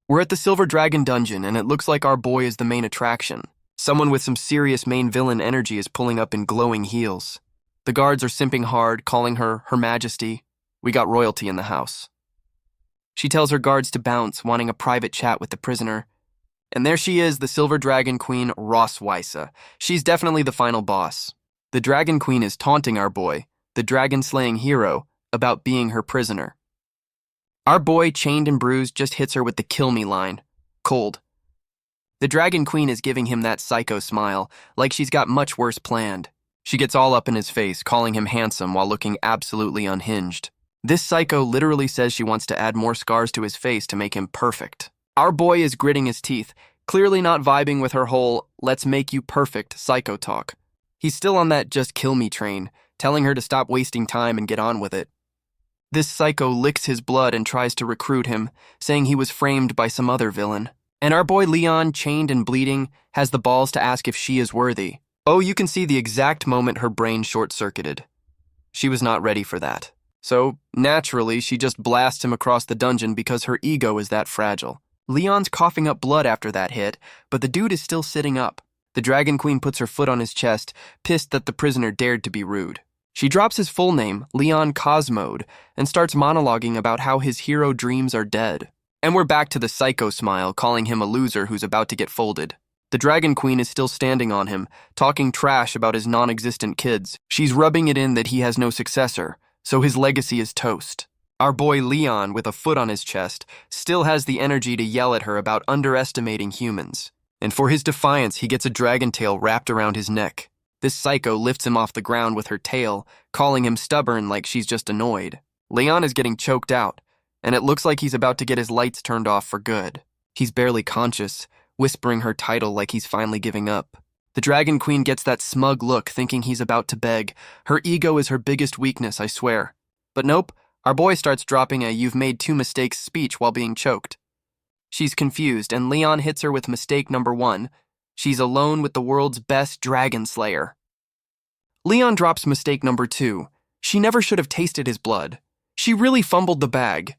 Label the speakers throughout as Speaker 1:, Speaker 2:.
Speaker 1: We're at the Silver Dragon dungeon, and it looks like our boy is the main attraction. Someone with some serious main villain energy is pulling up in glowing heels. The guards are simping hard, calling her Her Majesty. We got royalty in the house. She tells her guards to bounce, wanting a private chat with the prisoner. And there she is, the Silver Dragon Queen, Rossweisa. She's definitely the final boss. The Dragon Queen is taunting our boy, the dragon-slaying hero, about being her prisoner. Our boy, chained and bruised, just hits her with the kill me line. Cold. The Dragon Queen is giving him that psycho smile, like she's got much worse planned. She gets all up in his face, calling him handsome while looking absolutely unhinged. This psycho literally says she wants to add more scars to his face to make him perfect. Our boy is gritting his teeth, clearly not vibing with her whole "let's make you perfect" psycho talk. He's still on that just kill me train, telling her to stop wasting time and get on with it. This psycho licks his blood and tries to recruit him, saying he was framed by some other villain. And our boy Leon, chained and bleeding, has the balls to ask if she is worthy. Oh, you can see the exact moment her brain short-circuited. She was not ready for that. So, naturally, she just blasts him across the dungeon because her ego is that fragile. Leon's coughing up blood after that hit, but the dude is still sitting up. The Dragon Queen puts her foot on his chest, pissed that the prisoner dared to be rude. She drops his full name, Leon Cosmode, and starts monologuing about how his hero dreams are dead. And we're back to the psycho smile, calling him a loser who's about to get folded. The Dragon Queen is still standing on him, talking trash about his non-existent kids. She's rubbing it in that he has no successor, so his legacy is toast. Our boy Leon, with a foot on his chest, still has the energy to yell at her about underestimating humans. And for his defiance, he gets a dragon tail wrapped around his neck. This psycho lifts him off the ground with her tail, calling him stubborn like she's just annoyed. Leon is getting choked out, and it looks like he's about to get his lights turned off for good. He's barely conscious, whispering her title like he's finally giving up. The Dragon Queen gets that smug look, thinking he's about to beg. Her ego is her biggest weakness, I swear. But nope, our boy starts dropping a "you've made 2 mistakes" speech while being choked. She's confused, and Leon hits her with mistake number 1. She's alone with the world's best dragon slayer. Leon drops mistake number 2. She never should have tasted his blood. She really fumbled the bag.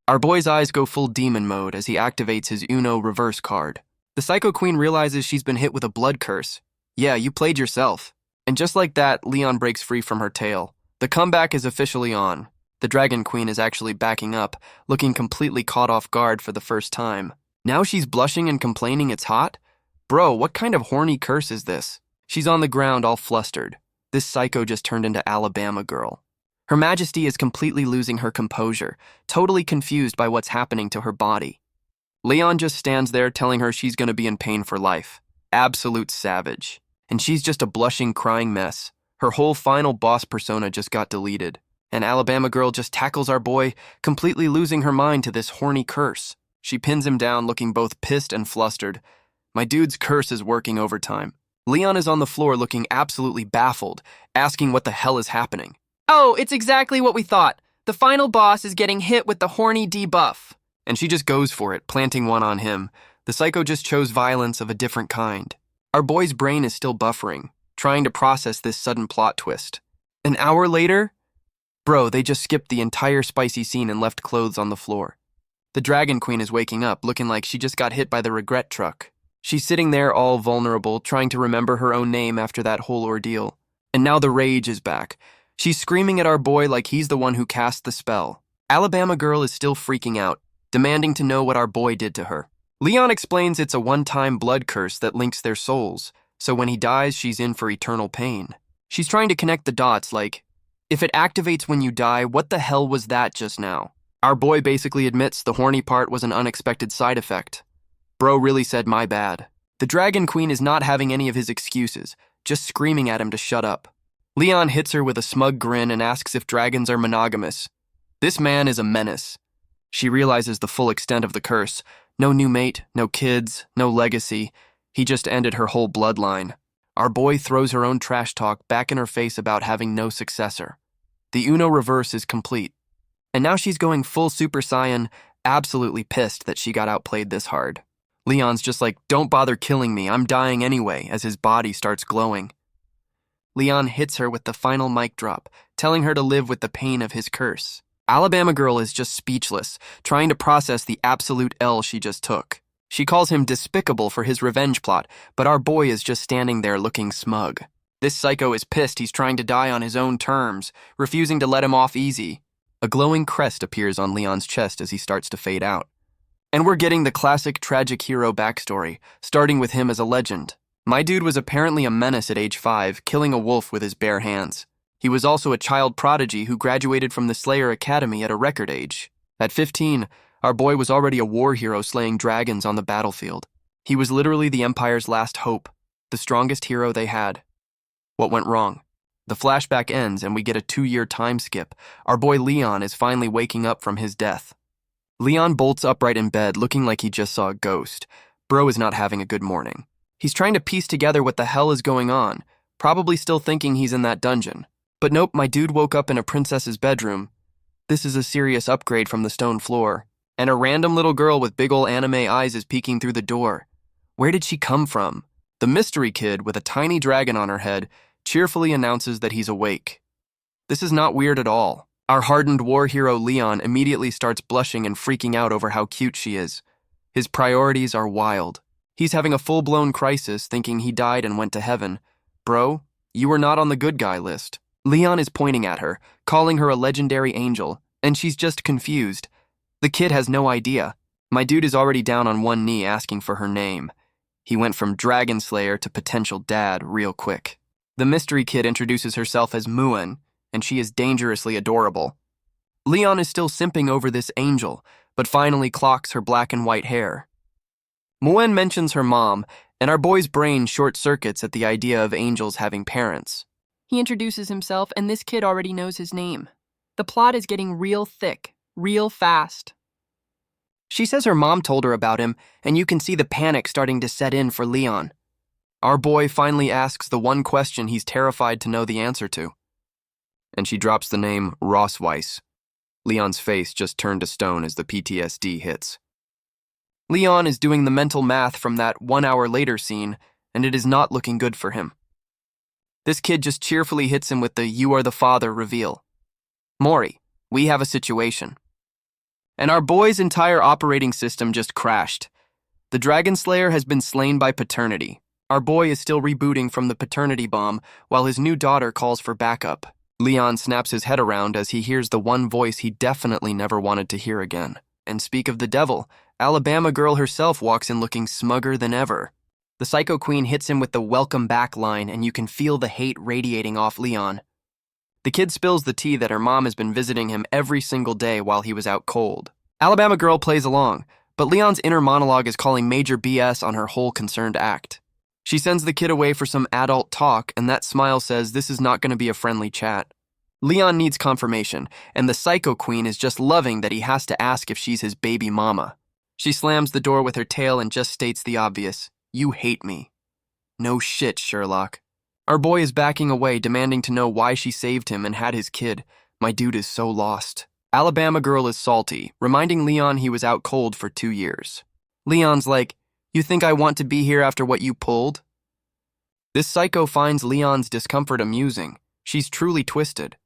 Speaker 1: Our boy's eyes go full demon mode as he activates his Uno reverse card. The Psycho Queen realizes she's been hit with a blood curse. Yeah, you played yourself. And just like that, Leon breaks free from her tail. The comeback is officially on. The Dragon Queen is actually backing up, looking completely caught off guard for the first time. Now she's blushing and complaining it's hot? Bro, what kind of horny curse is this? She's on the ground all flustered. This psycho just turned into Alabama girl. Her Majesty is completely losing her composure, totally confused by what's happening to her body. Leon just stands there telling her she's going to be in pain for life. Absolute savage. And she's just a blushing, crying mess. Her whole final boss persona just got deleted. And Alabama girl just tackles our boy, completely losing her mind to this horny curse. She pins him down, looking both pissed and flustered. My dude's curse is working overtime. Leon is on the floor looking absolutely baffled, asking what the hell is happening.
Speaker 2: Oh, it's exactly what we thought. The final boss is getting hit with the horny debuff.
Speaker 1: And she just goes for it, planting one on him. The psycho just chose violence of a different kind. Our boy's brain is still buffering, trying to process this sudden plot twist. An hour later? Bro, they just skipped the entire spicy scene and left clothes on the floor. The Dragon Queen is waking up, looking like she just got hit by the regret truck. She's sitting there all vulnerable, trying to remember her own name after that whole ordeal. And now the rage is back. She's screaming at our boy like he's the one who cast the spell. Alabama girl is still freaking out, demanding to know what our boy did to her. Leon explains it's a one-time blood curse that links their souls, so when he dies, she's in for eternal pain. She's trying to connect the dots like, if it activates when you die, what the hell was that just now? Our boy basically admits the horny part was an unexpected side effect. Bro really said my bad. The Dragon Queen is not having any of his excuses, just screaming at him to shut up. Leon hits her with a smug grin and asks if dragons are monogamous. This man is a menace. She realizes the full extent of the curse. No new mate, no kids, no legacy. He just ended her whole bloodline. Our boy throws her own trash talk back in her face about having no successor. The Uno reverse is complete. And now she's going full Super Saiyan, absolutely pissed that she got outplayed this hard. Leon's just like, don't bother killing me, I'm dying anyway, as his body starts glowing. Leon hits her with the final mic drop, telling her to live with the pain of his curse. Alabama girl is just speechless, trying to process the absolute L she just took. She calls him despicable for his revenge plot, but our boy is just standing there looking smug. This psycho is pissed he's trying to die on his own terms, refusing to let him off easy. A glowing crest appears on Leon's chest as he starts to fade out. And we're getting the classic tragic hero backstory, starting with him as a legend. My dude was apparently a menace at age 5, killing a wolf with his bare hands. He was also a child prodigy who graduated from the Slayer Academy at a record age. At 15, our boy was already a war hero slaying dragons on the battlefield. He was literally the Empire's last hope, the strongest hero they had. What went wrong? The flashback ends and we get a 2-year time skip. Our boy Leon is finally waking up from his death. Leon bolts upright in bed looking like he just saw a ghost. Bro is not having a good morning. He's trying to piece together what the hell is going on, probably still thinking he's in that dungeon. But nope, my dude woke up in a princess's bedroom. This is a serious upgrade from the stone floor. And a random little girl with big ol' anime eyes is peeking through the door. Where did she come from? The mystery kid with a tiny dragon on her head cheerfully announces that he's awake. This is not weird at all. Our hardened war hero Leon immediately starts blushing and freaking out over how cute she is. His priorities are wild. He's having a full-blown crisis thinking he died and went to heaven. Bro, you were not on the good guy list. Leon is pointing at her, calling her a legendary angel, and she's just confused. The kid has no idea. My dude is already down on one knee asking for her name. He went from Dragon Slayer to potential dad real quick. The mystery kid introduces herself as Muen, and she is dangerously adorable. Leon is still simping over this angel, but finally clocks her black and white hair. Muen mentions her mom, and our boy's brain short-circuits at the idea of angels having parents.
Speaker 2: He introduces himself, and this kid already knows his name. The plot is getting real thick, real fast.
Speaker 1: She says her mom told her about him, and you can see the panic starting to set in for Leon. Our boy finally asks the one question he's terrified to know the answer to. And she drops the name Rossweiss. Leon's face just turned to stone as the PTSD hits. Leon is doing the mental math from that 1 hour later scene, and it is not looking good for him. This kid just cheerfully hits him with the "you are the father" reveal. Maury, we have a situation. And our boy's entire operating system just crashed. The Dragon Slayer has been slain by paternity. Our boy is still rebooting from the paternity bomb while his new daughter calls for backup. Leon snaps his head around as he hears the one voice he definitely never wanted to hear again. And speak of the devil, Alabama girl herself walks in looking smugger than ever. The Psycho Queen hits him with the welcome back line, and you can feel the hate radiating off Leon. The kid spills the tea that her mom has been visiting him every single day while he was out cold. Alabama girl plays along, but Leon's inner monologue is calling major BS on her whole concerned act. She sends the kid away for some adult talk, and that smile says this is not going to be a friendly chat. Leon needs confirmation, and the Psycho Queen is just loving that he has to ask if she's his baby mama. She slams the door with her tail and just states the obvious. You hate me. No shit, Sherlock. Our boy is backing away, demanding to know why she saved him and had his kid. My dude is so lost. Alabama girl is salty, reminding Leon he was out cold for 2 years. Leon's like, you think I want to be here after what you pulled? This psycho finds Leon's discomfort amusing. She's truly twisted.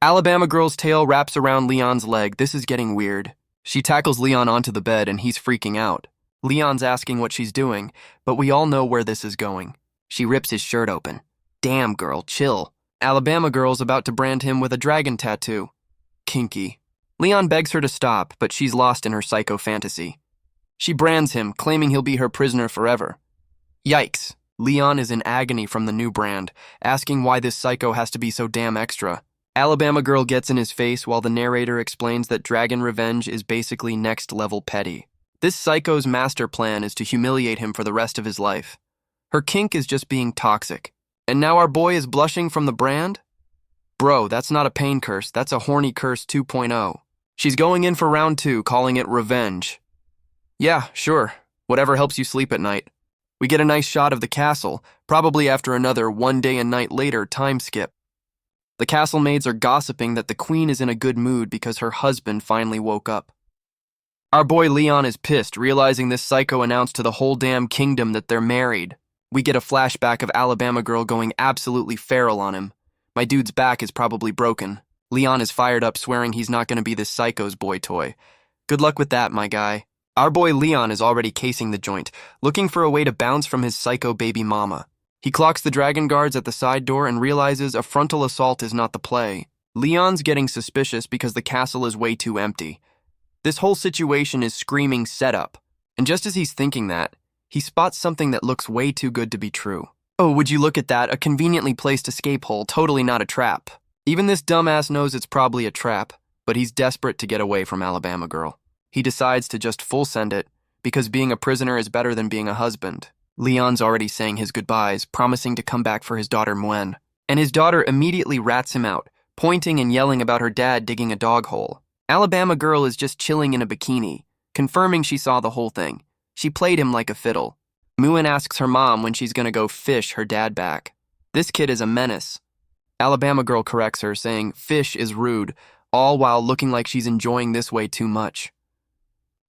Speaker 1: Alabama girl's tail wraps around Leon's leg. This is getting weird. She tackles Leon onto the bed and he's freaking out. Leon's asking what she's doing, but we all know where this is going. She rips his shirt open. Damn, girl, chill. Alabama girl's about to brand him with a dragon tattoo. Kinky. Leon begs her to stop, but she's lost in her psycho fantasy. She brands him, claiming he'll be her prisoner forever. Yikes. Leon is in agony from the new brand, asking why this psycho has to be so damn extra. Alabama girl gets in his face while the narrator explains that dragon revenge is basically next-level petty. This psycho's master plan is to humiliate him for the rest of his life. Her kink is just being toxic. And now our boy is blushing from the brand? Bro, that's not a pain curse, that's a horny curse 2.0. She's going in for round 2, calling it revenge. Yeah, sure. Whatever helps you sleep at night. We get a nice shot of the castle, probably after another 1 day and night later time skip. The castle maids are gossiping that the queen is in a good mood because her husband finally woke up. Our boy Leon is pissed, realizing this psycho announced to the whole damn kingdom that they're married. We get a flashback of Alabama girl going absolutely feral on him. My dude's back is probably broken. Leon is fired up, swearing he's not going to be this psycho's boy toy. Good luck with that, my guy. Our boy Leon is already casing the joint, looking for a way to bounce from his psycho baby mama. He clocks the dragon guards at the side door and realizes a frontal assault is not the play. Leon's getting suspicious because the castle is way too empty. This whole situation is screaming setup, and just as he's thinking that, he spots something that looks way too good to be true. Oh, would you look at that, a conveniently placed escape hole, totally not a trap. Even this dumbass knows it's probably a trap, but he's desperate to get away from Alabama Girl. He decides to just full send it, because being a prisoner is better than being a husband. Leon's already saying his goodbyes, promising to come back for his daughter Muen, and his daughter immediately rats him out, pointing and yelling about her dad digging a dog hole. Alabama Girl is just chilling in a bikini, confirming she saw the whole thing. She played him like a fiddle. Muen asks her mom when she's gonna go fish her dad back. This kid is a menace. Alabama Girl corrects her, saying fish is rude, all while looking like she's enjoying this way too much.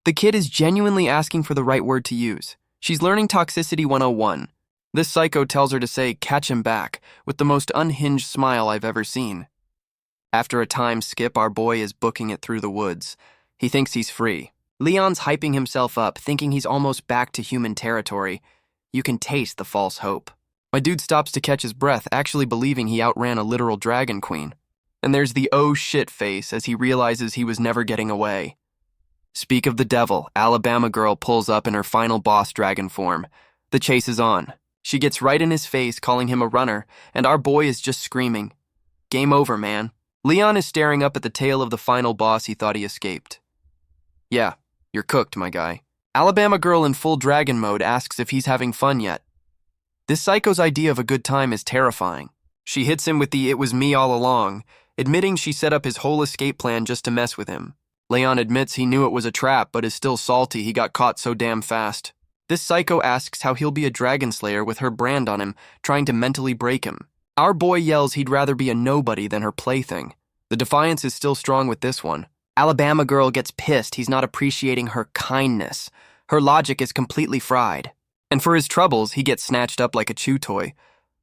Speaker 1: The kid is genuinely asking for the right word to use. She's learning Toxicity 101. This psycho tells her to say, catch him back, with the most unhinged smile I've ever seen. After a time skip, our boy is booking it through the woods. He thinks he's free. Leon's hyping himself up, thinking he's almost back to human territory. You can taste the false hope. My dude stops to catch his breath, actually believing he outran a literal dragon queen. And there's the oh shit face as he realizes he was never getting away. Speak of the devil, Alabama Girl pulls up in her final boss dragon form. The chase is on. She gets right in his face, calling him a runner, and our boy is just screaming. Game over, man. Leon is staring up at the tail of the final boss he thought he escaped. Yeah, you're cooked, my guy. Alabama Girl in full dragon mode asks if he's having fun yet. This psycho's idea of a good time is terrifying. She hits him with the "it was me all along," admitting she set up his whole escape plan just to mess with him. Leon admits he knew it was a trap, but is still salty he got caught so damn fast. This psycho asks how he'll be a dragon slayer with her brand on him, trying to mentally break him. Our boy yells he'd rather be a nobody than her plaything. The defiance is still strong with this one. Alabama Girl gets pissed he's not appreciating her kindness. Her logic is completely fried. And for his troubles, he gets snatched up like a chew toy.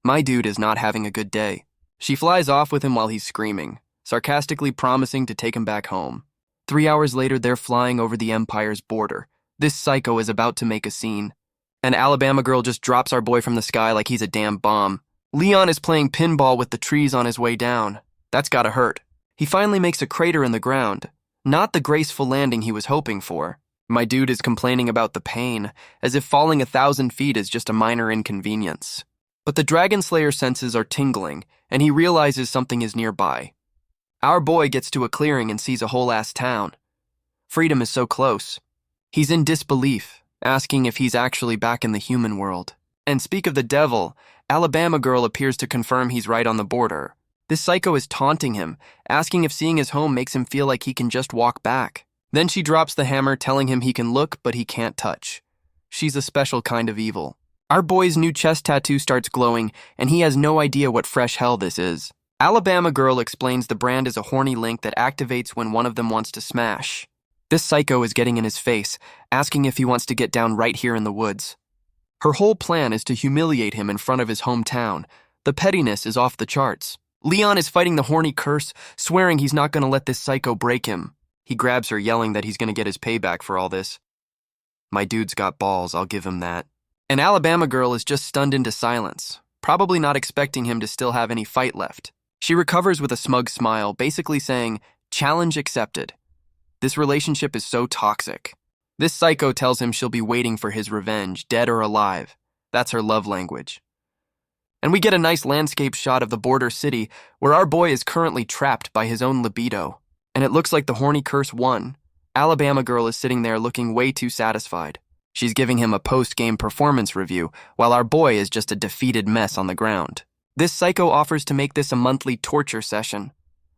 Speaker 1: My dude is not having a good day. She flies off with him while he's screaming, sarcastically promising to take him back home. 3 hours later, they're flying over the Empire's border. This psycho is about to make a scene. And Alabama Girl just drops our boy from the sky like he's a damn bomb. Leon is playing pinball with the trees on his way down. That's gotta hurt. He finally makes a crater in the ground. Not the graceful landing he was hoping for. My dude is complaining about the pain, as if falling 1,000 feet is just a minor inconvenience. But the Dragon Slayer senses are tingling, and he realizes something is nearby. Our boy gets to a clearing and sees a whole-ass town. Freedom is so close. He's in disbelief, asking if he's actually back in the human world. And speak of the devil, Alabama Girl appears to confirm he's right on the border. This psycho is taunting him, asking if seeing his home makes him feel like he can just walk back. Then she drops the hammer, telling him he can look, but he can't touch. She's a special kind of evil. Our boy's new chest tattoo starts glowing, and he has no idea what fresh hell this is. Alabama Girl explains the brand is a horny link that activates when one of them wants to smash. This psycho is getting in his face, asking if he wants to get down right here in the woods. Her whole plan is to humiliate him in front of his hometown. The pettiness is off the charts. Leon is fighting the horny curse, swearing he's not going to let this psycho break him. He grabs her, yelling that he's going to get his payback for all this. My dude's got balls, I'll give him that. And Alabama Girl is just stunned into silence, probably not expecting him to still have any fight left. She recovers with a smug smile, basically saying, challenge accepted. This relationship is so toxic. This psycho tells him she'll be waiting for his revenge, dead or alive. That's her love language. And we get a nice landscape shot of the border city where our boy is currently trapped by his own libido. And it looks like the horny curse won. Alabama Girl is sitting there looking way too satisfied. She's giving him a post-game performance review, while our boy is just a defeated mess on the ground. This psycho offers to make this a monthly torture session.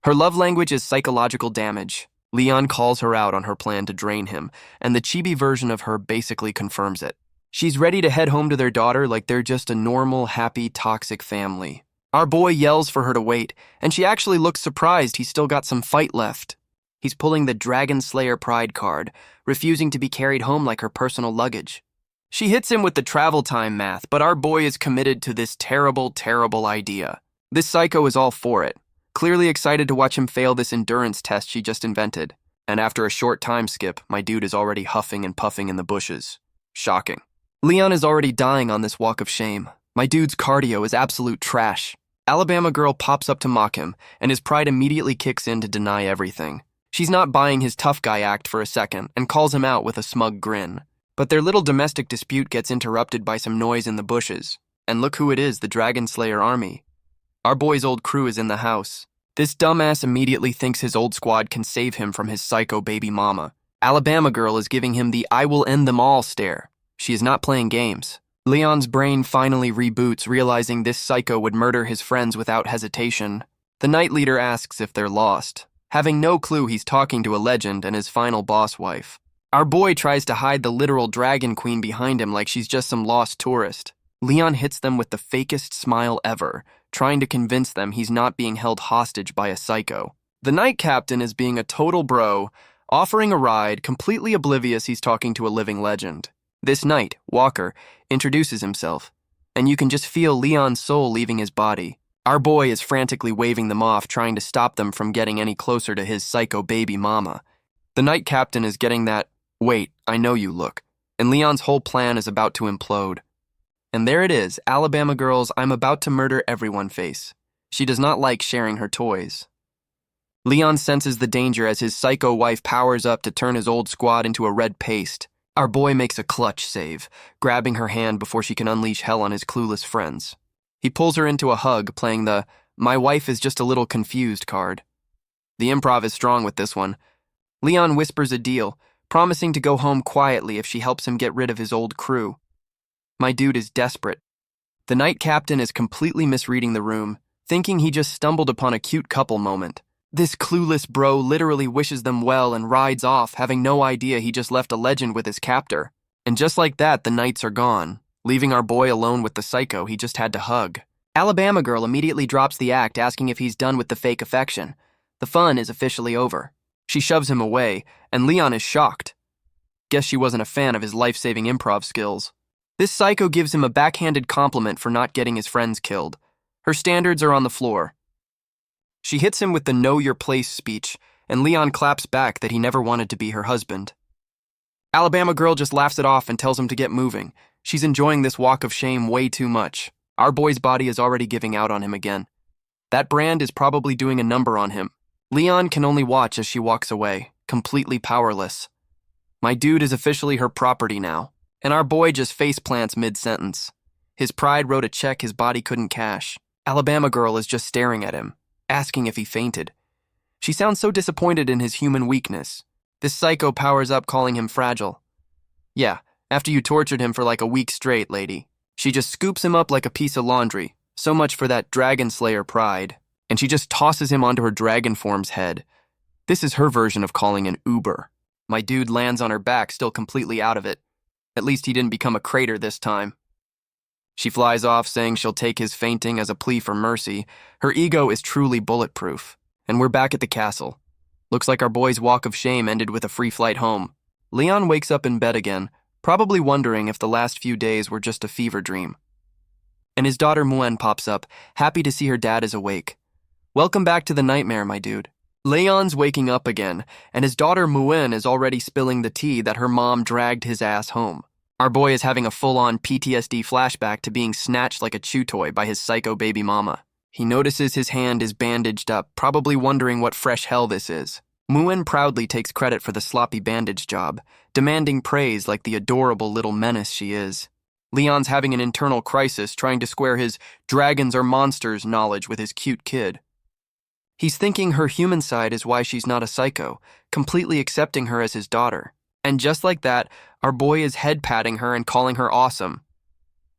Speaker 1: Her love language is psychological damage. Leon calls her out on her plan to drain him, and the chibi version of her basically confirms it. She's ready to head home to their daughter like they're just a normal, happy, toxic family. Our boy yells for her to wait, and she actually looks surprised he's still got some fight left. He's pulling the Dragon Slayer pride card, refusing to be carried home like her personal luggage. She hits him with the travel time math, but our boy is committed to this terrible, terrible idea. This psycho is all for it. clearly excited to watch him fail this endurance test she just invented. And after a short time skip, my dude is already huffing and puffing in the bushes. Shocking. Leon is already dying on this walk of shame. My dude's cardio is absolute trash. Alabama girl pops up to mock him, and his pride immediately kicks in to deny everything. She's not buying his tough guy act for a second and calls him out with a smug grin. But their little domestic dispute gets interrupted by some noise in the bushes. And look who it is, the Dragon Slayer army. Our boy's old crew is in the house. This dumbass immediately thinks his old squad can save him from his psycho baby mama. Alabama girl is giving him the "I will end them all" stare. She is not playing games. Leon's brain finally reboots, realizing this psycho would murder his friends without hesitation. The night leader asks if they're lost, having no clue he's talking to a legend and his final boss wife. Our boy tries to hide the literal dragon queen behind him like she's just some lost tourist. Leon hits them with the fakest smile ever, trying to convince them he's not being held hostage by a psycho. The night captain is being a total bro, offering a ride, completely oblivious he's talking to a living legend. This night, Walker introduces himself, and you can just feel Leon's soul leaving his body. Our boy is frantically waving them off, trying to stop them from getting any closer to his psycho baby mama. The night captain is getting that, "Wait, I know you" look, and Leon's whole plan is about to implode. And there it is, Alabama girl's "I'm about to murder everyone" face. She does not like sharing her toys. Leon senses the danger as his psycho wife powers up to turn his old squad into a red paste. Our boy makes a clutch save, grabbing her hand before she can unleash hell on his clueless friends. He pulls her into a hug, playing the "my wife is just a little confused" card. The improv is strong with this one. Leon whispers a deal, promising to go home quietly if she helps him get rid of his old crew. My dude is desperate. The night captain is completely misreading the room, thinking he just stumbled upon a cute couple moment. This clueless bro literally wishes them well and rides off, having no idea he just left a legend with his captor. And just like that, the nights are gone, leaving our boy alone with the psycho he just had to hug. Alabama girl immediately drops the act, asking if he's done with the fake affection. The fun is officially over. She shoves him away, and Leon is shocked. Guess she wasn't a fan of his life-saving improv skills. This psycho gives him a backhanded compliment for not getting his friends killed. Her standards are on the floor. She hits him with the "know your place" speech, and Leon claps back that he never wanted to be her husband. Alabama girl just laughs it off and tells him to get moving. She's enjoying this walk of shame way too much. Our boy's body is already giving out on him again. That brand is probably doing a number on him. Leon can only watch as she walks away, completely powerless. My dude is officially her property now, and our boy just faceplants mid-sentence. His pride wrote a check his body couldn't cash. Alabama girl is just staring at him, asking if he fainted. She sounds so disappointed in his human weakness. This psycho powers up, calling him fragile. Yeah, after you tortured him for like a week straight, lady. She just scoops him up like a piece of laundry. So much for that Dragon Slayer pride. And she just tosses him onto her dragon form's head. This is her version of calling an Uber. My dude lands on her back, still completely out of it. At least he didn't become a crater this time. She flies off, saying she'll take his fainting as a plea for mercy. Her ego is truly bulletproof. And we're back at the castle. Looks like our boy's walk of shame ended with a free flight home. Leon wakes up in bed again, probably wondering if the last few days were just a fever dream. And his daughter Muen pops up, happy to see her dad is awake. Welcome back to the nightmare, my dude. Leon's waking up again, and his daughter Muen is already spilling the tea that her mom dragged his ass home. Our boy is having a full-on PTSD flashback to being snatched like a chew toy by his psycho baby mama. He notices his hand is bandaged up, probably wondering what fresh hell this is. Muen proudly takes credit for the sloppy bandage job, demanding praise like the adorable little menace she is. Leon's having an internal crisis, trying to square his dragons or monsters knowledge with his cute kid. He's thinking her human side is why she's not a psycho, completely accepting her as his daughter. And just like that, our boy is head-patting her and calling her awesome.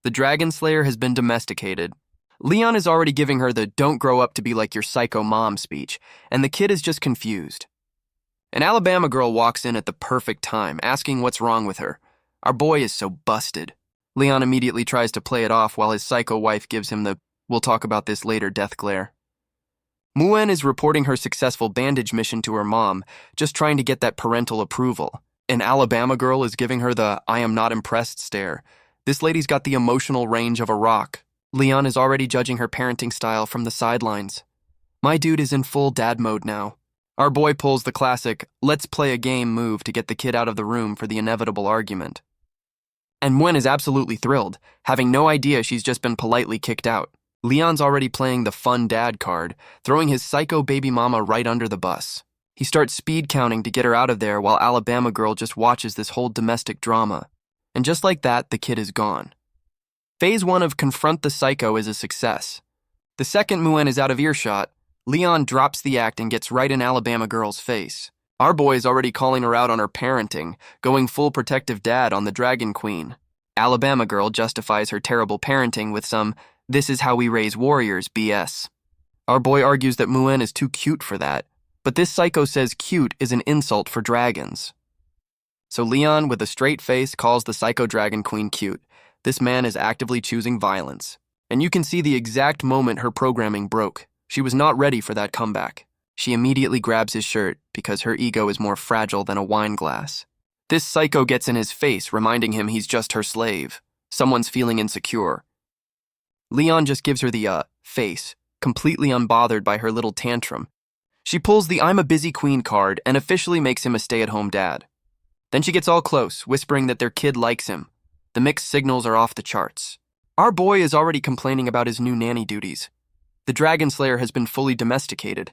Speaker 1: The Dragon Slayer has been domesticated. Leon is already giving her the "don't grow up to be like your psycho mom" speech, and the kid is just confused. An Alabama girl walks in at the perfect time, asking what's wrong with her. Our boy is so busted. Leon immediately tries to play it off while his psycho wife gives him the "we'll talk about this later" death glare. Muen is reporting her successful bandage mission to her mom, just trying to get that parental approval. An Alabama girl is giving her the "I am not impressed" stare. This lady's got the emotional range of a rock. Leon is already judging her parenting style from the sidelines. My dude is in full dad mode now. Our boy pulls the classic, let's play a game move to get the kid out of the room for the inevitable argument. And Muen is absolutely thrilled, having no idea she's just been politely kicked out. Leon's already playing the fun dad card, throwing his psycho baby mama right under the bus. He starts speed counting to get her out of there while Alabama Girl just watches this whole domestic drama. And just like that, the kid is gone. Phase 1 of Confront the Psycho is a success. The second Muen is out of earshot, Leon drops the act and gets right in Alabama Girl's face. Our boy is already calling her out on her parenting, going full protective dad on the Dragon Queen. Alabama Girl justifies her terrible parenting with some, "this is how we raise warriors" BS. Our boy argues that Muen is too cute for that, but this psycho says cute is an insult for dragons. So Leon, with a straight face, calls the psycho Dragon Queen cute. This man is actively choosing violence. And you can see the exact moment her programming broke. She was not ready for that comeback. She immediately grabs his shirt because her ego is more fragile than a wine glass. This psycho gets in his face, reminding him he's just her slave. Someone's feeling insecure. Leon just gives her the, face, completely unbothered by her little tantrum. She pulls the I'm a busy queen card and officially makes him a stay-at-home dad. Then she gets all close, whispering that their kid likes him. The mixed signals are off the charts. Our boy is already complaining about his new nanny duties. The Dragon Slayer has been fully domesticated.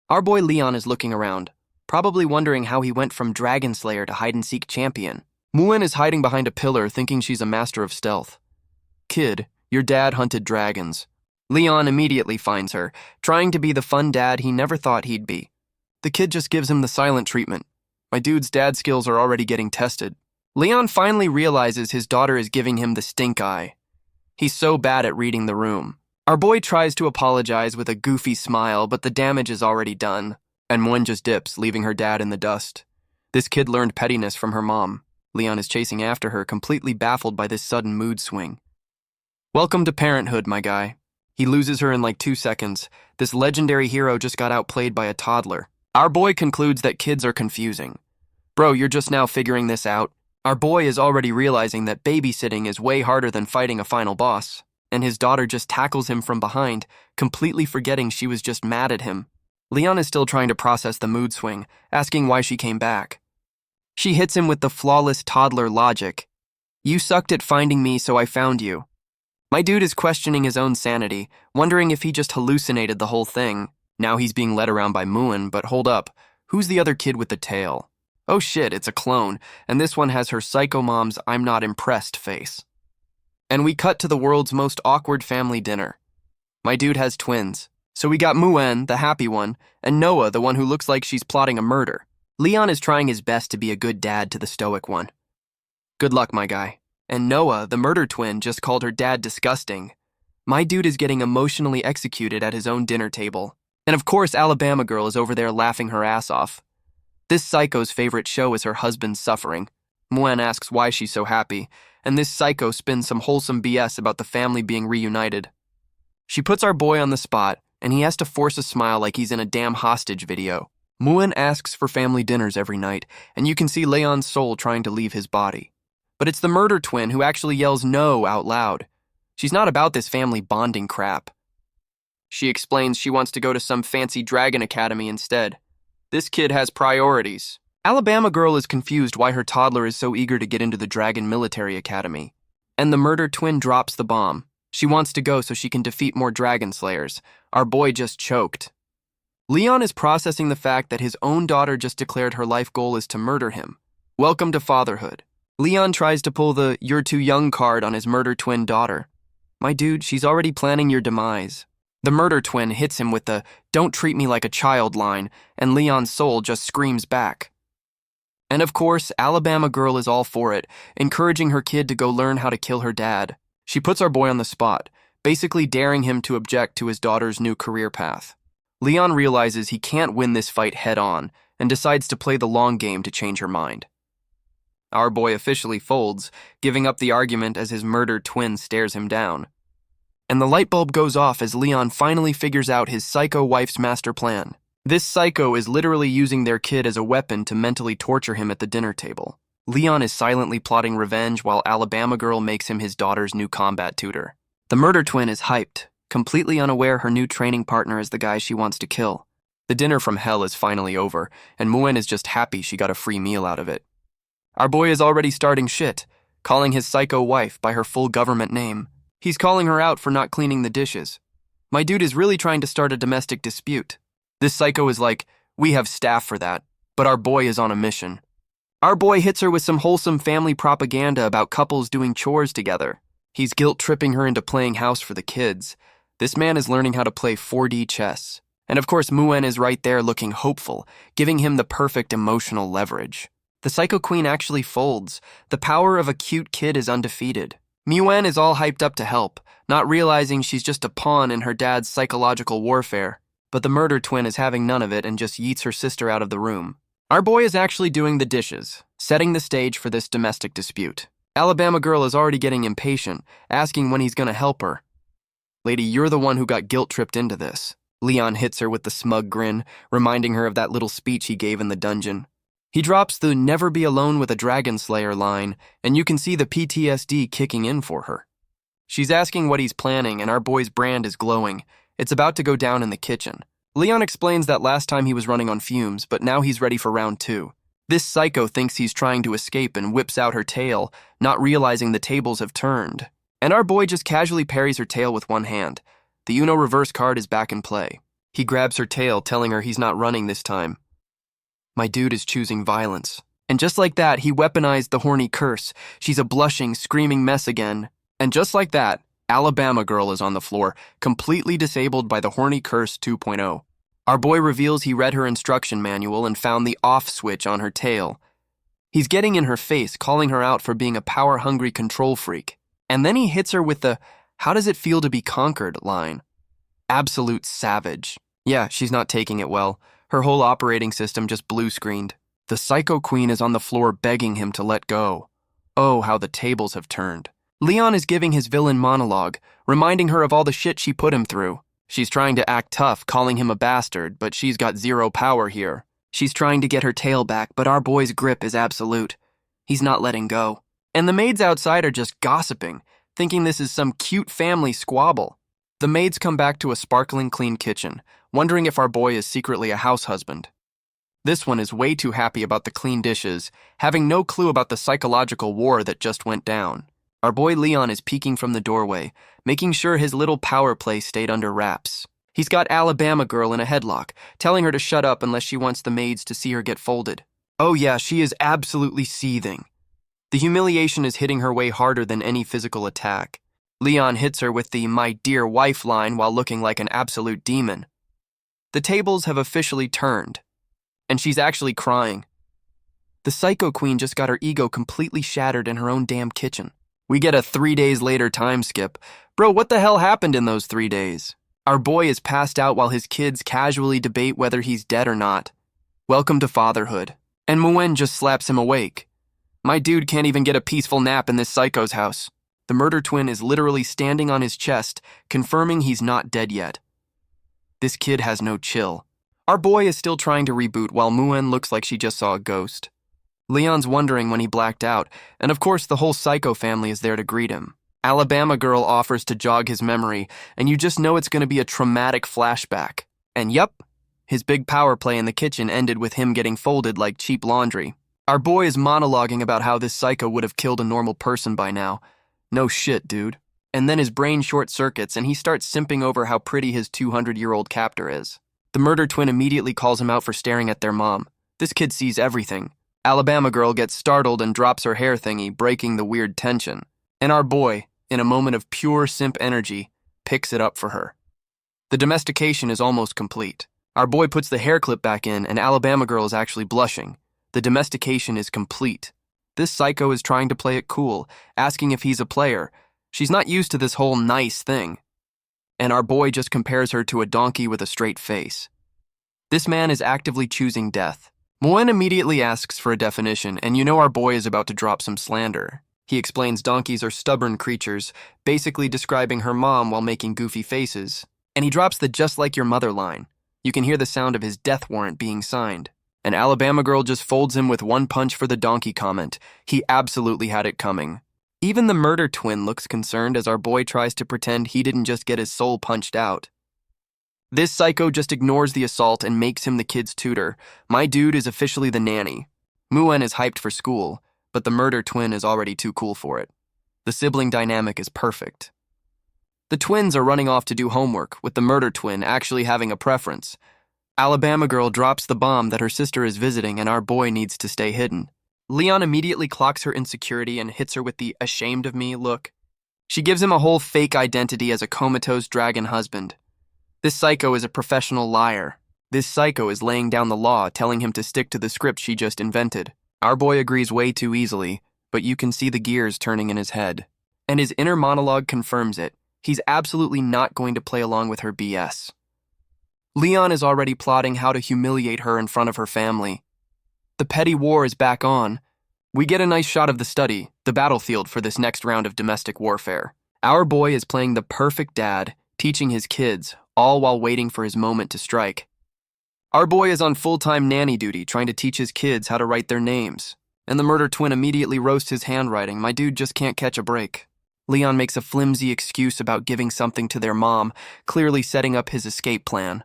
Speaker 1: Our boy Leon is looking around, probably wondering how he went from Dragon Slayer to hide-and-seek champion. Muen is hiding behind a pillar, thinking she's a master of stealth. Kid, your dad hunted dragons. Leon immediately finds her, trying to be the fun dad he never thought he'd be. The kid just gives him the silent treatment. My dude's dad skills are already getting tested. Leon finally realizes his daughter is giving him the stink eye. He's so bad at reading the room. Our boy tries to apologize with a goofy smile, but the damage is already done, and Muen just dips, leaving her dad in the dust. This kid learned pettiness from her mom. Leon is chasing after her, completely baffled by this sudden mood swing. Welcome to parenthood, my guy. He loses her in like 2 seconds. This legendary hero just got outplayed by a toddler. Our boy concludes that kids are confusing. Bro, you're just now figuring this out. Our boy is already realizing that babysitting is way harder than fighting a final boss. And his daughter just tackles him from behind, completely forgetting she was just mad at him. Leon is still trying to process the mood swing, asking why she came back. She hits him with the flawless toddler logic. You sucked at finding me, so I found you. My dude is questioning his own sanity, wondering if he just hallucinated the whole thing. Now he's being led around by Muen, but hold up, who's the other kid with the tail? Oh shit, it's a clone, and this one has her psycho mom's I'm not impressed face. And we cut to the world's most awkward family dinner. My dude has twins. So we got Muen, the happy one, and Noah, the one who looks like she's plotting a murder. Leon is trying his best to be a good dad to the stoic one. Good luck, my guy. And Noah, the murder twin, just called her dad disgusting. My dude is getting emotionally executed at his own dinner table. And of course, Alabama Girl is over there laughing her ass off. This psycho's favorite show is her husband's suffering. Muen asks why she's so happy, and this psycho spins some wholesome BS about the family being reunited. She puts our boy on the spot, and he has to force a smile like he's in a damn hostage video. Muen asks for family dinners every night, and you can see Leon's soul trying to leave his body. But it's the murder twin who actually yells no out loud. She's not about this family bonding crap. She explains she wants to go to some fancy dragon academy instead. This kid has priorities. Alabama Girl is confused why her toddler is so eager to get into the Dragon Military Academy. And the murder twin drops the bomb. She wants to go so she can defeat more Dragon Slayers. Our boy just choked. Leon is processing the fact that his own daughter just declared her life goal is to murder him. Welcome to fatherhood. Leon tries to pull the "you're too young" card on his murder twin daughter. My dude, she's already planning your demise. The murder twin hits him with the "don't treat me like a child" line, and Leon's soul just screams back. And of course, Alabama Girl is all for it, encouraging her kid to go learn how to kill her dad. She puts our boy on the spot, basically daring him to object to his daughter's new career path. Leon realizes he can't win this fight head-on and decides to play the long game to change her mind. Our boy officially folds, giving up the argument as his murdered twin stares him down. And the light bulb goes off as Leon finally figures out his psycho wife's master plan. This psycho is literally using their kid as a weapon to mentally torture him at the dinner table. Leon is silently plotting revenge while Alabama Girl makes him his daughter's new combat tutor. The murder twin is hyped, completely unaware her new training partner is the guy she wants to kill. The dinner from hell is finally over, and Muen is just happy she got a free meal out of it. Our boy is already starting shit, calling his psycho wife by her full government name. He's calling her out for not cleaning the dishes. My dude is really trying to start a domestic dispute. This psycho is like, we have staff for that, but our boy is on a mission. Our boy hits her with some wholesome family propaganda about couples doing chores together. He's guilt-tripping her into playing house for the kids. This man is learning how to play 4D chess. And of course, Muen is right there looking hopeful, giving him the perfect emotional leverage. The Psycho Queen actually folds. The power of a cute kid is undefeated. Muen is all hyped up to help, not realizing she's just a pawn in her dad's psychological warfare. But the murder twin is having none of it and just yeets her sister out of the room. Our boy is actually doing the dishes, setting the stage for this domestic dispute. Alabama girl is already getting impatient, asking when he's gonna help her. Lady, you're the one who got guilt-tripped into this. Leon hits her with the smug grin, reminding her of that little speech he gave in the dungeon. He drops the "never be alone with a dragon slayer" line, and you can see the PTSD kicking in for her. She's asking what he's planning, and our boy's brand is glowing. It's about to go down in the kitchen. Leon explains that last time he was running on fumes, but now he's ready for round 2. This psycho thinks he's trying to escape and whips out her tail, not realizing the tables have turned. And our boy just casually parries her tail with one hand. The Uno reverse card is back in play. He grabs her tail, telling her he's not running this time. My dude is choosing violence. And just like that, he weaponized the horny curse. She's a blushing, screaming mess again. And just like that, Alabama girl is on the floor, completely disabled by the horny curse 2.0. Our boy reveals he read her instruction manual and found the off switch on her tail. He's getting in her face, calling her out for being a power-hungry control freak. And then he hits her with the "how does it feel to be conquered" line. Absolute savage. Yeah, she's not taking it well. Her whole operating system just blue-screened. The Psycho Queen is on the floor begging him to let go. Oh, how the tables have turned. Leon is giving his villain monologue, reminding her of all the shit she put him through. She's trying to act tough, calling him a bastard, but she's got zero power here. She's trying to get her tail back, but our boy's grip is absolute. He's not letting go. And the maids outside are just gossiping, thinking this is some cute family squabble. The maids come back to a sparkling clean kitchen, wondering if our boy is secretly a house husband. This one is way too happy about the clean dishes, having no clue about the psychological war that just went down. Our boy Leon is peeking from the doorway, making sure his little power play stayed under wraps. He's got Alabama girl in a headlock, telling her to shut up unless she wants the maids to see her get folded. Oh yeah, she is absolutely seething. The humiliation is hitting her way harder than any physical attack. Leon hits her with the "my dear wife" line while looking like an absolute demon. The tables have officially turned, and she's actually crying. The Psycho Queen just got her ego completely shattered in her own damn kitchen. We get a 3 days later time skip. Bro, what the hell happened in those 3 days? Our boy is passed out while his kids casually debate whether he's dead or not. Welcome to fatherhood. And Muen just slaps him awake. My dude can't even get a peaceful nap in this psycho's house. The murder twin is literally standing on his chest, confirming he's not dead yet. This kid has no chill. Our boy is still trying to reboot while Muen looks like she just saw a ghost. Leon's wondering when he blacked out, and of course the whole Psycho family is there to greet him. Alabama girl offers to jog his memory, and you just know it's going to be a traumatic flashback. And yup, his big power play in the kitchen ended with him getting folded like cheap laundry. Our boy is monologuing about how this psycho would have killed a normal person by now. No shit, dude. And then his brain short-circuits and he starts simping over how pretty his 200-year-old captor is. The murder twin immediately calls him out for staring at their mom. This kid sees everything. Alabama girl gets startled and drops her hair thingy, breaking the weird tension. And our boy, in a moment of pure simp energy, picks it up for her. The domestication is almost complete. Our boy puts the hair clip back in and Alabama girl is actually blushing. The domestication is complete. This psycho is trying to play it cool, asking if he's a player. She's not used to this whole nice thing. And our boy just compares her to a donkey with a straight face. This man is actively choosing death. Muen immediately asks for a definition, and you know our boy is about to drop some slander. He explains donkeys are stubborn creatures, basically describing her mom while making goofy faces. And he drops the "just like your mother" line. You can hear the sound of his death warrant being signed. And Alabama girl just folds him with one punch for the donkey comment. He absolutely had it coming. Even the murder twin looks concerned as our boy tries to pretend he didn't just get his soul punched out. This psycho just ignores the assault and makes him the kid's tutor. My dude is officially the nanny. Muen is hyped for school, but the murder twin is already too cool for it. The sibling dynamic is perfect. The twins are running off to do homework, with the murder twin actually having a preference. Alabama girl drops the bomb that her sister is visiting and our boy needs to stay hidden. Leon immediately clocks her insecurity and hits her with the ashamed of me look. She gives him a whole fake identity as a comatose dragon husband. This psycho is a professional liar. This psycho is laying down the law, telling him to stick to the script she just invented. Our boy agrees way too easily, but you can see the gears turning in his head. And his inner monologue confirms it. He's absolutely not going to play along with her BS. Leon is already plotting how to humiliate her in front of her family. The petty war is back on. We get a nice shot of the study, the battlefield for this next round of domestic warfare. Our boy is playing the perfect dad, teaching his kids, all while waiting for his moment to strike. Our boy is on full-time nanny duty, trying to teach his kids how to write their names. And the murder twin immediately roasts his handwriting. My dude just can't catch a break. Leon makes a flimsy excuse about giving something to their mom, clearly setting up his escape plan.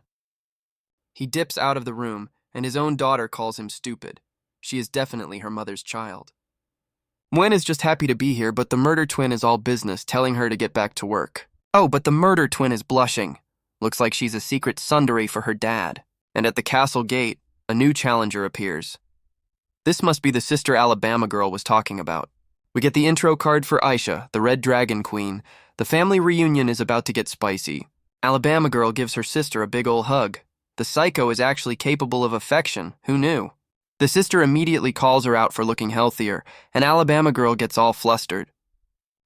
Speaker 1: He dips out of the room, and his own daughter calls him stupid. She is definitely her mother's child. Muen is just happy to be here, but the murder twin is all business, telling her to get back to work. Oh, but the murder twin is blushing. Looks like she's a secret tsundere for her dad. And at the castle gate, a new challenger appears. This must be the sister Alabama girl was talking about. We get the intro card for Aisha, the Red Dragon Queen. The family reunion is about to get spicy. Alabama girl gives her sister a big ol' hug. The psycho is actually capable of affection. Who knew? The sister immediately calls her out for looking healthier, and Alabama girl gets all flustered.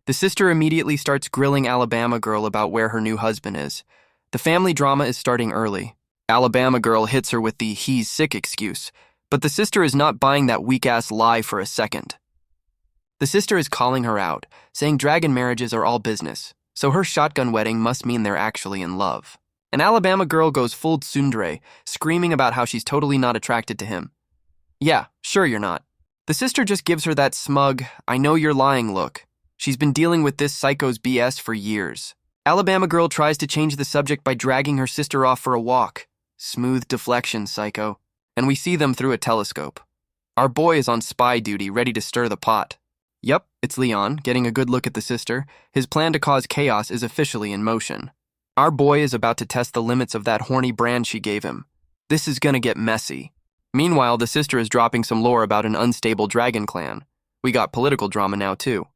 Speaker 1: The sister immediately starts grilling Alabama girl about where her new husband is. The family drama is starting early. Alabama girl hits her with the he's sick excuse, but the sister is not buying that weak-ass lie for a second. The sister is calling her out, saying dragon marriages are all business, so her shotgun wedding must mean they're actually in love. An Alabama girl goes full tsundere, screaming about how she's totally not attracted to him. Yeah, sure you're not. The sister just gives her that smug, I know you're lying look. She's been dealing with this psycho's BS for years. Alabama girl tries to change the subject by dragging her sister off for a walk. Smooth deflection, psycho. And we see them through a telescope. Our boy is on spy duty, ready to stir the pot. Yup, it's Leon, getting a good look at the sister. His plan to cause chaos is officially in motion. Our boy is about to test the limits of that horny brand she gave him. This is gonna get messy. Meanwhile, the sister is dropping some lore about an unstable dragon clan. We got political drama now, too.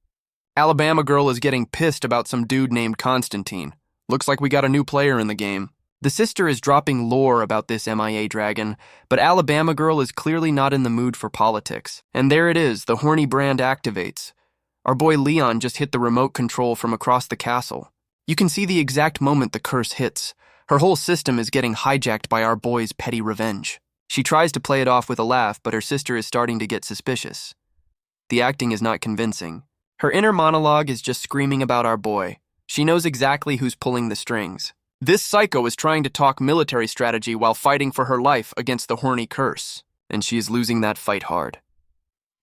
Speaker 1: Alabama girl is getting pissed about some dude named Constantine. Looks like we got a new player in the game. The sister is dropping lore about this MIA dragon, but Alabama girl is clearly not in the mood for politics. And there it is, the horny brand activates. Our boy Leon just hit the remote control from across the castle. You can see the exact moment the curse hits. Her whole system is getting hijacked by our boy's petty revenge. She tries to play it off with a laugh, but her sister is starting to get suspicious. The acting is not convincing. Her inner monologue is just screaming about our boy. She knows exactly who's pulling the strings. This psycho is trying to talk military strategy while fighting for her life against the horny curse, and she is losing that fight hard.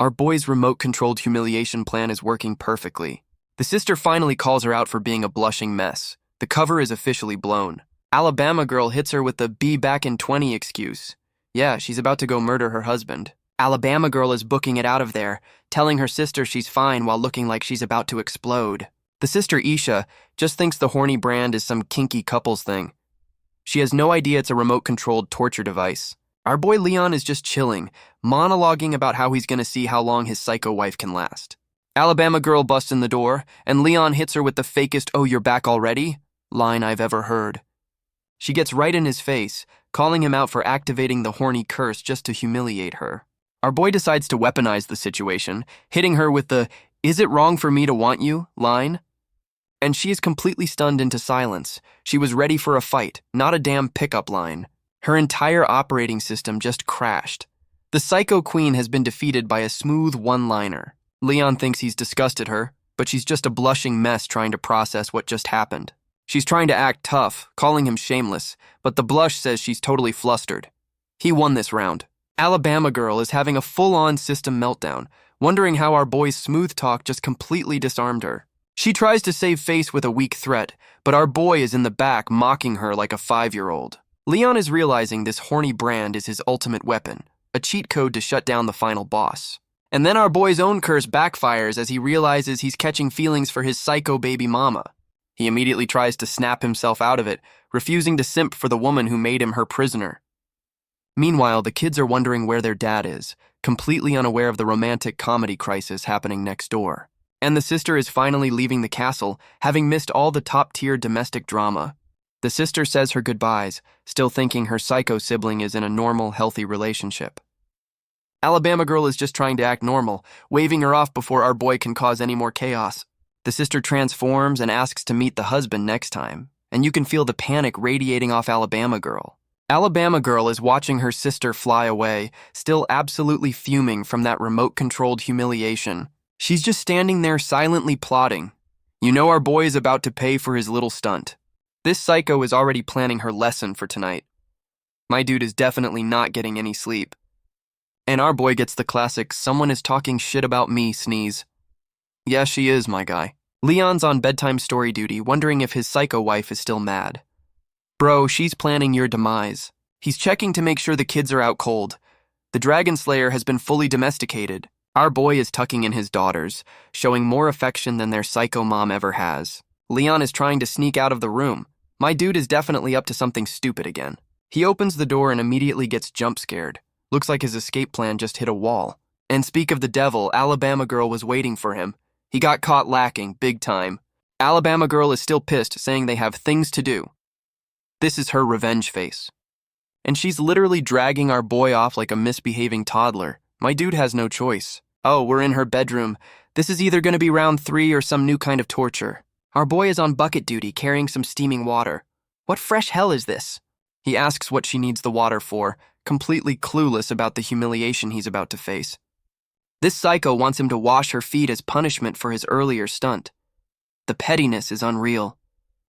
Speaker 1: Our boy's remote-controlled humiliation plan is working perfectly. The sister finally calls her out for being a blushing mess. The cover is officially blown. Alabama girl hits her with the be back in 20 excuse. Yeah, she's about to go murder her husband. Alabama girl is booking it out of there, telling her sister she's fine while looking like she's about to explode. The sister Isha just thinks the horny brand is some kinky couples thing. She has no idea it's a remote-controlled torture device. Our boy Leon is just chilling, monologuing about how he's gonna see how long his psycho wife can last. Alabama girl busts in the door, and Leon hits her with the fakest "oh, you're back already" line I've ever heard. She gets right in his face, calling him out for activating the horny curse just to humiliate her. Our boy decides to weaponize the situation, hitting her with the "is it wrong for me to want you" line. And she is completely stunned into silence. She was ready for a fight, not a damn pickup line. Her entire operating system just crashed. The Psycho Queen has been defeated by a smooth one-liner. Leon thinks he's disgusted her, but she's just a blushing mess trying to process what just happened. She's trying to act tough, calling him shameless, but the blush says she's totally flustered. He won this round. Alabama girl is having a full-on system meltdown. wondering how our boy's smooth talk just completely disarmed her. She tries to save face with a weak threat, but our boy is in the back mocking her like a 5-year-old. Leon is realizing this horny brand is his ultimate weapon, a cheat code to shut down the final boss. And then our boy's own curse backfires as he realizes he's catching feelings for his psycho baby mama. He immediately tries to snap himself out of it, refusing to simp for the woman who made him her prisoner. Meanwhile, the kids are wondering where their dad is, completely unaware of the romantic comedy crisis happening next door. And the sister is finally leaving the castle, having missed all the top-tier domestic drama. The sister says her goodbyes, still thinking her psycho sibling is in a normal, healthy relationship. Alabama girl is just trying to act normal, waving her off before our boy can cause any more chaos. The sister transforms and asks to meet the husband next time, and you can feel the panic radiating off Alabama girl. Alabama girl is watching her sister fly away, still absolutely fuming from that remote-controlled humiliation. She's just standing there silently plotting. You know our boy is about to pay for his little stunt. This psycho is already planning her lesson for tonight. My dude is definitely not getting any sleep. And our boy gets the classic, someone is talking shit about me sneeze. Yeah, she is, my guy. Leon's on bedtime story duty, wondering if his psycho wife is still mad. Bro, she's planning your demise. He's checking to make sure the kids are out cold. The Dragon Slayer has been fully domesticated. Our boy is tucking in his daughters, showing more affection than their psycho mom ever has. Leon is trying to sneak out of the room. My dude is definitely up to something stupid again. He opens the door and immediately gets jump scared. Looks like his escape plan just hit a wall. And speak of the devil, Alabama girl was waiting for him. He got caught lacking, big time. Alabama girl is still pissed, saying they have things to do. This is her revenge face. And she's literally dragging our boy off like a misbehaving toddler. My dude has no choice. Oh, we're in her bedroom. This is either going to be round 3 or some new kind of torture. Our boy is on bucket duty, carrying some steaming water. What fresh hell is this? He asks what she needs the water for, completely clueless about the humiliation he's about to face. This psycho wants him to wash her feet as punishment for his earlier stunt. The pettiness is unreal.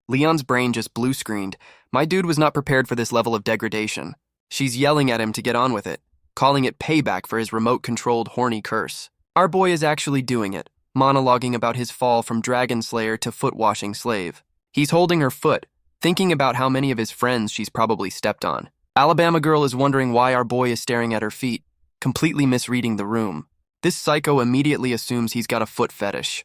Speaker 1: Leon's brain just blue-screened. My dude was not prepared for this level of degradation. She's yelling at him to get on with it, calling it payback for his remote-controlled horny curse. Our boy is actually doing it, monologuing about his fall from Dragon Slayer to foot-washing slave. He's holding her foot, thinking about how many of his friends she's probably stepped on. Alabama girl is wondering why our boy is staring at her feet, completely misreading the room. This psycho immediately assumes he's got a foot fetish.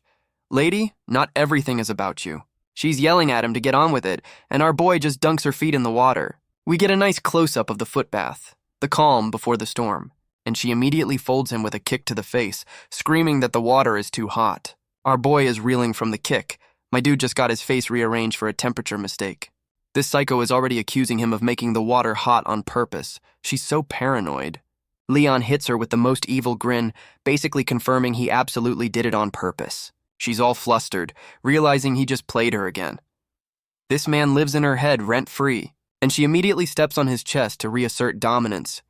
Speaker 1: Lady, not everything is about you. She's yelling at him to get on with it, and our boy just dunks her feet in the water. We get a nice close-up of the footbath, the calm before the storm, and she immediately folds him with a kick to the face, screaming that the water is too hot. Our boy is reeling from the kick. My dude just got his face rearranged for a temperature mistake. This psycho is already accusing him of making the water hot on purpose. She's so paranoid. Leon hits her with the most evil grin, basically confirming he absolutely did it on purpose. She's all flustered, realizing he just played her again. This man lives in her head rent-free, and she immediately steps on his chest to reassert dominance.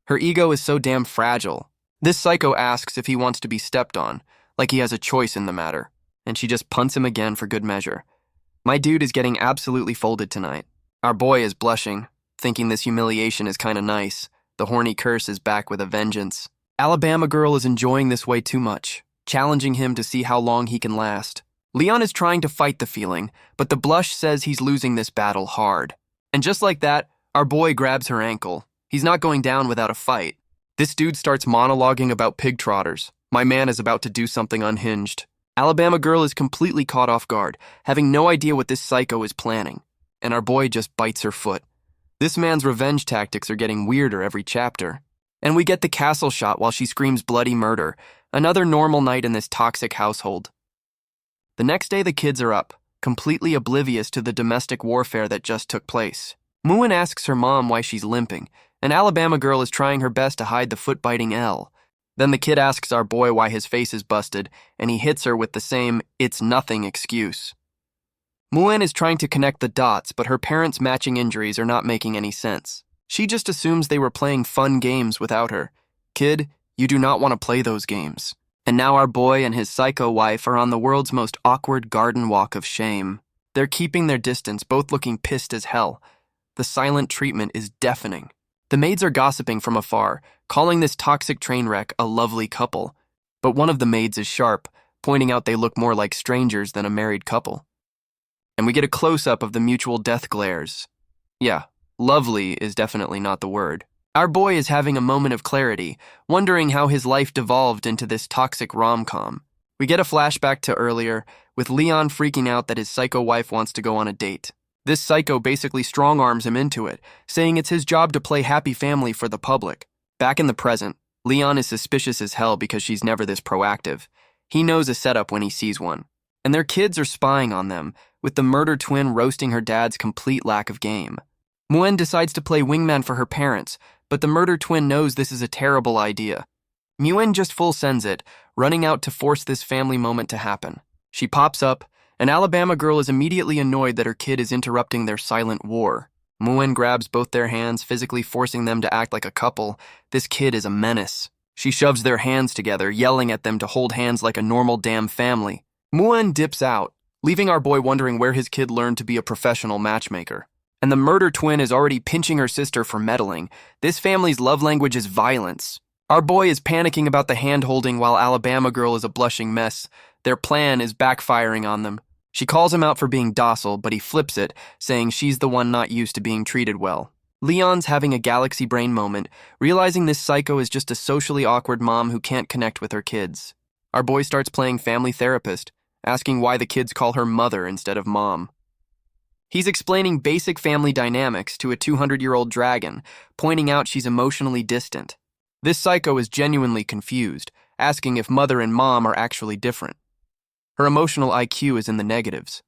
Speaker 1: Her ego is so damn fragile. This psycho asks if he wants to be stepped on, like he has a choice in the matter, and she just punts him again for good measure. My dude is getting absolutely folded tonight. Our boy is blushing, thinking this humiliation is kinda nice. The horny curse is back with a vengeance. Alabama girl is enjoying this way too much, challenging him to see how long he can last. Leon is trying to fight the feeling, but the blush says he's losing this battle hard. And just like that, our boy grabs her ankle. He's not going down without a fight. This dude starts monologuing about pig trotters. My man is about to do something unhinged. Alabama girl is completely caught off guard, having no idea what this psycho is planning. And our boy just bites her foot. This man's revenge tactics are getting weirder every chapter. And we get the castle shot while she screams bloody murder. Another normal night in this toxic household. The next day the kids are up, completely oblivious to the domestic warfare that just took place. Muen asks her mom why she's limping, and Alabama girl is trying her best to hide the foot-biting L. Then the kid asks our boy why his face is busted, and he hits her with the same "it's nothing" excuse. Muen is trying to connect the dots, but her parents' matching injuries are not making any sense. She just assumes they were playing fun games without her. Kid, you do not want to play those games. And now our boy and his psycho wife are on the world's most awkward garden walk of shame. They're keeping their distance, both looking pissed as hell. The silent treatment is deafening. The maids are gossiping from afar, calling this toxic train wreck a lovely couple. But one of the maids is sharp, pointing out they look more like strangers than a married couple. And we get a close-up of the mutual death glares. Yeah, lovely is definitely not the word. Our boy is having a moment of clarity, wondering how his life devolved into this toxic rom-com. We get a flashback to earlier, with Leon freaking out that his psycho wife wants to go on a date. This psycho basically strong-arms him into it, saying it's his job to play happy family for the public. Back in the present, Leon is suspicious as hell because she's never this proactive. He knows a setup when he sees one. And their kids are spying on them, with the murder twin roasting her dad's complete lack of game. Muen decides to play wingman for her parents, but the murder twin knows this is a terrible idea. Muen just full sends it, running out to force this family moment to happen. She pops up, and Alabama girl is immediately annoyed that her kid is interrupting their silent war. Muen grabs both their hands, physically forcing them to act like a couple. This kid is a menace. She shoves their hands together, yelling at them to hold hands like a normal damn family. Muen dips out, leaving our boy wondering where his kid learned to be a professional matchmaker. And the murder twin is already pinching her sister for meddling. This family's love language is violence. Our boy is panicking about the hand-holding while Alabama girl is a blushing mess. Their plan is backfiring on them. She calls him out for being docile, but he flips it, saying she's the one not used to being treated well. Leon's having a galaxy brain moment, realizing this psycho is just a socially awkward mom who can't connect with her kids. Our boy starts playing family therapist, asking why the kids call her mother instead of mom. He's explaining basic family dynamics to a 200-year-old dragon, pointing out she's emotionally distant. This psycho is genuinely confused, asking if mother and mom are actually different. Her emotional IQ is in the negatives.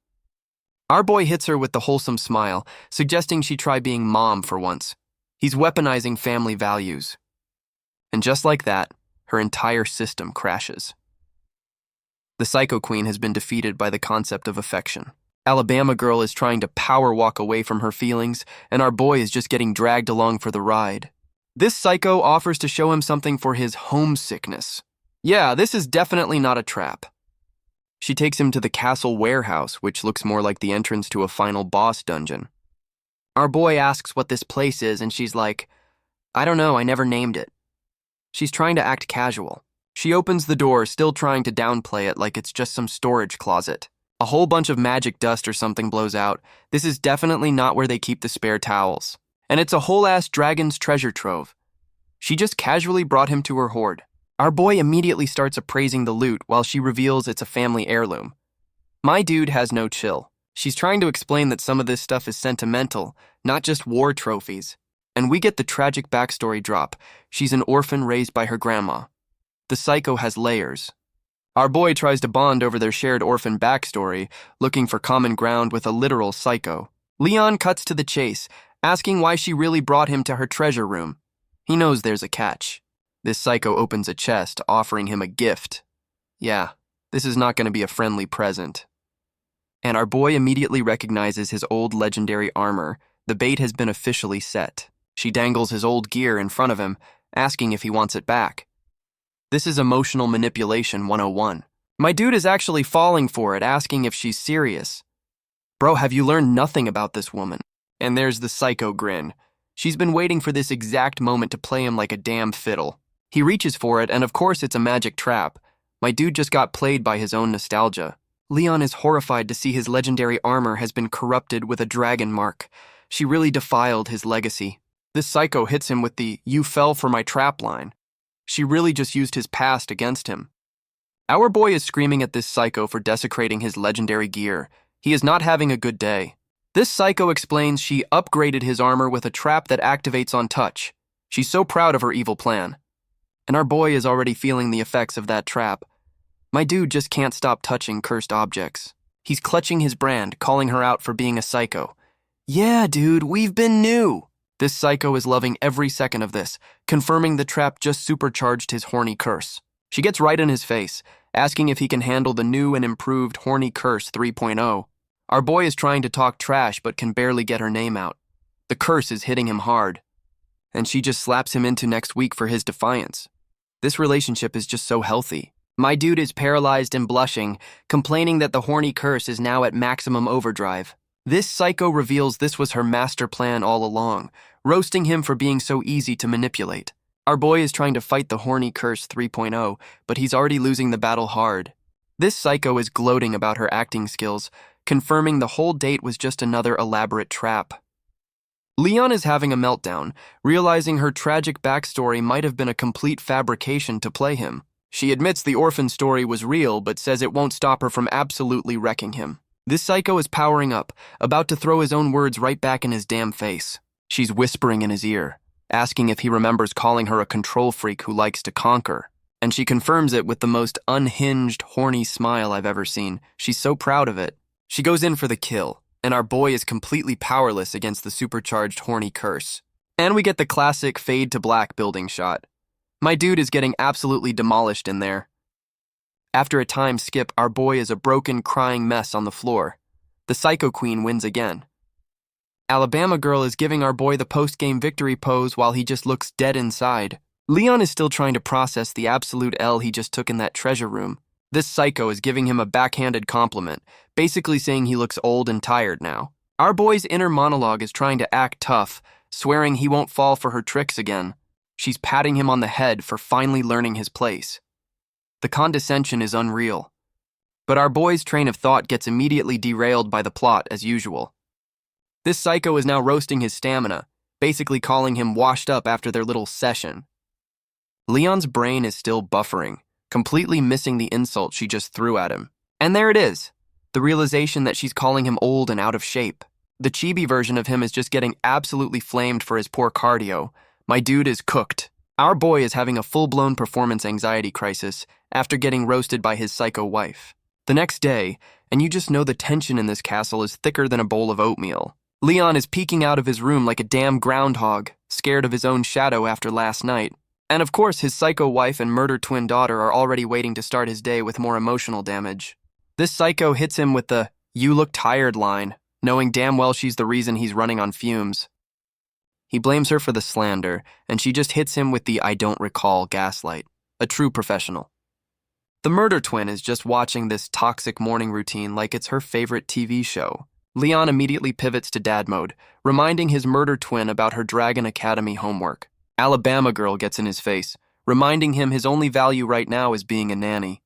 Speaker 1: Our boy hits her with the wholesome smile, suggesting she try being mom for once. He's weaponizing family values. And just like that, her entire system crashes. The Psycho Queen has been defeated by the concept of affection. Alabama girl is trying to power walk away from her feelings, and our boy is just getting dragged along for the ride. This psycho offers to show him something for his homesickness. Yeah, this is definitely not a trap. She takes him to the castle warehouse, which looks more like the entrance to a final boss dungeon. Our boy asks what this place is, and she's like, I don't know, I never named it. She's trying to act casual. She opens the door, still trying to downplay it like it's just some storage closet. A whole bunch of magic dust or something blows out. This is definitely not where they keep the spare towels. And it's a whole-ass dragon's treasure trove. She just casually brought him to her hoard. Our boy immediately starts appraising the loot while she reveals it's a family heirloom. My dude has no chill. She's trying to explain that some of this stuff is sentimental, not just war trophies. And we get the tragic backstory drop. She's an orphan raised by her grandma. The psycho has layers. Our boy tries to bond over their shared orphan backstory, looking for common ground with a literal psycho. Leon cuts to the chase, asking why she really brought him to her treasure room. He knows there's a catch. This psycho opens a chest, offering him a gift. Yeah, this is not going to be a friendly present. And our boy immediately recognizes his old legendary armor. The bait has been officially set. She dangles his old gear in front of him, asking if he wants it back. This is emotional manipulation 101. My dude is actually falling for it, asking if she's serious. Bro, have you learned nothing about this woman? And there's the psycho grin. She's been waiting for this exact moment to play him like a damn fiddle. He reaches for it, and of course it's a magic trap. My dude just got played by his own nostalgia. Leon is horrified to see his legendary armor has been corrupted with a dragon mark. She really defiled his legacy. This psycho hits him with the "you fell for my trap" line. She really just used his past against him. Our boy is screaming at this psycho for desecrating his legendary gear. He is not having a good day. This psycho explains she upgraded his armor with a trap that activates on touch. She's so proud of her evil plan. And our boy is already feeling the effects of that trap. My dude just can't stop touching cursed objects. He's clutching his brand, calling her out for being a psycho. Yeah, dude, we've been new. This psycho is loving every second of this, confirming the trap just supercharged his horny curse. She gets right in his face, asking if he can handle the new and improved horny curse 3.0. Our boy is trying to talk trash but can barely get her name out. The curse is hitting him hard. And she just slaps him into next week for his defiance. This relationship is just so healthy. My dude is paralyzed and blushing, complaining that the horny curse is now at maximum overdrive. This psycho reveals this was her master plan all along, roasting him for being so easy to manipulate. Our boy is trying to fight the horny curse 3.0, but he's already losing the battle hard. This psycho is gloating about her acting skills, confirming the whole date was just another elaborate trap. Leon is having a meltdown, realizing her tragic backstory might have been a complete fabrication to play him. She admits the orphan story was real, but says it won't stop her from absolutely wrecking him. This psycho is powering up, about to throw his own words right back in his damn face. She's whispering in his ear, asking if he remembers calling her a control freak who likes to conquer. And she confirms it with the most unhinged, horny smile I've ever seen. She's so proud of it. She goes in for the kill, and our boy is completely powerless against the supercharged horny curse. And we get the classic fade to black building shot. My dude is getting absolutely demolished in there. After a time skip, our boy is a broken, crying mess on the floor. The Psycho Queen wins again. Alabama Girl is giving our boy the post-game victory pose while he just looks dead inside. Leon is still trying to process the absolute L he just took in that treasure room. This psycho is giving him a backhanded compliment, basically saying he looks old and tired now. Our boy's inner monologue is trying to act tough, swearing he won't fall for her tricks again. She's patting him on the head for finally learning his place. The condescension is unreal. But our boy's train of thought gets immediately derailed by the plot as usual. This psycho is now roasting his stamina, basically calling him washed up after their little session. Leon's brain is still buffering, completely missing the insult she just threw at him. And there it is, the realization that she's calling him old and out of shape. The chibi version of him is just getting absolutely flamed for his poor cardio. My dude is cooked. Our boy is having a full-blown performance anxiety crisis after getting roasted by his psycho wife. The next day, and you just know the tension in this castle is thicker than a bowl of oatmeal. Leon is peeking out of his room like a damn groundhog, scared of his own shadow after last night. And of course, his psycho wife and murder twin daughter are already waiting to start his day with more emotional damage. This psycho hits him with the, "You look tired" line, knowing damn well she's the reason he's running on fumes. He blames her for the slander, and she just hits him with the "I don't recall" gaslight. A true professional. The murder twin is just watching this toxic morning routine like it's her favorite TV show. Leon immediately pivots to dad mode, reminding his murder twin about her Dragon Academy homework. Alabama Girl gets in his face, reminding him his only value right now is being a nanny.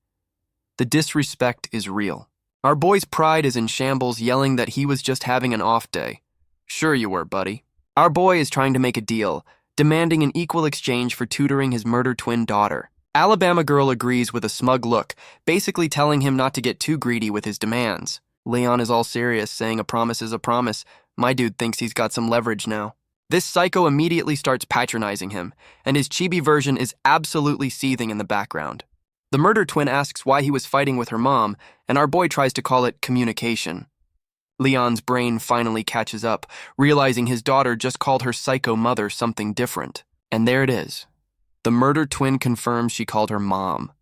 Speaker 1: The disrespect is real. Our boy's pride is in shambles, yelling that he was just having an off day. Sure you were, buddy. Our boy is trying to make a deal, demanding an equal exchange for tutoring his murder twin daughter. Alabama Girl agrees with a smug look, basically telling him not to get too greedy with his demands. Leon is all serious, saying a promise is a promise. My dude thinks he's got some leverage now. This psycho immediately starts patronizing him, and his chibi version is absolutely seething in the background. The murder twin asks why he was fighting with her mom, and our boy tries to call it communication. Leon's brain finally catches up, realizing his daughter just called her psycho mother something different. And there it is. The murder twin confirms she called her mom.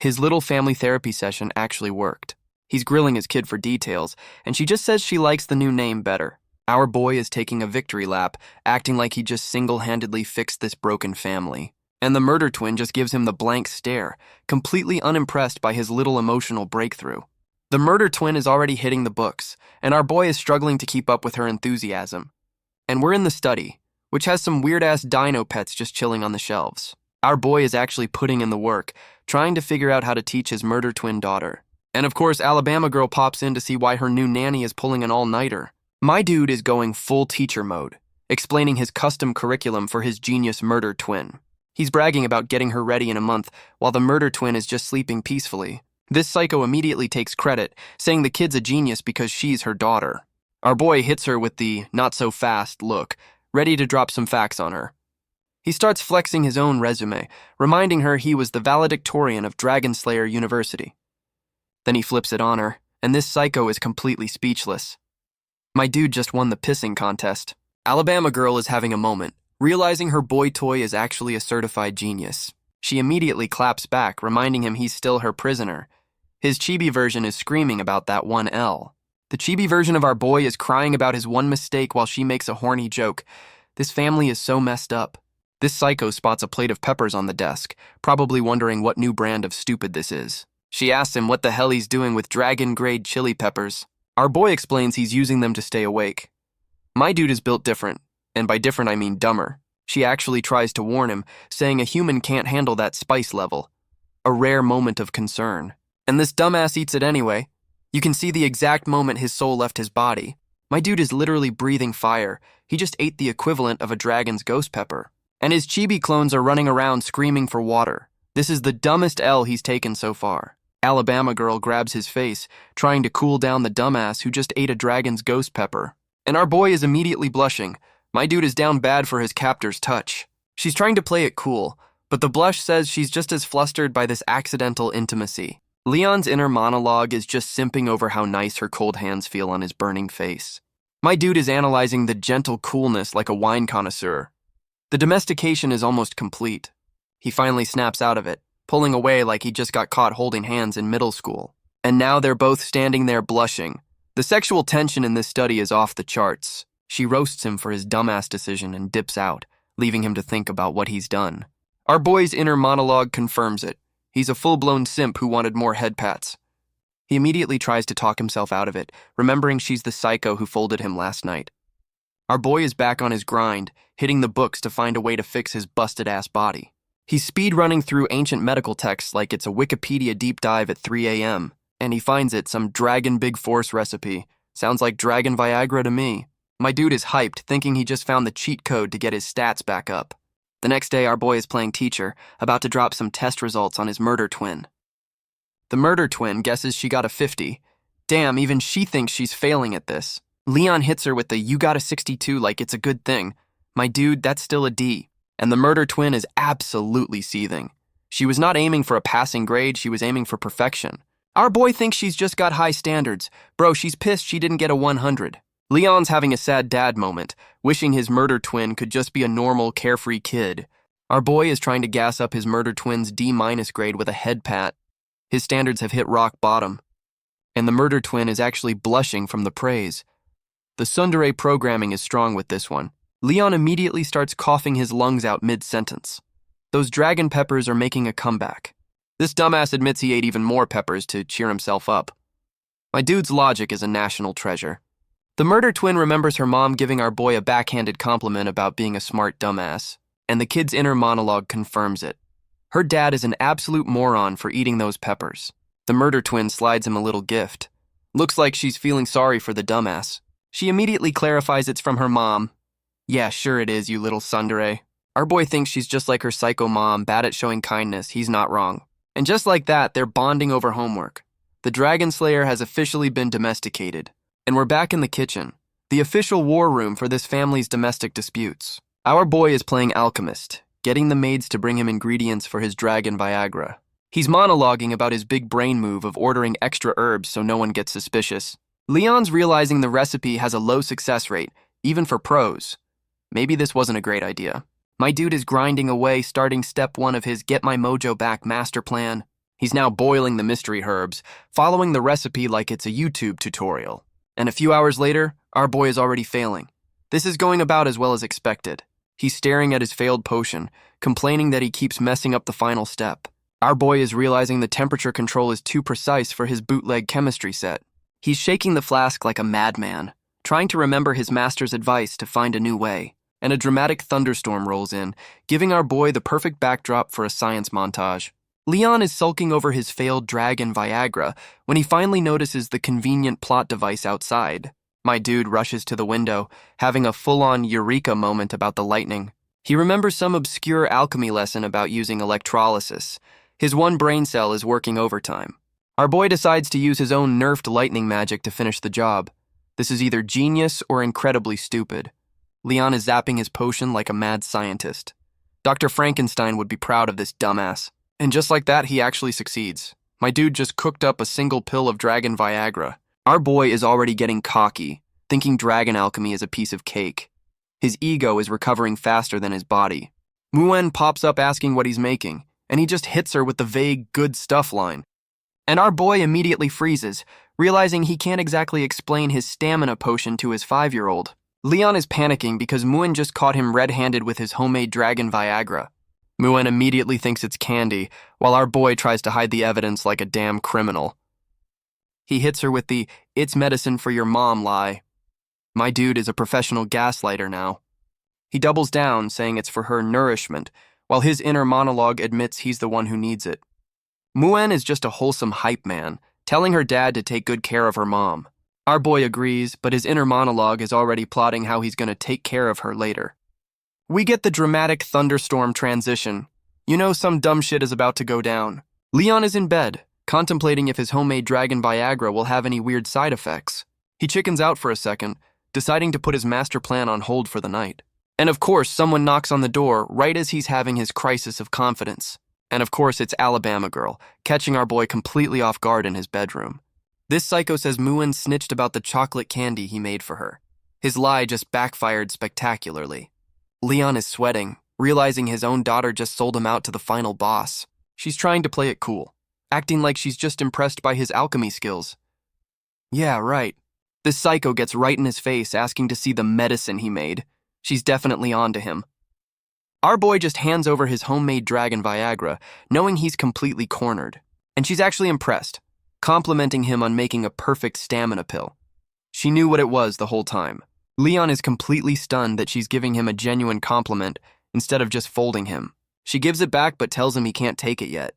Speaker 1: His little family therapy session actually worked. He's grilling his kid for details, and she just says she likes the new name better. Our boy is taking a victory lap, acting like he just single-handedly fixed this broken family. And the murder twin just gives him the blank stare, completely unimpressed by his little emotional breakthrough. The murder twin is already hitting the books, and our boy is struggling to keep up with her enthusiasm. And we're in the study, which has some weird-ass dino pets just chilling on the shelves. Our boy is actually putting in the work, trying to figure out how to teach his murder twin daughter. And of course, Alabama Girl pops in to see why her new nanny is pulling an all-nighter. My dude is going full teacher mode, explaining his custom curriculum for his genius murder twin. He's bragging about getting her ready in a month, while the murder twin is just sleeping peacefully. This psycho immediately takes credit, saying the kid's a genius because she's her daughter. Our boy hits her with the not-so-fast look, ready to drop some facts on her. He starts flexing his own resume, reminding her he was the valedictorian of Dragon Slayer University. Then he flips it on her, and this psycho is completely speechless. My dude just won the pissing contest. Alabama Girl is having a moment, realizing her boy toy is actually a certified genius. She immediately claps back, reminding him he's still her prisoner. His chibi version is screaming about that one L. The chibi version of our boy is crying about his one mistake while she makes a horny joke. This family is so messed up. This psycho spots a plate of peppers on the desk, probably wondering what new brand of stupid this is. She asks him what the hell he's doing with dragon-grade chili peppers. Our boy explains he's using them to stay awake. My dude is built different, and by different I mean dumber. She actually tries to warn him, saying a human can't handle that spice level. A rare moment of concern. And this dumbass eats it anyway. You can see the exact moment his soul left his body. My dude is literally breathing fire. He just ate the equivalent of a dragon's ghost pepper. And his chibi clones are running around screaming for water. This is the dumbest L he's taken so far. Alabama girl grabs his face, trying to cool down the dumbass who just ate a dragon's ghost pepper. And our boy is immediately blushing. My dude is down bad for his captor's touch. She's trying to play it cool, but the blush says she's just as flustered by this accidental intimacy. Leon's inner monologue is just simping over how nice her cold hands feel on his burning face. My dude is analyzing the gentle coolness like a wine connoisseur. The domestication is almost complete. He finally snaps out of it, pulling away like he just got caught holding hands in middle school. And now they're both standing there blushing. The sexual tension in this study is off the charts. She roasts him for his dumbass decision and dips out, leaving him to think about what he's done. Our boy's inner monologue confirms it. He's a full-blown simp who wanted more head pats. He immediately tries to talk himself out of it, remembering she's the psycho who folded him last night. Our boy is back on his grind, hitting the books to find a way to fix his busted-ass body. He's speed-running through ancient medical texts like it's a Wikipedia deep dive at 3 a.m., and he finds it some Dragon Big Force recipe. Sounds like Dragon Viagra to me. My dude is hyped, thinking he just found the cheat code to get his stats back up. The next day, our boy is playing teacher, about to drop some test results on his murder twin. The murder twin guesses she got a 50. Damn, even she thinks she's failing at this. Leon hits her with the "you got a 62" like it's a good thing. My dude, that's still a D. And the murder twin is absolutely seething. She was not aiming for a passing grade, she was aiming for perfection. Our boy thinks she's just got high standards. Bro, she's pissed she didn't get a 100. Leon's having a sad dad moment, wishing his murder twin could just be a normal, carefree kid. Our boy is trying to gas up his murder twin's D- grade with a head pat. His standards have hit rock bottom. And the murder twin is actually blushing from the praise. The tsundere programming is strong with this one. Leon immediately starts coughing his lungs out mid-sentence. Those dragon peppers are making a comeback. This dumbass admits he ate even more peppers to cheer himself up. My dude's logic is a national treasure. The murder twin remembers her mom giving our boy a backhanded compliment about being a smart dumbass, and the kid's inner monologue confirms it. Her dad is an absolute moron for eating those peppers. The murder twin slides him a little gift. Looks like she's feeling sorry for the dumbass. She immediately clarifies it's from her mom. Yeah, sure it is, you little tsundere. Our boy thinks she's just like her psycho mom, bad at showing kindness. He's not wrong. And just like that, they're bonding over homework. The Dragon Slayer has officially been domesticated. And we're back in the kitchen, the official war room for this family's domestic disputes. Our boy is playing alchemist, getting the maids to bring him ingredients for his dragon Viagra. He's monologuing about his big brain move of ordering extra herbs so no one gets suspicious. Leon's realizing the recipe has a low success rate, even for pros. Maybe this wasn't a great idea. My dude is grinding away, starting step 1 of his Get My Mojo Back master plan. He's now boiling the mystery herbs, following the recipe like it's a YouTube tutorial. And a few hours later, our boy is already failing. This is going about as well as expected. He's staring at his failed potion, complaining that he keeps messing up the final step. Our boy is realizing the temperature control is too precise for his bootleg chemistry set. He's shaking the flask like a madman, trying to remember his master's advice to find a new way. And a dramatic thunderstorm rolls in, giving our boy the perfect backdrop for a science montage. Leon is sulking over his failed dragon Viagra when he finally notices the convenient plot device outside. My dude rushes to the window, having a full-on eureka moment about the lightning. He remembers some obscure alchemy lesson about using electrolysis. His one brain cell is working overtime. Our boy decides to use his own nerfed lightning magic to finish the job. This is either genius or incredibly stupid. Leon is zapping his potion like a mad scientist. Dr. Frankenstein would be proud of this dumbass. And just like that, he actually succeeds. My dude just cooked up a single pill of dragon Viagra. Our boy is already getting cocky, thinking dragon alchemy is a piece of cake. His ego is recovering faster than his body. Muen pops up asking what he's making, and he just hits her with the vague good stuff line. And our boy immediately freezes, realizing he can't exactly explain his stamina potion to his 5-year-old. Leon is panicking because Muen just caught him red-handed with his homemade dragon Viagra. Muen immediately thinks it's candy, while our boy tries to hide the evidence like a damn criminal. He hits her with the "it's medicine for your mom" lie. My dude is a professional gaslighter now. He doubles down, saying it's for her nourishment, while his inner monologue admits he's the one who needs it. Muen is just a wholesome hype man, telling her dad to take good care of her mom. Our boy agrees, but his inner monologue is already plotting how he's going to take care of her later. We get the dramatic thunderstorm transition. You know some dumb shit is about to go down. Leon is in bed, contemplating if his homemade dragon Viagra will have any weird side effects. He chickens out for a second, deciding to put his master plan on hold for the night. And of course, someone knocks on the door right as he's having his crisis of confidence. And of course, it's Alabama Girl, catching our boy completely off guard in his bedroom. This psycho says Muen snitched about the chocolate candy he made for her. His lie just backfired spectacularly. Leon is sweating, realizing his own daughter just sold him out to the final boss. She's trying to play it cool, acting like she's just impressed by his alchemy skills. Yeah, right. This psycho gets right in his face asking to see the medicine he made. She's definitely on to him. Our boy just hands over his homemade dragon Viagra, knowing he's completely cornered. And she's actually impressed, complimenting him on making a perfect stamina pill. She knew what it was the whole time. Leon is completely stunned that she's giving him a genuine compliment instead of just folding him. She gives it back but tells him he can't take it yet.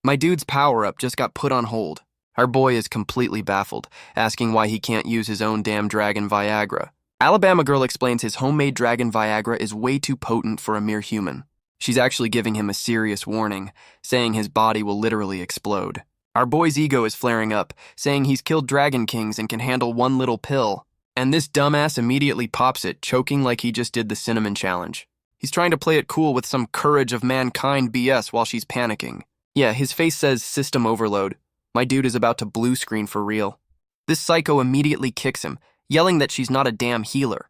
Speaker 1: My dude's power-up just got put on hold. Our boy is completely baffled, asking why he can't use his own damn dragon Viagra. Alabama Girl explains his homemade dragon Viagra is way too potent for a mere human. She's actually giving him a serious warning, saying his body will literally explode. Our boy's ego is flaring up, saying he's killed dragon kings and can handle one little pill. And this dumbass immediately pops it, choking like he just did the cinnamon challenge. He's trying to play it cool with some courage of mankind BS while she's panicking. Yeah, his face says system overload. My dude is about to blue screen for real. This psycho immediately kicks him, yelling that she's not a damn healer.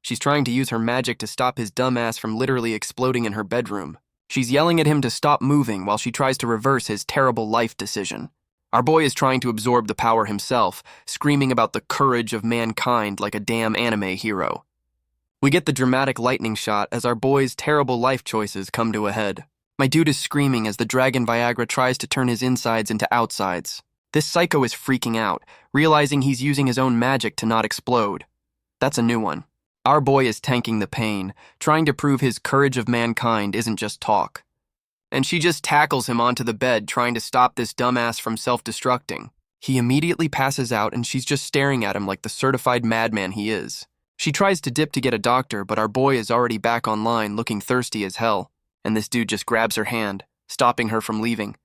Speaker 1: She's trying to use her magic to stop his dumbass from literally exploding in her bedroom. She's yelling at him to stop moving while she tries to reverse his terrible life decision. Our boy is trying to absorb the power himself, screaming about the courage of mankind like a damn anime hero. We get the dramatic lightning shot as our boy's terrible life choices come to a head. My dude is screaming as the dragon Viagra tries to turn his insides into outsides. This psycho is freaking out, realizing he's using his own magic to not explode. That's a new one. Our boy is tanking the pain, trying to prove his courage of mankind isn't just talk. And she just tackles him onto the bed, trying to stop this dumbass from self-destructing. He immediately passes out and she's just staring at him like the certified madman he is. She tries to dip to get a doctor, but our boy is already back online looking thirsty as hell, and this dude just grabs her hand, stopping her from leaving.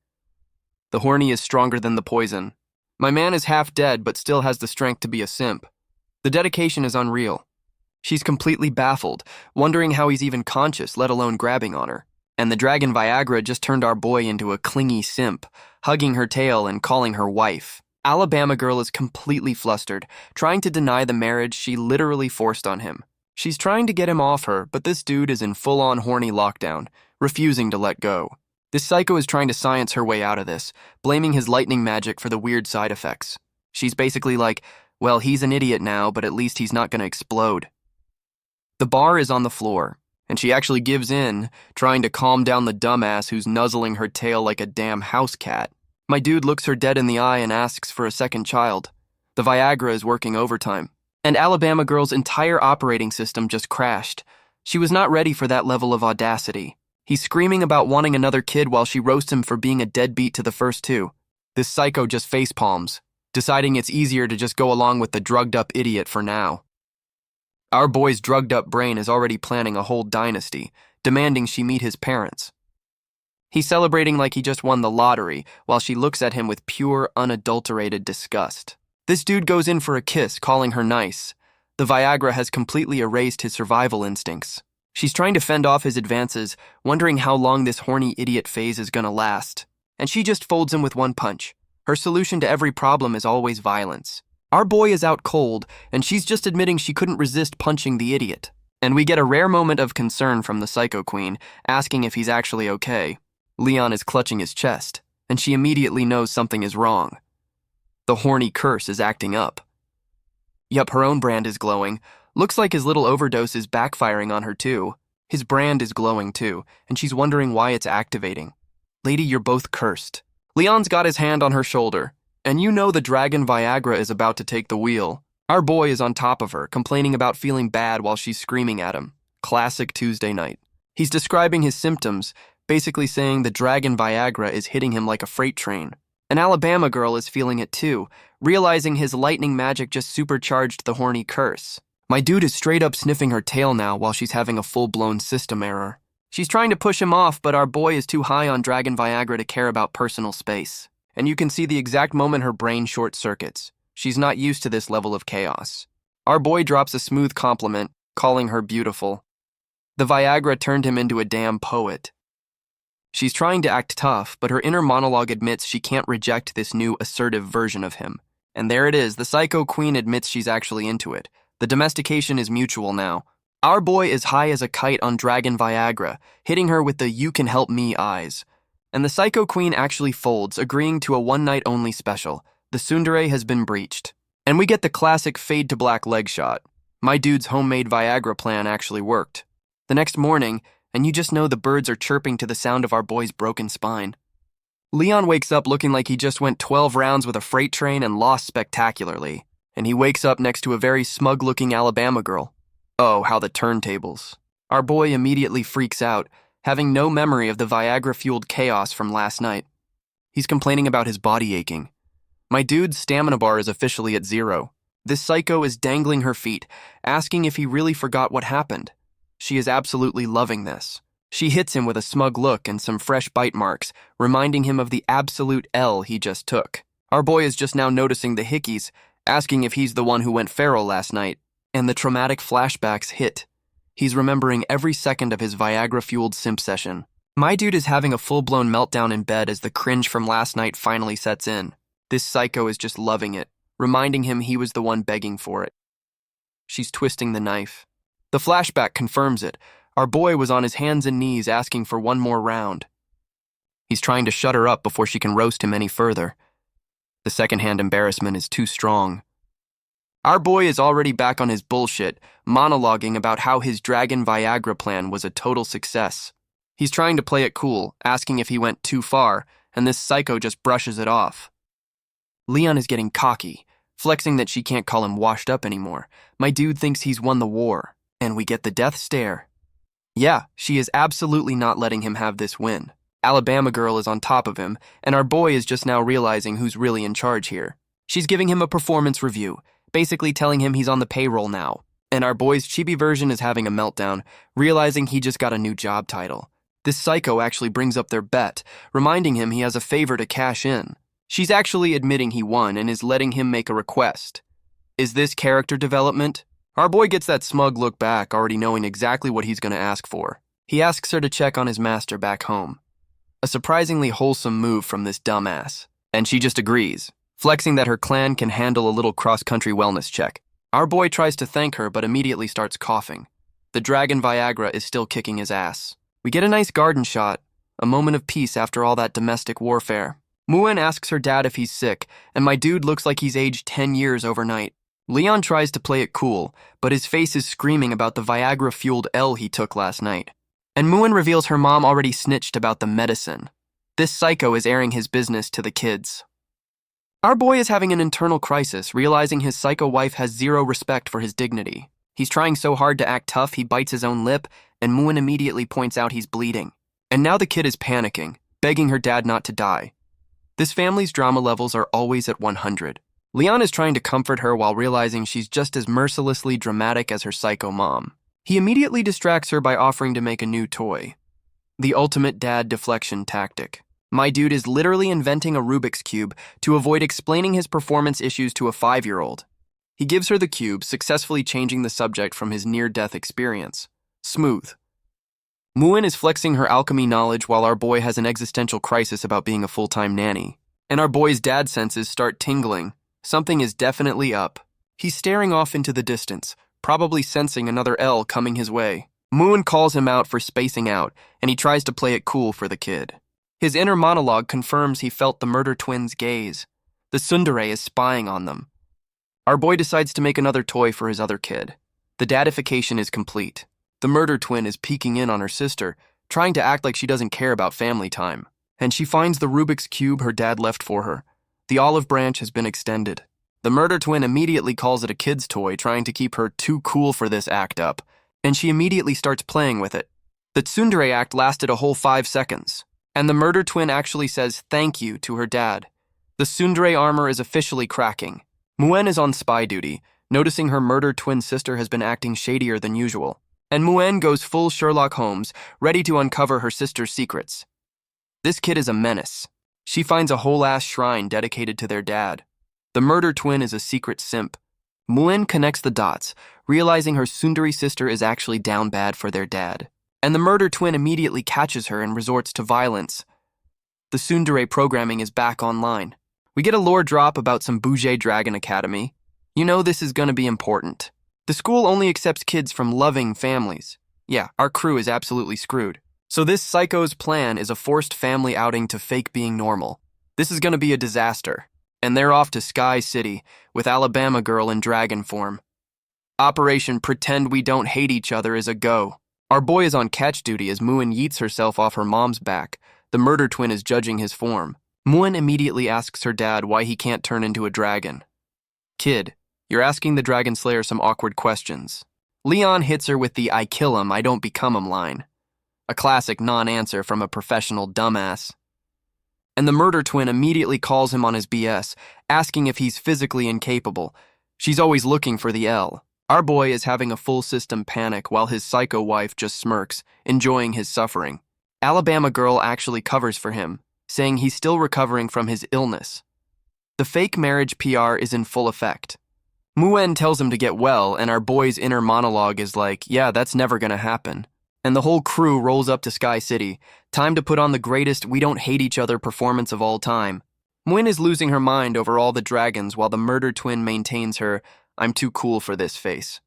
Speaker 1: The horny is stronger than the poison. My man is half dead but still has the strength to be a simp. The dedication is unreal. She's completely baffled, wondering how he's even conscious, let alone grabbing on her. And the dragon Viagra just turned our boy into a clingy simp, hugging her tail and calling her wife. Alabama Girl is completely flustered, trying to deny the marriage she literally forced on him. She's trying to get him off her, but this dude is in full-on horny lockdown, refusing to let go. This psycho is trying to science her way out of this, blaming his lightning magic for the weird side effects. She's basically like, well, he's an idiot now, but at least he's not going to explode. The bar is on the floor, and she actually gives in, trying to calm down the dumbass who's nuzzling her tail like a damn house cat. My dude looks her dead in the eye and asks for a second child. The Viagra is working overtime. And Alabama Girl's entire operating system just crashed. She was not ready for that level of audacity. He's screaming about wanting another kid while she roasts him for being a deadbeat to the first two. This psycho just facepalms, deciding it's easier to just go along with the drugged-up idiot for now. Our boy's drugged-up brain is already planning a whole dynasty, demanding she meet his parents. He's celebrating like he just won the lottery, while she looks at him with pure, unadulterated disgust. This dude goes in for a kiss, calling her nice. The Viagra has completely erased his survival instincts. She's trying to fend off his advances, wondering how long this horny idiot phase is gonna last. And she just folds him with one punch. Her solution to every problem is always violence. Our boy is out cold, and she's just admitting she couldn't resist punching the idiot. And we get a rare moment of concern from the Psycho Queen, asking if he's actually okay. Leon is clutching his chest, and she immediately knows something is wrong. The horny curse is acting up. Yup, her own brand is glowing. Looks like his little overdose is backfiring on her too. His brand is glowing too, and she's wondering why it's activating. Lady, you're both cursed. Leon's got his hand on her shoulder, and you know the dragon Viagra is about to take the wheel. Our boy is on top of her, complaining about feeling bad while she's screaming at him. Classic Tuesday night. He's describing his symptoms, basically saying the dragon Viagra is hitting him like a freight train. An Alabama girl is feeling it too, realizing his lightning magic just supercharged the horny curse. My dude is straight up sniffing her tail now while she's having a full-blown system error. She's trying to push him off, but our boy is too high on dragon Viagra to care about personal space. And you can see the exact moment her brain short-circuits. She's not used to this level of chaos. Our boy drops a smooth compliment, calling her beautiful. The Viagra turned him into a damn poet. She's trying to act tough, but her inner monologue admits she can't reject this new assertive version of him. And there it is, the psycho queen admits she's actually into it. The domestication is mutual now. Our boy is high as a kite on dragon Viagra, hitting her with the "you can help me" eyes. And the psycho queen actually folds, agreeing to a one-night-only special. The tsundere has been breached. And we get the classic fade-to-black leg shot. My dude's homemade Viagra plan actually worked. The next morning, and you just know the birds are chirping to the sound of our boy's broken spine. Leon wakes up looking like he just went 12 rounds with a freight train and lost spectacularly. And he wakes up next to a very smug-looking Alabama girl. Oh, how the turntables. Our boy immediately freaks out, having no memory of the Viagra-fueled chaos from last night. He's complaining about his body aching. My dude's stamina bar is officially at 0. This psycho is dangling her feet, asking if he really forgot what happened. She is absolutely loving this. She hits him with a smug look and some fresh bite marks, reminding him of the absolute L he just took. Our boy is just now noticing the hickeys, asking if he's the one who went feral last night, and the traumatic flashbacks hit. He's remembering every second of his Viagra-fueled simp session. My dude is having a full-blown meltdown in bed as the cringe from last night finally sets in. This psycho is just loving it, reminding him he was the one begging for it. She's twisting the knife. The flashback confirms it. Our boy was on his hands and knees asking for one more round. He's trying to shut her up before she can roast him any further. The secondhand embarrassment is too strong. Our boy is already back on his bullshit, monologuing about how his dragon Viagra plan was a total success. He's trying to play it cool, asking if he went too far, and this psycho just brushes it off. Leon is getting cocky, flexing that she can't call him washed up anymore. My dude thinks he's won the war, and we get the death stare. Yeah, she is absolutely not letting him have this win. Alabama girl is on top of him, and our boy is just now realizing who's really in charge here. She's giving him a performance review, basically telling him he's on the payroll now. And our boy's chibi version is having a meltdown, realizing he just got a new job title. This psycho actually brings up their bet, reminding him he has a favor to cash in. She's actually admitting he won and is letting him make a request. Is this character development? Our boy gets that smug look back, already knowing exactly what he's going to ask for. He asks her to check on his master back home. A surprisingly wholesome move from this dumbass. And she just agrees, flexing that her clan can handle a little cross-country wellness check. Our boy tries to thank her, but immediately starts coughing. The dragon Viagra is still kicking his ass. We get a nice garden shot, a moment of peace after all that domestic warfare. Muen asks her dad if he's sick, and my dude looks like he's aged 10 years overnight. Leon tries to play it cool, but his face is screaming about the Viagra-fueled L he took last night. And Muen reveals her mom already snitched about the medicine. This psycho is airing his business to the kids. Our boy is having an internal crisis, realizing his psycho wife has zero respect for his dignity. He's trying so hard to act tough he bites his own lip, and Muen immediately points out he's bleeding. And now the kid is panicking, begging her dad not to die. This family's drama levels are always at 100. Leon is trying to comfort her while realizing she's just as mercilessly dramatic as her psycho mom. He immediately distracts her by offering to make a new toy. The ultimate dad deflection tactic. My dude is literally inventing a Rubik's Cube to avoid explaining his performance issues to a 5-year-old. He gives her the cube, successfully changing the subject from his near-death experience. Smooth. Muen is flexing her alchemy knowledge while our boy has an existential crisis about being a full-time nanny. And our boy's dad senses start tingling. Something is definitely up. He's staring off into the distance, probably sensing another L coming his way. Muen calls him out for spacing out, and he tries to play it cool for the kid. His inner monologue confirms he felt the murder twins' gaze. The tsundere is spying on them. Our boy decides to make another toy for his other kid. The dadification is complete. The murder twin is peeking in on her sister, trying to act like she doesn't care about family time. And she finds the Rubik's Cube her dad left for her. The olive branch has been extended. The murder twin immediately calls it a kid's toy, trying to keep her too cool for this act up, and she immediately starts playing with it. The tsundere act lasted a whole 5 seconds, and the murder twin actually says thank you to her dad. The tsundere armor is officially cracking. Muen is on spy duty, noticing her murder twin sister has been acting shadier than usual, and Muen goes full Sherlock Holmes, ready to uncover her sister's secrets. This kid is a menace. She finds a whole-ass shrine dedicated to their dad. The murder twin is a secret simp. Muen connects the dots, realizing her tsundere sister is actually down bad for their dad, and the murder twin immediately catches her and resorts to violence. The tsundere programming is back online. We get a lore drop about some bougie dragon academy. You know this is going to be important. The school only accepts kids from loving families. Yeah, our crew is absolutely screwed. So this psycho's plan is a forced family outing to fake being normal. This is going to be a disaster. And they're off to Sky City with Alabama Girl in dragon form. Operation Pretend We Don't Hate Each Other is a go. Our boy is on catch duty as Muen yeets herself off her mom's back. The murder twin is judging his form. Muen immediately asks her dad why he can't turn into a dragon. Kid, you're asking the Dragon Slayer some awkward questions. Leon hits her with the I kill him, I don't become him line. A classic non-answer from a professional dumbass. And the murder twin immediately calls him on his BS, asking if he's physically incapable. She's always looking for the L. Our boy is having a full system panic while his psycho wife just smirks, enjoying his suffering. Alabama Girl actually covers for him, saying he's still recovering from his illness. The fake marriage PR is in full effect. Muen tells him to get well, and our boy's inner monologue is like, yeah, that's never gonna happen. And the whole crew rolls up to Sky City, time to put on the greatest we don't hate each other performance of all time. Muen is losing her mind over all the dragons while the murder twin maintains her, I'm too cool for this face.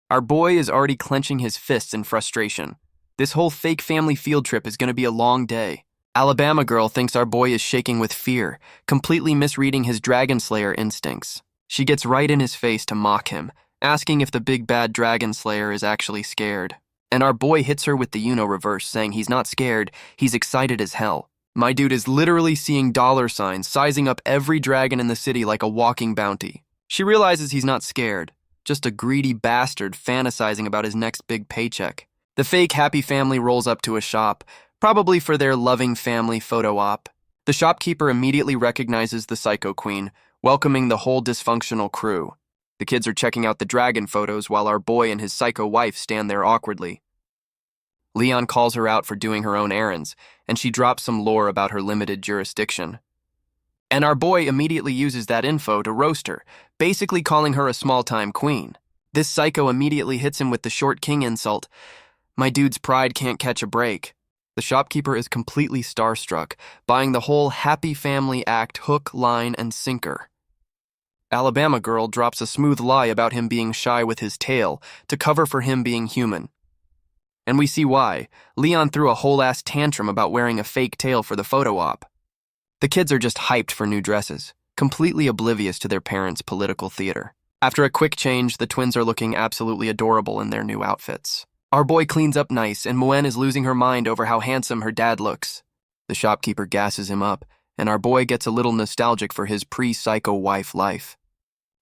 Speaker 1: Our boy is already clenching his fists in frustration. This whole fake family field trip is gonna be a long day. Alabama Girl thinks our boy is shaking with fear, completely misreading his Dragon Slayer instincts. She gets right in his face to mock him, asking if the big bad Dragon Slayer is actually scared. And our boy hits her with the reverse, saying he's not scared, he's excited as hell. My dude is literally seeing dollar signs, sizing up every dragon in the city like a walking bounty. She realizes he's not scared, just a greedy bastard fantasizing about his next big paycheck. The fake happy family rolls up to a shop, probably for their loving family photo op. The shopkeeper immediately recognizes the psycho queen, welcoming the whole dysfunctional crew. The kids are checking out the dragon photos while our boy and his psycho wife stand there awkwardly. Leon calls her out for doing her own errands, and she drops some lore about her limited jurisdiction. And our boy immediately uses that info to roast her, basically calling her a small-time queen. This psycho immediately hits him with the short king insult. My dude's pride can't catch a break. The shopkeeper is completely starstruck, buying the whole happy family act hook, line, and sinker. Alabama Girl drops a smooth lie about him being shy with his tail to cover for him being human. And we see why. Leon threw a whole-ass tantrum about wearing a fake tail for the photo op. The kids are just hyped for new dresses, completely oblivious to their parents' political theater. After a quick change, the twins are looking absolutely adorable in their new outfits. Our boy cleans up nice, and Muen is losing her mind over how handsome her dad looks. The shopkeeper gasses him up, and our boy gets a little nostalgic for his pre-psycho wife life.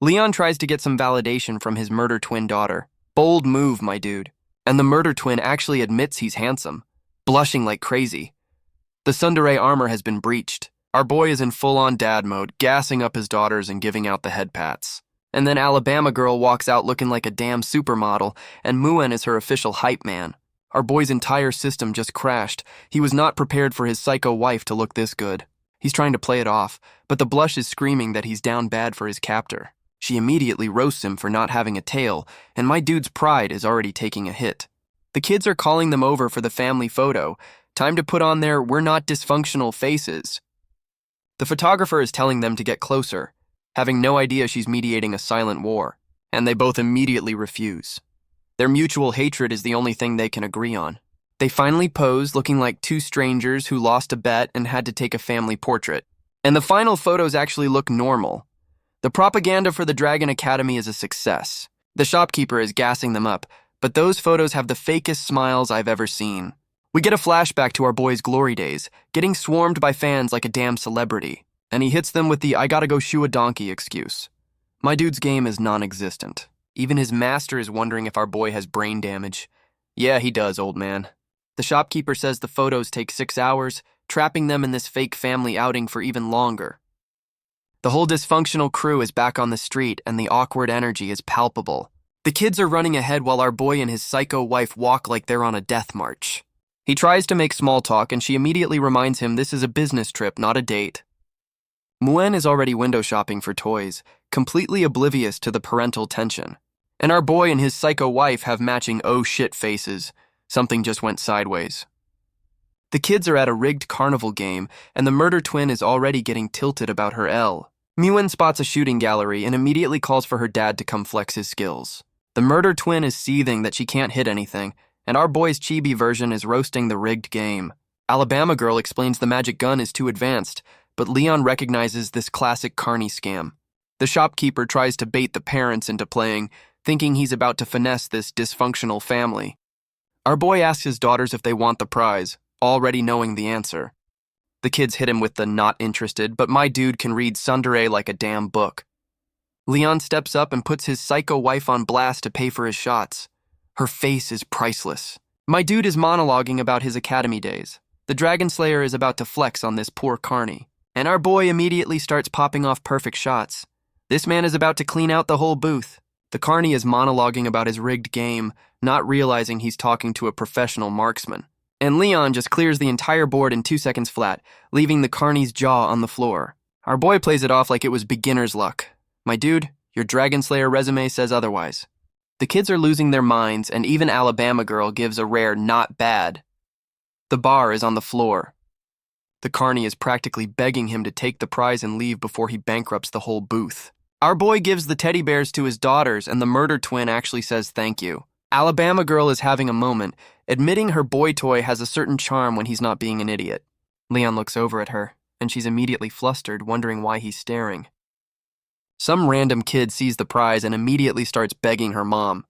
Speaker 1: Leon tries to get some validation from his murder twin daughter. Bold move, my dude. And the murder twin actually admits he's handsome, blushing like crazy. The tsundere armor has been breached. Our boy is in full-on dad mode, gassing up his daughters and giving out the head pats. And then Alabama Girl walks out looking like a damn supermodel, and Muen is her official hype man. Our boy's entire system just crashed. He was not prepared for his psycho wife to look this good. He's trying to play it off, but the blush is screaming that he's down bad for his captor. She immediately roasts him for not having a tail, and my dude's pride is already taking a hit. The kids are calling them over for the family photo. Time to put on their we're not dysfunctional faces. The photographer is telling them to get closer, having no idea she's mediating a silent war, and they both immediately refuse. Their mutual hatred is the only thing they can agree on. They finally pose looking like two strangers who lost a bet and had to take a family portrait. And the final photos actually look normal. The propaganda for the Dragon Academy is a success. The shopkeeper is gassing them up, but those photos have the fakest smiles I've ever seen. We get a flashback to our boy's glory days, getting swarmed by fans like a damn celebrity, and he hits them with the I gotta go shoe a donkey excuse. My dude's game is non-existent. Even his master is wondering if our boy has brain damage. Yeah, he does, old man. The shopkeeper says the photos take 6 hours, trapping them in this fake family outing for even longer. The whole dysfunctional crew is back on the street, and the awkward energy is palpable. The kids are running ahead while our boy and his psycho wife walk like they're on a death march. He tries to make small talk, and she immediately reminds him this is a business trip, not a date. Muen is already window shopping for toys, completely oblivious to the parental tension. And our boy and his psycho wife have matching oh shit faces. Something just went sideways. The kids are at a rigged carnival game, and the murder twin is already getting tilted about her L. Muen spots a shooting gallery and immediately calls for her dad to come flex his skills. The murder twin is seething that she can't hit anything, and our boy's chibi version is roasting the rigged game. Alabama girl explains the magic gun is too advanced, but Leon recognizes this classic carny scam. The shopkeeper tries to bait the parents into playing, thinking he's about to finesse this dysfunctional family. Our boy asks his daughters if they want the prize, already knowing the answer. The kids hit him with the not interested, but my dude can read tsundere like a damn book. Leon steps up and puts his psycho wife on blast to pay for his shots. Her face is priceless. My dude is monologuing about his academy days. The Dragon Slayer is about to flex on this poor carny, and our boy immediately starts popping off perfect shots. This man is about to clean out the whole booth. The carny is monologuing about his rigged game, not realizing he's talking to a professional marksman. And Leon just clears the entire board in 2 seconds flat, leaving the carny's jaw on the floor. Our boy plays it off like it was beginner's luck. My dude, your Dragon Slayer resume says otherwise. The kids are losing their minds, and even Alabama girl gives a rare not bad. The bar is on the floor. The carny is practically begging him to take the prize and leave before he bankrupts the whole booth. Our boy gives the teddy bears to his daughters, and the murder twin actually says thank you. Alabama girl is having a moment, admitting her boy toy has a certain charm when he's not being an idiot. Leon looks over at her, and she's immediately flustered, wondering why he's staring. Some random kid sees the prize and immediately starts begging her mom.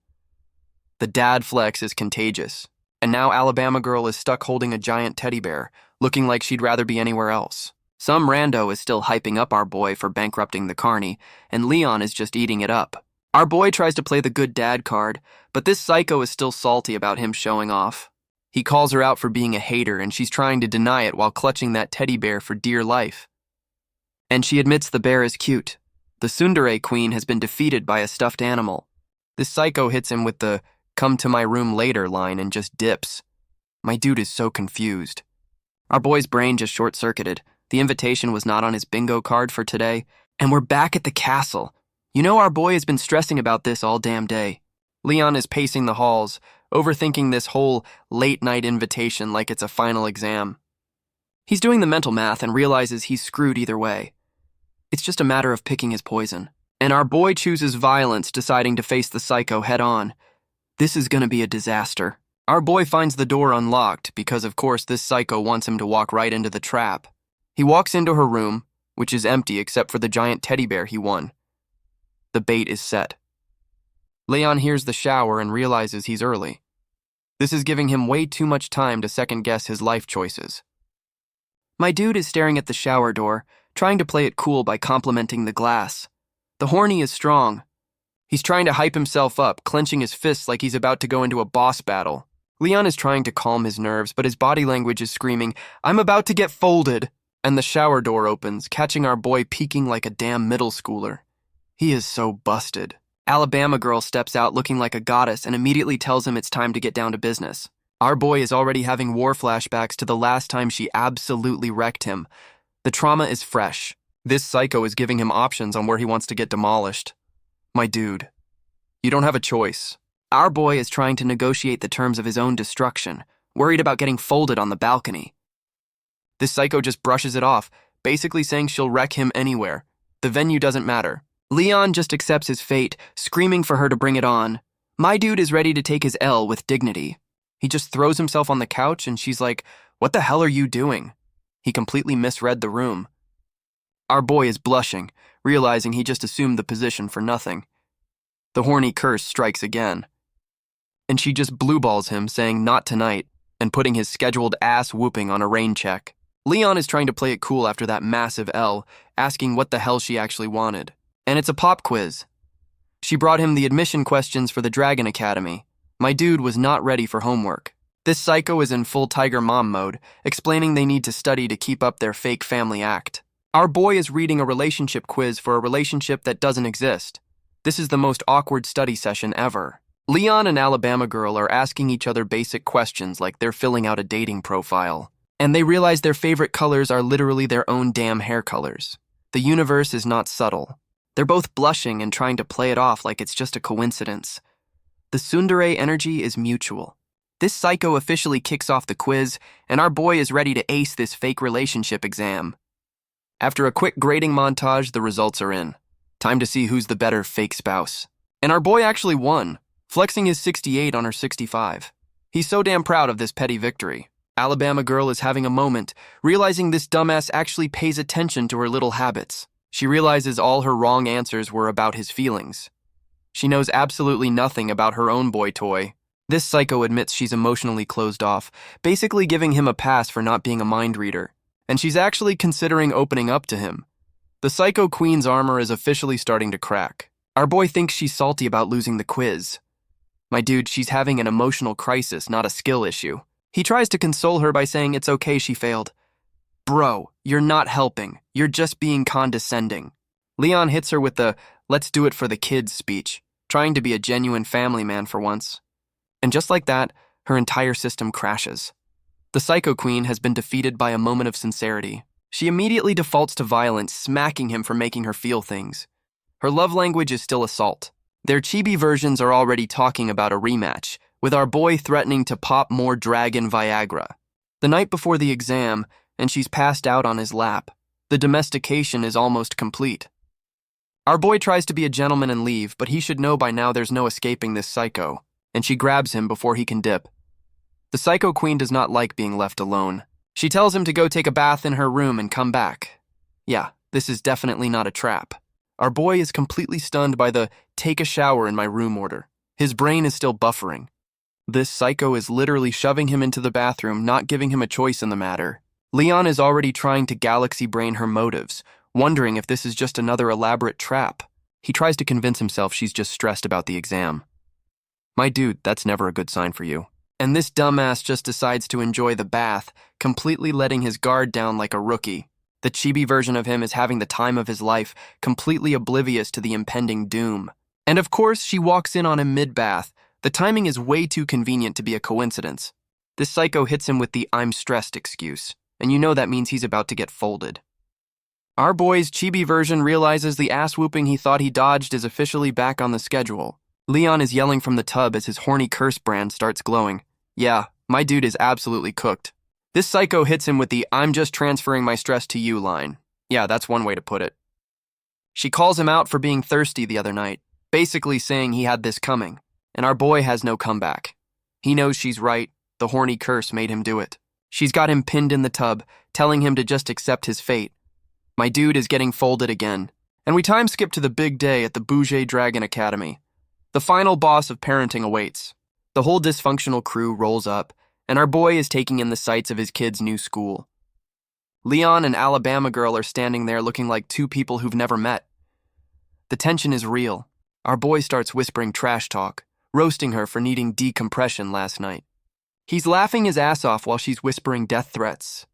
Speaker 1: The dad flex is contagious, and now Alabama girl is stuck holding a giant teddy bear, looking like she'd rather be anywhere else. Some rando is still hyping up our boy for bankrupting the carny, and Leon is just eating it up. Our boy tries to play the good dad card, but this psycho is still salty about him showing off. He calls her out for being a hater, and she's trying to deny it while clutching that teddy bear for dear life. And she admits the bear is cute. The tsundere queen has been defeated by a stuffed animal. This psycho hits him with the "come to my room later" line and just dips. My dude is so confused. Our boy's brain just short-circuited. The invitation was not on his bingo card for today, and we're back at the castle. You know our boy has been stressing about this all damn day. Leon is pacing the halls, overthinking this whole late-night invitation like it's a final exam. He's doing the mental math and realizes he's screwed either way. It's just a matter of picking his poison. And our boy chooses violence, deciding to face the psycho head-on. This is gonna be a disaster. Our boy finds the door unlocked because, of course, this psycho wants him to walk right into the trap. He walks into her room, which is empty except for the giant teddy bear he won. The bait is set. Leon hears the shower and realizes he's early. This is giving him way too much time to second-guess his life choices. My dude is staring at the shower door, trying to play it cool by complimenting the glass. The horny is strong. He's trying to hype himself up, clenching his fists like he's about to go into a boss battle. Leon is trying to calm his nerves, but his body language is screaming, "I'm about to get folded!" And the shower door opens, catching our boy peeking like a damn middle schooler. He is so busted. Alabama girl steps out looking like a goddess and immediately tells him it's time to get down to business. Our boy is already having war flashbacks to the last time she absolutely wrecked him. The trauma is fresh. This psycho is giving him options on where he wants to get demolished. My dude, you don't have a choice. Our boy is trying to negotiate the terms of his own destruction, worried about getting folded on the balcony. This psycho just brushes it off, basically saying she'll wreck him anywhere. The venue doesn't matter. Leon just accepts his fate, screaming for her to bring it on. My dude is ready to take his L with dignity. He just throws himself on the couch and she's like, "What the hell are you doing?" He completely misread the room. Our boy is blushing, realizing he just assumed the position for nothing. The horny curse strikes again. And she just blueballs him, saying not tonight, and putting his scheduled ass whooping on a rain check. Leon is trying to play it cool after that massive L, asking what the hell she actually wanted. And it's a pop quiz. She brought him the admission questions for the Dragon Academy. My dude was not ready for homework. This psycho is in full tiger mom mode, explaining they need to study to keep up their fake family act. Our boy is reading a relationship quiz for a relationship that doesn't exist. This is the most awkward study session ever. Leon and Alabama Girl are asking each other basic questions like they're filling out a dating profile. And they realize their favorite colors are literally their own damn hair colors. The universe is not subtle. They're both blushing and trying to play it off like it's just a coincidence. The tsundere energy is mutual. This psycho officially kicks off the quiz, and our boy is ready to ace this fake relationship exam. After a quick grading montage, the results are in. Time to see who's the better fake spouse. And our boy actually won, flexing his 68 on her 65. He's so damn proud of this petty victory. Alabama Girl is having a moment, realizing this dumbass actually pays attention to her little habits. She realizes all her wrong answers were about his feelings. She knows absolutely nothing about her own boy toy. This psycho admits she's emotionally closed off, basically giving him a pass for not being a mind reader. And she's actually considering opening up to him. The psycho queen's armor is officially starting to crack. Our boy thinks she's salty about losing the quiz. My dude, she's having an emotional crisis, not a skill issue. He tries to console her by saying it's okay she failed. Bro, you're not helping. You're just being condescending. Leon hits her with the "let's do it for the kids" speech, trying to be a genuine family man for once. And just like that, her entire system crashes. The Psycho Queen has been defeated by a moment of sincerity. She immediately defaults to violence, smacking him for making her feel things. Her love language is still assault. Their chibi versions are already talking about a rematch, with our boy threatening to pop more dragon Viagra. The night before the exam, and she's passed out on his lap. The domestication is almost complete. Our boy tries to be a gentleman and leave, but he should know by now there's no escaping this psycho, and she grabs him before he can dip. The Psycho Queen does not like being left alone. She tells him to go take a bath in her room and come back. Yeah, this is definitely not a trap. Our boy is completely stunned by the "take a shower in my room" order. His brain is still buffering. This psycho is literally shoving him into the bathroom, not giving him a choice in the matter. Leon is already trying to galaxy brain her motives, wondering if this is just another elaborate trap. He tries to convince himself she's just stressed about the exam. My dude, that's never a good sign for you. And this dumbass just decides to enjoy the bath, completely letting his guard down like a rookie. The chibi version of him is having the time of his life, completely oblivious to the impending doom. And of course, she walks in on him mid-bath. The timing is way too convenient to be a coincidence. This psycho hits him with the "I'm stressed" excuse, and you know that means he's about to get folded. Our boy's chibi version realizes the ass-whooping he thought he dodged is officially back on the schedule. Leon is yelling from the tub as his horny curse brand starts glowing. Yeah, my dude is absolutely cooked. This psycho hits him with the "I'm just transferring my stress to you" line. Yeah, that's one way to put it. She calls him out for being thirsty the other night, basically saying he had this coming, and our boy has no comeback. He knows she's right, the horny curse made him do it. She's got him pinned in the tub, telling him to just accept his fate. My dude is getting folded again, and we time skip to the big day at the Bougie Dragon Academy. The final boss of parenting awaits. The whole dysfunctional crew rolls up, and our boy is taking in the sights of his kid's new school. Leon and Alabama Girl are standing there looking like two people who've never met. The tension is real. Our boy starts whispering trash talk, roasting her for needing decompression last night. He's laughing his ass off while she's whispering death threats.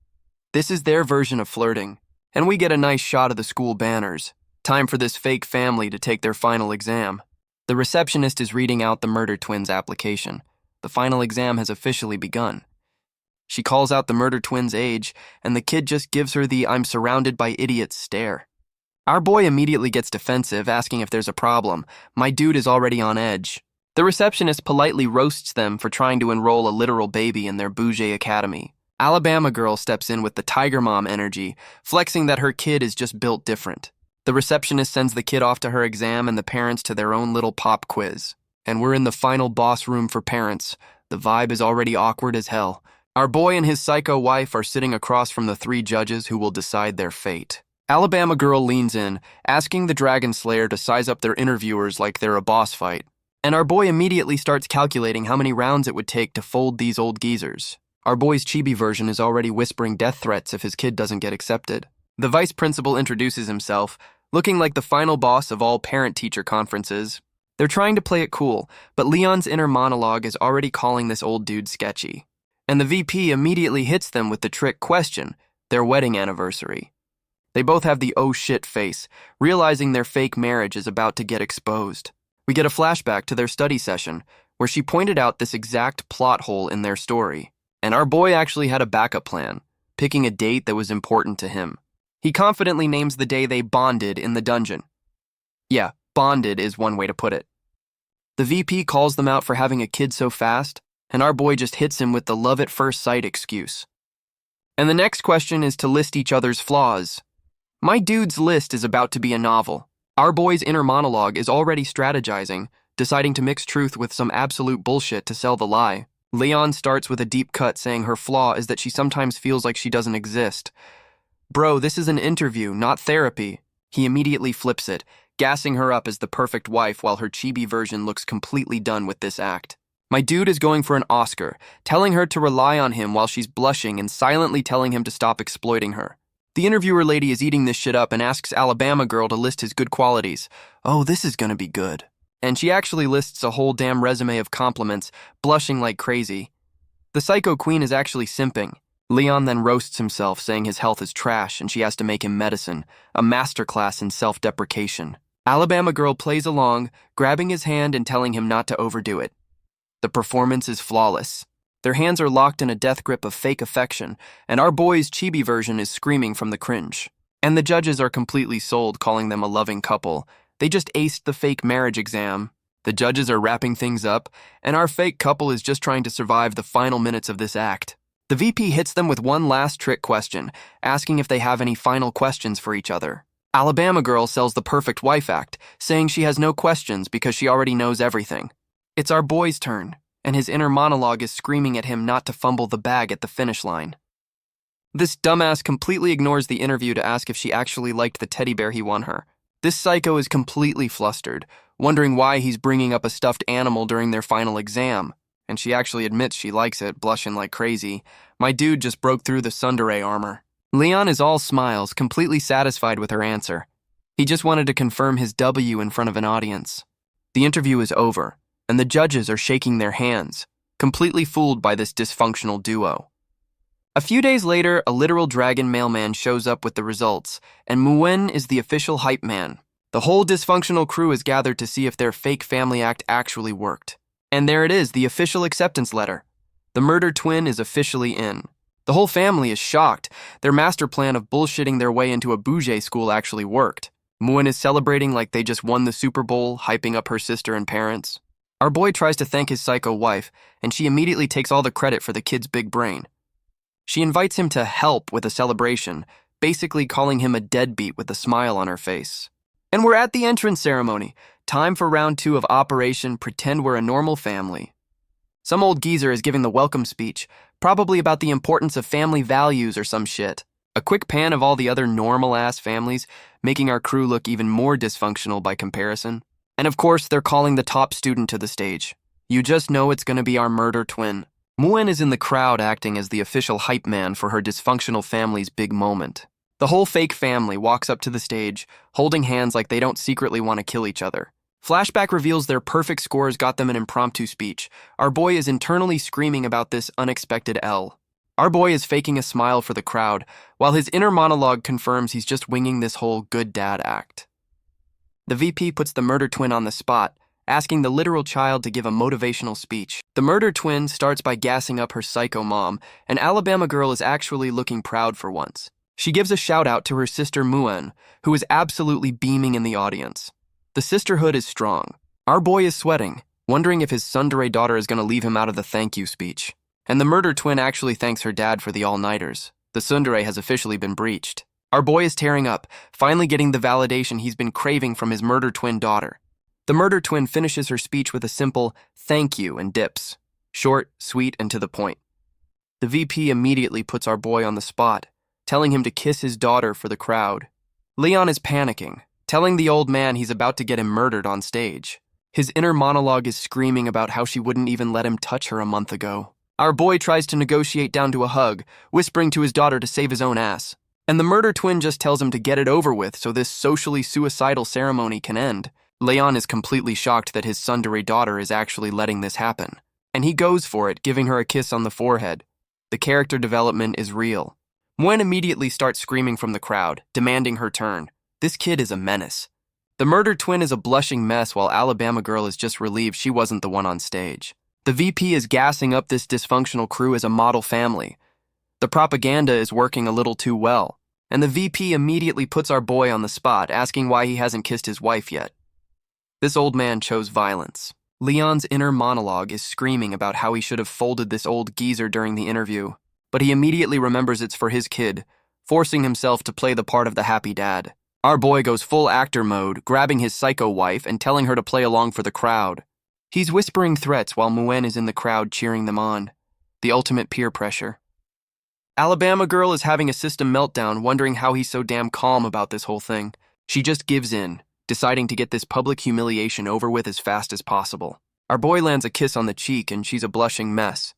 Speaker 1: This is their version of flirting, and we get a nice shot of the school banners. Time for this fake family to take their final exam. The receptionist is reading out the murder twins' application. The final exam has officially begun. She calls out the murder twins' age, and the kid just gives her the "I'm surrounded by idiots" stare. Our boy immediately gets defensive, asking if there's a problem. My dude is already on edge. The receptionist politely roasts them for trying to enroll a literal baby in their bougie academy. Alabama Girl steps in with the tiger mom energy, flexing that her kid is just built different. The receptionist sends the kid off to her exam and the parents to their own little pop quiz. And we're in the final boss room for parents. The vibe is already awkward as hell. Our boy and his psycho wife are sitting across from the three judges who will decide their fate. Alabama Girl leans in, asking the Dragon Slayer to size up their interviewers like they're a boss fight. And our boy immediately starts calculating how many rounds it would take to fold these old geezers. Our boy's chibi version is already whispering death threats if his kid doesn't get accepted. The vice principal introduces himself. looking like the final boss of all parent-teacher conferences. They're trying to play it cool, but Leon's inner monologue is already calling this old dude sketchy. And the VP immediately hits them with the trick question, their wedding anniversary. They both have the oh shit face, realizing their fake marriage is about to get exposed. We get a flashback to their study session, where she pointed out this exact plot hole in their story. And our boy actually had a backup plan, picking a date that was important to him. He confidently names the day they bonded in the dungeon. Yeah, bonded is one way to put it. The VP calls them out for having a kid so fast, and our boy just hits him with the love at first sight excuse. And the next question is to list each other's flaws. My dude's list is about to be a novel. Our boy's inner monologue is already strategizing, deciding to mix truth with some absolute bullshit to sell the lie. Leon starts with a deep cut saying her flaw is that she sometimes feels like she doesn't exist. Bro, this is an interview, not therapy. He immediately flips it, gassing her up as the perfect wife while her chibi version looks completely done with this act. My dude is going for an Oscar, telling her to rely on him while she's blushing and silently telling him to stop exploiting her. The interviewer lady is eating this shit up and asks Alabama girl to list his good qualities. Oh, this is gonna be good. And she actually lists a whole damn resume of compliments, blushing like crazy. The psycho queen is actually simping. Leon then roasts himself, saying his health is trash and she has to make him medicine, a masterclass in self-deprecation. Alabama girl plays along, grabbing his hand and telling him not to overdo it. The performance is flawless. Their hands are locked in a death grip of fake affection, and our boy's chibi version is screaming from the cringe. And the judges are completely sold, calling them a loving couple. They just aced the fake marriage exam. The judges are wrapping things up, and our fake couple is just trying to survive the final minutes of this act. The VP hits them with one last trick question, asking if they have any final questions for each other. Alabama girl sells the perfect wife act, saying she has no questions because she already knows everything. It's our boy's turn, and his inner monologue is screaming at him not to fumble the bag at the finish line. This dumbass completely ignores the interview to ask if she actually liked the teddy bear he won her. This psycho is completely flustered, wondering why he's bringing up a stuffed animal during their final exam, and she actually admits she likes it, blushing like crazy. My dude just broke through the tsundere armor. Leon is all smiles, completely satisfied with her answer. He just wanted to confirm his W in front of an audience. The interview is over, and the judges are shaking their hands, completely fooled by this dysfunctional duo. A few days later, a literal dragon mailman shows up with the results, and Muen is the official hype man. The whole dysfunctional crew is gathered to see if their fake family act actually worked. And there it is, the official acceptance letter. The murder twin is officially in. The whole family is shocked. Their master plan of bullshitting their way into a bougie school actually worked. Muen is celebrating like they just won the Super Bowl, hyping up her sister and parents. Our boy tries to thank his psycho wife, and she immediately takes all the credit for the kid's big brain. She invites him to help with a celebration, basically calling him a deadbeat with a smile on her face. And we're at the entrance ceremony. Time for round 2 of Operation Pretend We're a Normal Family. Some old geezer is giving the welcome speech, probably about the importance of family values or some shit. A quick pan of all the other normal-ass families, making our crew look even more dysfunctional by comparison. And of course, they're calling the top student to the stage. You just know it's gonna be our murder twin. Muen is in the crowd acting as the official hype man for her dysfunctional family's big moment. The whole fake family walks up to the stage, holding hands like they don't secretly want to kill each other. Flashback reveals their perfect scores got them an impromptu speech. Our boy is internally screaming about this unexpected L. Our boy is faking a smile for the crowd, while his inner monologue confirms he's just winging this whole good dad act. The VP puts the murder twin on the spot, asking the literal child to give a motivational speech. The murder twin starts by gassing up her psycho mom, and Alabama girl is actually looking proud for once. She gives a shout out to her sister Muen, who is absolutely beaming in the audience. The sisterhood is strong. Our boy is sweating, wondering if his tsundere daughter is going to leave him out of the thank you speech. And the murder twin actually thanks her dad for the all-nighters. The tsundere has officially been breached. Our boy is tearing up, finally getting the validation he's been craving from his murder twin daughter. The murder twin finishes her speech with a simple thank you and dips. Short, sweet, and to the point. The VP immediately puts our boy on the spot, telling him to kiss his daughter for the crowd. Leon is panicking, telling the old man he's about to get him murdered on stage. His inner monologue is screaming about how she wouldn't even let him touch her a month ago. Our boy tries to negotiate down to a hug, whispering to his daughter to save his own ass. And the murder twin just tells him to get it over with so this socially suicidal ceremony can end. Leon is completely shocked that his tsundere daughter is actually letting this happen. And he goes for it, giving her a kiss on the forehead. The character development is real. Muen immediately starts screaming from the crowd, demanding her turn. This kid is a menace. The murder twin is a blushing mess while Alabama Girl is just relieved she wasn't the one on stage. The VP is gassing up this dysfunctional crew as a model family. The propaganda is working a little too well, and the VP immediately puts our boy on the spot, asking why he hasn't kissed his wife yet. This old man chose violence. Leon's inner monologue is screaming about how he should have folded this old geezer during the interview, but he immediately remembers it's for his kid, forcing himself to play the part of the happy dad. Our boy goes full actor mode, grabbing his psycho wife and telling her to play along for the crowd. He's whispering threats while Muen is in the crowd cheering them on. The ultimate peer pressure. Alabama Girl is having a system meltdown, wondering how he's so damn calm about this whole thing. She just gives in, deciding to get this public humiliation over with as fast as possible. Our boy lands a kiss on the cheek and she's a blushing mess.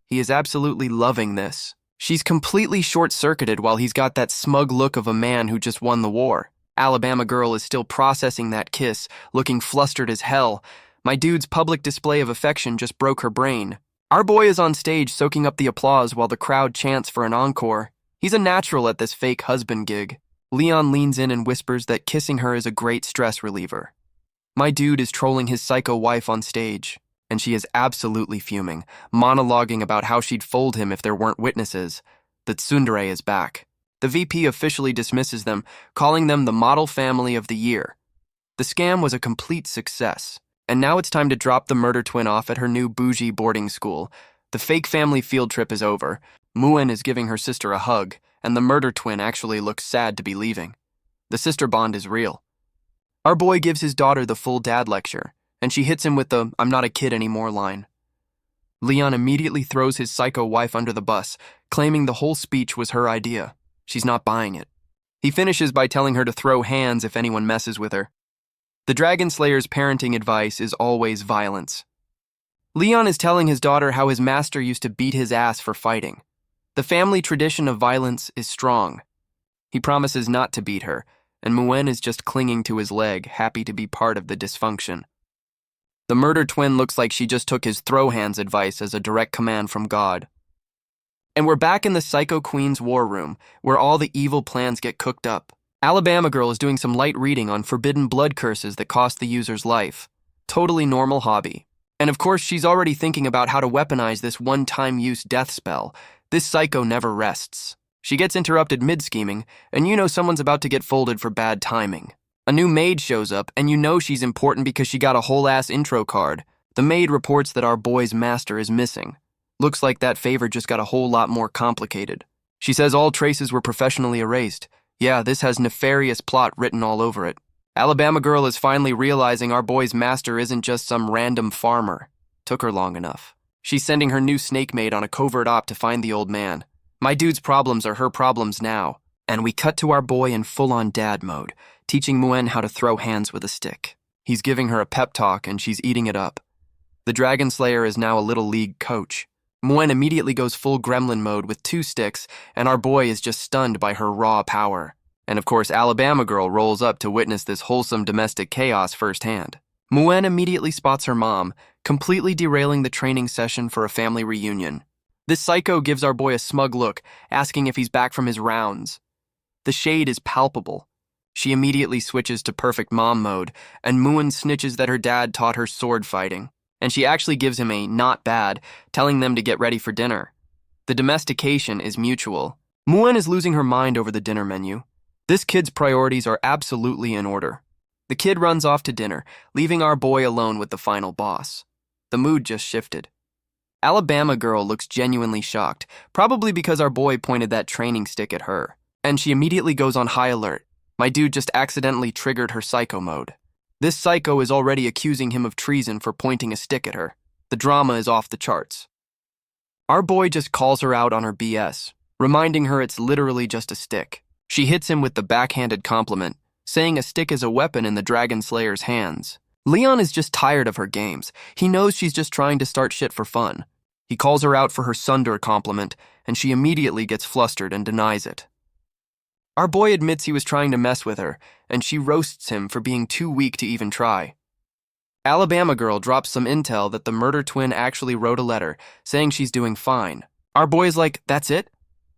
Speaker 1: He is absolutely loving this. She's completely short-circuited while he's got that smug look of a man who just won the war. Alabama Girl is still processing that kiss, looking flustered as hell. My dude's public display of affection just broke her brain. Our boy is on stage soaking up the applause while the crowd chants for an encore. He's a natural at this fake husband gig. Leon leans in and whispers that kissing her is a great stress reliever. My dude is trolling his psycho wife on stage, and she is absolutely fuming, monologuing about how she'd fold him if there weren't witnesses. The tsundere is back. The VP officially dismisses them, calling them the model family of the year. The scam was a complete success, and now it's time to drop the murder twin off at her new bougie boarding school. The fake family field trip is over. Muen is giving her sister a hug, and the murder twin actually looks sad to be leaving. The sister bond is real. Our boy gives his daughter the full dad lecture, and she hits him with the "I'm not a kid anymore" line. Leon immediately throws his psycho wife under the bus, claiming the whole speech was her idea. She's not buying it. He finishes by telling her to throw hands if anyone messes with her. The Dragon Slayer's parenting advice is always violence. Leon is telling his daughter how his master used to beat his ass for fighting. The family tradition of violence is strong. He promises not to beat her, and Muen is just clinging to his leg, happy to be part of the dysfunction. The murder twin looks like she just took his throw hands advice as a direct command from God. And we're back in the Psycho Queen's war room, where all the evil plans get cooked up. Alabama Girl is doing some light reading on forbidden blood curses that cost the user's life. Totally normal hobby. And of course, she's already thinking about how to weaponize this one-time use death spell. This psycho never rests. She gets interrupted mid-scheming, and you know someone's about to get folded for bad timing. A new maid shows up, and you know she's important because she got a whole-ass intro card. The maid reports that our boy's master is missing. Looks like that favor just got a whole lot more complicated. She says all traces were professionally erased. Yeah, this has nefarious plot written all over it. Alabama Girl is finally realizing our boy's master isn't just some random farmer. Took her long enough. She's sending her new snake maid on a covert op to find the old man. My dude's problems are her problems now. And we cut to our boy in full-on dad mode, teaching Muen how to throw hands with a stick. He's giving her a pep talk and she's eating it up. The Dragon Slayer is now a little league coach. Muen immediately goes full gremlin mode with 2 sticks, and our boy is just stunned by her raw power. And of course, Alabama Girl rolls up to witness this wholesome domestic chaos firsthand. Muen immediately spots her mom, completely derailing the training session for a family reunion. This psycho gives our boy a smug look, asking if he's back from his rounds. The shade is palpable. She immediately switches to perfect mom mode, and Muen snitches that her dad taught her sword fighting. And she actually gives him a not bad, telling them to get ready for dinner. The domestication is mutual. Muen is losing her mind over the dinner menu. This kid's priorities are absolutely in order. The kid runs off to dinner, leaving our boy alone with the final boss. The mood just shifted. Alabama Girl looks genuinely shocked, probably because our boy pointed that training stick at her. And she immediately goes on high alert. My dude just accidentally triggered her psycho mode. This psycho is already accusing him of treason for pointing a stick at her. The drama is off the charts. Our boy just calls her out on her BS, reminding her it's literally just a stick. She hits him with the backhanded compliment, saying a stick is a weapon in the Dragon Slayer's hands. Leon is just tired of her games. He knows she's just trying to start shit for fun. He calls her out for her tsundere compliment, and she immediately gets flustered and denies it. Our boy admits he was trying to mess with her, and she roasts him for being too weak to even try. Alabama girl drops some intel that the murder twin actually wrote a letter saying she's doing fine. Our boy is like, that's it?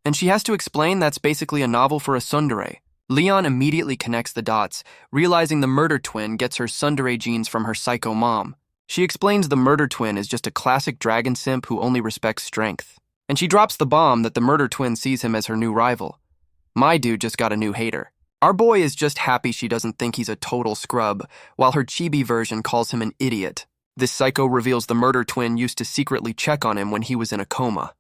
Speaker 1: And she has to explain that's basically a novel for a tsundere. Leon immediately connects the dots, realizing the murder twin gets her tsundere genes from her psycho mom. She explains the murder twin is just a classic dragon simp who only respects strength. And she drops the bomb that the murder twin sees him as her new rival. My dude just got a new hater. Our boy is just happy she doesn't think he's a total scrub, while her chibi version calls him an idiot. This psycho reveals the murder twin used to secretly check on him when he was in a coma.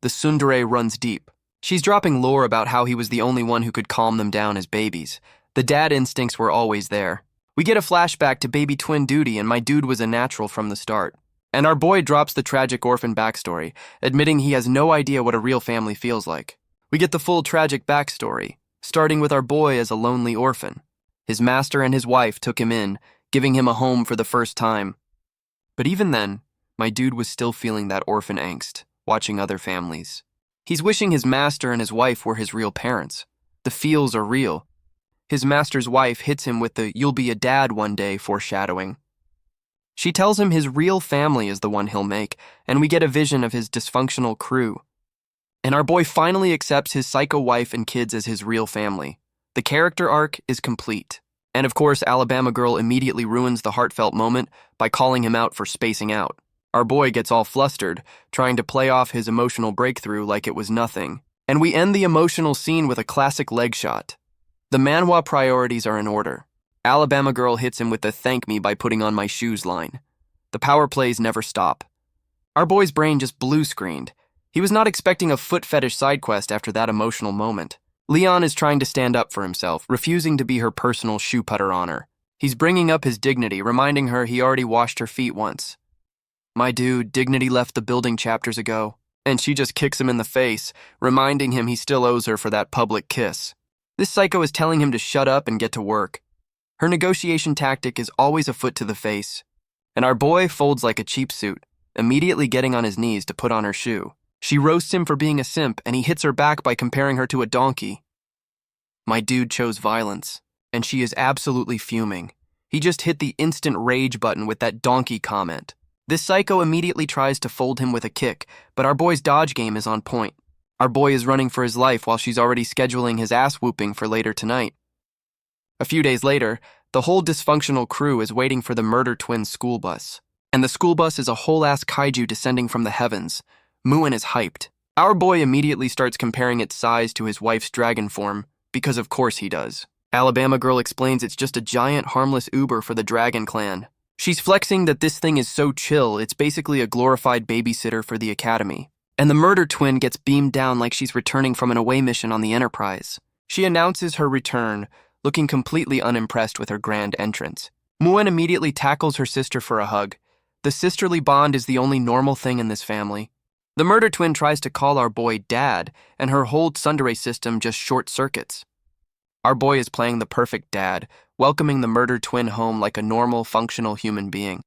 Speaker 1: The tsundere runs deep. She's dropping lore about how he was the only one who could calm them down as babies. The dad instincts were always there. We get a flashback to baby twin duty, and my dude was a natural from the start. And our boy drops the tragic orphan backstory, admitting he has no idea what a real family feels like. We get the full tragic backstory, starting with our boy as a lonely orphan. His master and his wife took him in, giving him a home for the first time. But even then, my dude was still feeling that orphan angst, watching other families. He's wishing his master and his wife were his real parents. The feels are real. His master's wife hits him with the "you'll be a dad one day" foreshadowing. She tells him his real family is the one he'll make, and we get a vision of his dysfunctional crew. And our boy finally accepts his psycho wife and kids as his real family. The character arc is complete. And of course, Alabama girl immediately ruins the heartfelt moment by calling him out for spacing out. Our boy gets all flustered, trying to play off his emotional breakthrough like it was nothing. And we end the emotional scene with a classic leg shot. The manhwa priorities are in order. Alabama girl hits him with the "thank me by putting on my shoes" line. The power plays never stop. Our boy's brain just blue screened. He was not expecting a foot fetish side quest after that emotional moment. Leon is trying to stand up for himself, refusing to be her personal shoe putter on her. He's bringing up his dignity, reminding her he already washed her feet once. My dude, dignity left the building chapters ago, and she just kicks him in the face, reminding him he still owes her for that public kiss. This psycho is telling him to shut up and get to work. Her negotiation tactic is always a foot to the face, and our boy folds like a cheap suit, immediately getting on his knees to put on her shoe. She roasts him for being a simp, and he hits her back by comparing her to a donkey. My dude chose violence, and she is absolutely fuming. He just hit the instant rage button with that donkey comment. This psycho immediately tries to fold him with a kick, but our boy's dodge game is on point. Our boy is running for his life while she's already scheduling his ass whooping for later tonight. A few days later, the whole dysfunctional crew is waiting for the murder twins' school bus. And the school bus is a whole-ass kaiju descending from the heavens. Muen is hyped. Our boy immediately starts comparing its size to his wife's dragon form, because of course he does. Alabama girl explains it's just a giant harmless Uber for the dragon clan. She's flexing that this thing is so chill, it's basically a glorified babysitter for the academy. And the murder twin gets beamed down like she's returning from an away mission on the Enterprise. She announces her return, looking completely unimpressed with her grand entrance. Muen immediately tackles her sister for a hug. The sisterly bond is the only normal thing in this family. The murder twin tries to call our boy dad, and her whole tsundere system just short circuits. Our boy is playing the perfect dad, welcoming the murder twin home like a normal, functional human being.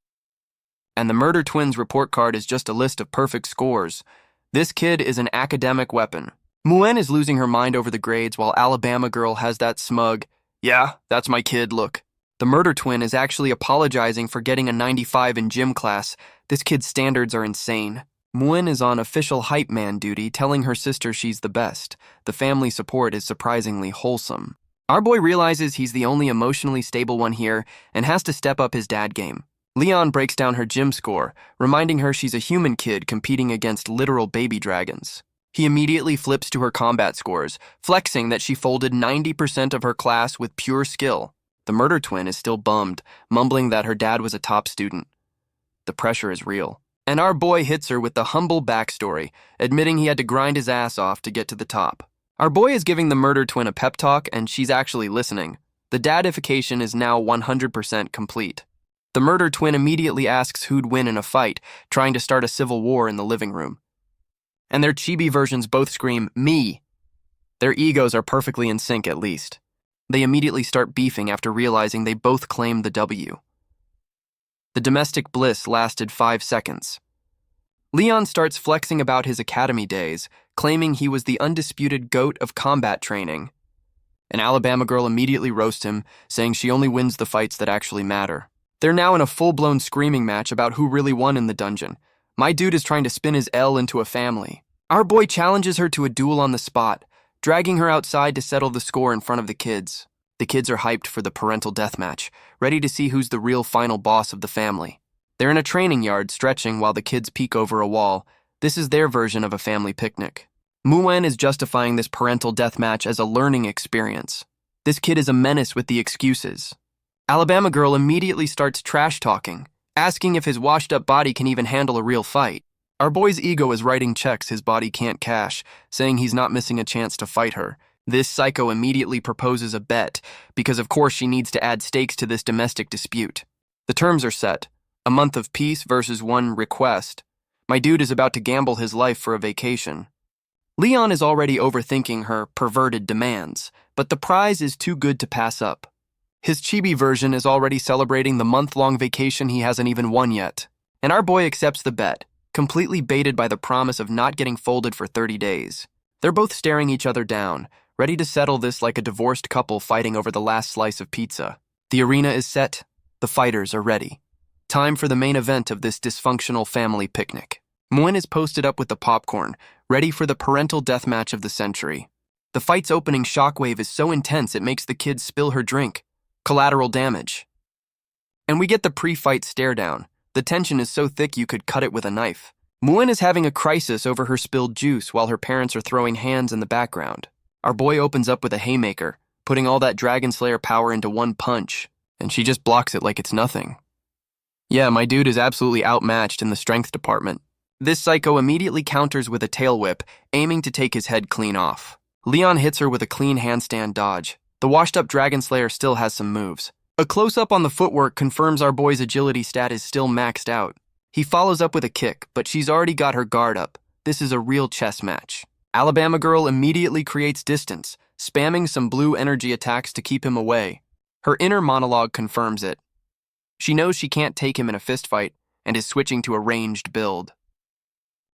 Speaker 1: And the murder twin's report card is just a list of perfect scores. This kid is an academic weapon. Muen is losing her mind over the grades while Alabama girl has that smug, "Yeah, that's my kid" look. The murder twin is actually apologizing for getting a 95 in gym class. This kid's standards are insane. Muen is on official hype man duty, telling her sister she's the best. The family support is surprisingly wholesome. Our boy realizes he's the only emotionally stable one here and has to step up his dad game. Leon breaks down her gym score, reminding her she's a human kid competing against literal baby dragons. He immediately flips to her combat scores, flexing that she folded 90% of her class with pure skill. The murder twin is still bummed, mumbling that her dad was a top student. The pressure is real. And our boy hits her with the humble backstory, admitting he had to grind his ass off to get to the top. Our boy is giving the murder twin a pep talk, and she's actually listening. The dadification is now 100% complete. The murder twin immediately asks who'd win in a fight, trying to start a civil war in the living room. And their chibi versions both scream, "Me!" Their egos are perfectly in sync at least. They immediately start beefing after realizing they both claim the W. The domestic bliss lasted 5 seconds. Leon starts flexing about his academy days, claiming he was the undisputed GOAT of combat training. An Alabama girl immediately roasts him, saying she only wins the fights that actually matter. They're now in a full-blown screaming match about who really won in the dungeon. My dude is trying to spin his L into a family. Our boy challenges her to a duel on the spot, dragging her outside to settle the score in front of the kids. The kids are hyped for the parental deathmatch, ready to see who's the real final boss of the family. They're in a training yard stretching while the kids peek over a wall. This is their version of a family picnic. Muen is justifying this parental deathmatch as a learning experience. This kid is a menace with the excuses. Alabama girl immediately starts trash-talking, asking if his washed-up body can even handle a real fight. Our boy's ego is writing checks his body can't cash, saying he's not missing a chance to fight her. This psycho immediately proposes a bet, because of course she needs to add stakes to this domestic dispute. The terms are set. A month of peace versus 1 request. My dude is about to gamble his life for a vacation. Leon is already overthinking her perverted demands, but the prize is too good to pass up. His chibi version is already celebrating the month-long vacation he hasn't even won yet. And our boy accepts the bet, completely baited by the promise of not getting folded for 30 days. They're both staring each other down, ready to settle this like a divorced couple fighting over the last slice of pizza. The arena is set. The fighters are ready. Time for the main event of this dysfunctional family picnic. Muen is posted up with the popcorn, ready for the parental deathmatch of the century. The fight's opening shockwave is so intense it makes the kid spill her drink. Collateral damage. And we get the pre-fight stare down. The tension is so thick you could cut it with a knife. Muen is having a crisis over her spilled juice while her parents are throwing hands in the background. Our boy opens up with a haymaker, putting all that Dragon Slayer power into one punch, and she just blocks it like it's nothing. Yeah, my dude is absolutely outmatched in the strength department. This psycho immediately counters with a tail whip, aiming to take his head clean off. Leon hits her with a clean handstand dodge. The washed-up Dragon Slayer still has some moves. A close-up on the footwork confirms our boy's agility stat is still maxed out. He follows up with a kick, but she's already got her guard up. This is a real chess match. Alabama girl immediately creates distance, spamming some blue energy attacks to keep him away. Her inner monologue confirms it. She knows she can't take him in a fistfight and is switching to a ranged build.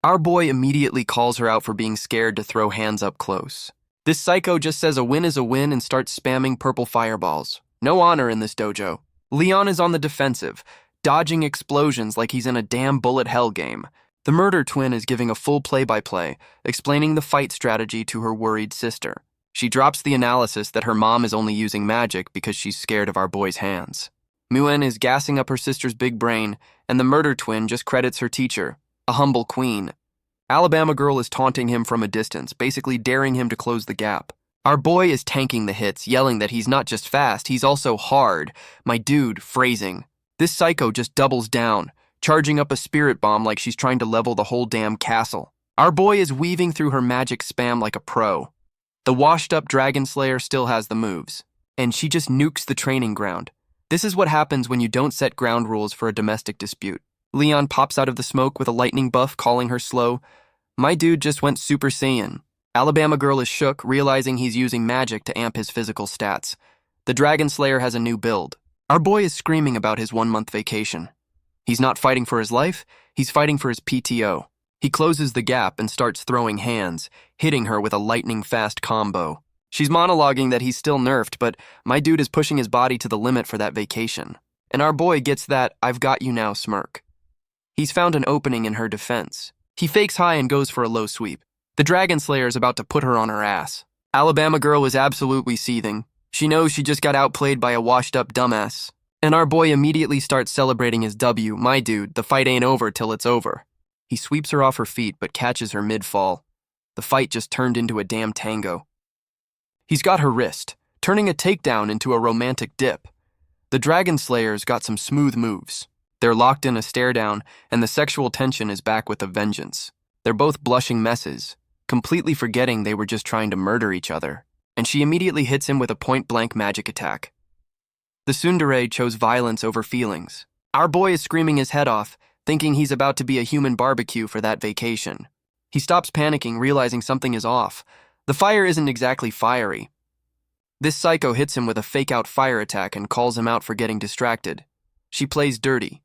Speaker 1: Our boy immediately calls her out for being scared to throw hands up close. This psycho just says a win is a win and starts spamming purple fireballs. No honor in this dojo. Leon is on the defensive, dodging explosions like he's in a damn bullet hell game. The murder twin is giving a full play-by-play, explaining the fight strategy to her worried sister. She drops the analysis that her mom is only using magic because she's scared of our boy's hands. Muen is gassing up her sister's big brain, and the murder twin just credits her teacher, a humble queen. Alabama girl is taunting him from a distance, basically daring him to close the gap. Our boy is tanking the hits, yelling that he's not just fast, he's also hard. My dude, phrasing. This psycho just doubles down, charging up a spirit bomb like she's trying to level the whole damn castle. Our boy is weaving through her magic spam like a pro. The washed-up Dragon Slayer still has the moves, and she just nukes the training ground. This is what happens when you don't set ground rules for a domestic dispute. Leon pops out of the smoke with a lightning buff, calling her slow. My dude just went Super Saiyan. Alabama girl is shook, realizing he's using magic to amp his physical stats. The Dragon Slayer has a new build. Our boy is screaming about his 1-month vacation. He's not fighting for his life, he's fighting for his PTO. He closes the gap and starts throwing hands, hitting her with a lightning-fast combo. She's monologuing that he's still nerfed, but my dude is pushing his body to the limit for that vacation. And our boy gets that "I've got you now" smirk. He's found an opening in her defense. He fakes high and goes for a low sweep. The Dragon Slayer is about to put her on her ass. Alabama girl is absolutely seething. She knows she just got outplayed by a washed-up dumbass. And our boy immediately starts celebrating his W. My dude, the fight ain't over till it's over. He sweeps her off her feet but catches her mid-fall. The fight just turned into a damn tango. He's got her wrist, turning a takedown into a romantic dip. The Dragon Slayer's got some smooth moves. They're locked in a stare-down, and the sexual tension is back with a vengeance. They're both blushing messes, completely forgetting they were just trying to murder each other. And she immediately hits him with a point-blank magic attack. The tsundere chose violence over feelings. Our boy is screaming his head off, thinking he's about to be a human barbecue for that vacation. He stops panicking, realizing something is off. The fire isn't exactly fiery. This psycho hits him with a fake-out fire attack and calls him out for getting distracted. She plays dirty.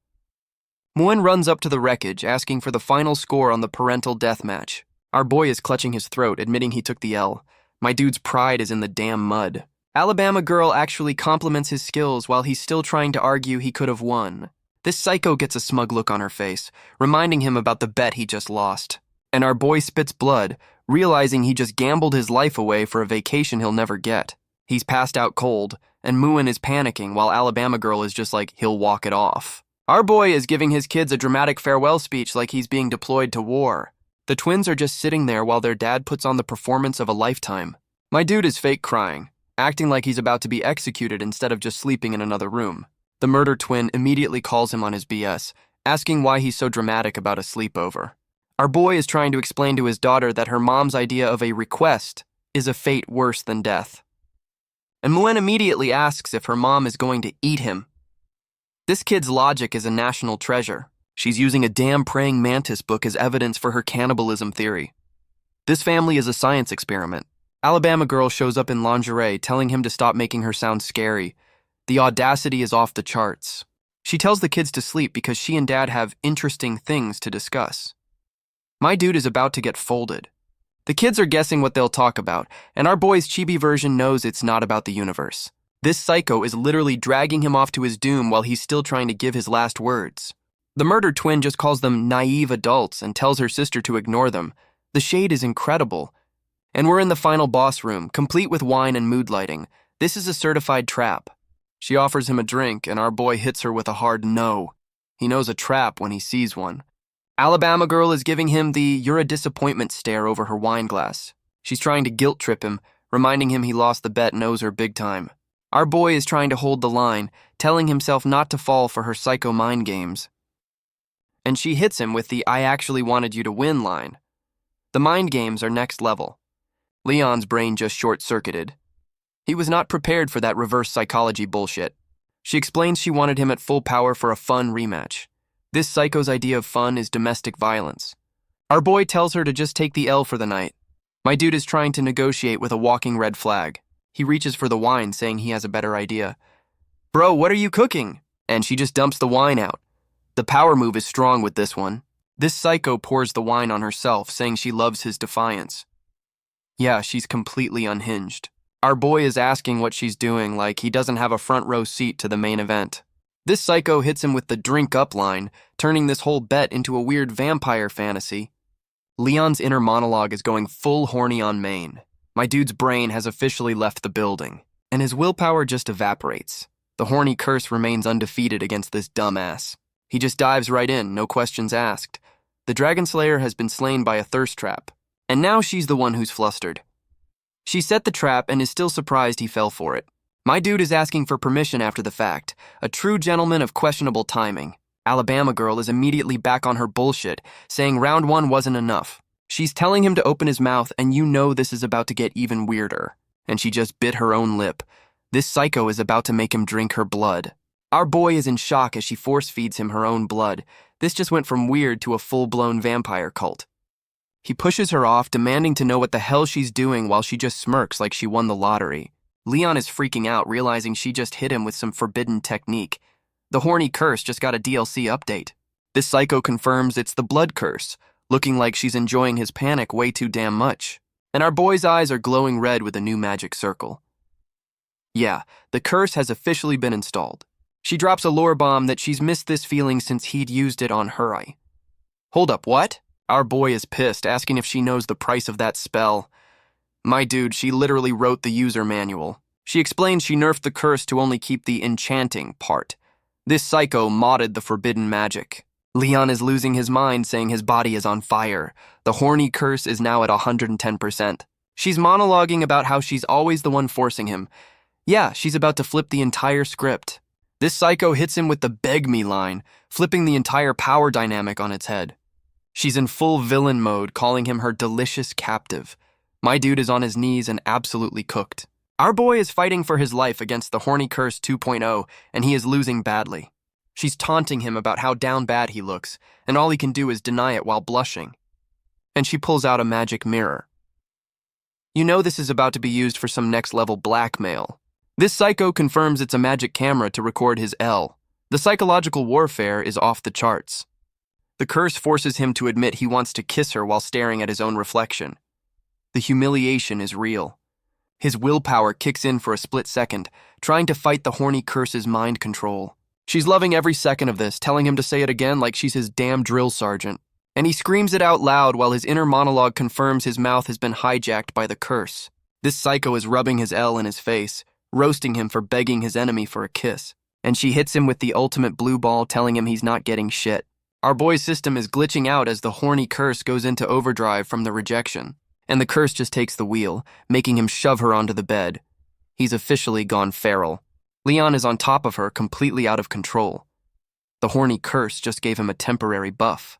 Speaker 1: Muen runs up to the wreckage, asking for the final score on the parental deathmatch. Our boy is clutching his throat, admitting he took the L. My dude's pride is in the damn mud. Alabama Girl actually compliments his skills while he's still trying to argue he could have won. This psycho gets a smug look on her face, reminding him about the bet he just lost. And our boy spits blood, realizing he just gambled his life away for a vacation he'll never get. He's passed out cold, and Muen is panicking while Alabama Girl is just like, he'll walk it off. Our boy is giving his kids a dramatic farewell speech like he's being deployed to war. The twins are just sitting there while their dad puts on the performance of a lifetime. My dude is fake crying, acting like he's about to be executed instead of just sleeping in another room. The murder twin immediately calls him on his BS, asking why he's so dramatic about a sleepover. Our boy is trying to explain to his daughter that her mom's idea of a request is a fate worse than death. And Muen immediately asks if her mom is going to eat him. This kid's logic is a national treasure. She's using a damn praying mantis book as evidence for her cannibalism theory. This family is a science experiment. Alabama Girl shows up in lingerie, telling him to stop making her sound scary. The audacity is off the charts. She tells the kids to sleep because she and Dad have interesting things to discuss. My dude is about to get folded. The kids are guessing what they'll talk about, and our boy's chibi version knows it's not about the universe. This psycho is literally dragging him off to his doom while he's still trying to give his last words. The murdered twin just calls them naive adults and tells her sister to ignore them. The shade is incredible. And we're in the final boss room, complete with wine and mood lighting. This is a certified trap. She offers him a drink, and our boy hits her with a hard no. He knows a trap when he sees one. Alabama Girl is giving him the "you're a disappointment" stare over her wine glass. She's trying to guilt trip him, reminding him he lost the bet and owes her big time. Our boy is trying to hold the line, telling himself not to fall for her psycho mind games. And she hits him with the "I actually wanted you to win" line. The mind games are next level. Leon's brain just short-circuited. He was not prepared for that reverse psychology bullshit. She explains she wanted him at full power for a fun rematch. This psycho's idea of fun is domestic violence. Our boy tells her to just take the L for the night. My dude is trying to negotiate with a walking red flag. He reaches for the wine, saying he has a better idea. "Bro, what are you cooking?" And she just dumps the wine out. The power move is strong with this one. This psycho pours the wine on herself, saying she loves his defiance. Yeah, she's completely unhinged. Our boy is asking what she's doing like he doesn't have a front row seat to the main event. This psycho hits him with the "drink up" line, turning this whole bet into a weird vampire fantasy. Leon's inner monologue is going full horny on main. My dude's brain has officially left the building, and his willpower just evaporates. The horny curse remains undefeated against this dumbass. He just dives right in, no questions asked. The Dragon Slayer has been slain by a thirst trap, and now she's the one who's flustered. She set the trap and is still surprised he fell for it. My dude is asking for permission after the fact, a true gentleman of questionable timing. Alabama Girl is immediately back on her bullshit, saying round one wasn't enough. She's telling him to open his mouth, and you know this is about to get even weirder. And she just bit her own lip. This psycho is about to make him drink her blood. Our boy is in shock as she force feeds him her own blood. This just went from weird to a full-blown vampire cult. He pushes her off, demanding to know what the hell she's doing while she just smirks like she won the lottery. Leon is freaking out, realizing she just hit him with some forbidden technique. The horny curse just got a DLC update. This psycho confirms it's the blood curse, looking like she's enjoying his panic way too damn much. And our boy's eyes are glowing red with a new magic circle. Yeah, the curse has officially been installed. She drops a lore bomb that she's missed this feeling since he'd used it on her eye. Hold up, what? Our boy is pissed, asking if she knows the price of that spell. My dude, she literally wrote the user manual. She explains she nerfed the curse to only keep the enchanting part. This psycho modded the forbidden magic. Leon is losing his mind, saying his body is on fire. The horny curse is now at 110%. She's monologuing about how she's always the one forcing him. Yeah, she's about to flip the entire script. This psycho hits him with the "beg me" line, flipping the entire power dynamic on its head. She's in full villain mode, calling him her delicious captive. My dude is on his knees and absolutely cooked. Our boy is fighting for his life against the horny curse 2.0, and he is losing badly. She's taunting him about how down bad he looks, and all he can do is deny it while blushing. And she pulls out a magic mirror. You know this is about to be used for some next-level blackmail. This psycho confirms it's a magic camera to record his L. The psychological warfare is off the charts. The curse forces him to admit he wants to kiss her while staring at his own reflection. The humiliation is real. His willpower kicks in for a split second, trying to fight the horny curse's mind control. She's loving every second of this, telling him to say it again like she's his damn drill sergeant. And he screams it out loud while his inner monologue confirms his mouth has been hijacked by the curse. This psycho is rubbing his L in his face, roasting him for begging his enemy for a kiss. And she hits him with the ultimate blue ball, telling him he's not getting shit. Our boy's system is glitching out as the horny curse goes into overdrive from the rejection. And the curse just takes the wheel, making him shove her onto the bed. He's officially gone feral. Leon is on top of her, completely out of control. The horny curse just gave him a temporary buff.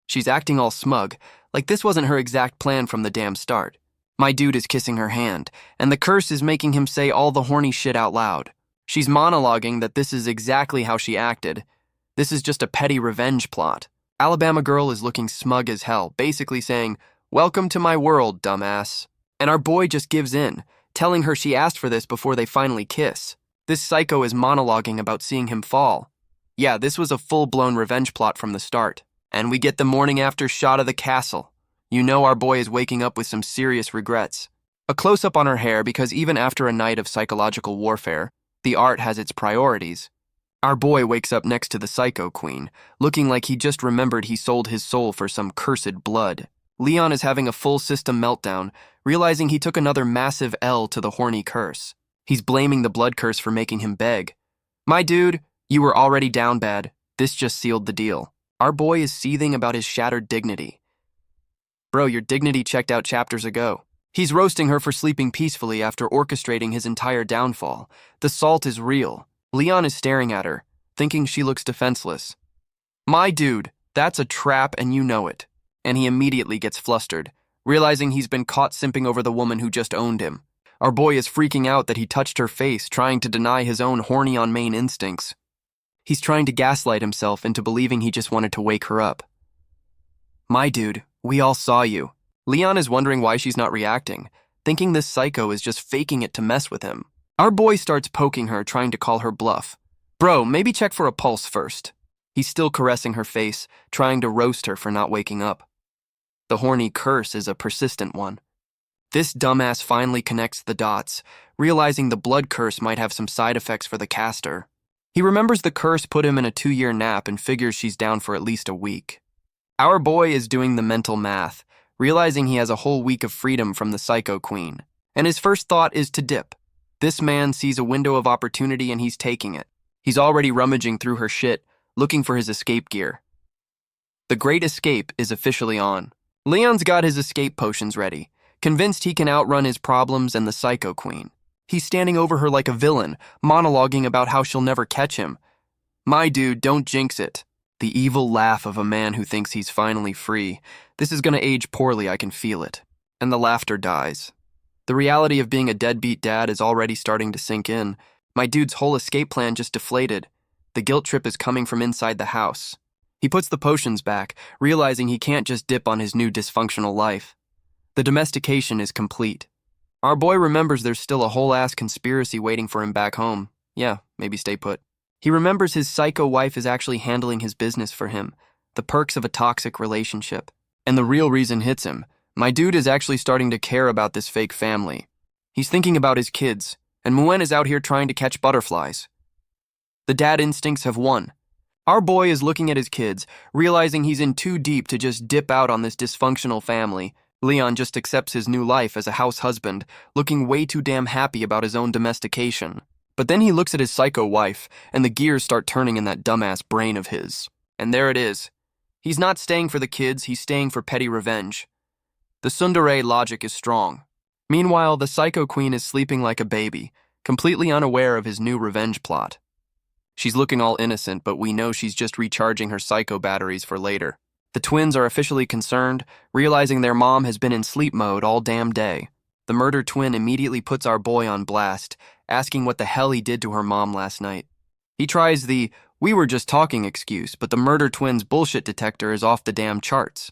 Speaker 1: She's acting all smug, like this wasn't her exact plan from the damn start. My dude is kissing her hand, and the curse is making him say all the horny shit out loud. She's monologuing that this is exactly how she acted. This is just a petty revenge plot. Alabama girl is looking smug as hell, basically saying, "Welcome to my world, dumbass." And our boy just gives in, telling her she asked for this before they finally kiss. This psycho is monologuing about seeing him fall. Yeah, this was a full-blown revenge plot from the start. And we get the morning after shot of the castle. You know our boy is waking up with some serious regrets. A close-up on her hair because even after a night of psychological warfare, the art has its priorities. Our boy wakes up next to the psycho queen, looking like he just remembered he sold his soul for some cursed blood. Leon is having a full system meltdown, realizing he took another massive L to the horny curse. He's blaming the blood curse for making him beg. My dude, you were already down bad. This just sealed the deal. Our boy is seething about his shattered dignity. Bro, your dignity checked out chapters ago. He's roasting her for sleeping peacefully after orchestrating his entire downfall. The salt is real. Leon is staring at her, thinking she looks defenseless. My dude, that's a trap and you know it. And he immediately gets flustered, realizing he's been caught simping over the woman who just owned him. Our boy is freaking out that he touched her face, trying to deny his own horny on main instincts. He's trying to gaslight himself into believing he just wanted to wake her up. My dude, we all saw you. Leon is wondering why she's not reacting, thinking this psycho is just faking it to mess with him. Our boy starts poking her, trying to call her bluff. Bro, maybe check for a pulse first. He's still caressing her face, trying to roast her for not waking up. The horny curse is a persistent one. This dumbass finally connects the dots, realizing the blood curse might have some side effects for the caster. He remembers the curse put him in a 2-year nap and figures she's down for at least a week. Our boy is doing the mental math, realizing he has a whole week of freedom from the psycho queen. And his first thought is to dip. This man sees a window of opportunity and he's taking it. He's already rummaging through her shit, looking for his escape gear. The Great Escape is officially on. Leon's got his escape potions ready, convinced he can outrun his problems and the psycho queen. He's standing over her like a villain, monologuing about how she'll never catch him. My dude, don't jinx it. The evil laugh of a man who thinks he's finally free. This is gonna age poorly, I can feel it. And the laughter dies. The reality of being a deadbeat dad is already starting to sink in. My dude's whole escape plan just deflated. The guilt trip is coming from inside the house. He puts the potions back, realizing he can't just dip on his new dysfunctional life. The domestication is complete. Our boy remembers there's still a whole-ass conspiracy waiting for him back home. Yeah, maybe stay put. He remembers his psycho wife is actually handling his business for him, the perks of a toxic relationship. And the real reason hits him. My dude is actually starting to care about this fake family. He's thinking about his kids, and Muen is out here trying to catch butterflies. The dad instincts have won. Our boy is looking at his kids, realizing he's in too deep to just dip out on this dysfunctional family. Leon just accepts his new life as a house husband, looking way too damn happy about his own domestication. But then he looks at his psycho wife, and the gears start turning in that dumbass brain of his. And there it is. He's not staying for the kids, he's staying for petty revenge. The tsundere logic is strong. Meanwhile, the psycho queen is sleeping like a baby, completely unaware of his new revenge plot. She's looking all innocent, but we know she's just recharging her psycho batteries for later. The twins are officially concerned, realizing their mom has been in sleep mode all damn day. The murder twin immediately puts our boy on blast, asking what the hell he did to her mom last night. He tries the "we were just talking" excuse, but the murder twin's bullshit detector is off the damn charts.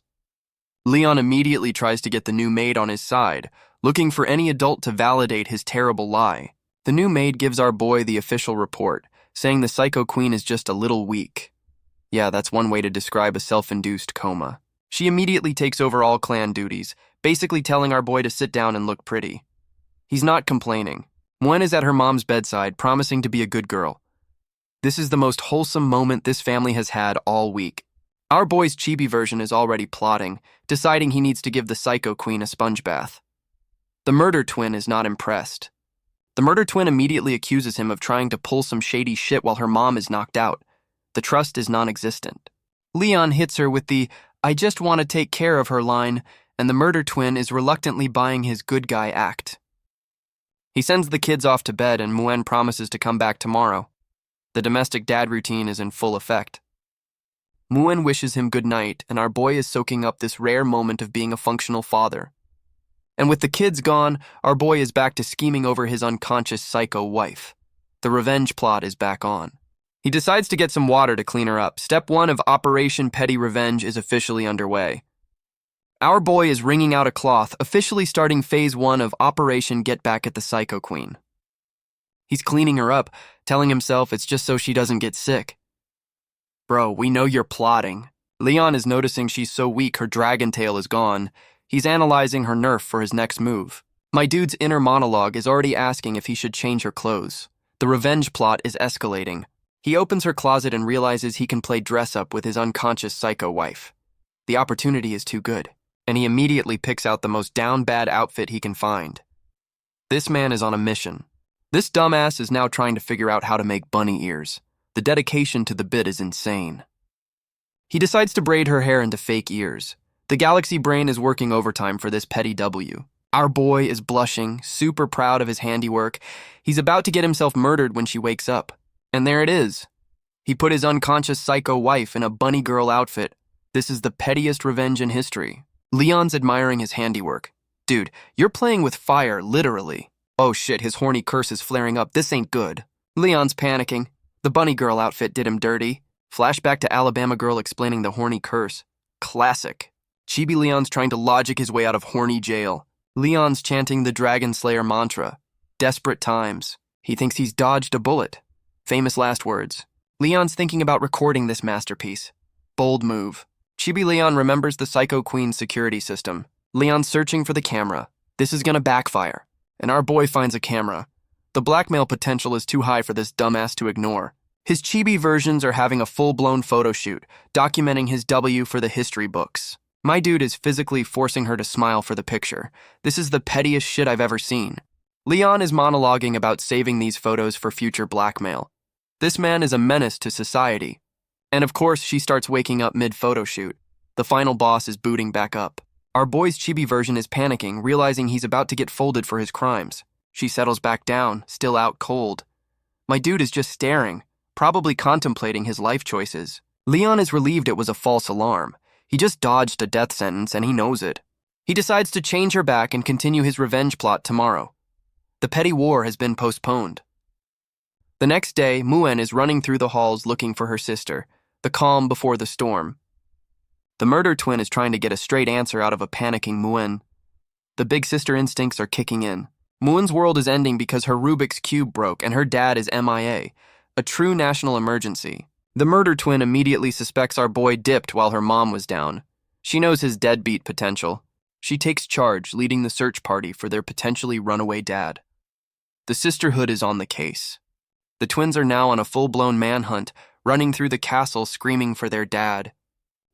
Speaker 1: Leon immediately tries to get the new maid on his side, looking for any adult to validate his terrible lie. The new maid gives our boy the official report, saying the psycho queen is just a little weak. Yeah, that's one way to describe a self-induced coma. She immediately takes over all clan duties, basically telling our boy to sit down and look pretty. He's not complaining. Muen is at her mom's bedside, promising to be a good girl. This is the most wholesome moment this family has had all week. Our boy's chibi version is already plotting, deciding he needs to give the psycho queen a sponge bath. The murder twin is not impressed. The murder twin immediately accuses him of trying to pull some shady shit while her mom is knocked out. The trust is non-existent. Leon hits her with the "I just want to take care of her" line, and the murder twin is reluctantly buying his good guy act. He sends the kids off to bed, and Muen promises to come back tomorrow. The domestic dad routine is in full effect. Muen wishes him good night, and our boy is soaking up this rare moment of being a functional father. And with the kids gone, our boy is back to scheming over his unconscious psycho wife. The revenge plot is back on. He decides to get some water to clean her up. Step 1 of Operation Petty Revenge is officially underway. Our boy is wringing out a cloth, officially starting phase 1 of Operation Get Back at the Psycho Queen. He's cleaning her up, telling himself it's just so she doesn't get sick. Bro, we know you're plotting. Leon is noticing she's so weak her dragon tail is gone. He's analyzing her nerf for his next move. My dude's inner monologue is already asking if he should change her clothes. The revenge plot is escalating. He opens her closet and realizes he can play dress-up with his unconscious psycho wife. The opportunity is too good, and he immediately picks out the most down-bad outfit he can find. This man is on a mission. This dumbass is now trying to figure out how to make bunny ears. The dedication to the bit is insane. He decides to braid her hair into fake ears. The galaxy brain is working overtime for this petty W. Our boy is blushing, super proud of his handiwork. He's about to get himself murdered when she wakes up. And there it is. He put his unconscious psycho wife in a bunny girl outfit. This is the pettiest revenge in history. Leon's admiring his handiwork. Dude, you're playing with fire, literally. Oh shit, his horny curse is flaring up. This ain't good. Leon's panicking. The bunny girl outfit did him dirty. Flashback to Alabama girl explaining the horny curse. Classic. Chibi Leon's trying to logic his way out of horny jail. Leon's chanting the Dragon Slayer mantra. Desperate times. He thinks he's dodged a bullet. Famous last words. Leon's thinking about recording this masterpiece. Bold move. Chibi Leon remembers the Psycho Queen's security system. Leon's searching for the camera. This is gonna backfire. And our boy finds a camera. The blackmail potential is too high for this dumbass to ignore. His chibi versions are having a full-blown photo shoot, documenting his W for the history books. My dude is physically forcing her to smile for the picture. This is the pettiest shit I've ever seen. Leon is monologuing about saving these photos for future blackmail. This man is a menace to society. And of course, she starts waking up mid-photo shoot. The final boss is booting back up. Our boy's chibi version is panicking, realizing he's about to get folded for his crimes. She settles back down, still out cold. My dude is just staring, probably contemplating his life choices. Leon is relieved it was a false alarm. He just dodged a death sentence and he knows it. He decides to change her back and continue his revenge plot tomorrow. The petty war has been postponed. The next day, Muen is running through the halls looking for her sister, the calm before the storm. The murder twin is trying to get a straight answer out of a panicking Muen. The big sister instincts are kicking in. Muen's world is ending because her Rubik's Cube broke and her dad is MIA, a true national emergency. The murder twin immediately suspects our boy dipped while her mom was down. She knows his deadbeat potential. She takes charge, leading the search party for their potentially runaway dad. The sisterhood is on the case. The twins are now on a full-blown manhunt, running through the castle screaming for their dad.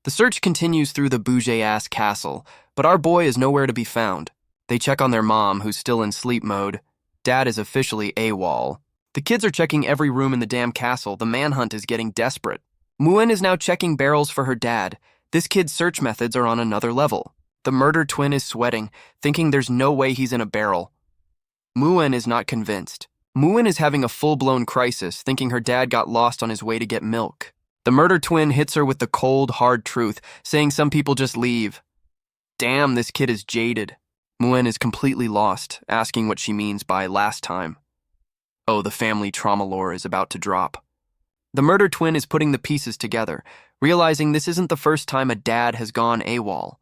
Speaker 1: The search continues through the bougie-ass castle, but our boy is nowhere to be found. They check on their mom, who's still in sleep mode. Dad is officially AWOL. The kids are checking every room in the damn castle. The manhunt is getting desperate. Muen is now checking barrels for her dad. This kid's search methods are on another level. The murder twin is sweating, thinking there's no way he's in a barrel. Muen is not convinced. Muen is having a full-blown crisis, thinking her dad got lost on his way to get milk. The murder twin hits her with the cold, hard truth, saying some people just leave. Damn, this kid is jaded. Muen is completely lost, asking what she means by last time. Oh, the family trauma lore is about to drop. The murder twin is putting the pieces together, realizing this isn't the first time a dad has gone AWOL.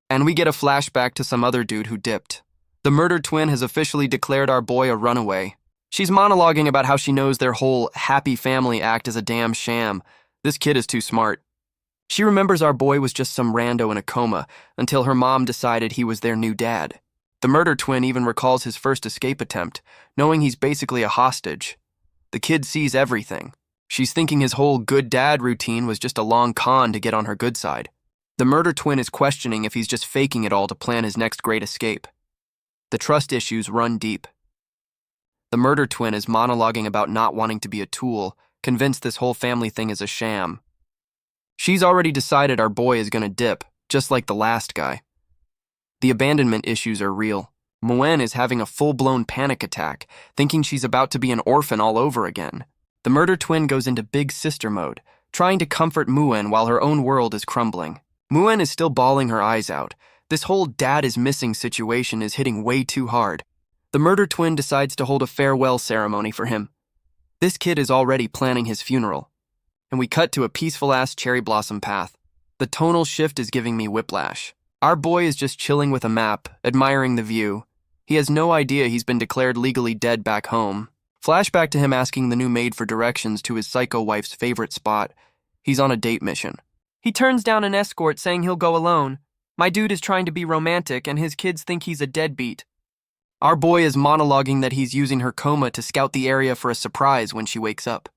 Speaker 1: And we get a flashback to some other dude who dipped. The murder twin has officially declared our boy a runaway. She's monologuing about how she knows their whole happy family act is a damn sham. This kid is too smart. She remembers our boy was just some rando in a coma until her mom decided he was their new dad. The murder twin even recalls his first escape attempt, knowing he's basically a hostage. The kid sees everything. She's thinking his whole good dad routine was just a long con to get on her good side. The murder twin is questioning if he's just faking it all to plan his next great escape. The trust issues run deep. The murder twin is monologuing about not wanting to be a tool, convinced this whole family thing is a sham. She's already decided our boy is gonna dip, just like the last guy. The abandonment issues are real. Muen is having a full-blown panic attack, thinking she's about to be an orphan all over again. The murder twin goes into big sister mode, trying to comfort Muen while her own world is crumbling. Muen is still bawling her eyes out. This whole dad is missing situation is hitting way too hard. The murder twin decides to hold a farewell ceremony for him. This kid is already planning his funeral. And we cut to a peaceful-ass cherry blossom path. The tonal shift is giving me whiplash. Our boy is just chilling with a map, admiring the view. He has no idea he's been declared legally dead back home. Flashback to him asking the new maid for directions to his psycho wife's favorite spot. He's on a date mission.
Speaker 2: He turns down an escort saying he'll go alone. My dude is trying to be romantic and his kids think he's a deadbeat.
Speaker 1: Our boy is monologuing that he's using her coma to scout the area for a surprise when she wakes up.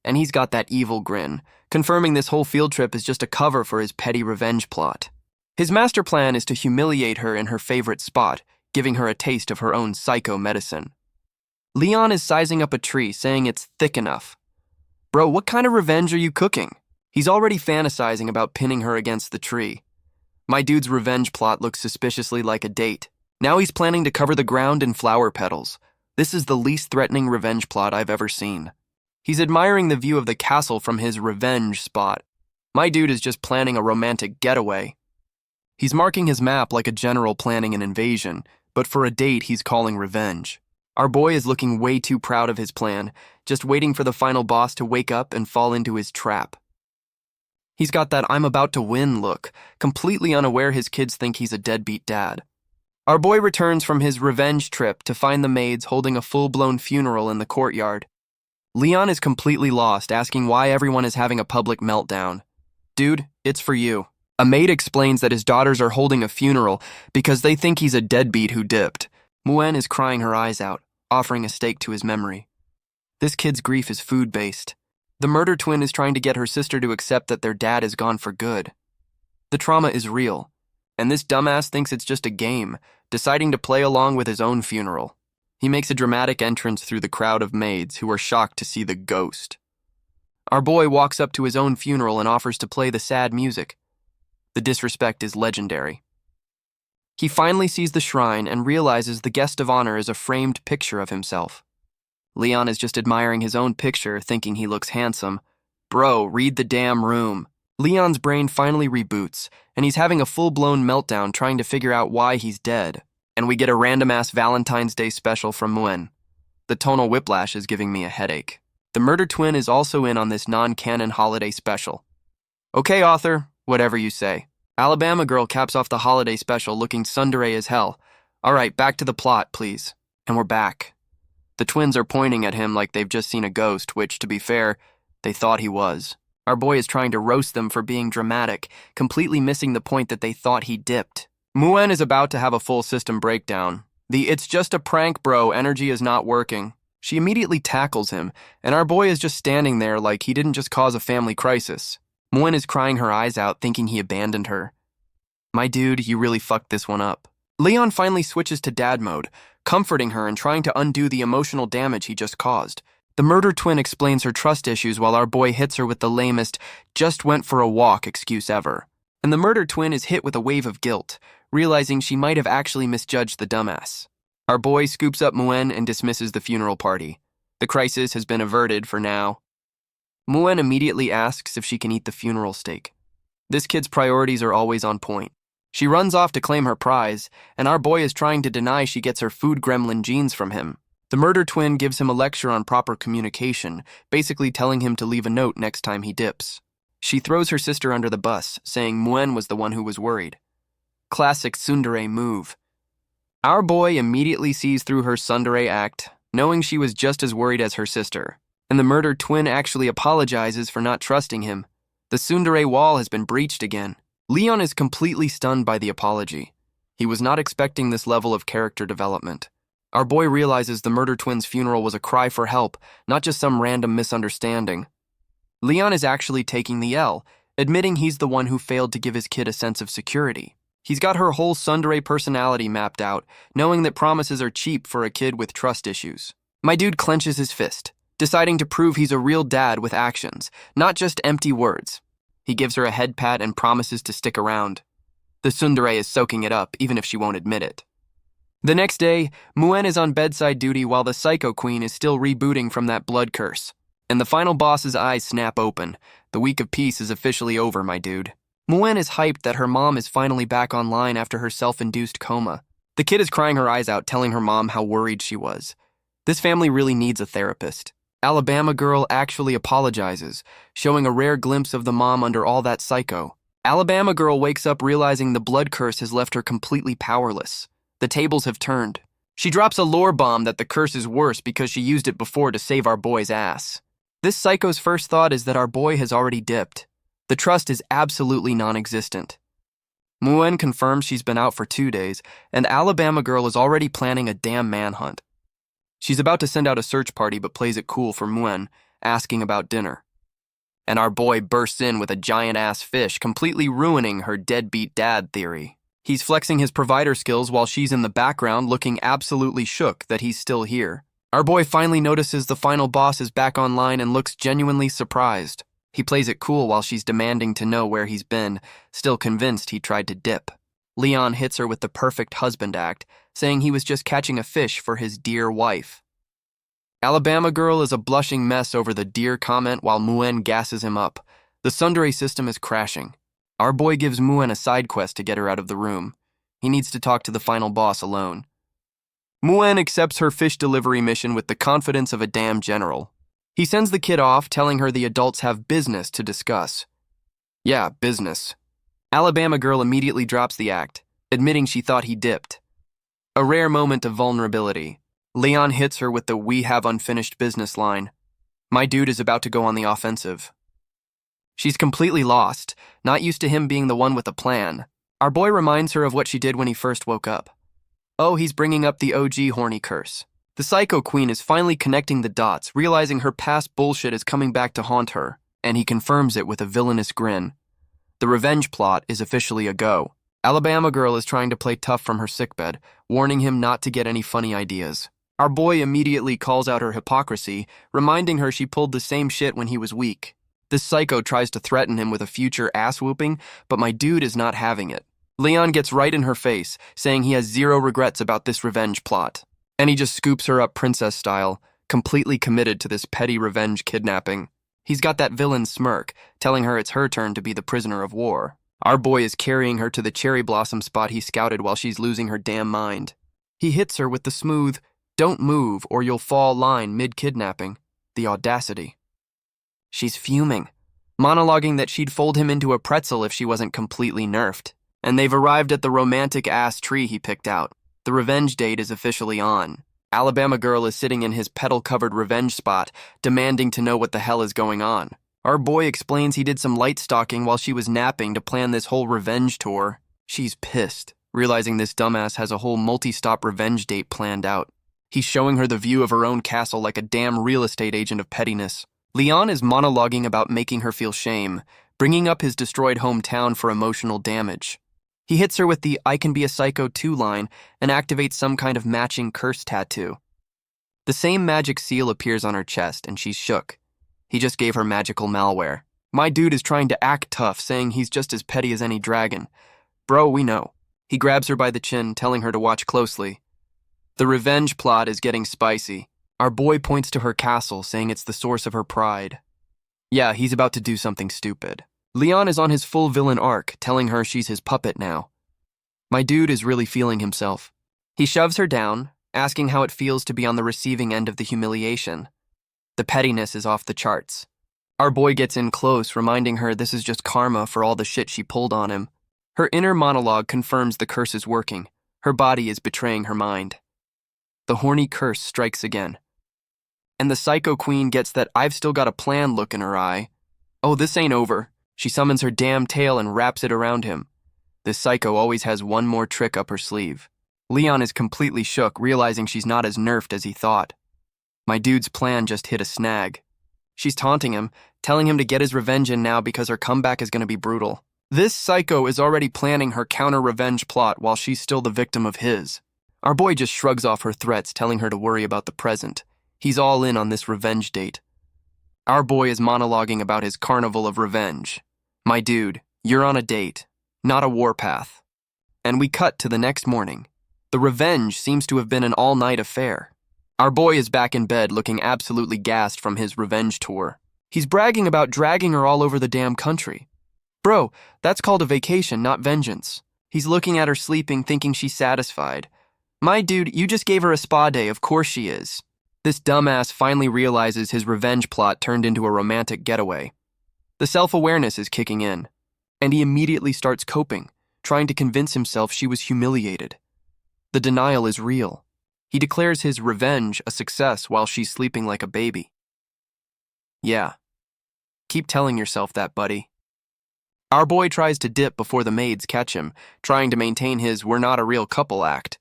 Speaker 1: And he's got that evil grin, confirming this whole field trip is just a cover for his petty revenge plot. His master plan is to humiliate her in her favorite spot, giving her a taste of her own psycho medicine. Leon is sizing up a tree, saying it's thick enough. Bro, what kind of revenge are you cooking? He's already fantasizing about pinning her against the tree. My dude's revenge plot looks suspiciously like a date. Now he's planning to cover the ground in flower petals. This is the least threatening revenge plot I've ever seen. He's admiring the view of the castle from his revenge spot. My dude is just planning a romantic getaway. He's marking his map like a general planning an invasion, but for a date he's calling revenge. Our boy is looking way too proud of his plan, just waiting for the final boss to wake up and fall into his trap. He's got that I'm about to win look, completely unaware his kids think he's a deadbeat dad. Our boy returns from his revenge trip to find the maids holding a full-blown funeral in the courtyard. Leon is completely lost, asking why everyone is having a public meltdown. Dude, it's for you. A maid explains that his daughters are holding a funeral because they think he's a deadbeat who dipped. Muen is crying her eyes out, offering a stake to his memory. This kid's grief is food-based. The murder twin is trying to get her sister to accept that their dad is gone for good. The trauma is real, and this dumbass thinks it's just a game, deciding to play along with his own funeral. He makes a dramatic entrance through the crowd of maids who are shocked to see the ghost. Our boy walks up to his own funeral and offers to play the sad music. The disrespect is legendary. He finally sees the shrine and realizes the guest of honor is a framed picture of himself. Leon is just admiring his own picture, thinking he looks handsome. Bro, read the damn room. Leon's brain finally reboots, and he's having a full-blown meltdown trying to figure out why he's dead. And we get a random-ass Valentine's Day special from Muen. The tonal whiplash is giving me a headache. The murder twin is also in on this non-canon holiday special. Okay, author, whatever you say. Alabama girl caps off the holiday special looking tsundere as hell. All right, back to the plot, please. And we're back. The twins are pointing at him like they've just seen a ghost, which, to be fair, they thought he was. Our boy is trying to roast them for being dramatic, completely missing the point that they thought he dipped. Muen is about to have a full system breakdown. The "it's just a prank, bro" energy is not working. She immediately tackles him, and our boy is just standing there like he didn't just cause a family crisis. Muen is crying her eyes out, thinking he abandoned her. My dude, you really fucked this one up. Leon finally switches to dad mode, comforting her and trying to undo the emotional damage he just caused. The murder twin explains her trust issues while our boy hits her with the lamest "just went for a walk" excuse ever. And the murder twin is hit with a wave of guilt, realizing she might have actually misjudged the dumbass. Our boy scoops up Muen and dismisses the funeral party. The crisis has been averted for now. Muen immediately asks if she can eat the funeral steak. This kid's priorities are always on point. She runs off to claim her prize, and our boy is trying to deny she gets her food gremlin genes from him. The murder twin gives him a lecture on proper communication, basically telling him to leave a note next time he dips. She throws her sister under the bus, saying Muen was the one who was worried. Classic tsundere move. Our boy immediately sees through her tsundere act, knowing she was just as worried as her sister. And the murder twin actually apologizes for not trusting him. The tsundere wall has been breached again. Leon is completely stunned by the apology. He was not expecting this level of character development. Our boy realizes the murder twins' funeral was a cry for help, not just some random misunderstanding. Leon is actually taking the L, admitting he's the one who failed to give his kid a sense of security. He's got her whole tsundere personality mapped out, knowing that promises are cheap for a kid with trust issues. My dude clenches his fist, deciding to prove he's a real dad with actions, not just empty words. He gives her a head pat and promises to stick around. The tsundere is soaking it up, even if she won't admit it. The next day, Muen is on bedside duty while the Psycho Queen is still rebooting from that blood curse. And the final boss's eyes snap open. The week of peace is officially over, my dude. Muen is hyped that her mom is finally back online after her self-induced coma. The kid is crying her eyes out, telling her mom how worried she was. This family really needs a therapist. Alabama girl actually apologizes, showing a rare glimpse of the mom under all that psycho. Alabama girl wakes up realizing the blood curse has left her completely powerless. The tables have turned. She drops a lore bomb that the curse is worse because she used it before to save our boy's ass. This psycho's first thought is that our boy has already dipped. The trust is absolutely non-existent. Muen confirms she's been out for 2 days, and Alabama girl is already planning a damn manhunt. She's about to send out a search party but plays it cool for Muen, asking about dinner. And our boy bursts in with a giant-ass fish, completely ruining her deadbeat dad theory. He's flexing his provider skills while she's in the background looking absolutely shook that he's still here. Our boy finally notices the final boss is back online and looks genuinely surprised. He plays it cool while she's demanding to know where he's been, still convinced he tried to dip. Leon hits her with the perfect husband act, saying he was just catching a fish for his dear wife. Alabama girl is a blushing mess over the dear comment while Muen gasses him up. The tsundere system is crashing. Our boy gives Muen a side quest to get her out of the room. He needs to talk to the final boss alone. Muen accepts her fish delivery mission with the confidence of a damn general. He sends the kid off, telling her the adults have business to discuss. Yeah, business. Alabama girl immediately drops the act, admitting she thought he dipped. A rare moment of vulnerability. Leon hits her with the "we have unfinished business" line. My dude is about to go on the offensive. She's completely lost, not used to him being the one with a plan. Our boy reminds her of what she did when he first woke up. Oh, he's bringing up the OG horny curse. The Psycho Queen is finally connecting the dots, realizing her past bullshit is coming back to haunt her, and he confirms it with a villainous grin. The revenge plot is officially a go. Alabama girl is trying to play tough from her sickbed, warning him not to get any funny ideas. Our boy immediately calls out her hypocrisy, reminding her she pulled the same shit when he was weak. This psycho tries to threaten him with a future ass-whooping, but my dude is not having it. Leon gets right in her face, saying he has zero regrets about this revenge plot. And he just scoops her up princess style, completely committed to this petty revenge kidnapping. He's got that villain smirk, telling her it's her turn to be the prisoner of war. Our boy is carrying her to the cherry blossom spot he scouted while she's losing her damn mind. He hits her with the smooth, "Don't move or you'll fall" line mid-kidnapping. The audacity. She's fuming, monologuing that she'd fold him into a pretzel if she wasn't completely nerfed. And they've arrived at the romantic-ass tree he picked out. The revenge date is officially on. Alabama girl is sitting in his petal-covered revenge spot, demanding to know what the hell is going on. Our boy explains he did some light stalking while she was napping to plan this whole revenge tour. She's pissed, realizing this dumbass has a whole multi-stop revenge date planned out. He's showing her the view of her own castle like a damn real estate agent of pettiness. Leon is monologuing about making her feel shame, bringing up his destroyed hometown for emotional damage. He hits her with the "I can be a psycho too" line and activates some kind of matching curse tattoo. The same magic seal appears on her chest and she's shook. He just gave her magical malware. My dude is trying to act tough, saying he's just as petty as any dragon. Bro, we know. He grabs her by the chin, telling her to watch closely. The revenge plot is getting spicy. Our boy points to her castle, saying it's the source of her pride. Yeah, he's about to do something stupid. Leon is on his full villain arc, telling her she's his puppet now. My dude is really feeling himself. He shoves her down, asking how it feels to be on the receiving end of the humiliation. The pettiness is off the charts. Our boy gets in close, reminding her this is just karma for all the shit she pulled on him. Her inner monologue confirms the curse is working. Her body is betraying her mind. The horny curse strikes again. And the Psycho Queen gets that "I've still got a plan" look in her eye. Oh, this ain't over. She summons her damn tail and wraps it around him. This psycho always has one more trick up her sleeve. Leon is completely shook, realizing she's not as nerfed as he thought. My dude's plan just hit a snag. She's taunting him, telling him to get his revenge in now because her comeback is going to be brutal. This psycho is already planning her counter-revenge plot while she's still the victim of his. Our boy just shrugs off her threats, telling her to worry about the present. He's all in on this revenge date. Our boy is monologuing about his carnival of revenge. My dude, you're on a date, not a warpath. And we cut to the next morning. The revenge seems to have been an all-night affair. Our boy is back in bed looking absolutely gassed from his revenge tour. He's bragging about dragging her all over the damn country. Bro, that's called a vacation, not vengeance. He's looking at her sleeping, thinking she's satisfied. My dude, you just gave her a spa day, of course she is. This dumbass finally realizes his revenge plot turned into a romantic getaway. The self-awareness is kicking in, and he immediately starts coping, trying to convince himself she was humiliated. The denial is real. He declares his revenge a success while she's sleeping like a baby. Yeah. Keep telling yourself that, buddy. Our boy tries to dip before the maids catch him, trying to maintain his "we're not a real couple" act,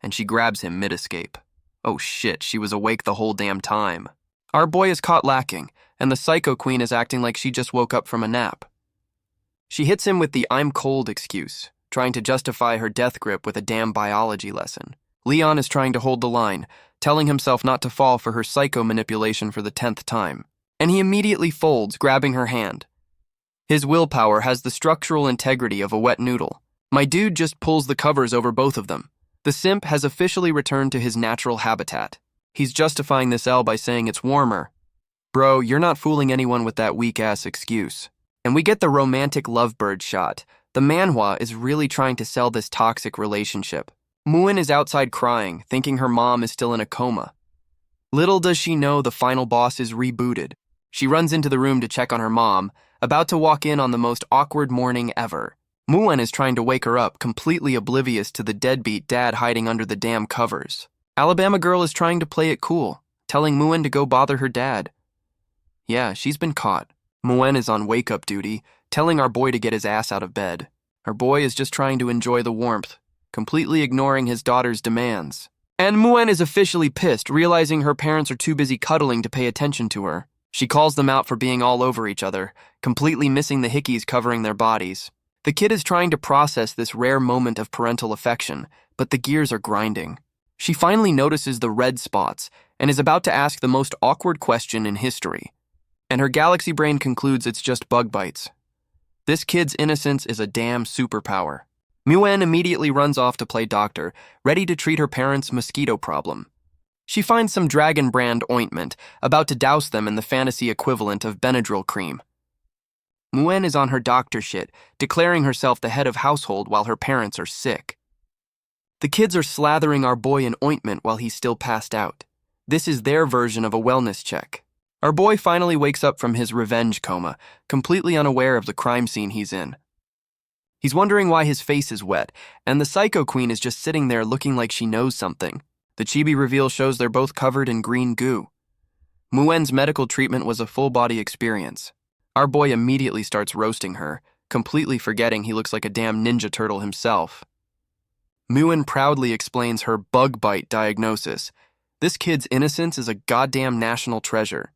Speaker 1: and she grabs him mid-escape. Oh shit, she was awake the whole damn time. Our boy is caught lacking, and the psycho queen is acting like she just woke up from a nap. She hits him with the "I'm cold" excuse, trying to justify her death grip with a damn biology lesson. Leon is trying to hold the line, telling himself not to fall for her psycho manipulation for the 10th time. And he immediately folds, grabbing her hand. His willpower has the structural integrity of a wet noodle. My dude just pulls the covers over both of them. The simp has officially returned to his natural habitat. He's justifying this L by saying it's warmer. Bro, you're not fooling anyone with that weak-ass excuse. And we get the romantic lovebird shot. The Manhwa is really trying to sell this toxic relationship. Muen is outside crying, thinking her mom is still in a coma. Little does she know the final boss is rebooted. She runs into the room to check on her mom, about to walk in on the most awkward morning ever. Muen is trying to wake her up, completely oblivious to the deadbeat dad hiding under the damn covers. Alabama girl is trying to play it cool, telling Muen to go bother her dad. Yeah, she's been caught. Muen is on wake-up duty, telling our boy to get his ass out of bed. Our boy is just trying to enjoy the warmth, completely ignoring his daughter's demands. And Muen is officially pissed, realizing her parents are too busy cuddling to pay attention to her. She calls them out for being all over each other, completely missing the hickeys covering their bodies. The kid is trying to process this rare moment of parental affection, but the gears are grinding. She finally notices the red spots and is about to ask the most awkward question in history. And her galaxy brain concludes it's just bug bites. This kid's innocence is a damn superpower. Muen immediately runs off to play doctor, ready to treat her parents' mosquito problem. She finds some Dragon brand ointment, about to douse them in the fantasy equivalent of Benadryl cream. Muen is on her doctor shit, declaring herself the head of household while her parents are sick. The kids are slathering our boy in ointment while he's still passed out. This is their version of a wellness check. Our boy finally wakes up from his revenge coma, completely unaware of the crime scene he's in. He's wondering why his face is wet, and the psycho queen is just sitting there looking like she knows something. The chibi reveal shows they're both covered in green goo. Muen's medical treatment was a full-body experience. Our boy immediately starts roasting her, completely forgetting he looks like a damn Ninja Turtle himself. Muen proudly explains her bug bite diagnosis. This kid's innocence is a goddamn national treasure.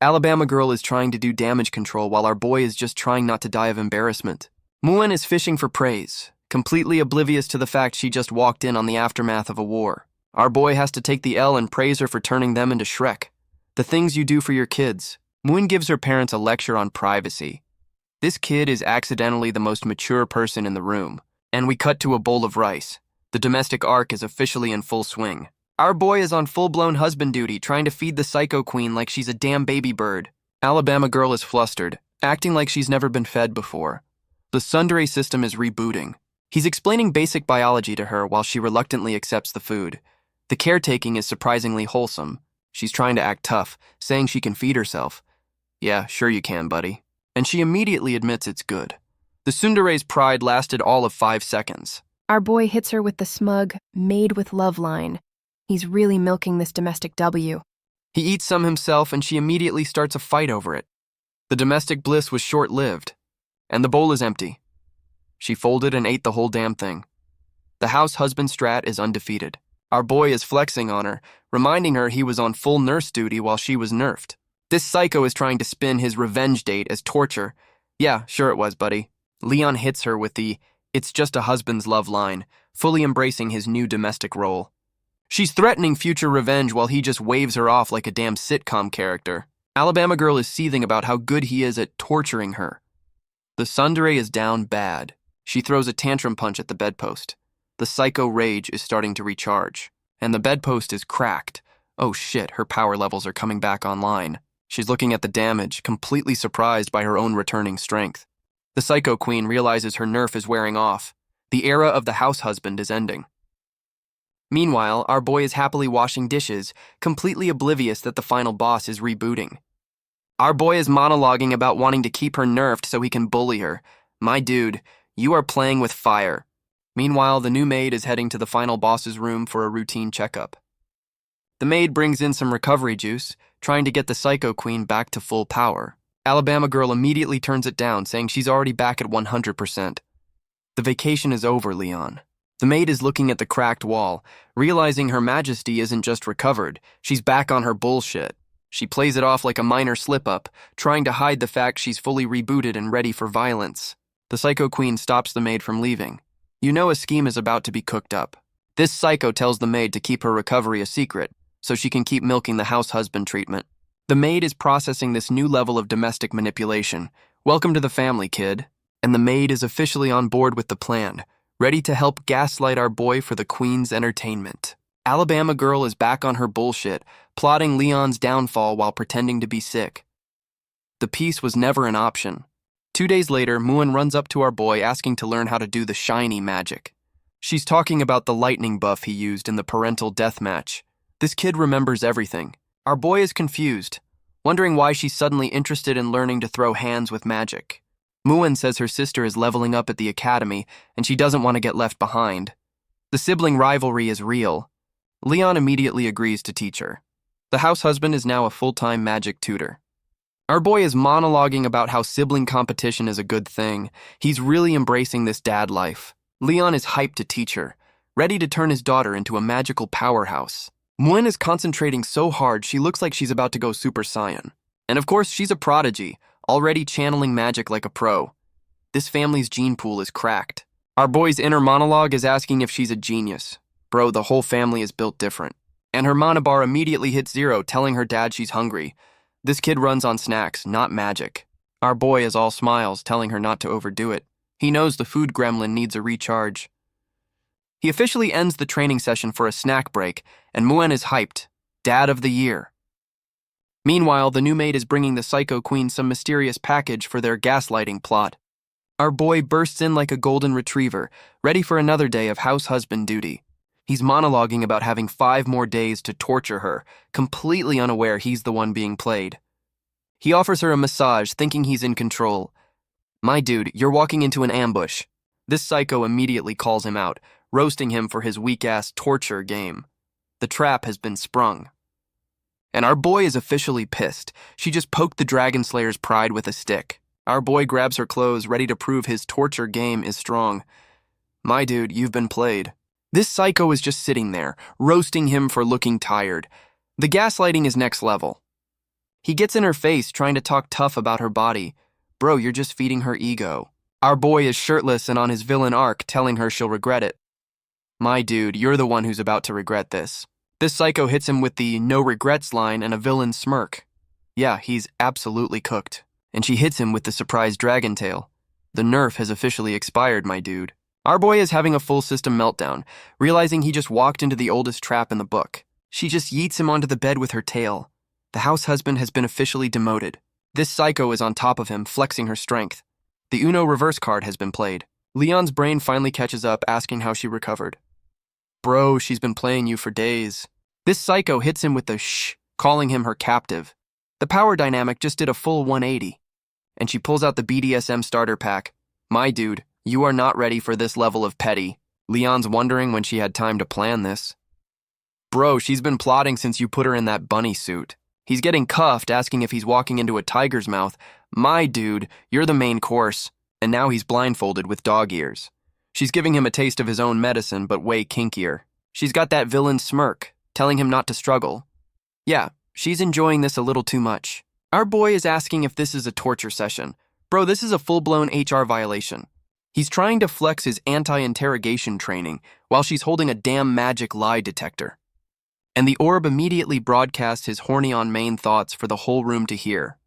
Speaker 1: Alabama girl is trying to do damage control while our boy is just trying not to die of embarrassment. Muen is fishing for praise, completely oblivious to the fact she just walked in on the aftermath of a war. Our boy has to take the L and praise her for turning them into Shrek. The things you do for your kids. Muen gives her parents a lecture on privacy. This kid is accidentally the most mature person in the room. And we cut to a bowl of rice. The domestic arc is officially in full swing. Our boy is on full-blown husband duty, trying to feed the psycho queen like she's a damn baby bird. Alabama girl is flustered, acting like she's never been fed before. The tsundere system is rebooting. He's explaining basic biology to her while she reluctantly accepts the food. The caretaking is surprisingly wholesome. She's trying to act tough, saying she can feed herself. Yeah, sure you can, buddy. And she immediately admits it's good. The tsundere's pride lasted all of 5 seconds.
Speaker 2: Our boy hits her with the smug, made with love line. He's really milking this domestic W.
Speaker 1: He eats some himself and she immediately starts a fight over it. The domestic bliss was short-lived, and the bowl is empty. She folded and ate the whole damn thing. The house husband strat is undefeated. Our boy is flexing on her, reminding her he was on full nurse duty while she was nerfed. This psycho is trying to spin his revenge date as torture. Yeah, sure it was, buddy. Leon hits her with the "it's just a husband's love" line, fully embracing his new domestic role. She's threatening future revenge while he just waves her off like a damn sitcom character. Alabama girl is seething about how good he is at torturing her. The tsundere is down bad. She throws a tantrum punch at the bedpost. The psycho rage is starting to recharge, and the bedpost is cracked. Oh shit, her power levels are coming back online. She's looking at the damage, completely surprised by her own returning strength. The psycho queen realizes her nerf is wearing off. The era of the house husband is ending. Meanwhile, our boy is happily washing dishes, completely oblivious that the final boss is rebooting. Our boy is monologuing about wanting to keep her nerfed so he can bully her. My dude, you are playing with fire. Meanwhile, the new maid is heading to the final boss's room for a routine checkup. The maid brings in some recovery juice, trying to get the psycho queen back to full power. Alabama girl immediately turns it down, saying she's already back at 100%. The vacation is over, Leon. The maid is looking at the cracked wall, realizing Her Majesty isn't just recovered, she's back on her bullshit. She plays it off like a minor slip-up, trying to hide the fact she's fully rebooted and ready for violence. The psycho queen stops the maid from leaving. You know a scheme is about to be cooked up. This psycho tells the maid to keep her recovery a secret, so she can keep milking the house husband treatment. The maid is processing this new level of domestic manipulation. Welcome to the family, kid. And the maid is officially on board with the plan, ready to help gaslight our boy for the queen's entertainment. Alabama girl is back on her bullshit, plotting Leon's downfall while pretending to be sick. The peace was never an option. 2 days later, Muen runs up to our boy asking to learn how to do the shiny magic. She's talking about the lightning buff he used in the parental deathmatch. This kid remembers everything. Our boy is confused, wondering why she's suddenly interested in learning to throw hands with magic. Muen says her sister is leveling up at the academy and she doesn't want to get left behind. The sibling rivalry is real. Leon immediately agrees to teach her. The house husband is now a full-time magic tutor. Our boy is monologuing about how sibling competition is a good thing. He's really embracing this dad life. Leon is hyped to teach her, ready to turn his daughter into a magical powerhouse. Muen is concentrating so hard she looks like she's about to go Super Saiyan. And of course, she's a prodigy, already channeling magic like a pro. This family's gene pool is cracked. Our boy's inner monologue is asking if she's a genius. Bro, the whole family is built different. And her mana bar immediately hits 0, telling her dad she's hungry. This kid runs on snacks, not magic. Our boy is all smiles, telling her not to overdo it. He knows the food gremlin needs a recharge. He officially ends the training session for a snack break, and Muen is hyped. Dad of the year. Meanwhile, the new maid is bringing the psycho queen some mysterious package for their gaslighting plot. Our boy bursts in like a golden retriever, ready for another day of house husband duty. He's monologuing about having 5 more days to torture her, completely unaware he's the one being played. He offers her a massage, thinking he's in control. My dude, you're walking into an ambush. This psycho immediately calls him out, roasting him for his weak-ass torture game. The trap has been sprung. And our boy is officially pissed. She just poked the Dragon Slayer's pride with a stick. Our boy grabs her clothes, ready to prove his torture game is strong. My dude, you've been played. This psycho is just sitting there, roasting him for looking tired. The gaslighting is next level. He gets in her face, trying to talk tough about her body. Bro, you're just feeding her ego. Our boy is shirtless and on his villain arc, telling her she'll regret it. My dude, you're the one who's about to regret this. This psycho hits him with the no regrets line and a villain smirk. Yeah, he's absolutely cooked. And she hits him with the surprise dragon tail. The nerf has officially expired, my dude. Our boy is having a full system meltdown, realizing he just walked into the oldest trap in the book. She just yeets him onto the bed with her tail. The house husband has been officially demoted. This psycho is on top of him, flexing her strength. The Uno reverse card has been played. Leon's brain finally catches up, asking how she recovered. Bro, she's been playing you for days. This psycho hits him with the shh, calling him her captive. The power dynamic just did a full 180. And she pulls out the BDSM starter pack. My dude, you are not ready for this level of petty. Leon's wondering when she had time to plan this. Bro, she's been plotting since you put her in that bunny suit. He's getting cuffed, asking if he's walking into a tiger's mouth. My dude, you're the main course. and now he's blindfolded with dog ears. She's giving him a taste of his own medicine, but way kinkier. She's got that villain smirk, telling him not to struggle. Yeah, she's enjoying this a little too much. Our boy is asking if this is a torture session. Bro, this is a full-blown HR violation. He's trying to flex his anti-interrogation training while she's holding a damn magic lie detector. And the orb immediately broadcasts his horny on main thoughts for the whole room to hear.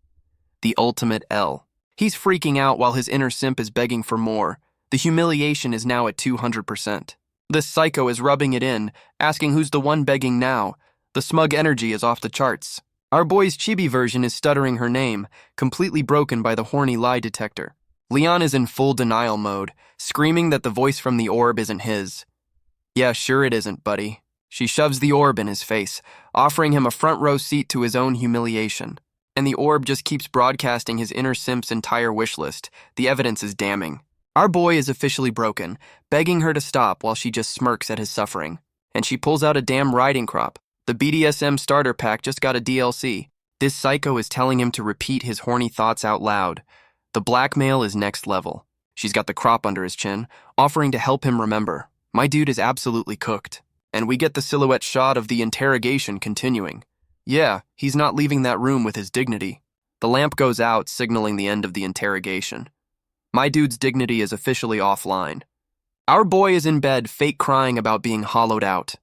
Speaker 1: The ultimate L. He's freaking out while his inner simp is begging for more. The humiliation is now at 200%. This psycho is rubbing it in, asking who's the one begging now. The smug energy is off the charts. Our boy's chibi version is stuttering her name, completely broken by the horny lie detector. Leon is in full denial mode, screaming that the voice from the orb isn't his. Yeah, sure it isn't, buddy. She shoves the orb in his face, offering him a front row seat to his own humiliation. And the orb just keeps broadcasting his inner simp's entire wish list. The evidence is damning. Our boy is officially broken, begging her to stop while she just smirks at his suffering. And she pulls out a damn riding crop. The BDSM starter pack just got a DLC. This psycho is telling him to repeat his horny thoughts out loud. The blackmail is next level. She's got the crop under his chin, offering to help him remember. My dude is absolutely cooked. And we get the silhouette shot of the interrogation continuing. Yeah, he's not leaving that room with his dignity. The lamp goes out, signaling the end of the interrogation. My dude's dignity is officially offline. Our boy is in bed, fake crying about being hollowed out.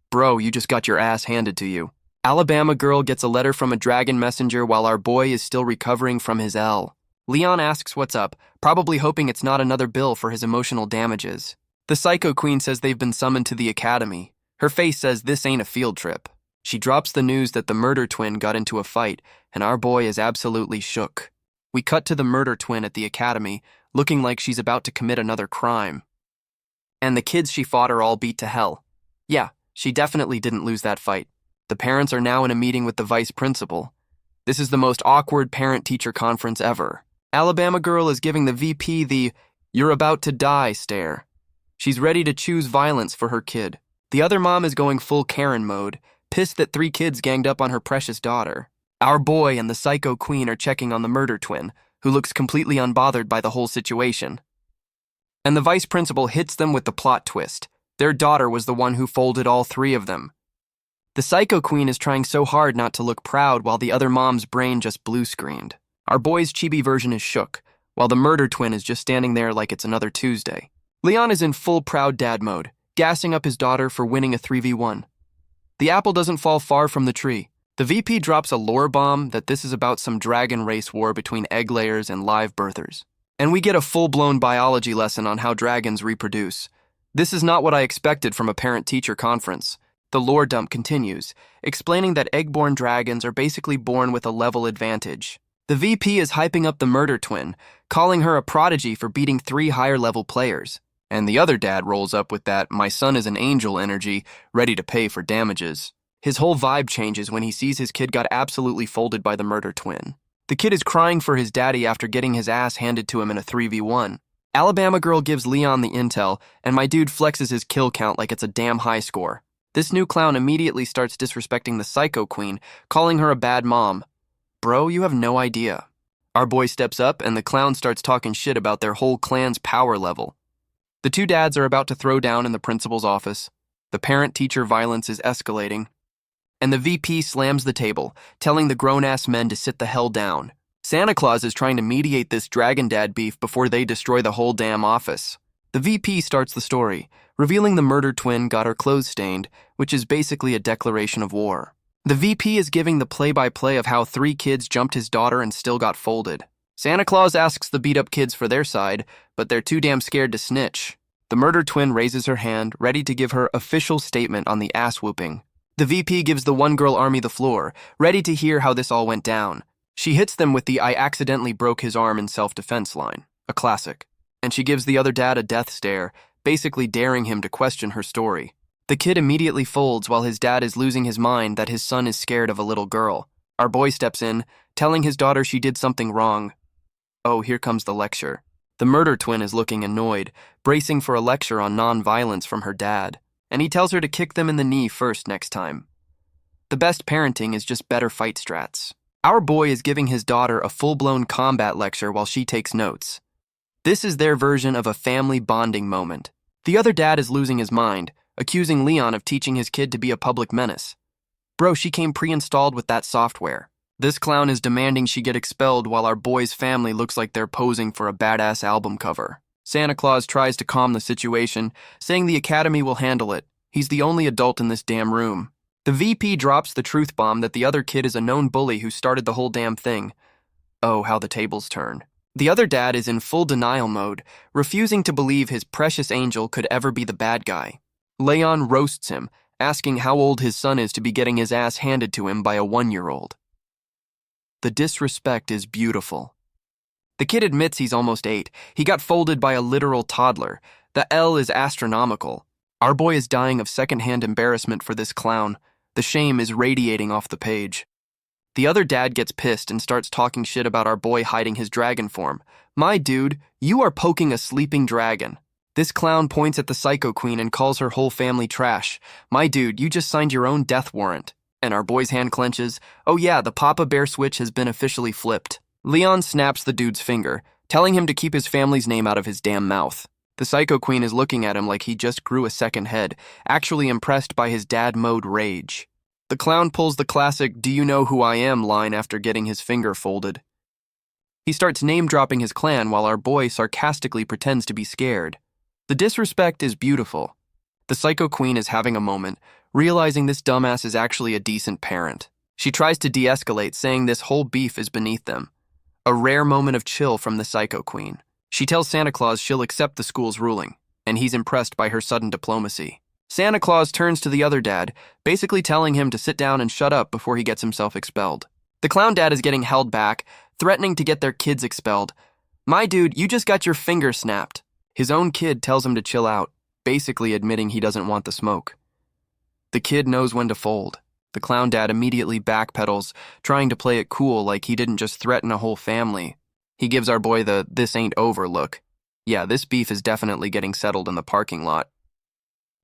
Speaker 1: Bro, you just got your ass handed to you. Alabama girl gets a letter from a dragon messenger while our boy is still recovering from his L. Leon asks what's up, probably hoping it's not another bill for his emotional damages. The Psycho Queen says they've been summoned to the academy. Her face says this ain't a field trip. She drops the news that the murder twin got into a fight, and our boy is absolutely shook. We cut to the murder twin at the academy, looking like she's about to commit another crime. And the kids she fought are all beat to hell. Yeah, she definitely didn't lose that fight. The parents are now in a meeting with the vice principal. This is the most awkward parent-teacher conference ever. Alabama girl is giving the VP the "you're about to die" stare. She's ready to choose violence for her kid. The other mom is going full Karen mode, pissed that 3 kids ganged up on her precious daughter. Our boy and the Psycho Queen are checking on the murder twin, who looks completely unbothered by the whole situation. And the vice principal hits them with the plot twist. Their daughter was the one who folded all 3 of them. The Psycho Queen is trying so hard not to look proud while the other mom's brain just blue-screened. Our boy's chibi version is shook, while the murder twin is just standing there like it's another Tuesday. Leon is in full proud dad mode, gassing up his daughter for winning a 3v1. The apple doesn't fall far from the tree. The VP drops a lore bomb that this is about some dragon race war between egg layers and live birthers. And we get a full-blown biology lesson on how dragons reproduce. This is not what I expected from a parent-teacher conference. The lore dump continues, explaining that egg-born dragons are basically born with a level advantage. The VP is hyping up the murder twin, calling her a prodigy for beating 3 higher-level players. And the other dad rolls up with that "my son is an angel" energy, ready to pay for damages. His whole vibe changes when he sees his kid got absolutely folded by the murder twin. The kid is crying for his daddy after getting his ass handed to him in a 3v1. Alabama girl gives Leon the intel, and my dude flexes his kill count like it's a damn high score. This new clown immediately starts disrespecting the Psycho Queen, calling her a bad mom. Bro, you have no idea. Our boy steps up, and the clown starts talking shit about their whole clan's power level. The 2 dads are about to throw down in the principal's office. The parent-teacher violence is escalating. And the VP slams the table, telling the grown-ass men to sit the hell down. Santa Claus is trying to mediate this dragon dad beef before they destroy the whole damn office. The VP starts the story, revealing the murder twin got her clothes stained, which is basically a declaration of war. The VP is giving the play-by-play of how 3 kids jumped his daughter and still got folded. Santa Claus asks the beat-up kids for their side, but they're too damn scared to snitch. The murder twin raises her hand, ready to give her official statement on the ass-whooping. The VP gives the one-girl army the floor, ready to hear how this all went down. She hits them with the "I accidentally broke his arm in self-defense" line, a classic. And she gives the other dad a death stare, basically daring him to question her story. The kid immediately folds while his dad is losing his mind that his son is scared of a little girl. Our boy steps in, telling his daughter she did something wrong. Oh, here comes the lecture. The murder twin is looking annoyed, bracing for a lecture on non-violence from her dad, and he tells her to kick them in the knee first next time. The best parenting is just better fight strats. Our boy is giving his daughter a full-blown combat lecture while she takes notes. This is their version of a family bonding moment. The other dad is losing his mind, accusing Leon of teaching his kid to be a public menace. Bro, she came pre-installed with that software. This clown is demanding she get expelled while our boy's family looks like they're posing for a badass album cover. Santa Claus tries to calm the situation, saying the academy will handle it. He's the only adult in this damn room. The VP drops the truth bomb that the other kid is a known bully who started the whole damn thing. Oh, how the tables turn. The other dad is in full denial mode, refusing to believe his precious angel could ever be the bad guy. Leon roasts him, asking how old his son is to be getting his ass handed to him by a 1-year-old. The disrespect is beautiful. The kid admits he's almost 8. He got folded by a literal toddler. The L is astronomical. Our boy is dying of secondhand embarrassment for this clown. The shame is radiating off the page. The other dad gets pissed and starts talking shit about our boy hiding his dragon form. My dude, you are poking a sleeping dragon. This clown points at the Psycho Queen and calls her whole family trash. My dude, you just signed your own death warrant. And our boy's hand clenches. Oh yeah, the Papa Bear switch has been officially flipped. Leon snaps the dude's finger, telling him to keep his family's name out of his damn mouth. The Psycho Queen is looking at him like he just grew a second head, actually impressed by his dad mode rage. The clown pulls the classic "Do you know who I am" line after getting his finger folded. He starts name-dropping his clan while our boy sarcastically pretends to be scared. The disrespect is beautiful. The Psycho Queen is having a moment, realizing this dumbass is actually a decent parent. She tries to de-escalate, saying this whole beef is beneath them. A rare moment of chill from the Psycho Queen. She tells Santa Claus she'll accept the school's ruling, and he's impressed by her sudden diplomacy. Santa Claus turns to the other dad, basically telling him to sit down and shut up before he gets himself expelled. The clown dad is getting held back, threatening to get their kids expelled. My dude, you just got your finger snapped. His own kid tells him to chill out, basically admitting he doesn't want the smoke. The kid knows when to fold. The clown dad immediately backpedals, trying to play it cool like he didn't just threaten a whole family. He gives our boy the "this ain't over" look. Yeah, this beef is definitely getting settled in the parking lot.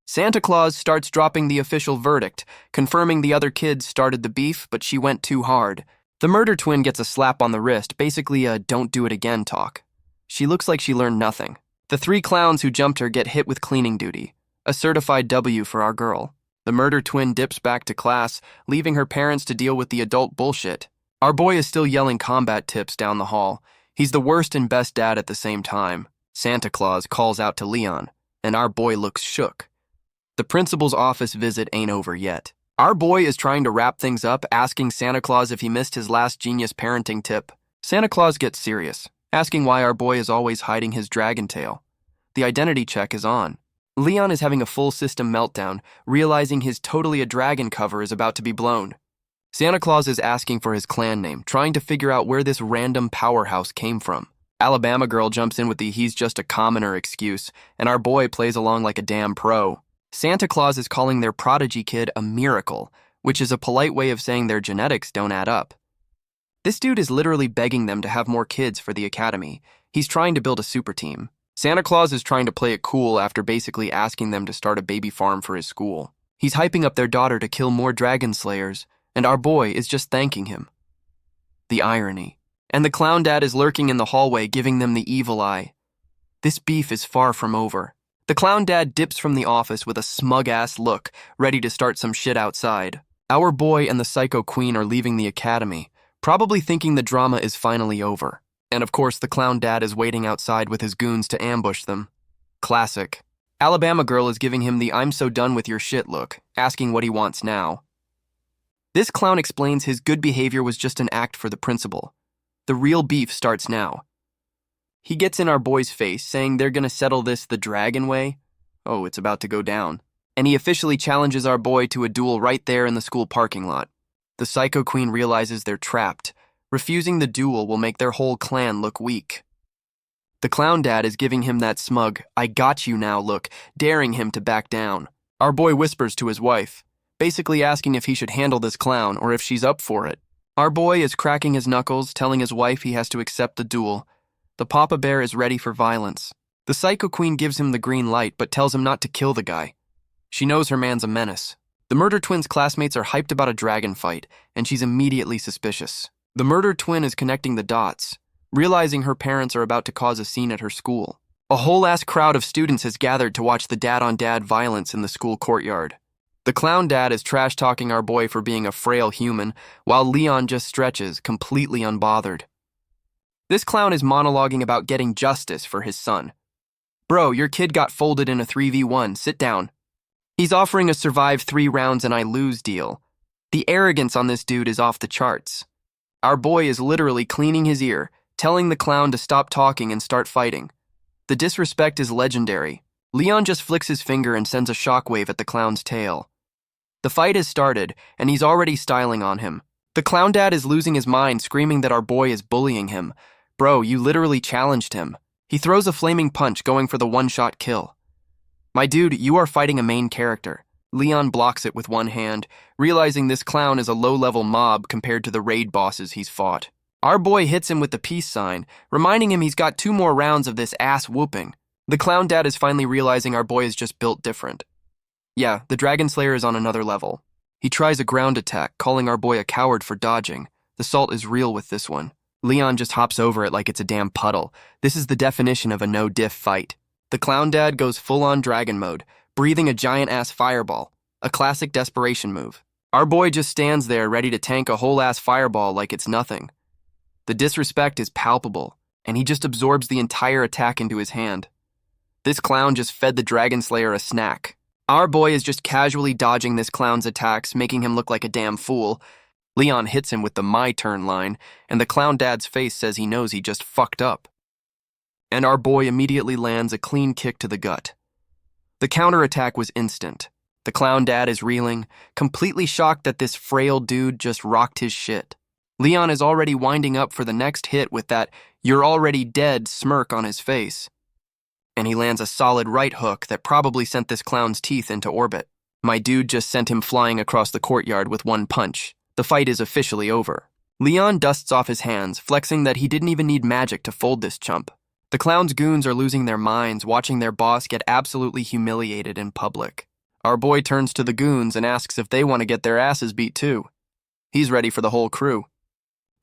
Speaker 1: Santa Claus starts dropping the official verdict, confirming the other kids started the beef, but she went too hard. The murder twin gets a slap on the wrist, basically a "don't do it again" talk. She looks like she learned nothing. The 3 clowns who jumped her get hit with cleaning duty. A certified W for our girl. The murder twin dips back to class, leaving her parents to deal with the adult bullshit. Our boy is still yelling combat tips down the hall. He's the worst and best dad at the same time. Santa Claus calls out to Leon, and our boy looks shook. The principal's office visit ain't over yet. Our boy is trying to wrap things up, asking Santa Claus if he missed his last genius parenting tip. Santa Claus gets serious, asking why our boy is always hiding his dragon tail. The identity check is on. Leon is having a full system meltdown, realizing his "totally a dragon" cover is about to be blown. Santa Claus is asking for his clan name, trying to figure out where this random powerhouse came from. Alabama girl jumps in with the "he's just a commoner" excuse, and our boy plays along like a damn pro. Santa Claus is calling their prodigy kid a miracle, which is a polite way of saying their genetics don't add up. This dude is literally begging them to have more kids for the academy. He's trying to build a super team. Santa Claus is trying to play it cool after basically asking them to start a baby farm for his school. He's hyping up their daughter to kill more dragon slayers, and our boy is just thanking him. The irony. And the clown dad is lurking in the hallway, giving them the evil eye. This beef is far from over. The clown dad dips from the office with a smug-ass look, ready to start some shit outside. Our boy and the Psycho Queen are leaving the academy, probably thinking the drama is finally over. And of course, the clown dad is waiting outside with his goons to ambush them. Classic. Alabama girl is giving him the "I'm so done with your shit" look, asking what he wants now. This clown explains his good behavior was just an act for the principal. The real beef starts now. He gets in our boy's face, saying they're gonna settle this the dragon way. Oh, it's about to go down. And he officially challenges our boy to a duel right there in the school parking lot. The Psycho Queen realizes they're trapped. Refusing the duel will make their whole clan look weak. The clown dad is giving him that smug "I got you now" look, daring him to back down. Our boy whispers to his wife, basically asking if he should handle this clown or if she's up for it. Our boy is cracking his knuckles, telling his wife he has to accept the duel. The Papa Bear is ready for violence. The Psycho Queen gives him the green light but tells him not to kill the guy. She knows her man's a menace. The murder twin's classmates are hyped about a dragon fight, and she's immediately suspicious. The murder twin is connecting the dots. realizing her parents are about to cause a scene at her school. A whole-ass crowd of students has gathered to watch the dad-on-dad violence in the school courtyard. The clown dad is trash-talking our boy for being a frail human, while Leon just stretches, completely unbothered. This clown is monologuing about getting justice for his son. Bro, your kid got folded in a 3v1, sit down. He's offering a survive 3 rounds and I lose deal. The arrogance on this dude is off the charts. Our boy is literally cleaning his ear, telling the clown to stop talking and start fighting. The disrespect is legendary. Leon just flicks his finger and sends a shockwave at the clown's tail. The fight has started, and he's already styling on him. The clown dad is losing his mind, screaming that our boy is bullying him. Bro, you literally challenged him. He throws a flaming punch, going for the one-shot kill. My dude, you are fighting a main character. Leon blocks it with one hand, realizing this clown is a low-level mob compared to the raid bosses he's fought. Our boy hits him with the peace sign, reminding him he's got 2 more rounds of this ass-whooping. The clown dad is finally realizing our boy is just built different. Yeah, the Dragon Slayer is on another level. He tries a ground attack, calling our boy a coward for dodging. The salt is real with this one. Leon just hops over it like it's a damn puddle. This is the definition of a no-diff fight. The clown dad goes full-on dragon mode, breathing a giant-ass fireball, a classic desperation move. Our boy just stands there ready to tank a whole-ass fireball like it's nothing. The disrespect is palpable, and he just absorbs the entire attack into his hand. This clown just fed the Dragon Slayer a snack. Our boy is just casually dodging this clown's attacks, making him look like a damn fool. Leon hits him with the "my turn" line, and the clown dad's face says he knows he just fucked up. And our boy immediately lands a clean kick to the gut. The counterattack was instant. The clown dad is reeling, completely shocked that this frail dude just rocked his shit. Leon is already winding up for the next hit with that "you're already dead" smirk on his face. And he lands a solid right hook that probably sent this clown's teeth into orbit. My dude just sent him flying across the courtyard with one punch. The fight is officially over. Leon dusts off his hands, flexing that he didn't even need magic to fold this chump. The clown's goons are losing their minds, watching their boss get absolutely humiliated in public. Our boy turns to the goons and asks if they want to get their asses beat too. He's ready for the whole crew.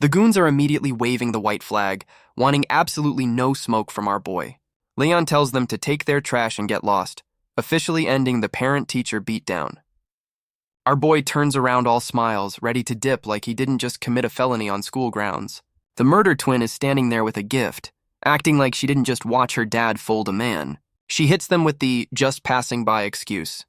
Speaker 1: The goons are immediately waving the white flag, wanting absolutely no smoke from our boy. Leon tells them to take their trash and get lost, officially ending the parent-teacher beatdown. Our boy turns around all smiles, ready to dip like he didn't just commit a felony on school grounds. The murder twin is standing there with a gift, acting like she didn't just watch her dad fold a man. She hits them with the "just passing by" excuse.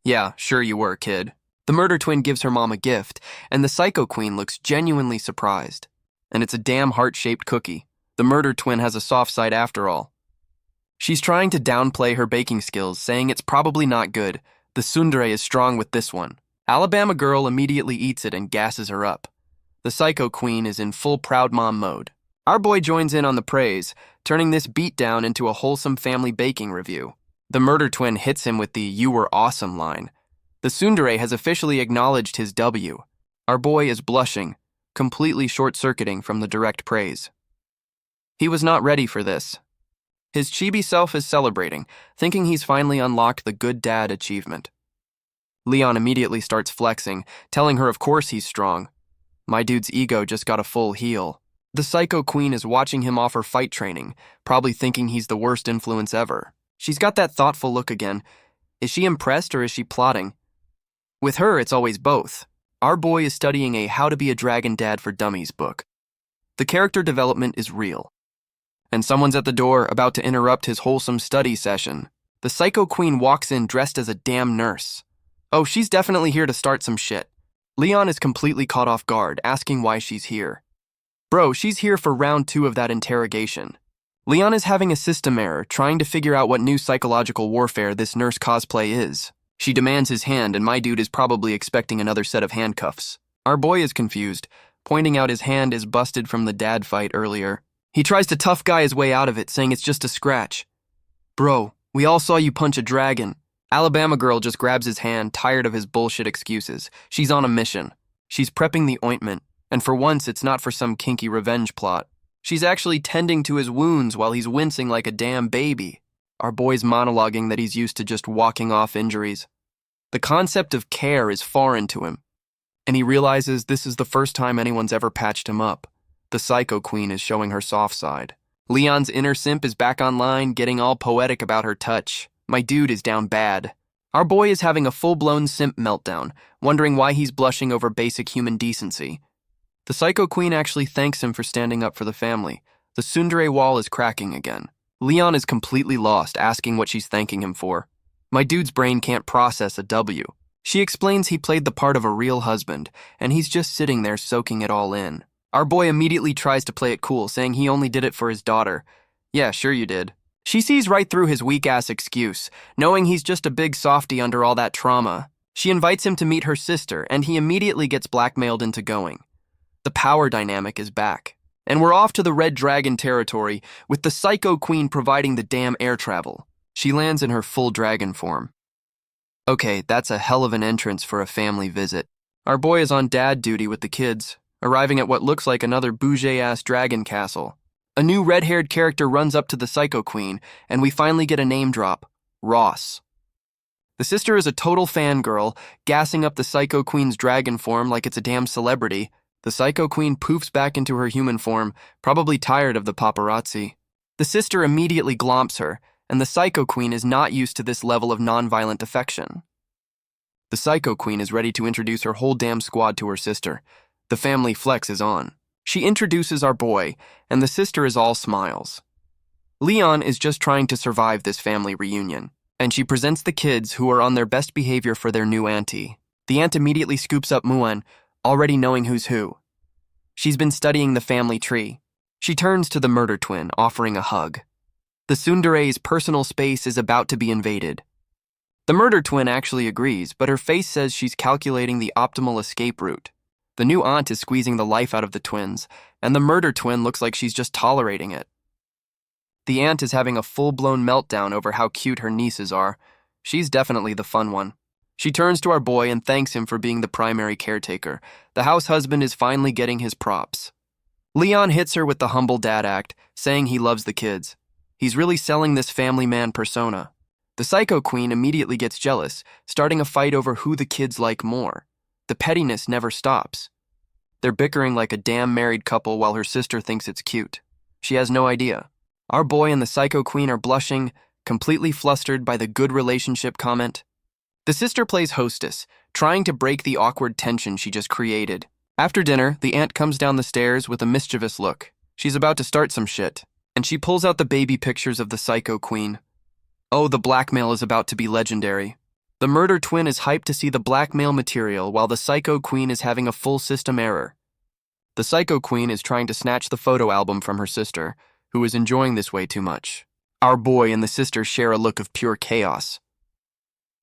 Speaker 1: Yeah, sure you were, kid. The murder twin gives her mom a gift, and the psycho queen looks genuinely surprised. And it's a damn heart-shaped cookie. The murder twin has a soft side after all. She's trying to downplay her baking skills, saying it's probably not good. The tsundere is strong with this one. Alabama girl immediately eats it and gasses her up. The psycho queen is in full proud mom mode. Our boy joins in on the praise, turning this beatdown into a wholesome family baking review. The murder twin hits him with the "you were awesome" line. The tsundere has officially acknowledged his W. Our boy is blushing, completely short-circuiting from the direct praise. He was not ready for this. His chibi self is celebrating, thinking he's finally unlocked the good dad achievement. Leon immediately starts flexing, telling her of course he's strong. My dude's ego just got a full heal. The psycho queen is watching him offer fight training, probably thinking he's the worst influence ever. She's got that thoughtful look again. Is she impressed or is she plotting? With her, it's always both. Our boy is studying a How to Be a Dragon Dad for Dummies book. The character development is real. And someone's at the door, about to interrupt his wholesome study session. The psycho queen walks in dressed as a damn nurse. Oh, she's definitely here to start some shit. Leon is completely caught off guard, asking why she's here. Bro, she's here for round 2 of that interrogation. Leon is having a system error, trying to figure out what new psychological warfare this nurse cosplay is. She demands his hand, and my dude is probably expecting another set of handcuffs. Our boy is confused, pointing out his hand is busted from the dad fight earlier. He tries to tough guy his way out of it, saying it's just a scratch. Bro, we all saw you punch a dragon. Alabama girl just grabs his hand, tired of his bullshit excuses. She's on a mission. She's prepping the ointment, and for once it's not for some kinky revenge plot. She's actually tending to his wounds while he's wincing like a damn baby. Our boy's monologuing that he's used to just walking off injuries. The concept of care is foreign to him, and he realizes this is the first time anyone's ever patched him up. The Psycho Queen is showing her soft side. Leon's inner simp is back online, getting all poetic about her touch. My dude is down bad. Our boy is having a full-blown simp meltdown, wondering why he's blushing over basic human decency. The Psycho Queen actually thanks him for standing up for the family. The tsundere wall is cracking again. Leon is completely lost, asking what she's thanking him for. My dude's brain can't process a W. She explains he played the part of a real husband, and he's just sitting there soaking it all in. Our boy immediately tries to play it cool, saying he only did it for his daughter. Yeah, sure you did. She sees right through his weak-ass excuse, knowing he's just a big softy under all that trauma. She invites him to meet her sister, and he immediately gets blackmailed into going. The power dynamic is back. And we're off to the Red Dragon territory, with the Psycho Queen providing the damn air travel. She lands in her full dragon form. Okay, that's a hell of an entrance for a family visit. Our boy is on dad duty with the kids, arriving at what looks like another bougie-ass dragon castle. A new red-haired character runs up to the Psycho Queen, and we finally get a name drop, Ross. The sister is a total fangirl, gassing up the Psycho Queen's dragon form like it's a damn celebrity. The Psycho Queen poofs back into her human form, probably tired of the paparazzi. The sister immediately glomps her, and the Psycho Queen is not used to this level of nonviolent affection. The Psycho Queen is ready to introduce her whole damn squad to her sister. The family flex is on. She introduces our boy, and the sister is all smiles. Leon is just trying to survive this family reunion, and she presents the kids who are on their best behavior for their new auntie. The aunt immediately scoops up Muen, already knowing who's who. She's been studying the family tree. She turns to the murder twin, offering a hug. The tsundere's personal space is about to be invaded. The murder twin actually agrees, but her face says she's calculating the optimal escape route. The new aunt is squeezing the life out of the twins, and the murder twin looks like she's just tolerating it. The aunt is having a full-blown meltdown over how cute her nieces are. She's definitely the fun one. She turns to our boy and thanks him for being the primary caretaker. The house husband is finally getting his props. Leon hits her with the humble dad act, saying he loves the kids. He's really selling this family man persona. The Psycho Queen immediately gets jealous, starting a fight over who the kids like more. The pettiness never stops. They're bickering like a damn married couple while her sister thinks it's cute. She has no idea. Our boy and the Psycho Queen are blushing, completely flustered by the good relationship comment. The sister plays hostess, trying to break the awkward tension she just created. After dinner, the aunt comes down the stairs with a mischievous look. She's about to start some shit, and she pulls out the baby pictures of the Psycho Queen. Oh, the blackmail is about to be legendary. The murder twin is hyped to see the blackmail material while the Psycho Queen is having a full system error. The Psycho Queen is trying to snatch the photo album from her sister, who is enjoying this way too much. Our boy and the sister share a look of pure chaos.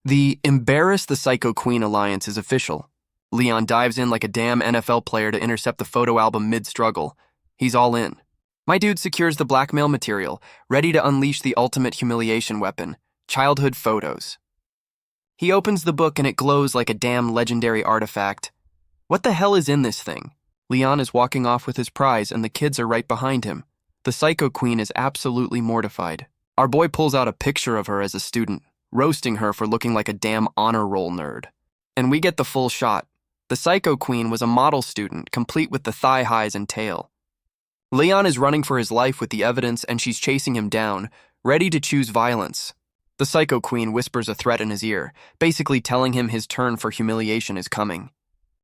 Speaker 1: The Embarrass the Psycho Queen alliance is official. Leon dives in like a damn NFL player to intercept the photo album mid-struggle. He's all in. My dude secures the blackmail material, ready to unleash the ultimate humiliation weapon, childhood photos. He opens the book and it glows like a damn legendary artifact. What the hell is in this thing? Leon is walking off with his prize and the kids are right behind him. The Psycho Queen is absolutely mortified. Our boy pulls out a picture of her as a student, roasting her for looking like a damn honor roll nerd. And we get the full shot. The Psycho Queen was a model student, complete with the thigh highs and tail. Leon is running for his life with the evidence and she's chasing him down, ready to choose violence. The Psycho Queen whispers a threat in his ear, basically telling him his turn for humiliation is coming.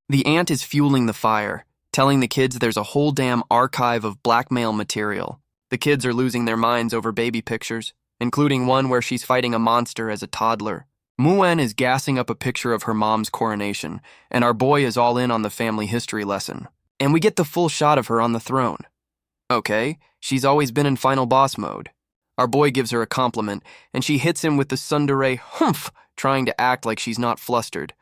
Speaker 1: The aunt is fueling the fire, telling the kids there's a whole damn archive of blackmail material. The kids are losing their minds over baby pictures, including one where she's fighting a monster as a toddler. Muen is gassing up a picture of her mom's coronation, and our boy is all in on the family history lesson. And we get the full shot of her on the throne. Okay, she's always been in final boss mode. Our boy gives her a compliment, and she hits him with the tsundere humph, trying to act like she's not flustered.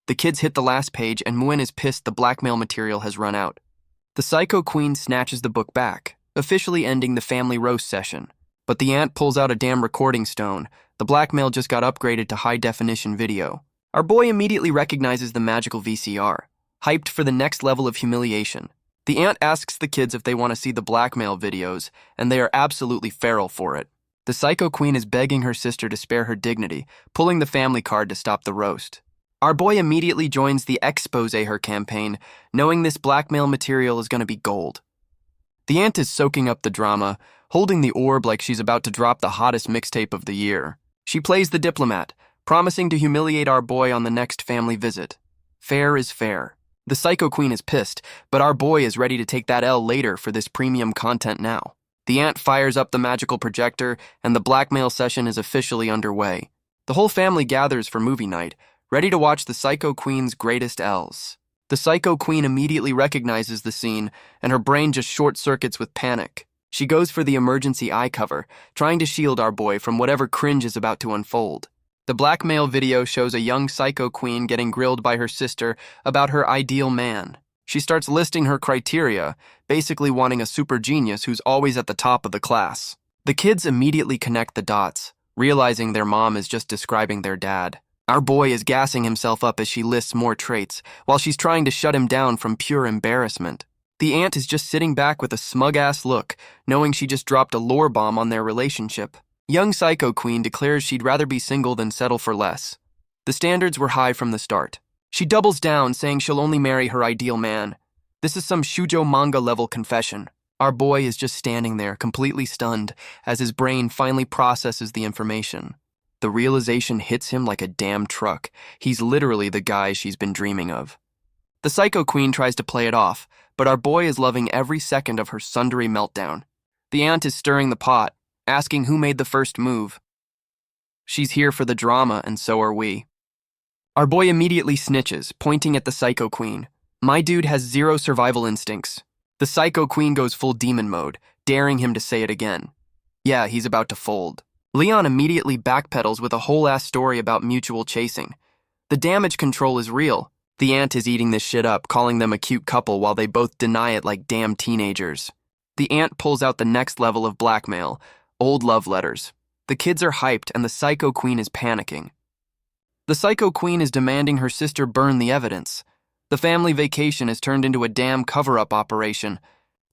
Speaker 1: The kids hit the last page, and Muen is pissed the blackmail material has run out. The Psycho Queen snatches the book back, officially ending the family roast session. But the aunt pulls out a damn recording stone. The blackmail just got upgraded to high-definition video. Our boy immediately recognizes the magical VCR, hyped for the next level of humiliation. The aunt asks the kids if they want to see the blackmail videos, and they are absolutely feral for it. The Psycho Queen is begging her sister to spare her dignity, pulling the family card to stop the roast. Our boy immediately joins the expose her campaign, knowing this blackmail material is going to be gold. The aunt is soaking up the drama, holding the orb like she's about to drop the hottest mixtape of the year. She plays the diplomat, promising to humiliate our boy on the next family visit. Fair is fair. The Psycho Queen is pissed, but our boy is ready to take that L later for this premium content now. The aunt fires up the magical projector, and the blackmail session is officially underway. The whole family gathers for movie night, ready to watch the Psycho Queen's greatest Ls. The Psycho Queen immediately recognizes the scene, and her brain just short-circuits with panic. She goes for the emergency eye cover, trying to shield our boy from whatever cringe is about to unfold. The blackmail video shows a young Psycho Queen getting grilled by her sister about her ideal man. She starts listing her criteria, basically wanting a super genius who's always at the top of the class. The kids immediately connect the dots, realizing their mom is just describing their dad. Our boy is gassing himself up as she lists more traits, while she's trying to shut him down from pure embarrassment. The aunt is just sitting back with a smug-ass look, knowing she just dropped a lore bomb on their relationship. Young Psycho Queen declares she'd rather be single than settle for less. The standards were high from the start. She doubles down, saying she'll only marry her ideal man. This is some shoujo manga-level confession. Our boy is just standing there, completely stunned, as his brain finally processes the information. The realization hits him like a damn truck. He's literally the guy she's been dreaming of. The Psycho Queen tries to play it off, but our boy is loving every second of her sundry meltdown. The aunt is stirring the pot, asking who made the first move. She's here for the drama, and so are we. Our boy immediately snitches, pointing at the Psycho Queen. My dude has zero survival instincts. The Psycho Queen goes full demon mode, daring him to say it again. Yeah, he's about to fold. Leon immediately backpedals with a whole-ass story about mutual chasing. The damage control is real. The aunt is eating this shit up, calling them a cute couple while they both deny it like damn teenagers. The aunt pulls out the next level of blackmail, old love letters. The kids are hyped and the Psycho Queen is panicking. The Psycho Queen is demanding her sister burn the evidence. The family vacation has turned into a damn cover-up operation.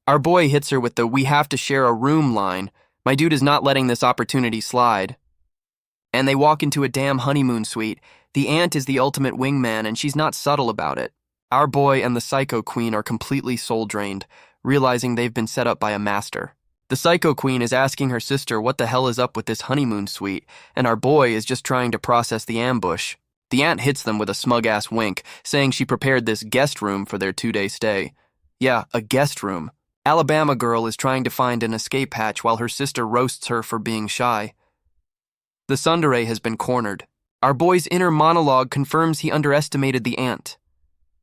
Speaker 1: Our boy hits her with the "we have to share a room" line. My dude is not letting this opportunity slide. And they walk into a damn honeymoon suite. The aunt is the ultimate wingman and she's not subtle about it. Our boy and the Psycho Queen are completely soul-drained, realizing they've been set up by a master. The Psycho Queen is asking her sister what the hell is up with this honeymoon suite, and our boy is just trying to process the ambush. The aunt hits them with a smug-ass wink, saying she prepared this guest room for their 2-day stay. Yeah, a guest room. Alabama girl is trying to find an escape hatch while her sister roasts her for being shy. The tsundere has been cornered. Our boy's inner monologue confirms he underestimated the aunt.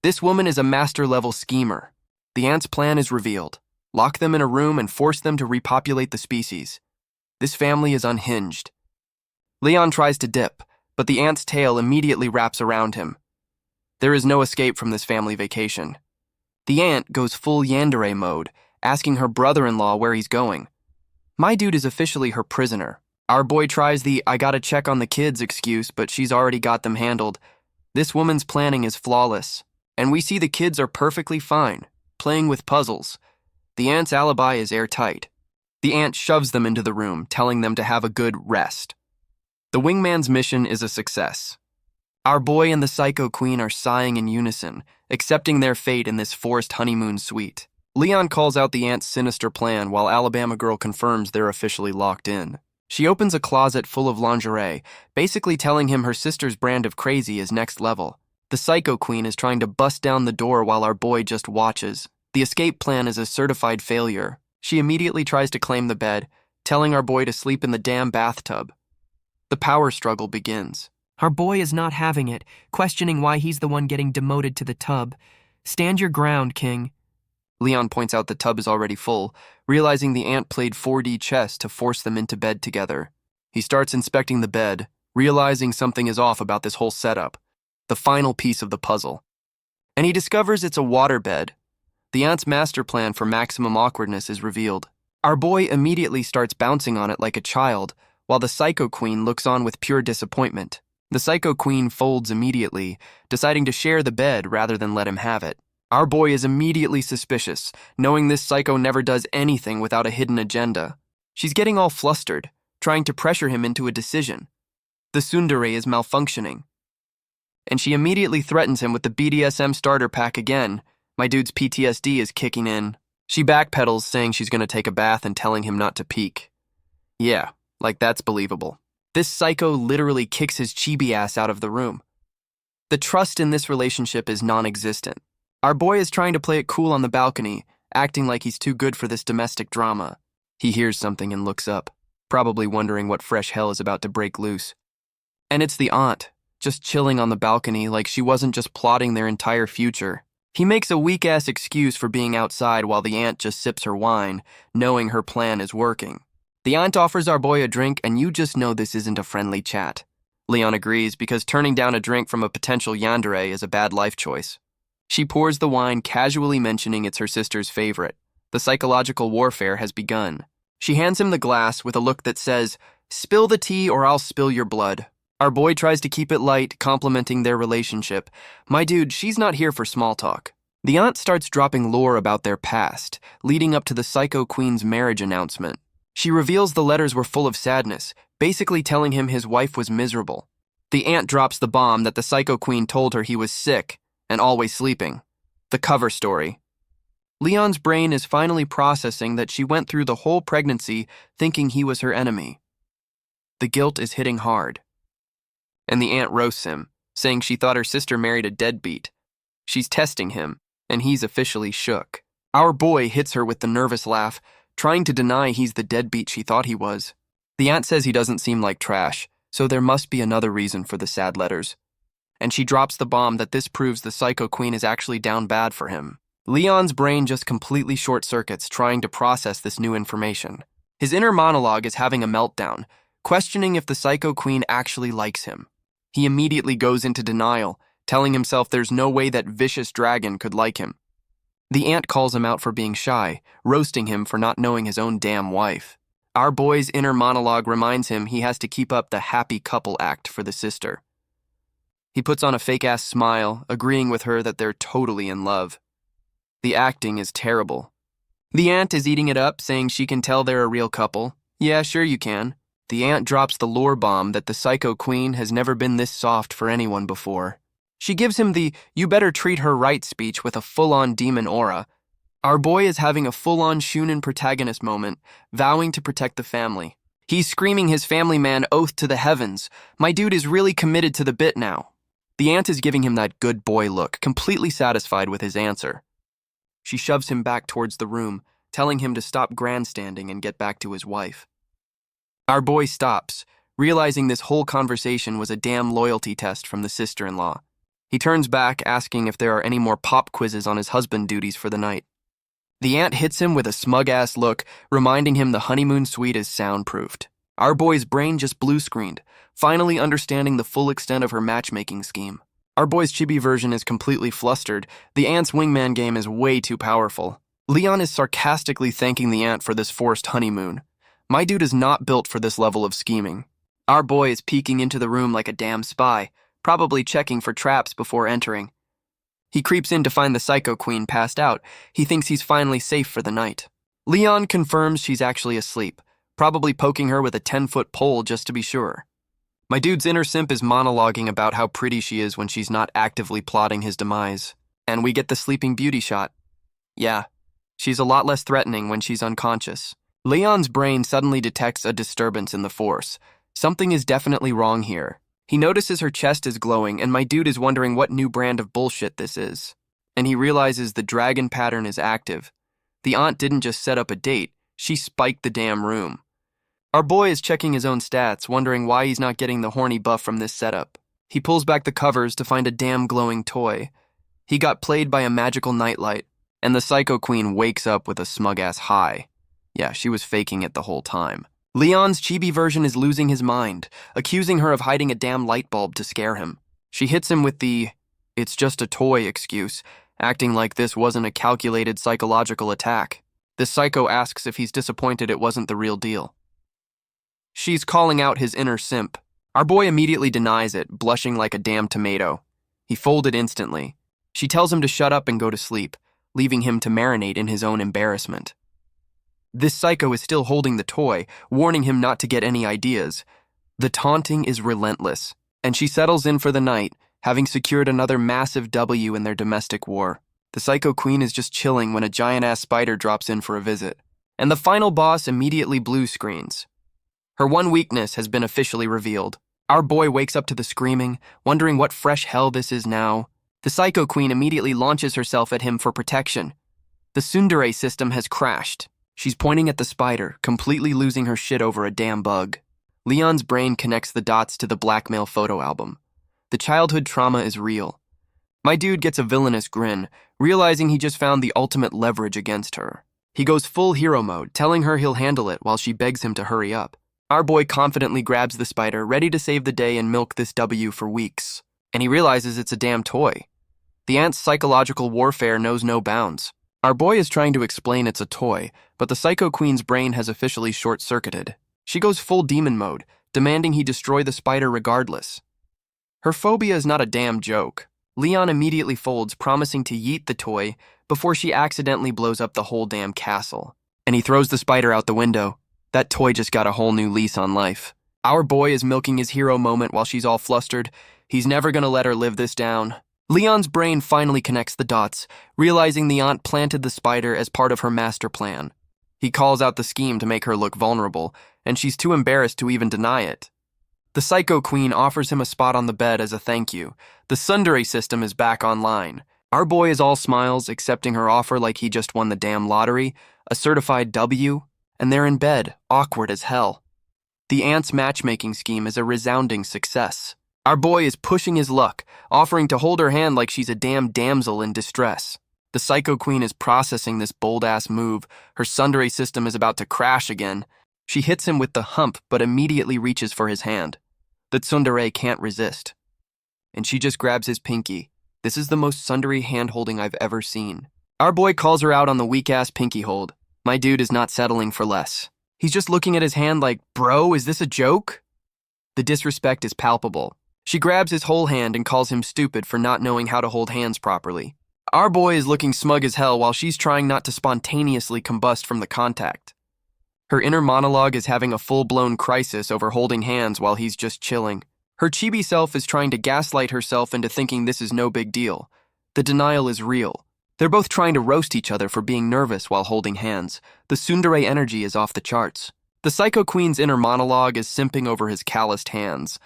Speaker 1: This woman is a master-level schemer. The aunt's plan is revealed. Lock them in a room and force them to repopulate the species. This family is unhinged. Leon tries to dip, but the aunt's tail immediately wraps around him. There is no escape from this family vacation. The aunt goes full yandere mode, asking her brother-in-law where he's going. My dude is officially her prisoner. Our boy tries the "I gotta check on the kids" excuse, but she's already got them handled. This woman's planning is flawless, and we see the kids are perfectly fine, playing with puzzles. The aunt's alibi is airtight. The aunt shoves them into the room, telling them to have a good rest. The wingman's mission is a success. Our boy and the Psycho Queen are sighing in unison, accepting their fate in this forced honeymoon suite. Leon calls out the aunt's sinister plan while Alabama girl confirms they're officially locked in. She opens a closet full of lingerie, basically telling him her sister's brand of crazy is next level. The Psycho Queen is trying to bust down the door while our boy just watches. The escape plan is a certified failure. She immediately tries to claim the bed, telling our boy to sleep in the damn bathtub. The power struggle begins.
Speaker 2: Our boy is not having it, questioning why he's the one getting demoted to the tub. Stand your ground, King.
Speaker 1: Leon points out the tub is already full, realizing the aunt played 4D chess to force them into bed together. He starts inspecting the bed, realizing something is off about this whole setup, the final piece of the puzzle. And he discovers it's a waterbed. The aunt's master plan for maximum awkwardness is revealed. Our boy immediately starts bouncing on it like a child, while the Psycho Queen looks on with pure disappointment. The Psycho Queen folds immediately, deciding to share the bed rather than let him have it. Our boy is immediately suspicious, knowing this psycho never does anything without a hidden agenda. She's getting all flustered, trying to pressure him into a decision. The tsundere is malfunctioning. And she immediately threatens him with the BDSM starter pack again. My dude's PTSD is kicking in. She backpedals, saying she's going to take a bath and telling him not to peek. Yeah, like that's believable. This psycho literally kicks his chibi ass out of the room. The trust in this relationship is non-existent. Our boy is trying to play it cool on the balcony, acting like he's too good for this domestic drama. He hears something and looks up, probably wondering what fresh hell is about to break loose. And it's the aunt, just chilling on the balcony like she wasn't just plotting their entire future. He makes a weak-ass excuse for being outside while the aunt just sips her wine, knowing her plan is working. The aunt offers our boy a drink, and you just know this isn't a friendly chat. Leon agrees because turning down a drink from a potential yandere is a bad life choice. She pours the wine, casually mentioning it's her sister's favorite. The psychological warfare has begun. She hands him the glass with a look that says, "Spill the tea or I'll spill your blood." Our boy tries to keep it light, complimenting their relationship. My dude, she's not here for small talk. The aunt starts dropping lore about their past, leading up to the Psycho Queen's marriage announcement. She reveals the letters were full of sadness, basically telling him his wife was miserable. The aunt drops the bomb that the Psycho Queen told her he was sick and always sleeping. The cover story. Leon's brain is finally processing that she went through the whole pregnancy thinking he was her enemy. The guilt is hitting hard. And the aunt roasts him, saying she thought her sister married a deadbeat. She's testing him, and he's officially shook. Our boy hits her with the nervous laugh, trying to deny he's the deadbeat she thought he was. The aunt says he doesn't seem like trash, so there must be another reason for the sad letters. And she drops the bomb that this proves the Psycho Queen is actually down bad for him. Leon's brain just completely short-circuits trying to process this new information. His inner monologue is having a meltdown, questioning if the Psycho Queen actually likes him. He immediately goes into denial, telling himself there's no way that vicious dragon could like him. The aunt calls him out for being shy, roasting him for not knowing his own damn wife. Our boy's inner monologue reminds him he has to keep up the happy couple act for the sister. He puts on a fake-ass smile, agreeing with her that they're totally in love. The acting is terrible. The aunt is eating it up, saying she can tell they're a real couple. Yeah, sure you can. The aunt drops the lore bomb that the Psycho Queen has never been this soft for anyone before. She gives him the "you better treat her right" speech with a full-on demon aura. Our boy is having a full-on Shunin protagonist moment, vowing to protect the family. He's screaming his family man oath to the heavens. My dude is really committed to the bit now. The aunt is giving him that good boy look, completely satisfied with his answer. She shoves him back towards the room, telling him to stop grandstanding and get back to his wife. Our boy stops, realizing this whole conversation was a damn loyalty test from the sister-in-law. He turns back, asking if there are any more pop quizzes on his husband duties for the night. The aunt hits him with a smug-ass look, reminding him the honeymoon suite is soundproofed. Our boy's brain just blue-screened, finally understanding the full extent of her matchmaking scheme. Our boy's chibi version is completely flustered. The aunt's wingman game is way too powerful. Leon is sarcastically thanking the aunt for this forced honeymoon. My dude is not built for this level of scheming. Our boy is peeking into the room like a damn spy, probably checking for traps before entering. He creeps in to find the Psycho Queen passed out. He thinks he's finally safe for the night. Leon confirms she's actually asleep, probably poking her with a 10-foot pole just to be sure. My dude's inner simp is monologuing about how pretty she is when she's not actively plotting his demise. And we get the Sleeping Beauty shot. Yeah, she's a lot less threatening when she's unconscious. Leon's brain suddenly detects a disturbance in the force. Something is definitely wrong here. He notices her chest is glowing, and my dude is wondering what new brand of bullshit this is. And he realizes the dragon pattern is active. The aunt didn't just set up a date, she spiked the damn room. Our boy is checking his own stats, wondering why he's not getting the horny buff from this setup. He pulls back the covers to find a damn glowing toy. He got played by a magical nightlight, and the Psycho Queen wakes up with a smug-ass high. Yeah, she was faking it the whole time. Leon's chibi version is losing his mind, accusing her of hiding a damn light bulb to scare him. She hits him with the "it's just a toy" excuse, acting like this wasn't a calculated psychological attack. The psycho asks if he's disappointed it wasn't the real deal. She's calling out his inner simp. Our boy immediately denies it, blushing like a damn tomato. He folded instantly. She tells him to shut up and go to sleep, leaving him to marinate in his own embarrassment. This psycho is still holding the toy, warning him not to get any ideas. The taunting is relentless, and she settles in for the night, having secured another massive W in their domestic war. The Psycho Queen is just chilling when a giant-ass spider drops in for a visit. And the final boss immediately blue screens. Her one weakness has been officially revealed. Our boy wakes up to the screaming, wondering what fresh hell this is now. The Psycho Queen immediately launches herself at him for protection. The tsundere system has crashed. She's pointing at the spider, completely losing her shit over a damn bug. Leon's brain connects the dots to the blackmail photo album. The childhood trauma is real. My dude gets a villainous grin, realizing he just found the ultimate leverage against her. He goes full hero mode, telling her he'll handle it while she begs him to hurry up. Our boy confidently grabs the spider, ready to save the day and milk this W for weeks. And he realizes it's a damn toy. The ant's psychological warfare knows no bounds. Our boy is trying to explain it's a toy, but the Psycho Queen's brain has officially short-circuited. She goes full demon mode, demanding he destroy the spider regardless. Her phobia is not a damn joke. Leon immediately folds, promising to yeet the toy before she accidentally blows up the whole damn castle. And he throws the spider out the window. That toy just got a whole new lease on life. Our boy is milking his hero moment while she's all flustered. He's never gonna let her live this down. Leon's brain finally connects the dots, realizing the aunt planted the spider as part of her master plan. He calls out the scheme to make her look vulnerable, and she's too embarrassed to even deny it. The Psycho Queen offers him a spot on the bed as a thank you. The tsundere system is back online. Our boy is all smiles, accepting her offer like he just won the damn lottery, a certified W, and they're in bed, awkward as hell. The aunt's matchmaking scheme is a resounding success. Our boy is pushing his luck, offering to hold her hand like she's a damn damsel in distress. The Psycho Queen is processing this bold-ass move. Her tsundere system is about to crash again. She hits him with the hump, but immediately reaches for his hand. The tsundere can't resist. And she just grabs his pinky. This is the most tsundere hand-holding I've ever seen. Our boy calls her out on the weak-ass pinky hold. My dude is not settling for less. He's just looking at his hand like, bro, is this a joke? The disrespect is palpable. She grabs his whole hand and calls him stupid for not knowing how to hold hands properly. Our boy is looking smug as hell while she's trying not to spontaneously combust from the contact. Her inner monologue is having a full-blown crisis over holding hands while he's just chilling. Her chibi self is trying to gaslight herself into thinking this is no big deal. The denial is real. They're both trying to roast each other for being nervous while holding hands. The tsundere energy is off the charts. The Psycho Queen's inner monologue is simping over his calloused hands.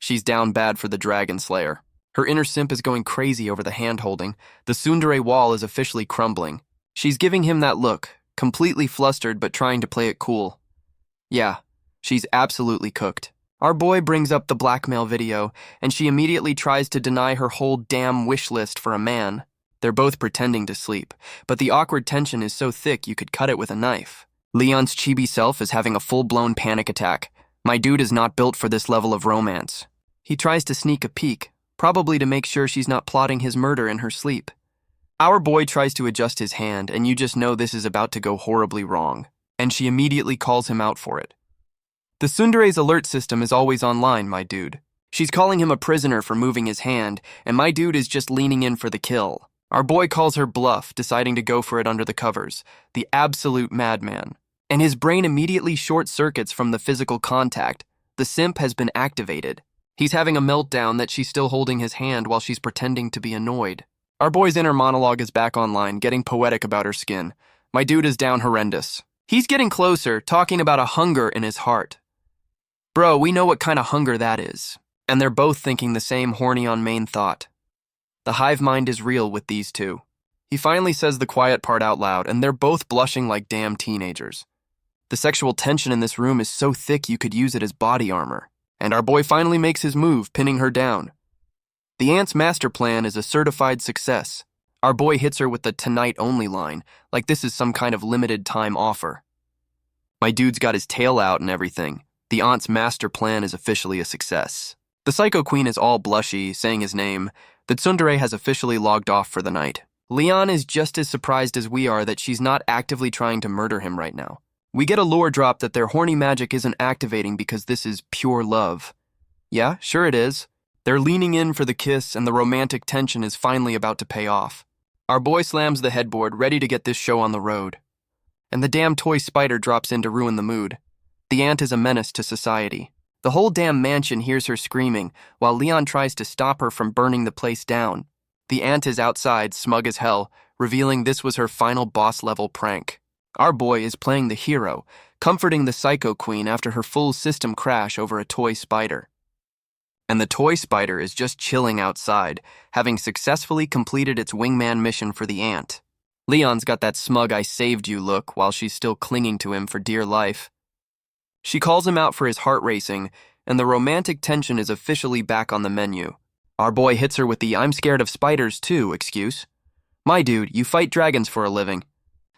Speaker 1: She's down bad for the Dragon Slayer. Her inner simp is going crazy over the hand-holding. The tsundere wall is officially crumbling. She's giving him that look, completely flustered but trying to play it cool. Yeah, she's absolutely cooked. Our boy brings up the blackmail video, and she immediately tries to deny her whole damn wish list for a man. They're both pretending to sleep, but the awkward tension is so thick you could cut it with a knife. Leon's chibi self is having a full-blown panic attack. My dude is not built for this level of romance. He tries to sneak a peek, probably to make sure she's not plotting his murder in her sleep. Our boy tries to adjust his hand, and you just know this is about to go horribly wrong, and she immediately calls him out for it. The tsundere's alert system is always online, my dude. She's calling him a prisoner for moving his hand, and my dude is just leaning in for the kill. Our boy calls her bluff, deciding to go for it under the covers, the absolute madman. And his brain immediately short-circuits from the physical contact. The simp has been activated. He's having a meltdown that she's still holding his hand while she's pretending to be annoyed. Our boy's inner monologue is back online, getting poetic about her skin. My dude is down horrendous. He's getting closer, talking about a hunger in his heart. Bro, we know what kind of hunger that is. And they're both thinking the same horny on main thought. The hive mind is real with these two. He finally says the quiet part out loud, and they're both blushing like damn teenagers. The sexual tension in this room is so thick you could use it as body armor. And our boy finally makes his move, pinning her down. The aunt's master plan is a certified success. Our boy hits her with the tonight only line, like this is some kind of limited time offer. My dude's got his tail out and everything. The aunt's master plan is officially a success. The Psycho Queen is all blushy, saying his name. The tsundere has officially logged off for the night. Leon is just as surprised as we are that she's not actively trying to murder him right now. We get a lore drop that their horny magic isn't activating because this is pure love. Yeah, sure it is. They're leaning in for the kiss and the romantic tension is finally about to pay off. Our boy slams the headboard, ready to get this show on the road. And the damn toy spider drops in to ruin the mood. The aunt is a menace to society. The whole damn mansion hears her screaming, while Leon tries to stop her from burning the place down. The aunt is outside, smug as hell, revealing this was her final boss-level prank. Our boy is playing the hero, comforting the Psycho Queen after her full system crash over a toy spider. And the toy spider is just chilling outside, having successfully completed its wingman mission for the ant. Leon's got that smug "I saved you" look while she's still clinging to him for dear life. She calls him out for his heart racing, and the romantic tension is officially back on the menu. Our boy hits her with the "I'm scared of spiders too" excuse. My dude, you fight dragons for a living.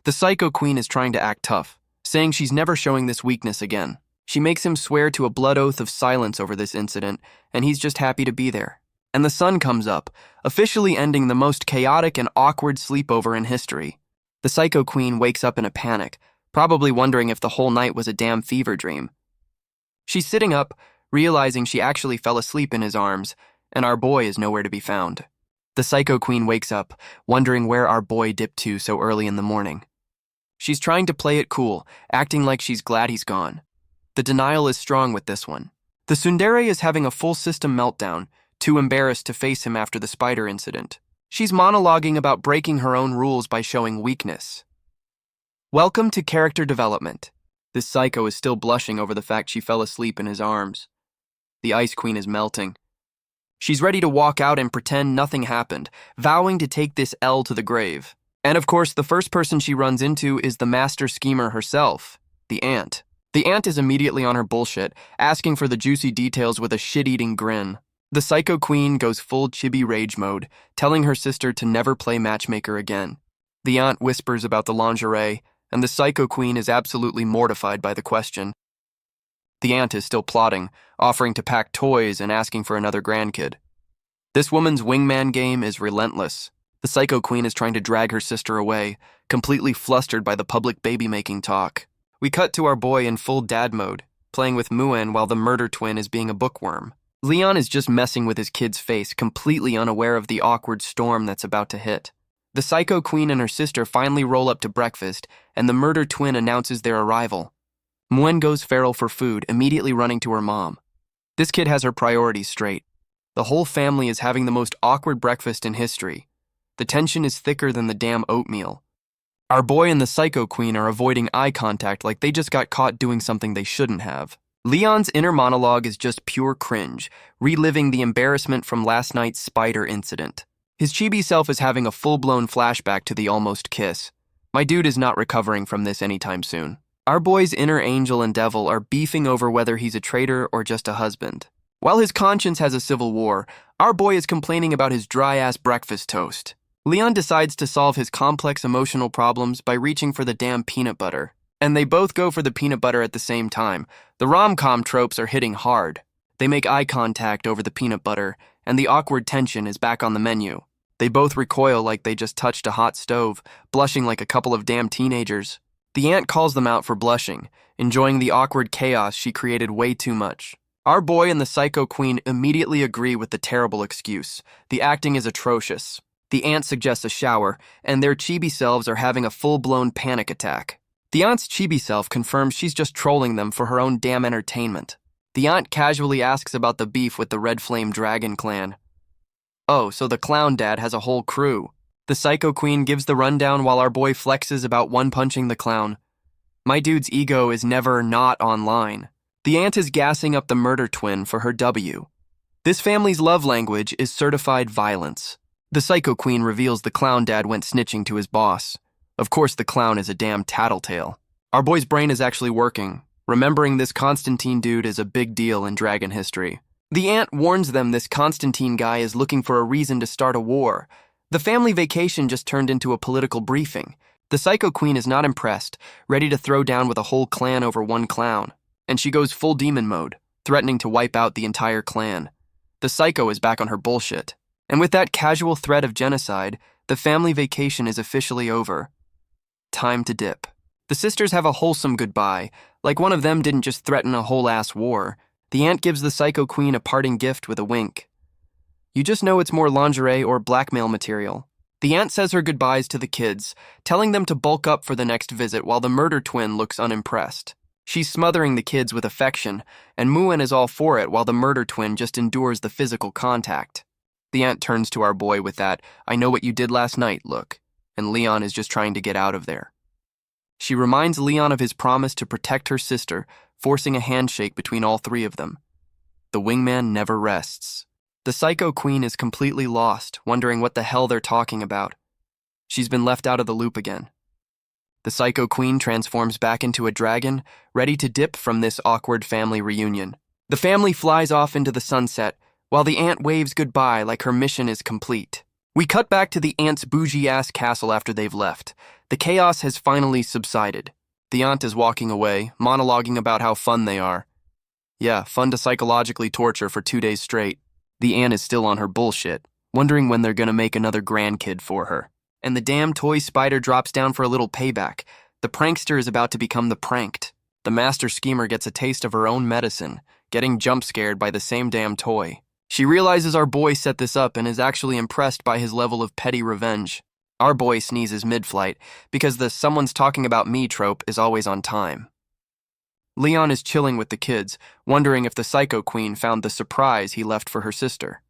Speaker 1: The Psycho Queen is trying to act tough, saying she's never showing this weakness again. She makes him swear to a blood oath of silence over this incident, and he's just happy to be there. And the sun comes up, officially ending the most chaotic and awkward sleepover in history. The Psycho Queen wakes up in a panic, probably wondering if the whole night was a damn fever dream. She's sitting up, realizing she actually fell asleep in his arms, and our boy is nowhere to be found. The Psycho Queen wakes up, wondering where our boy dipped to so early in the morning. She's trying to play it cool, acting like she's glad he's gone. The denial is strong with this one. The tsundere is having a full system meltdown, too embarrassed to face him after the spider incident. She's monologuing about breaking her own rules by showing weakness. Welcome to character development. This psycho is still blushing over the fact she fell asleep in his arms. The Ice Queen is melting. She's ready to walk out and pretend nothing happened, vowing to take this L to the grave. And of course, the first person she runs into is the master schemer herself, the ant. The ant is immediately on her bullshit, asking for the juicy details with a shit-eating grin. The Psycho Queen goes full chibi rage mode, telling her sister to never play matchmaker again. The aunt whispers about the lingerie, and the Psycho Queen is absolutely mortified by the question. The aunt is still plotting, offering to pack toys and asking for another grandkid. This woman's wingman game is relentless. The Psycho Queen is trying to drag her sister away, completely flustered by the public baby-making talk. We cut to our boy in full dad mode, playing with Muen while the murder twin is being a bookworm. Leon is just messing with his kid's face, completely unaware of the awkward storm that's about to hit. The Psycho Queen and her sister finally roll up to breakfast, and the murder twin announces their arrival. Muen goes feral for food, immediately running to her mom. This kid has her priorities straight. The whole family is having the most awkward breakfast in history. The tension is thicker than the damn oatmeal. Our boy and the Psycho Queen are avoiding eye contact like they just got caught doing something they shouldn't have. Leon's inner monologue is just pure cringe, reliving the embarrassment from last night's spider incident. His chibi self is having a full-blown flashback to the almost kiss. My dude is not recovering from this anytime soon. Our boy's inner angel and devil are beefing over whether he's a traitor or just a husband. While his conscience has a civil war, our boy is complaining about his dry-ass breakfast toast. Leon decides to solve his complex emotional problems by reaching for the damn peanut butter. And they both go for the peanut butter at the same time. The rom-com tropes are hitting hard. They make eye contact over the peanut butter, and the awkward tension is back on the menu. They both recoil like they just touched a hot stove, blushing like a couple of damn teenagers. The aunt calls them out for blushing, enjoying the awkward chaos she created way too much. Our boy and the Psycho Queen immediately agree with the terrible excuse. The acting is atrocious. The aunt suggests a shower, and their chibi selves are having a full-blown panic attack. The aunt's chibi self confirms she's just trolling them for her own damn entertainment. The aunt casually asks about the beef with the Red Flame Dragon clan. Oh, so the clown dad has a whole crew. The Psycho Queen gives the rundown while our boy flexes about one-punching the clown. My dude's ego is never not online. The aunt is gassing up the murder twin for her W. This family's love language is certified violence. The Psycho Queen reveals the clown dad went snitching to his boss. Of course, the clown is a damn tattletale. Our boy's brain is actually working, remembering this Constantine dude is a big deal in dragon history. The aunt warns them this Constantine guy is looking for a reason to start a war. The family vacation just turned into a political briefing. The Psycho Queen is not impressed, ready to throw down with a whole clan over one clown. And she goes full demon mode, threatening to wipe out the entire clan. The Psycho is back on her bullshit. And with that casual threat of genocide, the family vacation is officially over. Time to dip. The sisters have a wholesome goodbye, like one of them didn't just threaten a whole-ass war. The aunt gives the Psycho Queen a parting gift with a wink. You just know it's more lingerie or blackmail material. The aunt says her goodbyes to the kids, telling them to bulk up for the next visit while the murder twin looks unimpressed. She's smothering the kids with affection, and Muen is all for it while the murder twin just endures the physical contact. The aunt turns to our boy with that "I know what you did last night" look, and Leon is just trying to get out of there. She reminds Leon of his promise to protect her sister, forcing a handshake between all three of them. The wingman never rests. The Psycho Queen is completely lost, wondering what the hell they're talking about. She's been left out of the loop again. The Psycho Queen transforms back into a dragon, ready to dip from this awkward family reunion. The family flies off into the sunset, while the aunt waves goodbye like her mission is complete. We cut back to the aunt's bougie-ass castle after they've left. The chaos has finally subsided. The aunt is walking away, monologuing about how fun they are. Yeah, fun to psychologically torture for 2 days straight. The aunt is still on her bullshit, wondering when they're gonna make another grandkid for her. And the damn toy spider drops down for a little payback. The prankster is about to become the pranked. The master schemer gets a taste of her own medicine, getting jump-scared by the same damn toy. She realizes our boy set this up and is actually impressed by his level of petty revenge. Our boy sneezes mid-flight because the "someone's talking about me" trope is always on time. Leon is chilling with the kids, wondering if the Psycho Queen found the surprise he left for her sister.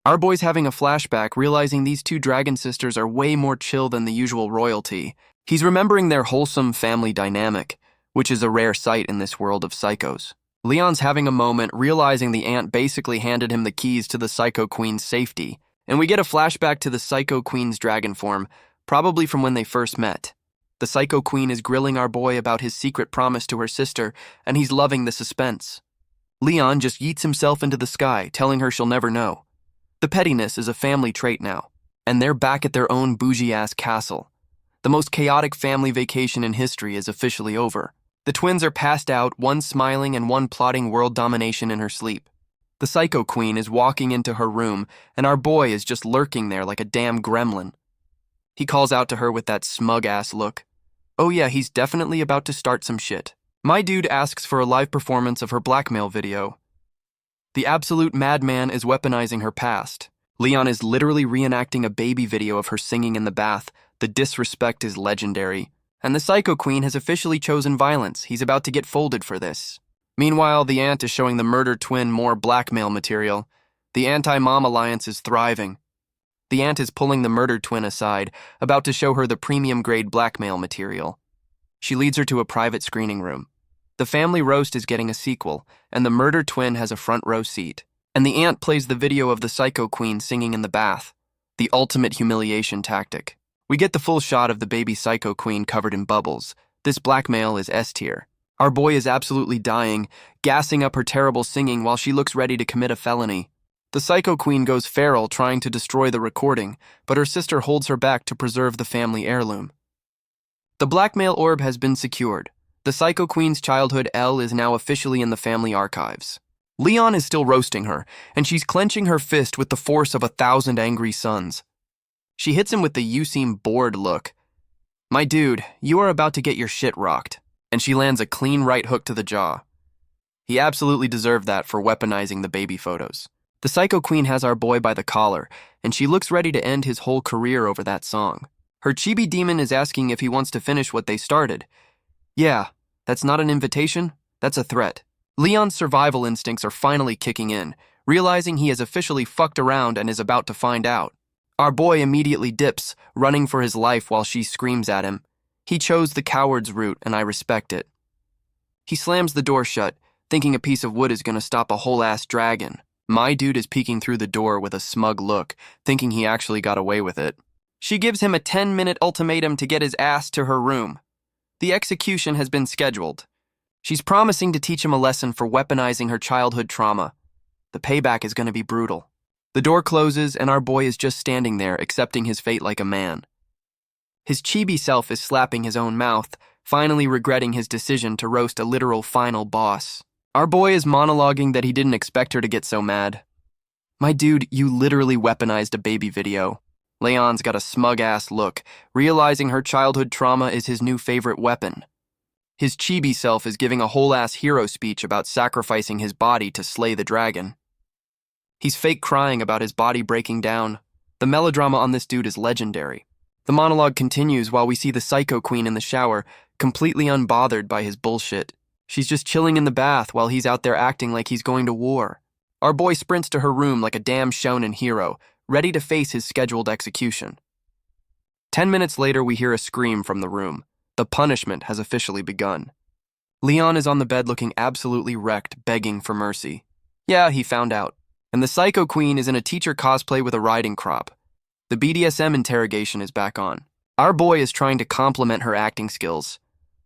Speaker 1: Our boy's having a flashback, realizing these two dragon sisters are way more chill than the usual royalty. He's remembering their wholesome family dynamic, which is a rare sight in this world of psychos. Leon's having a moment, realizing the aunt basically handed him the keys to the Psycho Queen's safety, and we get a flashback to the Psycho Queen's dragon form, probably from when they first met. The Psycho Queen is grilling our boy about his secret promise to her sister, and he's loving the suspense. Leon just yeets himself into the sky, telling her she'll never know. The pettiness is a family trait now, and they're back at their own bougie-ass castle. The most chaotic family vacation in history is officially over. The twins are passed out, one smiling and one plotting world domination in her sleep. The Psycho Queen is walking into her room, and our boy is just lurking there like a damn gremlin. He calls out to her with that smug-ass look. Oh yeah, he's definitely about to start some shit. My dude asks for a live performance of her blackmail video. The absolute madman is weaponizing her past. Leon is literally reenacting a baby video of her singing in the bath. The disrespect is legendary. And the Psycho Queen has officially chosen violence. He's about to get folded for this. Meanwhile, the aunt is showing the murdered twin more blackmail material. The anti-mom alliance is thriving. The aunt is pulling the murdered twin aside, about to show her the premium-grade blackmail material. She leads her to a private screening room. The family roast is getting a sequel, and the murdered twin has a front row seat. And the aunt plays the video of the Psycho Queen singing in the bath, the ultimate humiliation tactic. We get the full shot of the baby Psycho Queen covered in bubbles. This blackmail is S tier. Our boy is absolutely dying, gassing up her terrible singing while she looks ready to commit a felony. The Psycho Queen goes feral trying to destroy the recording, but her sister holds her back to preserve the family heirloom. The blackmail orb has been secured. The Psycho Queen's childhood L is now officially in the family archives. Leon is still roasting her, and she's clenching her fist with the force of 1,000 angry suns. She hits him with the "you seem bored" look. My dude, you are about to get your shit rocked. And she lands a clean right hook to the jaw. He absolutely deserved that for weaponizing the baby photos. The Psycho Queen has our boy by the collar, and she looks ready to end his whole career over that song. Her chibi demon is asking if he wants to finish what they started. Yeah, that's not an invitation, that's a threat. Leon's survival instincts are finally kicking in, realizing he has officially fucked around and is about to find out. Our boy immediately dips, running for his life while she screams at him. He chose the coward's route, and I respect it. He slams the door shut, thinking a piece of wood is gonna stop a whole-ass dragon. My dude is peeking through the door with a smug look, thinking he actually got away with it. She gives him a 10-minute ultimatum to get his ass to her room. The execution has been scheduled. She's promising to teach him a lesson for weaponizing her childhood trauma. The payback is gonna be brutal. The door closes, and our boy is just standing there, accepting his fate like a man. His chibi self is slapping his own mouth, finally regretting his decision to roast a literal final boss. Our boy is monologuing that he didn't expect her to get so mad. My dude, you literally weaponized a baby video. Leon's got a smug-ass look, realizing her childhood trauma is his new favorite weapon. His chibi self is giving a whole-ass hero speech about sacrificing his body to slay the dragon. He's fake crying about his body breaking down. The melodrama on this dude is legendary. The monologue continues while we see the Psycho Queen in the shower, completely unbothered by his bullshit. She's just chilling in the bath while he's out there acting like he's going to war. Our boy sprints to her room like a damn shonen hero, ready to face his scheduled execution. 10 minutes later, we hear a scream from the room. The punishment has officially begun. Leon is on the bed looking absolutely wrecked, begging for mercy. Yeah, he found out. And the Psycho Queen is in a teacher cosplay with a riding crop. The BDSM interrogation is back on. Our boy is trying to compliment her acting skills.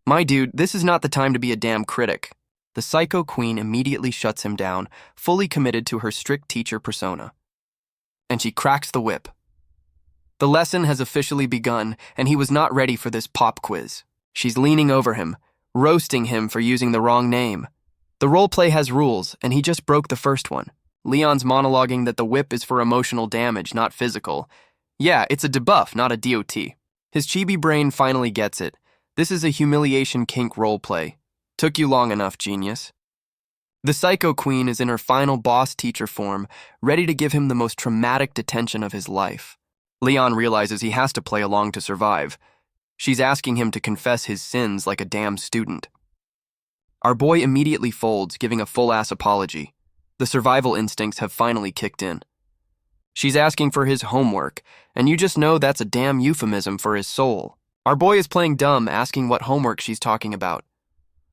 Speaker 1: My dude, this is not the time to be a damn critic. The Psycho Queen immediately shuts him down, fully committed to her strict teacher persona. And she cracks the whip. The lesson has officially begun, and he was not ready for this pop quiz. She's leaning over him, roasting him for using the wrong name. The roleplay has rules, and he just broke the first one. Leon's monologuing that the whip is for emotional damage, not physical. Yeah, it's a debuff, not a DOT. His chibi brain finally gets it. This is a humiliation kink roleplay. Took you long enough, genius. The Psycho Queen is in her final boss teacher form, ready to give him the most traumatic detention of his life. Leon realizes he has to play along to survive. She's asking him to confess his sins like a damn student. Our boy immediately folds, giving a full-ass apology. The survival instincts have finally kicked in. She's asking for his homework, and you just know that's a damn euphemism for his soul. Our boy is playing dumb, asking what homework she's talking about.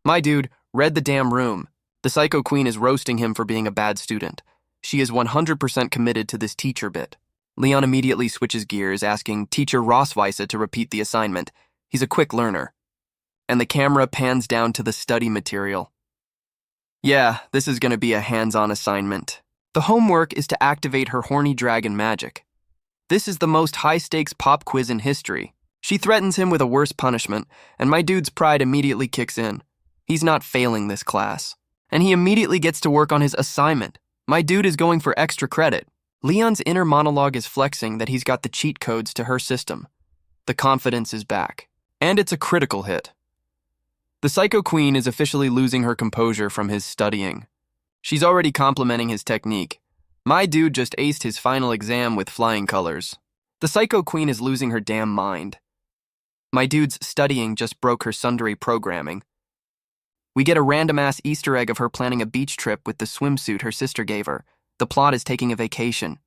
Speaker 1: My dude, read the damn room. The Psycho Queen is roasting him for being a bad student. She is 100% committed to this teacher bit. Leon immediately switches gears, asking Teacher Rossweisse to repeat the assignment. He's a quick learner. And the camera pans down to the study material. Yeah, this is going to be a hands-on assignment. The homework is to activate her horny dragon magic. This is the most high-stakes pop quiz in history. She threatens him with a worse punishment, and my dude's pride immediately kicks in. He's not failing this class. And he immediately gets to work on his assignment. My dude is going for extra credit. Leon's inner monologue is flexing that he's got the cheat codes to her system. The confidence is back. And it's a critical hit. The Psycho Queen is officially losing her composure from his studying. She's already complimenting his technique. My dude just aced his final exam with flying colors. The Psycho Queen is losing her damn mind. My dude's studying just broke her sundry programming. We get a random-ass Easter egg of her planning a beach trip with the swimsuit her sister gave her. The plot is taking a vacation.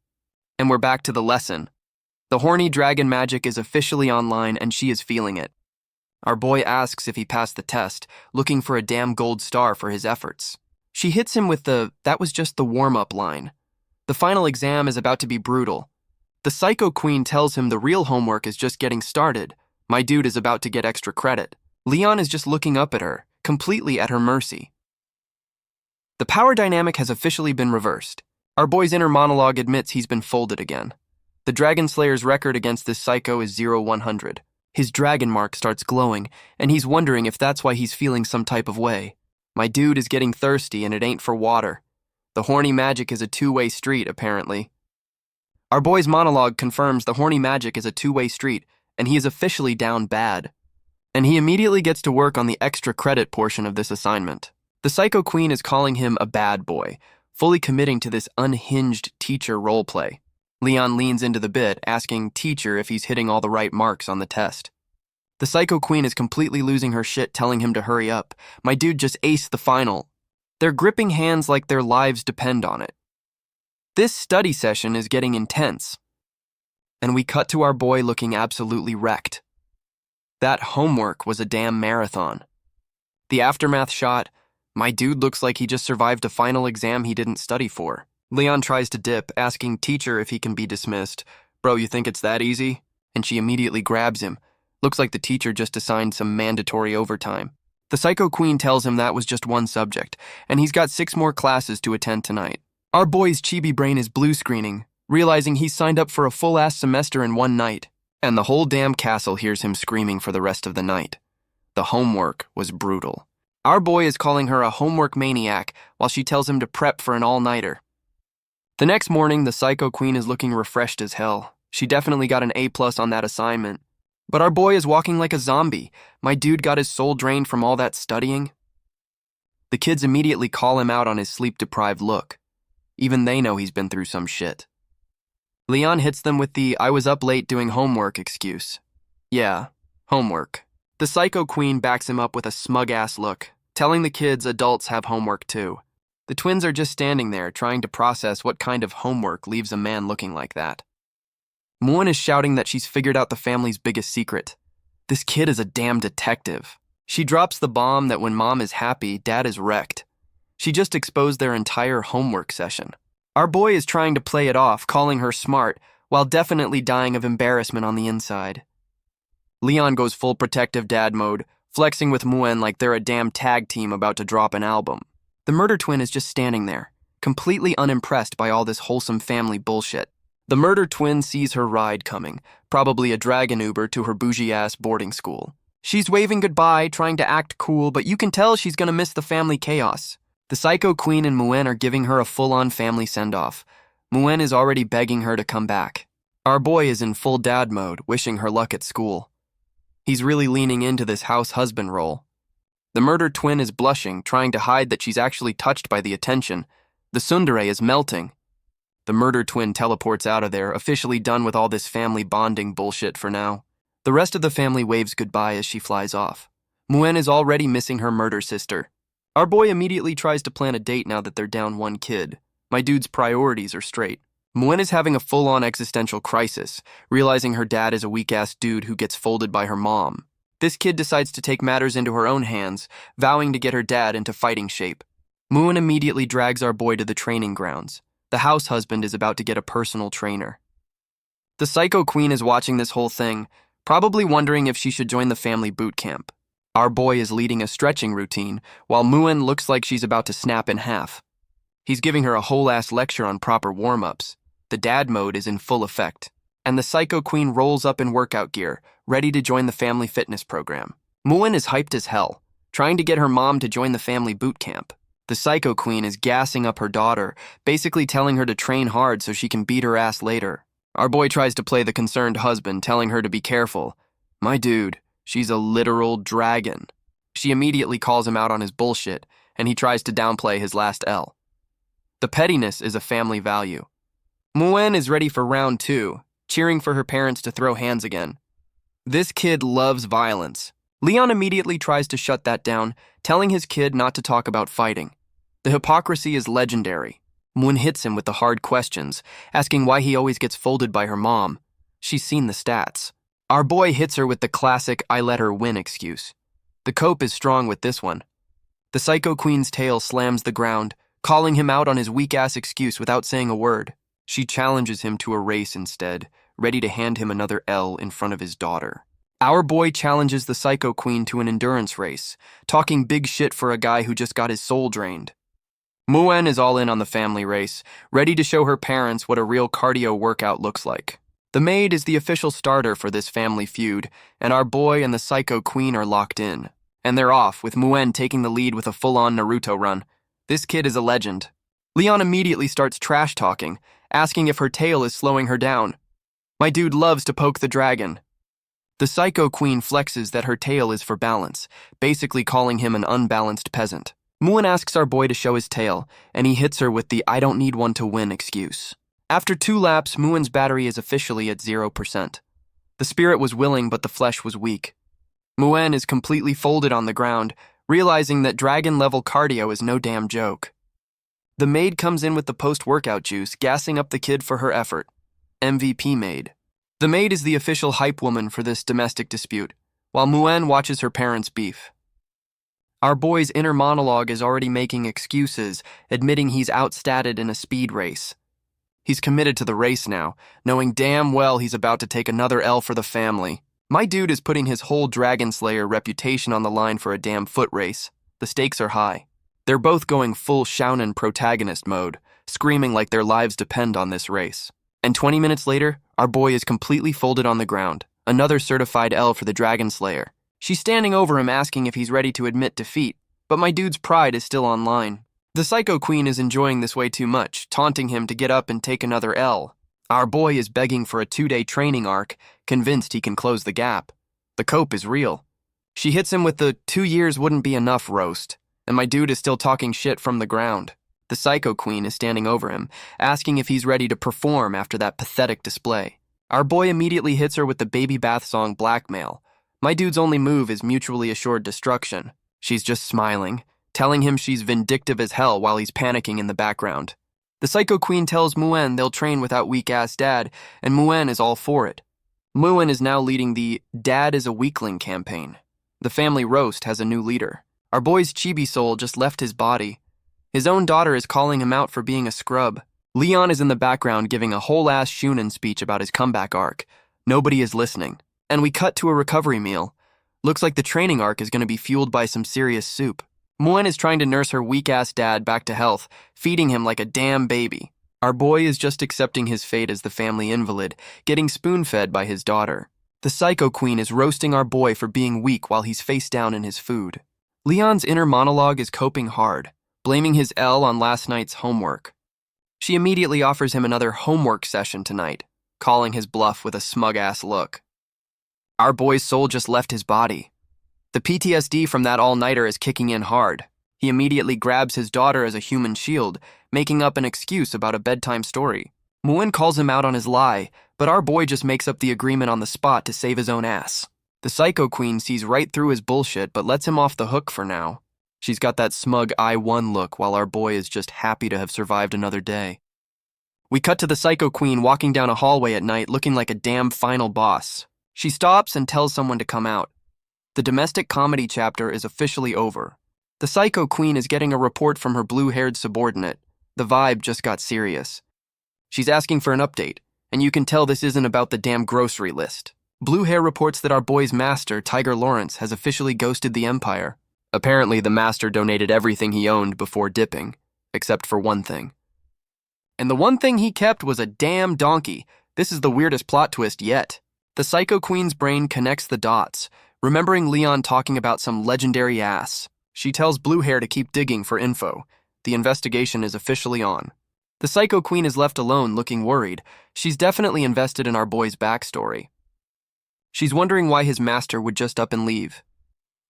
Speaker 1: And we're back to the lesson. The horny dragon magic is officially online and she is feeling it. Our boy asks if he passed the test, looking for a damn gold star for his efforts. She hits him with that was just the warm-up line. The final exam is about to be brutal. The Psycho Queen tells him the real homework is just getting started. My dude is about to get extra credit. Leon is just looking up at her, completely at her mercy. The power dynamic has officially been reversed. Our boy's inner monologue admits he's been folded again. The Dragon Slayer's record against this psycho is 0-100. His dragon mark starts glowing, and he's wondering if that's why he's feeling some type of way. My dude is getting thirsty, and it ain't for water. The horny magic is a two-way street, apparently. Our boy's monologue confirms the horny magic is a two-way street, and he is officially down bad. And he immediately gets to work on the extra credit portion of this assignment. The Psycho Queen is calling him a bad boy, fully committing to this unhinged teacher roleplay. Leon leans into the bit, asking teacher if he's hitting all the right marks on the test. The Psycho Queen is completely losing her shit, telling him to hurry up. My dude just aced the final. They're gripping hands like their lives depend on it. This study session is getting intense. And we cut to our boy looking absolutely wrecked. That homework was a damn marathon. The aftermath shot, my dude looks like he just survived a final exam he didn't study for. Leon tries to dip, asking teacher if he can be dismissed. Bro, you think it's that easy? And she immediately grabs him. Looks like the teacher just assigned some mandatory overtime. The Psycho Queen tells him that was just one subject, and he's got 6 more classes to attend tonight. Our boy's chibi brain is blue screening, realizing he's signed up for a full-ass semester in one night. And the whole damn castle hears him screaming for the rest of the night. The homework was brutal. Our boy is calling her a homework maniac while she tells him to prep for an all-nighter. The next morning, the Psycho Queen is looking refreshed as hell. She definitely got an A+ on that assignment. But our boy is walking like a zombie. My dude got his soul drained from all that studying. The kids immediately call him out on his sleep-deprived look. Even they know he's been through some shit. Leon hits them with the "I was up late doing homework" excuse. Yeah, homework. The Psycho Queen backs him up with a smug-ass look, telling the kids adults have homework too. The twins are just standing there, trying to process what kind of homework leaves a man looking like that. Muen is shouting that she's figured out the family's biggest secret. This kid is a damn detective. She drops the bomb that when mom is happy, dad is wrecked. She just exposed their entire homework session. Our boy is trying to play it off, calling her smart, while definitely dying of embarrassment on the inside. Leon goes full protective dad mode, flexing with Muen like they're a damn tag team about to drop an album. The murder twin is just standing there, completely unimpressed by all this wholesome family bullshit. The murder twin sees her ride coming, probably a dragon Uber to her bougie-ass boarding school. She's waving goodbye, trying to act cool, but you can tell she's gonna miss the family chaos. The psycho queen and Muen are giving her a full-on family send-off. Muen is already begging her to come back. Our boy is in full dad mode, wishing her luck at school. He's really leaning into this house husband role. The murder twin is blushing, trying to hide that she's actually touched by the attention. The tsundere is melting. The murder twin teleports out of there, officially done with all this family bonding bullshit for now. The rest of the family waves goodbye as she flies off. Muen is already missing her murder sister. Our boy immediately tries to plan a date now that they're down one kid. My dude's priorities are straight. Muen is having a full-on existential crisis, realizing her dad is a weak-ass dude who gets folded by her mom. This kid decides to take matters into her own hands, vowing to get her dad into fighting shape. Muen immediately drags our boy to the training grounds. The house husband is about to get a personal trainer. The psycho queen is watching this whole thing, probably wondering if she should join the family boot camp. Our boy is leading a stretching routine, while Muen looks like she's about to snap in half. He's giving her a whole-ass lecture on proper warm-ups. The dad mode is in full effect, and the psycho queen rolls up in workout gear, ready to join the family fitness program. Muen is hyped as hell, trying to get her mom to join the family boot camp. The psycho queen is gassing up her daughter, basically telling her to train hard so she can beat her ass later. Our boy tries to play the concerned husband, telling her to be careful. My dude, she's a literal dragon. She immediately calls him out on his bullshit, and he tries to downplay his last L. The pettiness is a family value. Muen is ready for round 2, cheering for her parents to throw hands again. This kid loves violence. Leon immediately tries to shut that down, telling his kid not to talk about fighting. The hypocrisy is legendary. Muen hits him with the hard questions, asking why he always gets folded by her mom. She's seen the stats. Our boy hits her with the classic "I let her win" excuse. The cope is strong with this one. The psycho queen's tail slams the ground, calling him out on his weak-ass excuse without saying a word. She challenges him to a race instead, ready to hand him another L in front of his daughter. Our boy challenges the psycho queen to an endurance race, talking big shit for a guy who just got his soul drained. Muen is all in on the family race, ready to show her parents what a real cardio workout looks like. The maid is the official starter for this family feud, and our boy and the psycho queen are locked in. And they're off, with Muen taking the lead with a full-on Naruto run. This kid is a legend. Leon immediately starts trash-talking, asking if her tail is slowing her down. My dude loves to poke the dragon. The psycho queen flexes that her tail is for balance, basically calling him an unbalanced peasant. Muen asks our boy to show his tail, and he hits her with the "I don't need one to win" excuse. After 2 laps, Muen's battery is officially at 0%. The spirit was willing, but the flesh was weak. Muen is completely folded on the ground, realizing that dragon-level cardio is no damn joke. The maid comes in with the post-workout juice, gassing up the kid for her effort. MVP maid. The maid is the official hype woman for this domestic dispute, while Muen watches her parents beef. Our boy's inner monologue is already making excuses, admitting he's outstatted in a speed race. He's committed to the race now, knowing damn well he's about to take another L for the family. My dude is putting his whole Dragon Slayer reputation on the line for a damn foot race. The stakes are high. They're both going full shounen protagonist mode, screaming like their lives depend on this race. And 20 minutes later, our boy is completely folded on the ground. Another certified L for the Dragon Slayer. She's standing over him asking if he's ready to admit defeat, but my dude's pride is still online. The psycho queen is enjoying this way too much, taunting him to get up and take another L. Our boy is begging for a 2-day training arc, convinced he can close the gap. The cope is real. She hits him with the 2 years wouldn't be enough roast, and my dude is still talking shit from the ground. The psycho queen is standing over him, asking if he's ready to perform after that pathetic display. Our boy immediately hits her with the baby bath song Blackmail. My dude's only move is mutually assured destruction. She's just smiling, telling him she's vindictive as hell while he's panicking in the background. The Psycho Queen tells Muen they'll train without weak-ass dad, and Muen is all for it. Muen is now leading the Dad is a Weakling campaign. The family roast has a new leader. Our boy's chibi soul just left his body. His own daughter is calling him out for being a scrub. Leon is in the background giving a whole-ass Shunin speech about his comeback arc. Nobody is listening. And we cut to a recovery meal. Looks like the training arc is going to be fueled by some serious soup. Muen is trying to nurse her weak-ass dad back to health, feeding him like a damn baby. Our boy is just accepting his fate as the family invalid, getting spoon-fed by his daughter. The Psycho Queen is roasting our boy for being weak while he's face down in his food. Leon's inner monologue is coping hard, blaming his L on last night's homework. She immediately offers him another homework session tonight, calling his bluff with a smug-ass look. Our boy's soul just left his body. The PTSD from that all-nighter is kicking in hard. He immediately grabs his daughter as a human shield, making up an excuse about a bedtime story. Muen calls him out on his lie, but our boy just makes up the agreement on the spot to save his own ass. The Psycho Queen sees right through his bullshit but lets him off the hook for now. She's got that smug I won look while our boy is just happy to have survived another day. We cut to the Psycho Queen walking down a hallway at night looking like a damn final boss. She stops and tells someone to come out. The domestic comedy chapter is officially over. The Psycho Queen is getting a report from her blue-haired subordinate. The vibe just got serious. She's asking for an update, and you can tell this isn't about the damn grocery list. Blue Hair reports that our boy's master, Tiger Lawrence, has officially ghosted the Empire. Apparently, the master donated everything he owned before dipping, except for one thing. And the one thing he kept was a damn donkey. This is the weirdest plot twist yet. The Psycho Queen's brain connects the dots, remembering Leon talking about some legendary ass. She tells Blue Hair to keep digging for info. The investigation is officially on. The Psycho Queen is left alone looking worried. She's definitely invested in our boy's backstory. She's wondering why his master would just up and leave.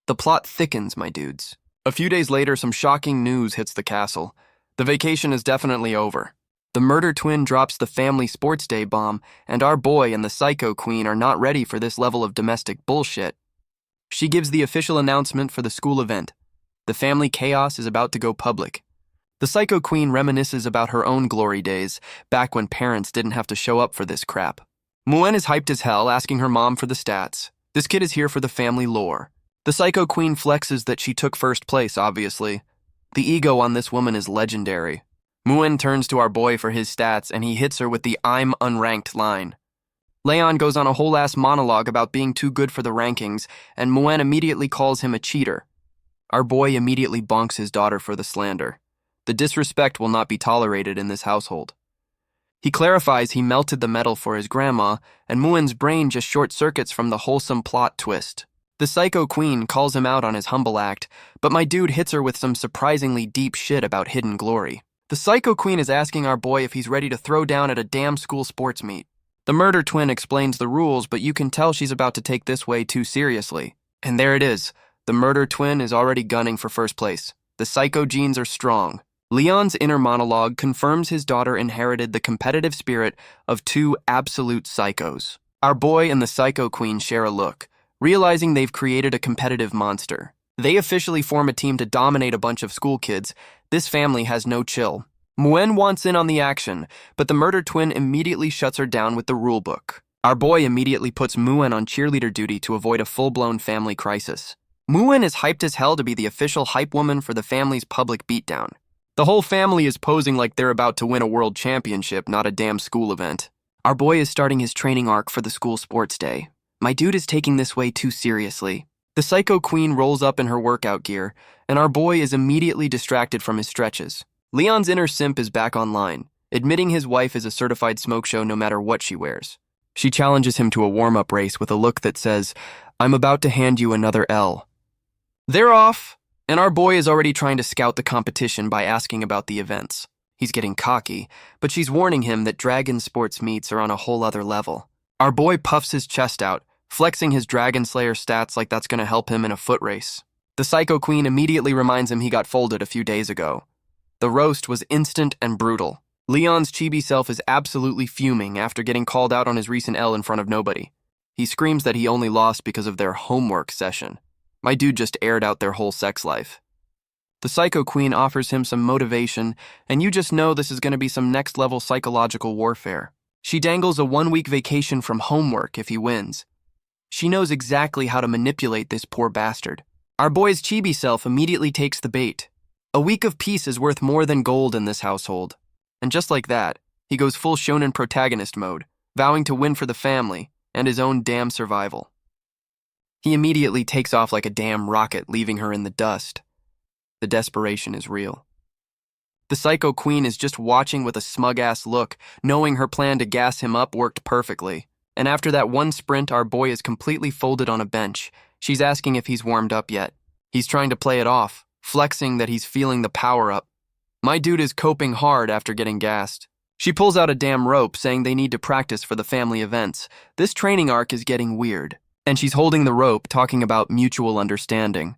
Speaker 1: The plot thickens, my dudes. A few days later, some shocking news hits the castle. The vacation is definitely over. The murder twin drops the family sports day bomb, and our boy and the Psycho Queen are not ready for this level of domestic bullshit. She gives the official announcement for the school event. The family chaos is about to go public. The Psycho Queen reminisces about her own glory days, back when parents didn't have to show up for this crap. Muen is hyped as hell, asking her mom for the stats. This kid is here for the family lore. The Psycho Queen flexes that she took first place, obviously. The ego on this woman is legendary. Muen turns to our boy for his stats, and he hits her with the "I'm unranked" line. Leon goes on a whole-ass monologue about being too good for the rankings, and Muen immediately calls him a cheater. Our boy immediately bonks his daughter for the slander. The disrespect will not be tolerated in this household. He clarifies he melted the metal for his grandma, and Muen's brain just short-circuits from the wholesome plot twist. The Psycho Queen calls him out on his humble act, but my dude hits her with some surprisingly deep shit about hidden glory. The Psycho Queen is asking our boy if he's ready to throw down at a damn school sports meet. The murder twin explains the rules, but you can tell she's about to take this way too seriously. And there it is. The murder twin is already gunning for first place. The psycho genes are strong. Leon's inner monologue confirms his daughter inherited the competitive spirit of two absolute psychos. Our boy and the Psycho Queen share a look, realizing they've created a competitive monster. They officially form a team to dominate a bunch of school kids. This family has no chill. Muen wants in on the action, but the murder twin immediately shuts her down with the rulebook. Our boy immediately puts Muen on cheerleader duty to avoid a full-blown family crisis. Muen is hyped as hell to be the official hype woman for the family's public beatdown. The whole family is posing like they're about to win a world championship, not a damn school event. Our boy is starting his training arc for the school sports day. My dude is taking this way too seriously. The Psycho Queen rolls up in her workout gear, and our boy is immediately distracted from his stretches. Leon's inner simp is back online, admitting his wife is a certified smoke show no matter what she wears. She challenges him to a warm-up race with a look that says, "I'm about to hand you another L." They're off, and our boy is already trying to scout the competition by asking about the events. He's getting cocky, but she's warning him that Dragon Sports meets are on a whole other level. Our boy puffs his chest out, flexing his Dragon Slayer stats like that's going to help him in a foot race. The Psycho Queen immediately reminds him he got folded a few days ago. The roast was instant and brutal. Leon's chibi self is absolutely fuming after getting called out on his recent L in front of nobody. He screams that he only lost because of their homework session. My dude just aired out their whole sex life. The Psycho Queen offers him some motivation, and you just know this is going to be some next-level psychological warfare. She dangles a 1-week vacation from homework if he wins. She knows exactly how to manipulate this poor bastard. Our boy's chibi self immediately takes the bait. A week of peace is worth more than gold in this household. And just like that, he goes full shonen protagonist mode, vowing to win for the family and his own damn survival. He immediately takes off like a damn rocket, leaving her in the dust. The desperation is real. The Psycho Queen is just watching with a smug-ass look, knowing her plan to gas him up worked perfectly. And after that one sprint, our boy is completely folded on a bench. She's asking if he's warmed up yet. He's trying to play it off, flexing that he's feeling the power up. My dude is coping hard after getting gassed. She pulls out a damn rope, saying they need to practice for the family events. This training arc is getting weird. And she's holding the rope, talking about mutual understanding.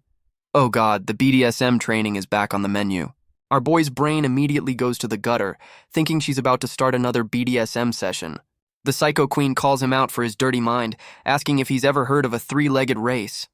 Speaker 1: Oh god, the BDSM training is back on the menu. Our boy's brain immediately goes to the gutter, thinking she's about to start another BDSM session. The Psycho Queen calls him out for his dirty mind, asking if he's ever heard of a 3-legged race.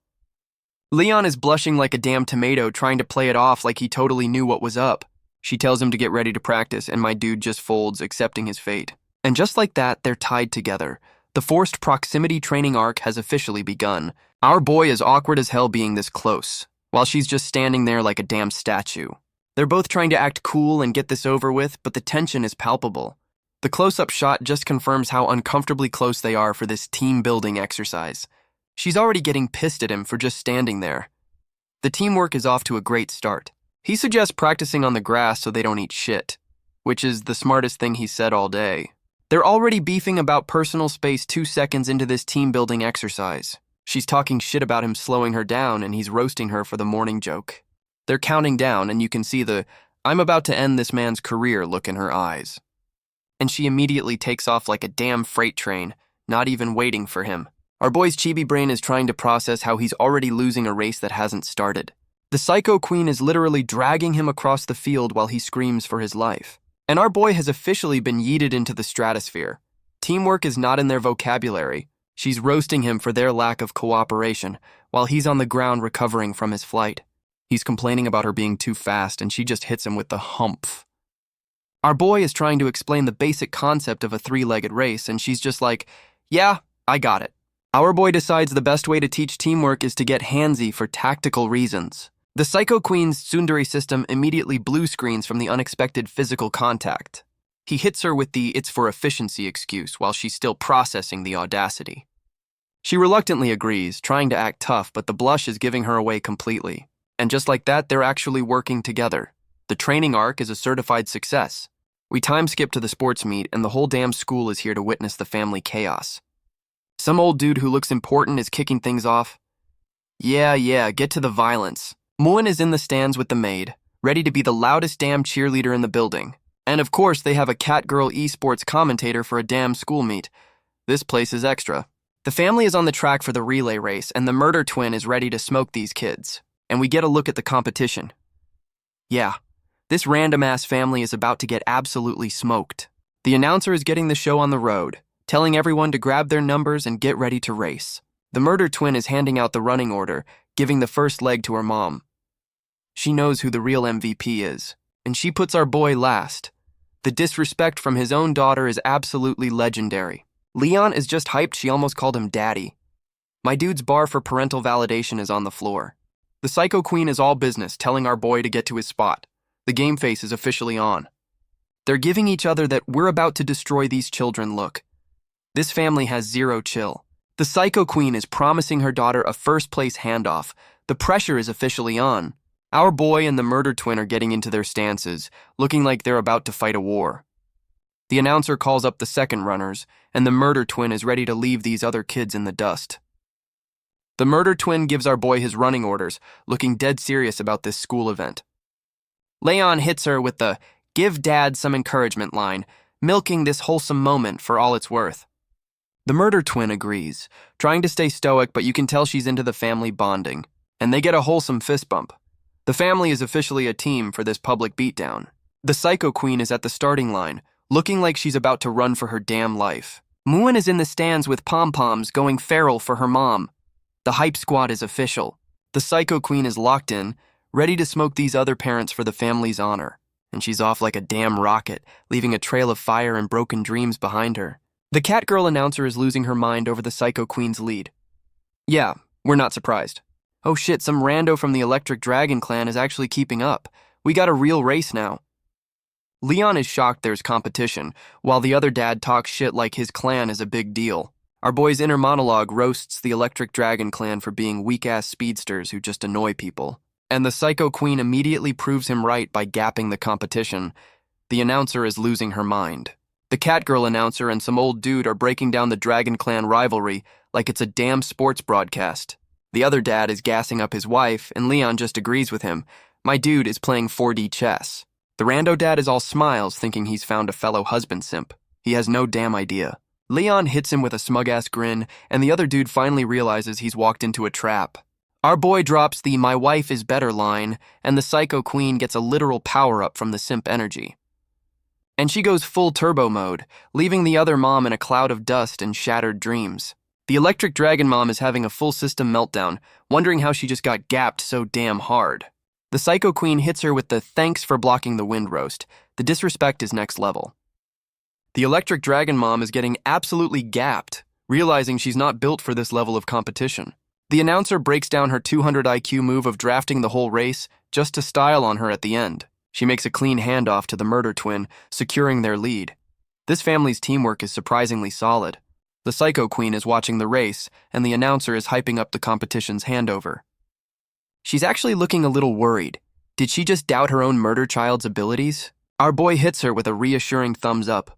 Speaker 1: Leon is blushing like a damn tomato, trying to play it off like he totally knew what was up. She tells him to get ready to practice, and my dude just folds, accepting his fate. And just like that, they're tied together. The forced proximity training arc has officially begun. Our boy is awkward as hell being this close, while she's just standing there like a damn statue. They're both trying to act cool and get this over with, but the tension is palpable. The close-up shot just confirms how uncomfortably close they are for this team-building exercise. She's already getting pissed at him for just standing there. The teamwork is off to a great start. He suggests practicing on the grass so they don't eat shit, which is the smartest thing he's said all day. They're already beefing about personal space 2 seconds into this team-building exercise. She's talking shit about him slowing her down, and he's roasting her for the morning joke. They're counting down, and you can see the "I'm about to end this man's career" look in her eyes. And she immediately takes off like a damn freight train, not even waiting for him. Our boy's chibi brain is trying to process how he's already losing a race that hasn't started. The Psycho Queen is literally dragging him across the field while he screams for his life. And our boy has officially been yeeted into the stratosphere. Teamwork is not in their vocabulary. She's roasting him for their lack of cooperation, while he's on the ground recovering from his flight. He's complaining about her being too fast, and she just hits him with the humph. Our boy is trying to explain the basic concept of a 3-legged race, and she's just like, "Yeah, I got it." Our boy decides the best way to teach teamwork is to get handsy for tactical reasons. The Psycho Queen's tsundere system immediately blue screens from the unexpected physical contact. He hits her with the "it's for efficiency" excuse while she's still processing the audacity. She reluctantly agrees, trying to act tough, but the blush is giving her away completely. And just like that, they're actually working together. The training arc is a certified success. We time skip to the sports meet, and the whole damn school is here to witness the family chaos. Some old dude who looks important is kicking things off. Yeah, get to the violence. Muen is in the stands with the maid, ready to be the loudest damn cheerleader in the building. And of course, they have a cat-girl esports commentator for a damn school meet. This place is extra. The family is on the track for the relay race, and the murder twin is ready to smoke these kids. And we get a look at the competition. Yeah, this random-ass family is about to get absolutely smoked. The announcer is getting the show on the road, telling everyone to grab their numbers and get ready to race. The murder twin is handing out the running order, giving the first leg to her mom. She knows who the real MVP is, and she puts our boy last. The disrespect from his own daughter is absolutely legendary. Leon is just hyped she almost called him daddy. My dude's bar for parental validation is on the floor. The Psycho Queen is all business, telling our boy to get to his spot. The game face is officially on. They're giving each other that "we're about to destroy these children" look. This family has zero chill. The Psycho Queen is promising her daughter a first-place handoff. The pressure is officially on. Our boy and the murder twin are getting into their stances, looking like they're about to fight a war. The announcer calls up the second runners, and the murder twin is ready to leave these other kids in the dust. The murder twin gives our boy his running orders, looking dead serious about this school event. Leon hits her with the "give dad some encouragement" line, milking this wholesome moment for all it's worth. The murder twin agrees, trying to stay stoic, but you can tell she's into the family bonding, and they get a wholesome fist bump. The family is officially a team for this public beatdown. The Psycho Queen is at the starting line, looking like she's about to run for her damn life. Muen is in the stands with pom-poms, going feral for her mom. The hype squad is official. The Psycho Queen is locked in, ready to smoke these other parents for the family's honor. And she's off like a damn rocket, leaving a trail of fire and broken dreams behind her. The Catgirl announcer is losing her mind over the Psycho Queen's lead. Yeah, we're not surprised. Oh shit, some rando from the Electric Dragon clan is actually keeping up. We got a real race now. Leon is shocked there's competition, while the other dad talks shit like his clan is a big deal. Our boy's inner monologue roasts the Electric Dragon clan for being weak-ass speedsters who just annoy people. And the Psycho Queen immediately proves him right by gapping the competition. The announcer is losing her mind. The Catgirl announcer and some old dude are breaking down the Dragon Clan rivalry like it's a damn sports broadcast. The other dad is gassing up his wife, and Leon just agrees with him. My dude is playing 4D chess. The rando dad is all smiles, thinking he's found a fellow husband simp. He has no damn idea. Leon hits him with a smug-ass grin, and the other dude finally realizes he's walked into a trap. Our boy drops the "my wife is better" line, and the Psycho Queen gets a literal power-up from the simp energy. And she goes full turbo mode, leaving the other mom in a cloud of dust and shattered dreams. The Electric Dragon mom is having a full system meltdown, wondering how she just got gapped so damn hard. The Psycho Queen hits her with the "thanks for blocking the wind roast." The disrespect is next level. The Electric Dragon mom is getting absolutely gapped, realizing she's not built for this level of competition. The announcer breaks down her 200 IQ move of drafting the whole race just to style on her at the end. She makes a clean handoff to the murder twin, securing their lead. This family's teamwork is surprisingly solid. The Psycho Queen is watching the race, and the announcer is hyping up the competition's handover. She's actually looking a little worried. Did she just doubt her own murder child's abilities? Our boy hits her with a reassuring thumbs up.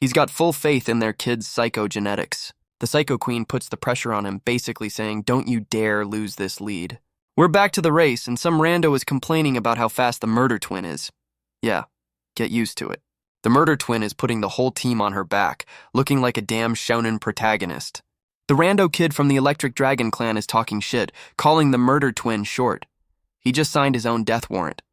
Speaker 1: He's got full faith in their kid's psychogenetics. The Psycho Queen puts the pressure on him, basically saying, "Don't you dare lose this lead." We're back to the race, and some rando is complaining about how fast the murder twin is. Yeah, get used to it. The murder twin is putting the whole team on her back, looking like a damn shonen protagonist. The rando kid from the Electric Dragon clan is talking shit, calling the murder twin short. He just signed his own death warrant.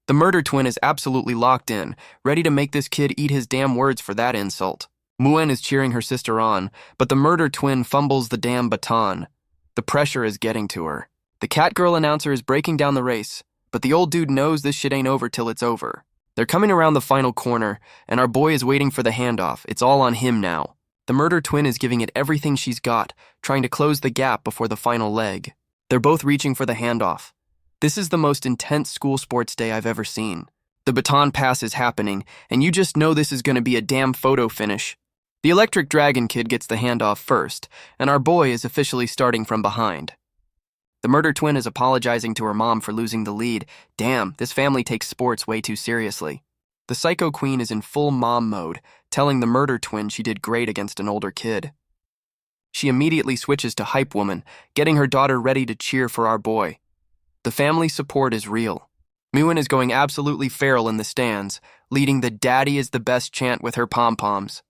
Speaker 1: The murder twin is absolutely locked in, ready to make this kid eat his damn words for that insult. Muen is cheering her sister on, but the murder twin fumbles the damn baton. The pressure is getting to her. The Catgirl announcer is breaking down the race, but the old dude knows this shit ain't over till it's over. They're coming around the final corner, and our boy is waiting for the handoff. It's all on him now. The murder twin is giving it everything she's got, trying to close the gap before the final leg. They're both reaching for the handoff. This is the most intense school sports day I've ever seen. The baton pass is happening, and you just know this is going to be a damn photo finish. The Electric Dragon kid gets the handoff first, and our boy is officially starting from behind. The murder twin is apologizing to her mom for losing the lead. Damn, this family takes sports way too seriously. The Psycho Queen is in full mom mode, telling the murder twin she did great against an older kid. She immediately switches to hype woman, getting her daughter ready to cheer for our boy. The family support is real. Muen is going absolutely feral in the stands, leading the "daddy is the best" chant with her pom-poms.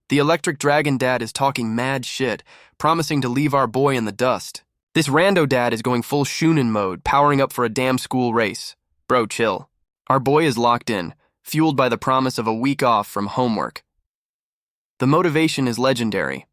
Speaker 1: The Electric Dragon dad is talking mad shit, promising to leave our boy in the dust. This rando dad is going full shoonin' mode, powering up for a damn school race. Bro, chill. Our boy is locked in, fueled by the promise of a week off from homework. The motivation is legendary.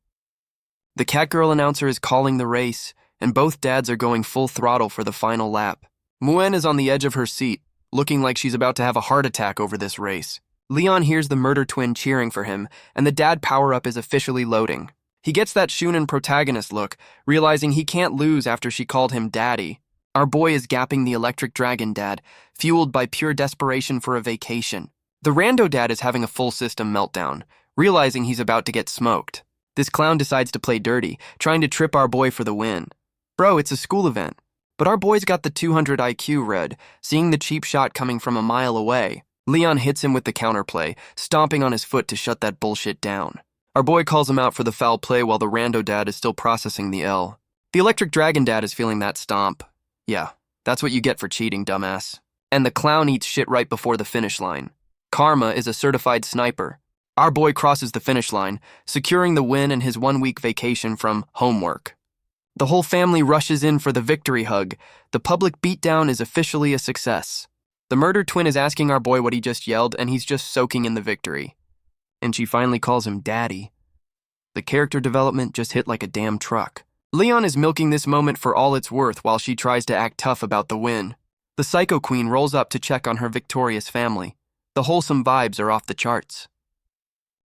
Speaker 1: The Catgirl announcer is calling the race, and both dads are going full throttle for the final lap. Muen is on the edge of her seat, looking like she's about to have a heart attack over this race. Leon hears the murder twin cheering for him, and the dad power-up is officially loading. He gets that shoonin' protagonist look, realizing he can't lose after she called him daddy. Our boy is gapping the Electric Dragon dad, fueled by pure desperation for a vacation. The rando dad is having a full system meltdown, realizing he's about to get smoked. This clown decides to play dirty, trying to trip our boy for the win. Bro, it's a school event. But our boy's got the 200 IQ red, seeing the cheap shot coming from a mile away. Leon hits him with the counterplay, stomping on his foot to shut that bullshit down. Our boy calls him out for the foul play while the rando dad is still processing the L. The Electric Dragon dad is feeling that stomp. Yeah, that's what you get for cheating, dumbass. And the clown eats shit right before the finish line. Karma is a certified sniper. Our boy crosses the finish line, securing the win and his 1-week vacation from homework. The whole family rushes in for the victory hug. The public beatdown is officially a success. The murder twin is asking our boy what he just yelled, and he's just soaking in the victory. And she finally calls him daddy. The character development just hit like a damn truck. Leon is milking this moment for all it's worth while she tries to act tough about the win. The Psycho Queen rolls up to check on her victorious family. The wholesome vibes are off the charts.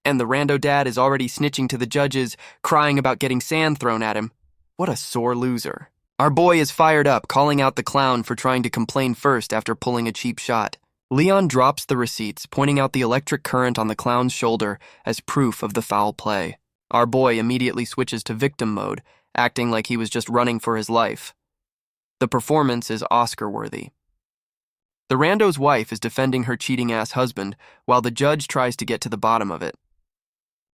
Speaker 1: And the rando dad is already snitching to the judges, crying about getting sand thrown at him. What a sore loser. Our boy is fired up, calling out the clown for trying to complain first after pulling a cheap shot. Leon drops the receipts, pointing out the electric current on the clown's shoulder as proof of the foul play. Our boy immediately switches to victim mode, acting like he was just running for his life. The performance is Oscar-worthy. The rando's wife is defending her cheating-ass husband, while the judge tries to get to the bottom of it.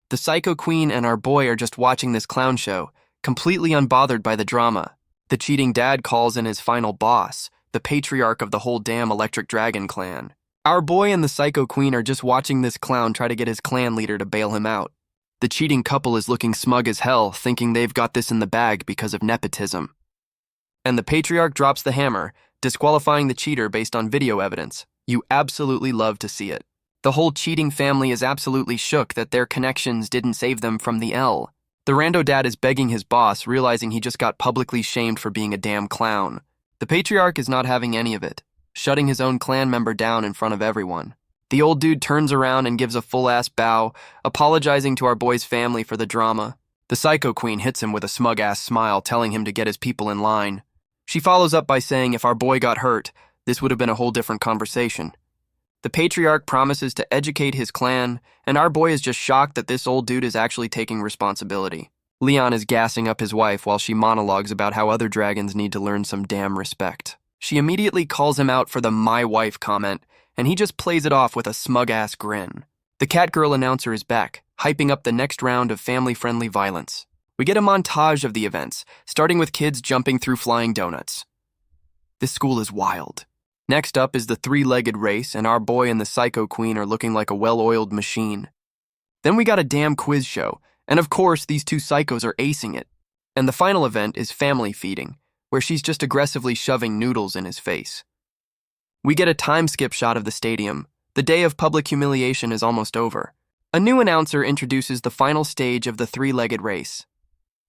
Speaker 1: The Psycho Queen and our boy are just watching this clown show, completely unbothered by the drama. The cheating dad calls in his final boss, the patriarch of the whole damn Electric Dragon clan. Our boy and the Psycho Queen are just watching this clown try to get his clan leader to bail him out. The cheating couple is looking smug as hell, thinking they've got this in the bag because of nepotism. And the patriarch drops the hammer, disqualifying the cheater based on video evidence. You absolutely love to see it. The whole cheating family is absolutely shook that their connections didn't save them from the L. The rando dad is begging his boss, realizing he just got publicly shamed for being a damn clown. The patriarch is not having any of it, shutting his own clan member down in front of everyone. The old dude turns around and gives a full-ass bow, apologizing to our boy's family for the drama. The Psycho Queen hits him with a smug-ass smile, telling him to get his people in line. She follows up by saying if our boy got hurt, this would have been a whole different conversation. The patriarch promises to educate his clan, and our boy is just shocked that this old dude is actually taking responsibility. Leon is gassing up his wife while she monologues about how other dragons need to learn some damn respect. She immediately calls him out for the "my wife" comment, and he just plays it off with a smug-ass grin. The Catgirl announcer is back, hyping up the next round of family-friendly violence. We get a montage of the events, starting with kids jumping through flying donuts. This school is wild. Next up is the three-legged race, and our boy and the Psycho Queen are looking like a well-oiled machine. Then we got a damn quiz show, and of course these two psychos are acing it. And the final event is family feeding, where she's just aggressively shoving noodles in his face. We get a time-skip shot of the stadium. The day of public humiliation is almost over. A new announcer introduces the final stage of the three-legged race.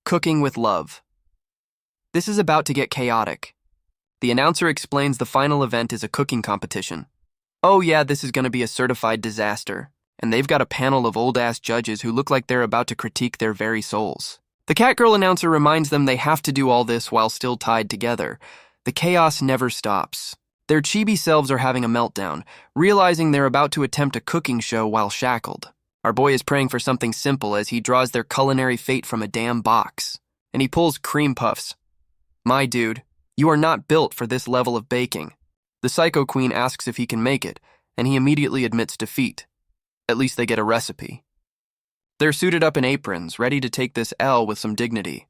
Speaker 1: Cooking with love. This is about to get chaotic. The announcer explains the final event is a cooking competition. Oh yeah, this is going to be a certified disaster. And they've got a panel of old-ass judges who look like they're about to critique their very souls. The Catgirl announcer reminds them they have to do all this while still tied together. The chaos never stops. Their chibi selves are having a meltdown, realizing they're about to attempt a cooking show while shackled. Our boy is praying for something simple as he draws their culinary fate from a damn box. And he pulls cream puffs. My dude, you are not built for this level of baking. The Psycho Queen asks if he can make it, and he immediately admits defeat. At least they get a recipe. They're suited up in aprons, ready to take this L with some dignity.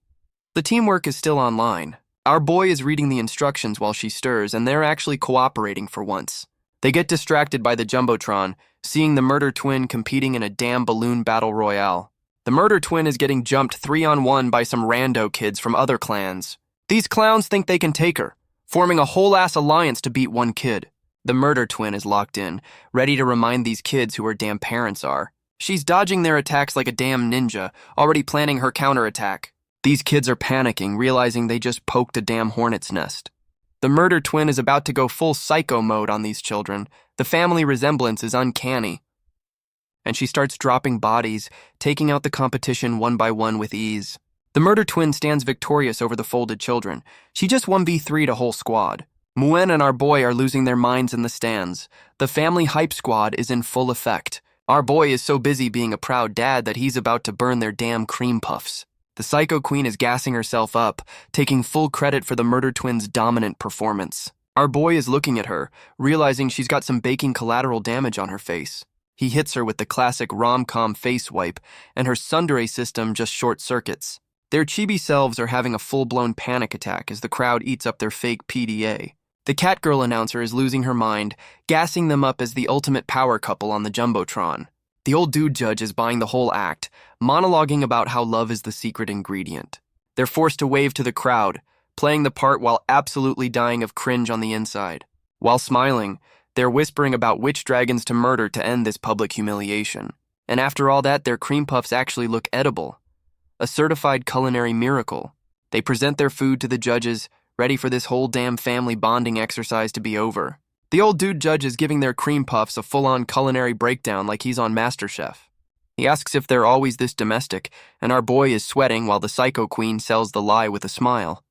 Speaker 1: The teamwork is still online. Our boy is reading the instructions while she stirs, and they're actually cooperating for once. They get distracted by the Jumbotron, seeing the murder twin competing in a damn balloon battle royale. The murder twin is getting jumped 3-on-1 by some rando kids from other clans. These clowns think they can take her, forming a whole-ass alliance to beat one kid. The murder twin is locked in, ready to remind these kids who her damn parents are. She's dodging their attacks like a damn ninja, already planning her counterattack. These kids are panicking, realizing they just poked a damn hornet's nest. The murder twin is about to go full psycho mode on these children. The family resemblance is uncanny. And she starts dropping bodies, taking out the competition one by one with ease. The murder twin stands victorious over the folded children. She just 1v3'd a whole squad. Muen and our boy are losing their minds in the stands. The family hype squad is in full effect. Our boy is so busy being a proud dad that he's about to burn their damn cream puffs. The Psycho Queen is gassing herself up, taking full credit for the murder twin's dominant performance. Our boy is looking at her, realizing she's got some baking collateral damage on her face. He hits her with the classic rom-com face wipe, and her tsundere system just short-circuits. Their chibi selves are having a full-blown panic attack as the crowd eats up their fake PDA. The Catgirl announcer is losing her mind, gassing them up as the ultimate power couple on the Jumbotron. The old dude judge is buying the whole act, monologuing about how love is the secret ingredient. They're forced to wave to the crowd, playing the part while absolutely dying of cringe on the inside. While smiling, they're whispering about which dragons to murder to end this public humiliation. And after all that, their cream puffs actually look edible. A certified culinary miracle. They present their food to the judges, ready for this whole damn family bonding exercise to be over. The old dude judge is giving their cream puffs a full-on culinary breakdown like he's on MasterChef. He asks if they're always this domestic, and our boy is sweating while the psycho queen sells the lie with a smile.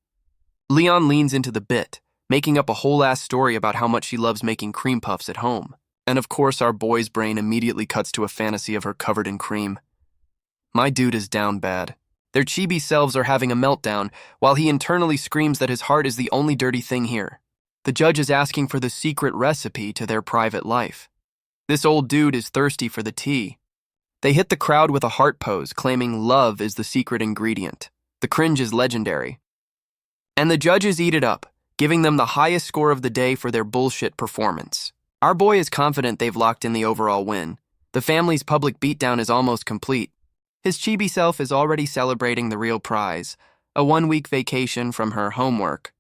Speaker 1: Leon leans into the bit, making up a whole-ass story about how much she loves making cream puffs at home. And of course, our boy's brain immediately cuts to a fantasy of her covered in cream. My dude is down bad. Their chibi selves are having a meltdown, while he internally screams that his heart is the only dirty thing here. The judge is asking for the secret recipe to their private life. This old dude is thirsty for the tea. They hit the crowd with a heart pose, claiming love is the secret ingredient. The cringe is legendary. And the judges eat it up, giving them the highest score of the day for their bullshit performance. Our boy is confident they've locked in the overall win. The family's public beatdown is almost complete. His chibi self is already celebrating the real prize, a 1-week vacation from her homework.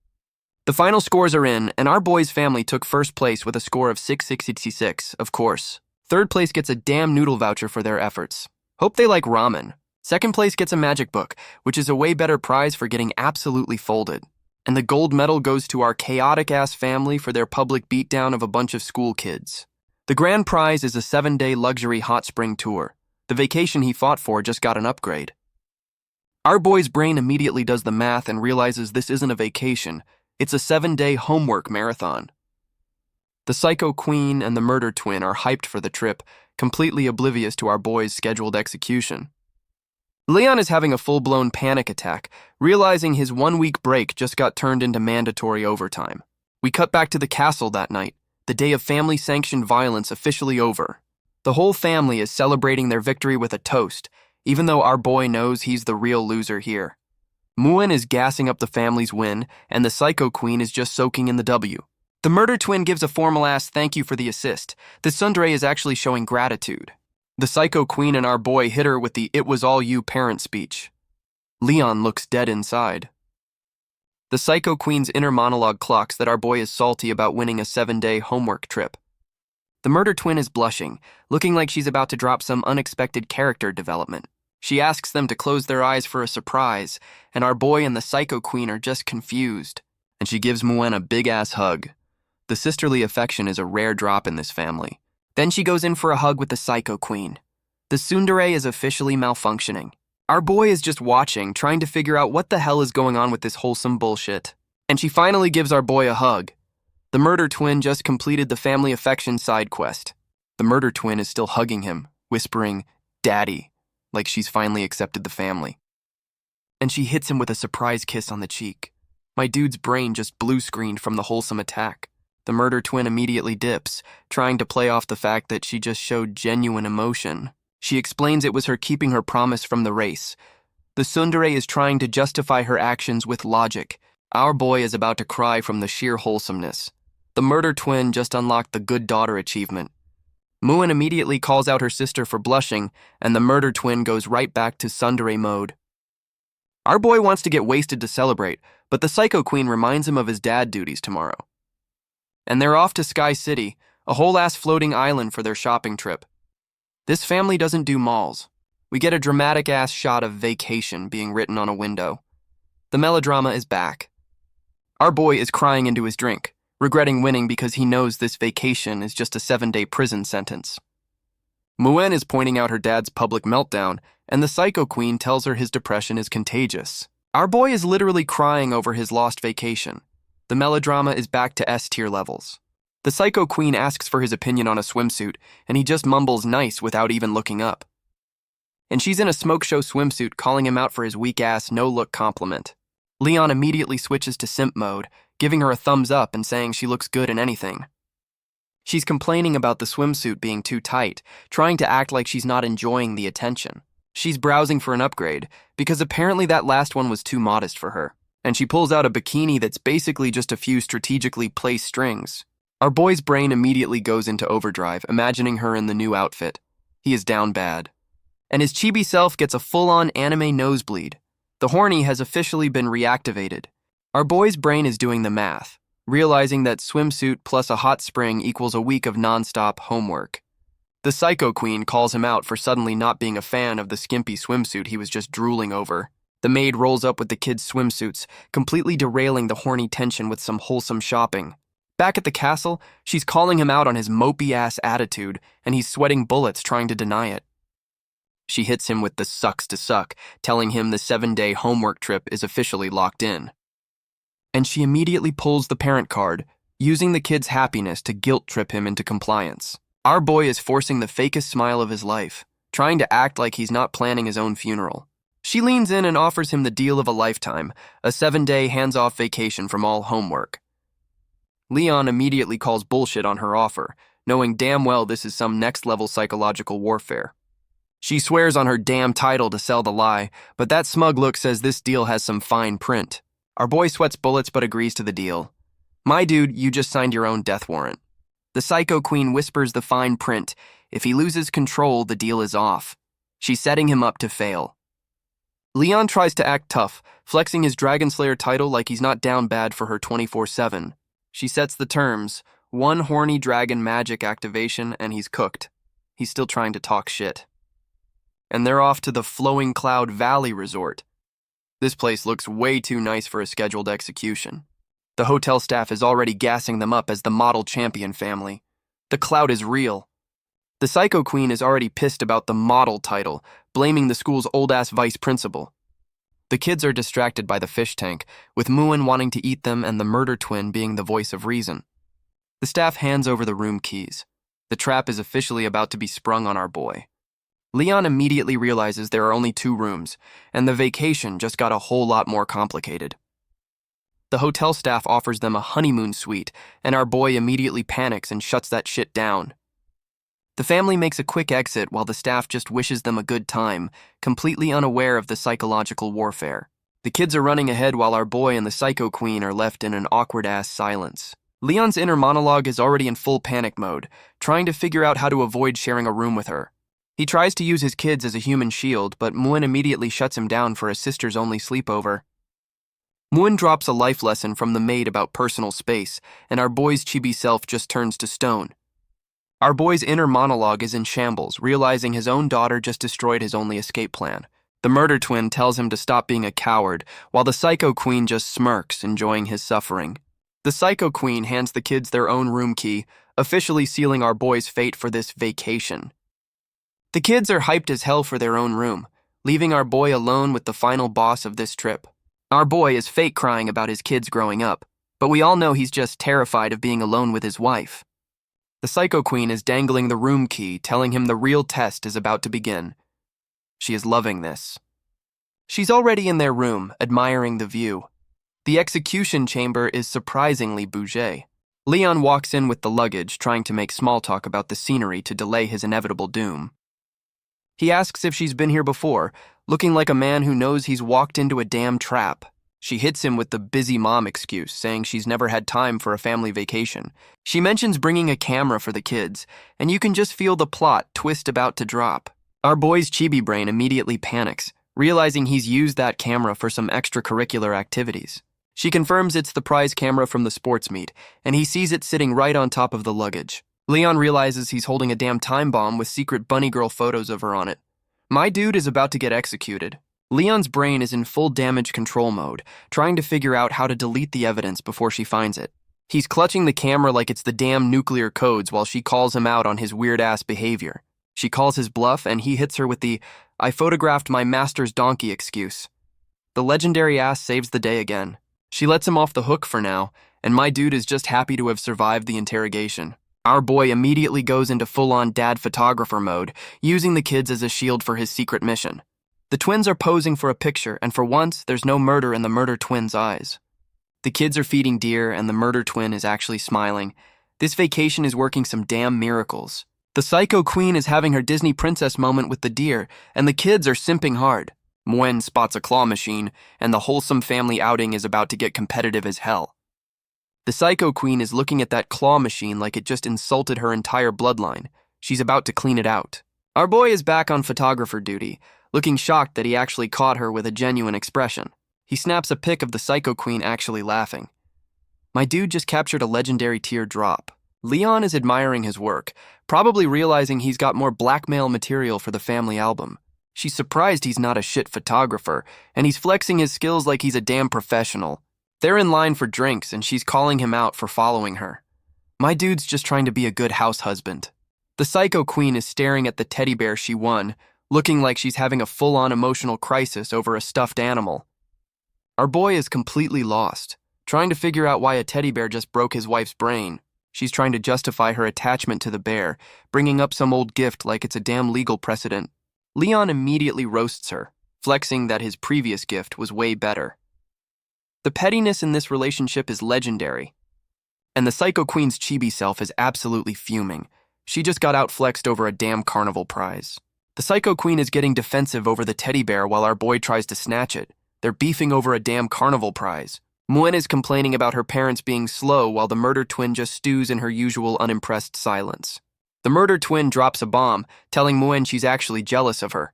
Speaker 1: The final scores are in, and our boy's family took first place with a score of 666, of course. Third place gets a damn noodle voucher for their efforts. Hope they like ramen. Second place gets a magic book, which is a way better prize for getting absolutely folded. And the gold medal goes to our chaotic-ass family for their public beatdown of a bunch of school kids. The grand prize is a 7-day luxury hot spring tour. The vacation he fought for just got an upgrade. Our boy's brain immediately does the math and realizes this isn't a vacation. It's a 7-day homework marathon. The psycho queen and the murder twin are hyped for the trip, completely oblivious to our boy's scheduled execution. Leon is having a full-blown panic attack, realizing his 1-week break just got turned into mandatory overtime. We cut back to the castle that night, the day of family-sanctioned violence officially over. The whole family is celebrating their victory with a toast, even though our boy knows he's the real loser here. Muen is gassing up the family's win, and the psycho queen is just soaking in the W. The murder twin gives a formal-ass thank you for the assist. The tsundere is actually showing gratitude. The psycho queen and our boy hit her with the "it was all you" parent speech. Leon looks dead inside. The psycho queen's inner monologue clocks that our boy is salty about winning a 7-day homework trip. The murder twin is blushing, looking like she's about to drop some unexpected character development. She asks them to close their eyes for a surprise, and our boy and the psycho queen are just confused. And she gives Muen a big-ass hug. The sisterly affection is a rare drop in this family. Then she goes in for a hug with the psycho queen. The tsundere is officially malfunctioning. Our boy is just watching, trying to figure out what the hell is going on with this wholesome bullshit. And she finally gives our boy a hug. The murder twin just completed the family affection side quest. The murder twin is still hugging him, whispering, "Daddy," like she's finally accepted the family. And she hits him with a surprise kiss on the cheek. My dude's brain just blue-screened from the wholesome attack. The murder twin immediately dips, trying to play off the fact that she just showed genuine emotion. She explains it was her keeping her promise from the race. The tsundere is trying to justify her actions with logic. Our boy is about to cry from the sheer wholesomeness. The murder twin just unlocked the good daughter achievement. Muen immediately calls out her sister for blushing, and the murder twin goes right back to tsundere mode. Our boy wants to get wasted to celebrate, but the psycho queen reminds him of his dad duties tomorrow. And they're off to Sky City, a whole-ass floating island for their shopping trip. This family doesn't do malls. We get a dramatic-ass shot of vacation being written on a window. The melodrama is back. Our boy is crying into his drink, regretting winning because he knows this vacation is just a 7-day prison sentence. Muen is pointing out her dad's public meltdown, and the psycho queen tells her his depression is contagious. Our boy is literally crying over his lost vacation. The melodrama is back to S-tier levels. The psycho queen asks for his opinion on a swimsuit, and he just mumbles nice without even looking up. And she's in a smoke show swimsuit, calling him out for his weak-ass no-look compliment. Leon immediately switches to simp mode, giving her a thumbs up and saying she looks good in anything. She's complaining about the swimsuit being too tight, trying to act like she's not enjoying the attention. She's browsing for an upgrade, because apparently that last one was too modest for her, and she pulls out a bikini that's basically just a few strategically placed strings. Our boy's brain immediately goes into overdrive, imagining her in the new outfit. He is down bad. And his chibi self gets a full-on anime nosebleed. The horny has officially been reactivated. Our boy's brain is doing the math, realizing that swimsuit plus a hot spring equals a week of non-stop homework. The psycho queen calls him out for suddenly not being a fan of the skimpy swimsuit he was just drooling over. The maid rolls up with the kids' swimsuits, completely derailing the horny tension with some wholesome shopping. Back at the castle, she's calling him out on his mopey-ass attitude, and he's sweating bullets trying to deny it. She hits him with the sucks to suck, telling him the 7-day homework trip is officially locked in. And she immediately pulls the parent card, using the kid's happiness to guilt-trip him into compliance. Our boy is forcing the fakest smile of his life, trying to act like he's not planning his own funeral. She leans in and offers him the deal of a lifetime, a 7-day hands-off vacation from all homework. Leon immediately calls bullshit on her offer, knowing damn well this is some next-level psychological warfare. She swears on her damn title to sell the lie, but that smug look says this deal has some fine print. Our boy sweats bullets but agrees to the deal. My dude, you just signed your own death warrant. The Psycho Queen whispers the fine print. If he loses control, the deal is off. She's setting him up to fail. Leon tries to act tough, flexing his Dragon Slayer title like he's not down bad for her 24/7. She sets the terms, 1 horny dragon magic activation, and he's cooked. He's still trying to talk shit. And they're off to the Flowing Cloud Valley Resort. This place looks way too nice for a scheduled execution. The hotel staff is already gassing them up as the model champion family. The clout is real. The Psycho Queen is already pissed about the model title, blaming the school's old-ass vice principal. The kids are distracted by the fish tank, with Muen wanting to eat them and the murder twin being the voice of reason. The staff hands over the room keys. The trap is officially about to be sprung on our boy. Leon immediately realizes there are only 2 rooms, and the vacation just got a whole lot more complicated. The hotel staff offers them a honeymoon suite, and our boy immediately panics and shuts that shit down. The family makes a quick exit while the staff just wishes them a good time, completely unaware of the psychological warfare. The kids are running ahead while our boy and the Psycho Queen are left in an awkward-ass silence. Leon's inner monologue is already in full panic mode, trying to figure out how to avoid sharing a room with her. He tries to use his kids as a human shield, but Muen immediately shuts him down for a sister's-only sleepover. Muen drops a life lesson from the maid about personal space, and our boy's chibi self just turns to stone. Our boy's inner monologue is in shambles, realizing his own daughter just destroyed his only escape plan. The murder twin tells him to stop being a coward, while the Psycho Queen just smirks, enjoying his suffering. The Psycho Queen hands the kids their own room key, officially sealing our boy's fate for this vacation. The kids are hyped as hell for their own room, leaving our boy alone with the final boss of this trip. Our boy is fake crying about his kids growing up, but we all know he's just terrified of being alone with his wife. The Psycho Queen is dangling the room key, telling him the real test is about to begin. She is loving this. She's already in their room, admiring the view. The execution chamber is surprisingly bougie. Leon walks in with the luggage, trying to make small talk about the scenery to delay his inevitable doom. He asks if she's been here before, looking like a man who knows he's walked into a damn trap. She hits him with the busy mom excuse, saying she's never had time for a family vacation. She mentions bringing a camera for the kids, and you can just feel the plot twist about to drop. Our boy's chibi brain immediately panics, realizing he's used that camera for some extracurricular activities. She confirms it's the prize camera from the sports meet, and he sees it sitting right on top of the luggage. Leon realizes he's holding a damn time bomb with secret bunny girl photos of her on it. My dude is about to get executed. Leon's brain is in full damage control mode, trying to figure out how to delete the evidence before she finds it. He's clutching the camera like it's the damn nuclear codes while she calls him out on his weird-ass behavior. She calls his bluff, and he hits her with the, "I photographed my master's donkey" excuse. The legendary ass saves the day again. She lets him off the hook for now, and my dude is just happy to have survived the interrogation. Our boy immediately goes into full-on dad photographer mode, using the kids as a shield for his secret mission. The twins are posing for a picture, and for once, there's no murder in the murder twin's eyes. The kids are feeding deer, and the murder twin is actually smiling. This vacation is working some damn miracles. The Psycho Queen is having her Disney princess moment with the deer, and the kids are simping hard. Muen spots a claw machine, and the wholesome family outing is about to get competitive as hell. The Psycho Queen is looking at that claw machine like it just insulted her entire bloodline. She's about to clean it out. Our boy is back on photographer duty, looking shocked that he actually caught her with a genuine expression. He snaps a pic of the Psycho Queen actually laughing. My dude just captured a legendary tear drop. Leon is admiring his work, probably realizing he's got more blackmail material for the family album. She's surprised he's not a shit photographer, and he's flexing his skills like he's a damn professional. They're in line for drinks, and she's calling him out for following her. My dude's just trying to be a good house husband. The psycho queen is staring at the teddy bear she won, looking like she's having a full-on emotional crisis over a stuffed animal. Our boy is completely lost, trying to figure out why a teddy bear just broke his wife's brain. She's trying to justify her attachment to the bear, bringing up some old gift like it's a damn legal precedent. Leon immediately roasts her, flexing that his previous gift was way better. The pettiness in this relationship is legendary, and the psycho queen's chibi self is absolutely fuming. She just got outflexed over a damn carnival prize. The psycho queen is getting defensive over the teddy bear while our boy tries to snatch it. They're beefing over a damn carnival prize. Muen is complaining about her parents being slow while the murder twin just stews in her usual unimpressed silence. The murder twin drops a bomb, telling Muen she's actually jealous of her.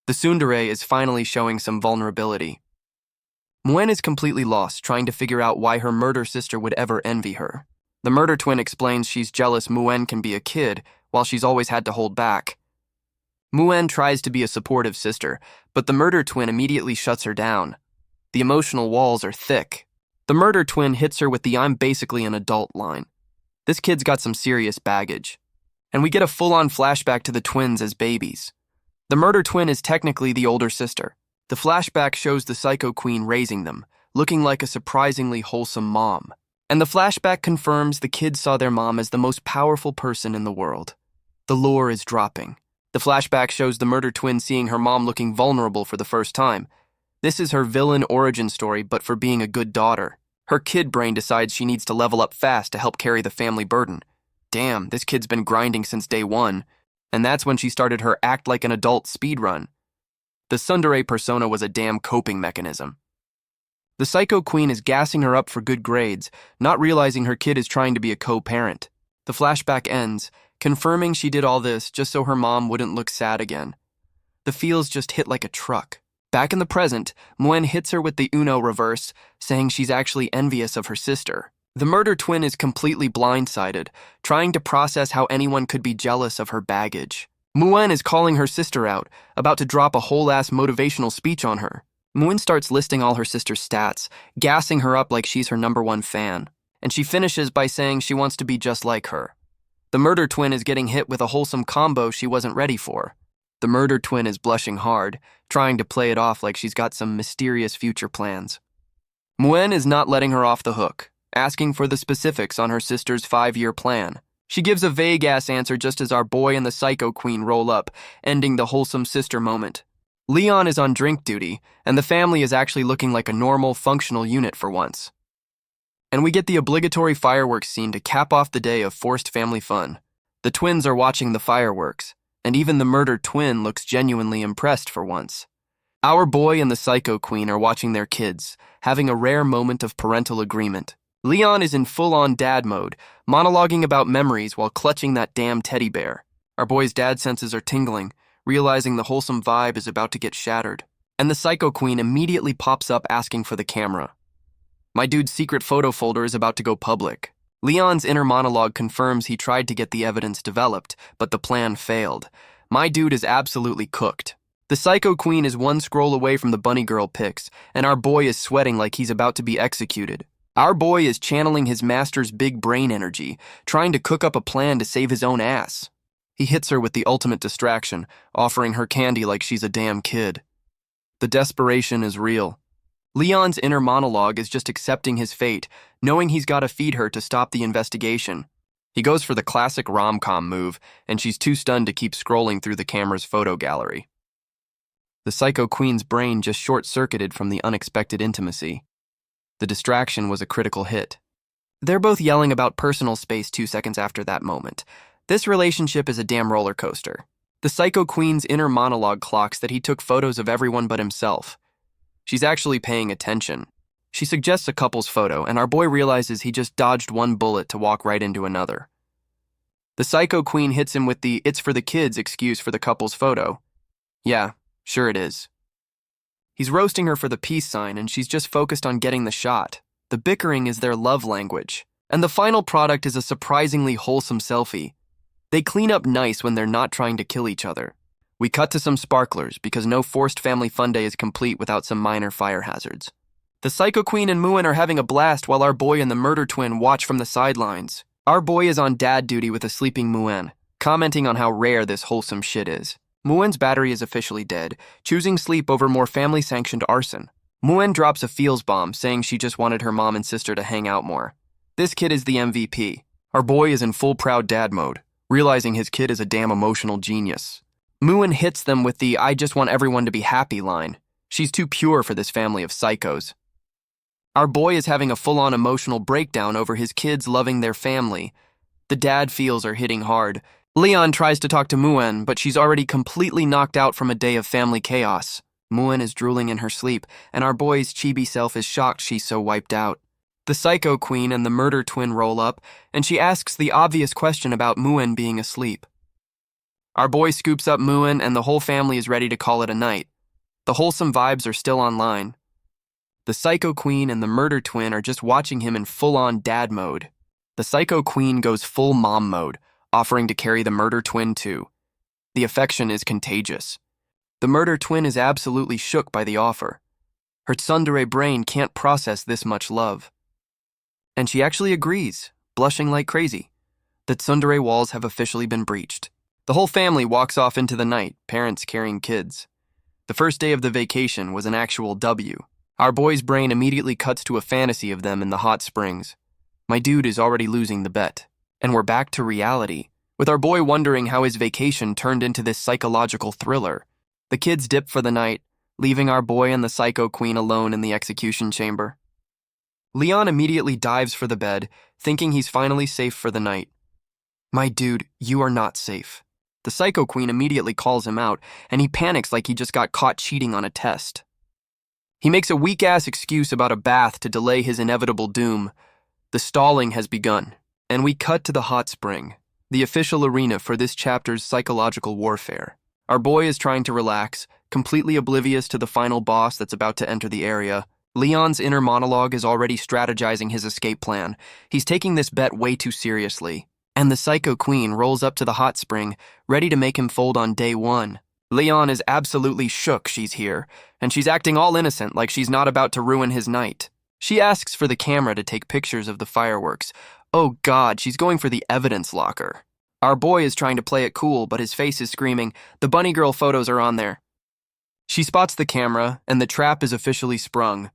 Speaker 1: The tsundere is finally showing some vulnerability. Muen is completely lost, trying to figure out why her murder sister would ever envy her. The murder twin explains she's jealous Muen can be a kid, while she's always had to hold back. Muen tries to be a supportive sister, but the murder twin immediately shuts her down. The emotional walls are thick. The murder twin hits her with the "I'm basically an adult" line. This kid's got some serious baggage. And we get a full-on flashback to the twins as babies. The murder twin is technically the older sister. The flashback shows the psycho queen raising them, looking like a surprisingly wholesome mom. And the flashback confirms the kids saw their mom as the most powerful person in the world. The lore is dropping. The flashback shows the murder twin seeing her mom looking vulnerable for the first time. This is her villain origin story, but for being a good daughter. Her kid brain decides she needs to level up fast to help carry the family burden. Damn, this kid's been grinding since day one. And that's when she started her act like an adult speedrun. The tsundere persona was a damn coping mechanism. The psycho queen is gassing her up for good grades, not realizing her kid is trying to be a co-parent. The flashback ends, confirming she did all this just so her mom wouldn't look sad again. The feels just hit like a truck. Back in the present, Muen hits her with the Uno reverse, saying she's actually envious of her sister. The murder twin is completely blindsided, trying to process how anyone could be jealous of her baggage. Muen is calling her sister out, about to drop a whole-ass motivational speech on her. Muen starts listing all her sister's stats, gassing her up like she's her #1 fan. And she finishes by saying she wants to be just like her. The murder twin is getting hit with a wholesome combo she wasn't ready for. The murder twin is blushing hard, trying to play it off like she's got some mysterious future plans. Muen is not letting her off the hook, asking for the specifics on her sister's 5-year plan. She gives a vague-ass answer just as our boy and the psycho queen roll up, ending the wholesome sister moment. Leon is on drink duty, and the family is actually looking like a normal, functional unit for once. And we get the obligatory fireworks scene to cap off the day of forced family fun. The twins are watching the fireworks, and even the murdered twin looks genuinely impressed for once. Our boy and the psycho queen are watching their kids, having a rare moment of parental agreement. Leon is in full-on dad mode, monologuing about memories while clutching that damn teddy bear. Our boy's dad senses are tingling, realizing the wholesome vibe is about to get shattered. And the psycho queen immediately pops up asking for the camera. My dude's secret photo folder is about to go public. Leon's inner monologue confirms he tried to get the evidence developed, but the plan failed. My dude is absolutely cooked. The psycho queen is one scroll away from the bunny girl pics, and our boy is sweating like he's about to be executed. Our boy is channeling his master's big brain energy, trying to cook up a plan to save his own ass. He hits her with the ultimate distraction, offering her candy like she's a damn kid. The desperation is real. Leon's inner monologue is just accepting his fate, knowing he's got to feed her to stop the investigation. He goes for the classic rom-com move, and she's too stunned to keep scrolling through the camera's photo gallery. The psycho queen's brain just short-circuited from the unexpected intimacy. The distraction was a critical hit. They're both yelling about personal space 2 seconds after that moment. This relationship is a damn roller coaster. The psycho queen's inner monologue clocks that he took photos of everyone but himself. She's actually paying attention. She suggests a couple's photo, and our boy realizes he just dodged one bullet to walk right into another. The psycho queen hits him with the "it's for the kids" excuse for the couple's photo. Yeah, sure it is. He's roasting her for the peace sign, and she's just focused on getting the shot. The bickering is their love language. And the final product is a surprisingly wholesome selfie. They clean up nice when they're not trying to kill each other. We cut to some sparklers because no forced family fun day is complete without some minor fire hazards. The Psycho Queen and Muen are having a blast while our boy and the murder twin watch from the sidelines. Our boy is on dad duty with a sleeping Muen, commenting on how rare this wholesome shit is. Muen's battery is officially dead, choosing sleep over more family-sanctioned arson. Muen drops a feels bomb, saying she just wanted her mom and sister to hang out more. This kid is the MVP. Our boy is in full proud dad mode, realizing his kid is a damn emotional genius. Muen hits them with the "I just want everyone to be happy" line. She's too pure for this family of psychos. Our boy is having a full-on emotional breakdown over his kids loving their family. The dad feels are hitting hard. Leon tries to talk to Muen, but she's already completely knocked out from a day of family chaos. Muen is drooling in her sleep, and our boy's chibi self is shocked she's so wiped out. The Psycho Queen and the murder twin roll up, and she asks the obvious question about Muen being asleep. Our boy scoops up Muen, and the whole family is ready to call it a night. The wholesome vibes are still online. The Psycho Queen and the murder twin are just watching him in full-on dad mode. The Psycho Queen goes full mom mode, offering to carry the murder twin too. The affection is contagious. The murder twin is absolutely shook by the offer. Her tsundere brain can't process this much love. And she actually agrees, blushing like crazy. The tsundere walls have officially been breached. The whole family walks off into the night, parents carrying kids. The first day of the vacation was an actual W. Our boy's brain immediately cuts to a fantasy of them in the hot springs. My dude is already losing the bet. And we're back to reality, with our boy wondering how his vacation turned into this psychological thriller. The kids dip for the night, leaving our boy and the Psycho Queen alone in the execution chamber. Leon immediately dives for the bed, thinking he's finally safe for the night. My dude, you are not safe. The Psycho Queen immediately calls him out, and he panics like he just got caught cheating on a test. He makes a weak-ass excuse about a bath to delay his inevitable doom. The stalling has begun, and we cut to the hot spring, the official arena for this chapter's psychological warfare. Our boy is trying to relax, completely oblivious to the final boss that's about to enter the area. Leon's inner monologue is already strategizing his escape plan. He's taking this bet way too seriously. And the Psycho Queen rolls up to the hot spring, ready to make him fold on day one. Leon is absolutely shook she's here, and she's acting all innocent like she's not about to ruin his night. She asks for the camera to take pictures of the fireworks. Oh God, she's going for the evidence locker. Our boy is trying to play it cool, but his face is screaming, the bunny girl photos are on there. She spots the camera, and the trap is officially sprung.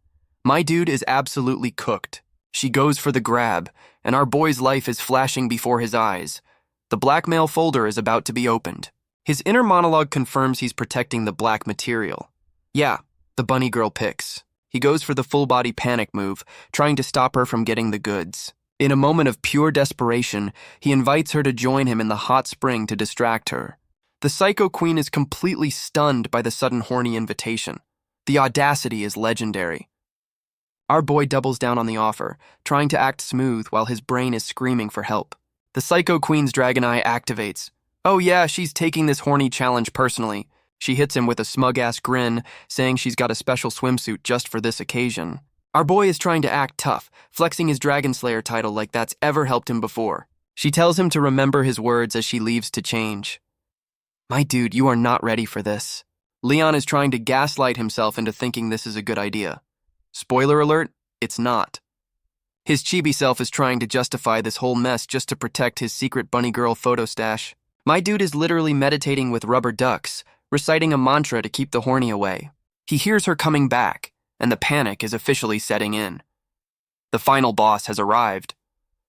Speaker 1: My dude is absolutely cooked. She goes for the grab, and our boy's life is flashing before his eyes. The blackmail folder is about to be opened. His inner monologue confirms he's protecting the black material. Yeah, the bunny girl pics. He goes for the full-body panic move, trying to stop her from getting the goods. In a moment of pure desperation, he invites her to join him in the hot spring to distract her. The Psycho Queen is completely stunned by the sudden horny invitation. The audacity is legendary. Our boy doubles down on the offer, trying to act smooth while his brain is screaming for help. The Psycho Queen's dragon eye activates. Oh yeah, she's taking this horny challenge personally. She hits him with a smug-ass grin, saying she's got a special swimsuit just for this occasion. Our boy is trying to act tough, flexing his Dragon Slayer title like that's ever helped him before. She tells him to remember his words as she leaves to change. My dude, you are not ready for this. Leon is trying to gaslight himself into thinking this is a good idea. Spoiler alert, it's not. His chibi self is trying to justify this whole mess just to protect his secret bunny girl photo stash. My dude is literally meditating with rubber ducks, reciting a mantra to keep the horny away. He hears her coming back, and the panic is officially setting in. The final boss has arrived,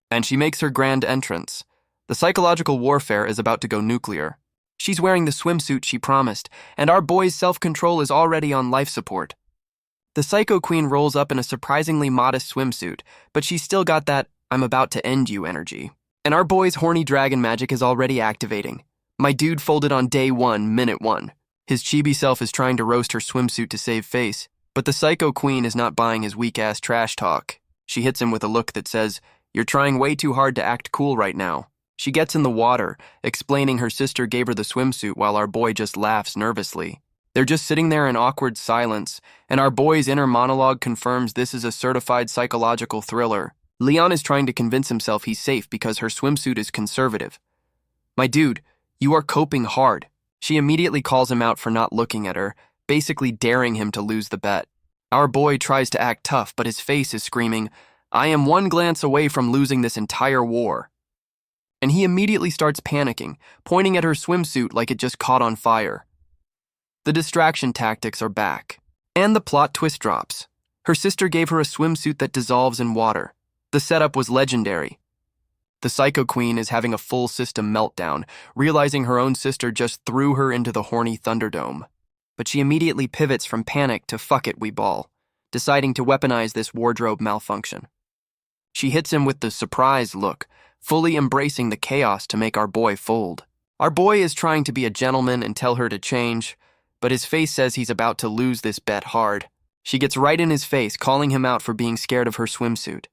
Speaker 1: and she makes her grand entrance. The psychological warfare is about to go nuclear. She's wearing the swimsuit she promised, and our boy's self-control is already on life support. The Psycho Queen rolls up in a surprisingly modest swimsuit, but she's still got that "I'm about to end you" energy. And our boy's horny dragon magic is already activating. My dude folded on day one, minute one. His chibi self is trying to roast her swimsuit to save face, but the Psycho Queen is not buying his weak-ass trash talk. She hits him with a look that says, "You're trying way too hard to act cool right now." She gets in the water, explaining her sister gave her the swimsuit while our boy just laughs nervously. They're just sitting there in awkward silence, and our boy's inner monologue confirms this is a certified psychological thriller. Leon is trying to convince himself he's safe because her swimsuit is conservative. My dude, you are coping hard. She immediately calls him out for not looking at her, basically daring him to lose the bet. Our boy tries to act tough, but his face is screaming, "I am one glance away from losing this entire war." And he immediately starts panicking, pointing at her swimsuit like it just caught on fire. The distraction tactics are back. And the plot twist drops. Her sister gave her a swimsuit that dissolves in water. The setup was legendary. The Psycho Queen is having a full system meltdown, realizing her own sister just threw her into the horny Thunderdome. But she immediately pivots from panic to "fuck it, we ball," deciding to weaponize this wardrobe malfunction. She hits him with the surprise look, fully embracing the chaos to make our boy fold. Our boy is trying to be a gentleman and tell her to change, but his face says he's about to lose this bet hard. She gets right in his face, calling him out for being scared of her swimsuit.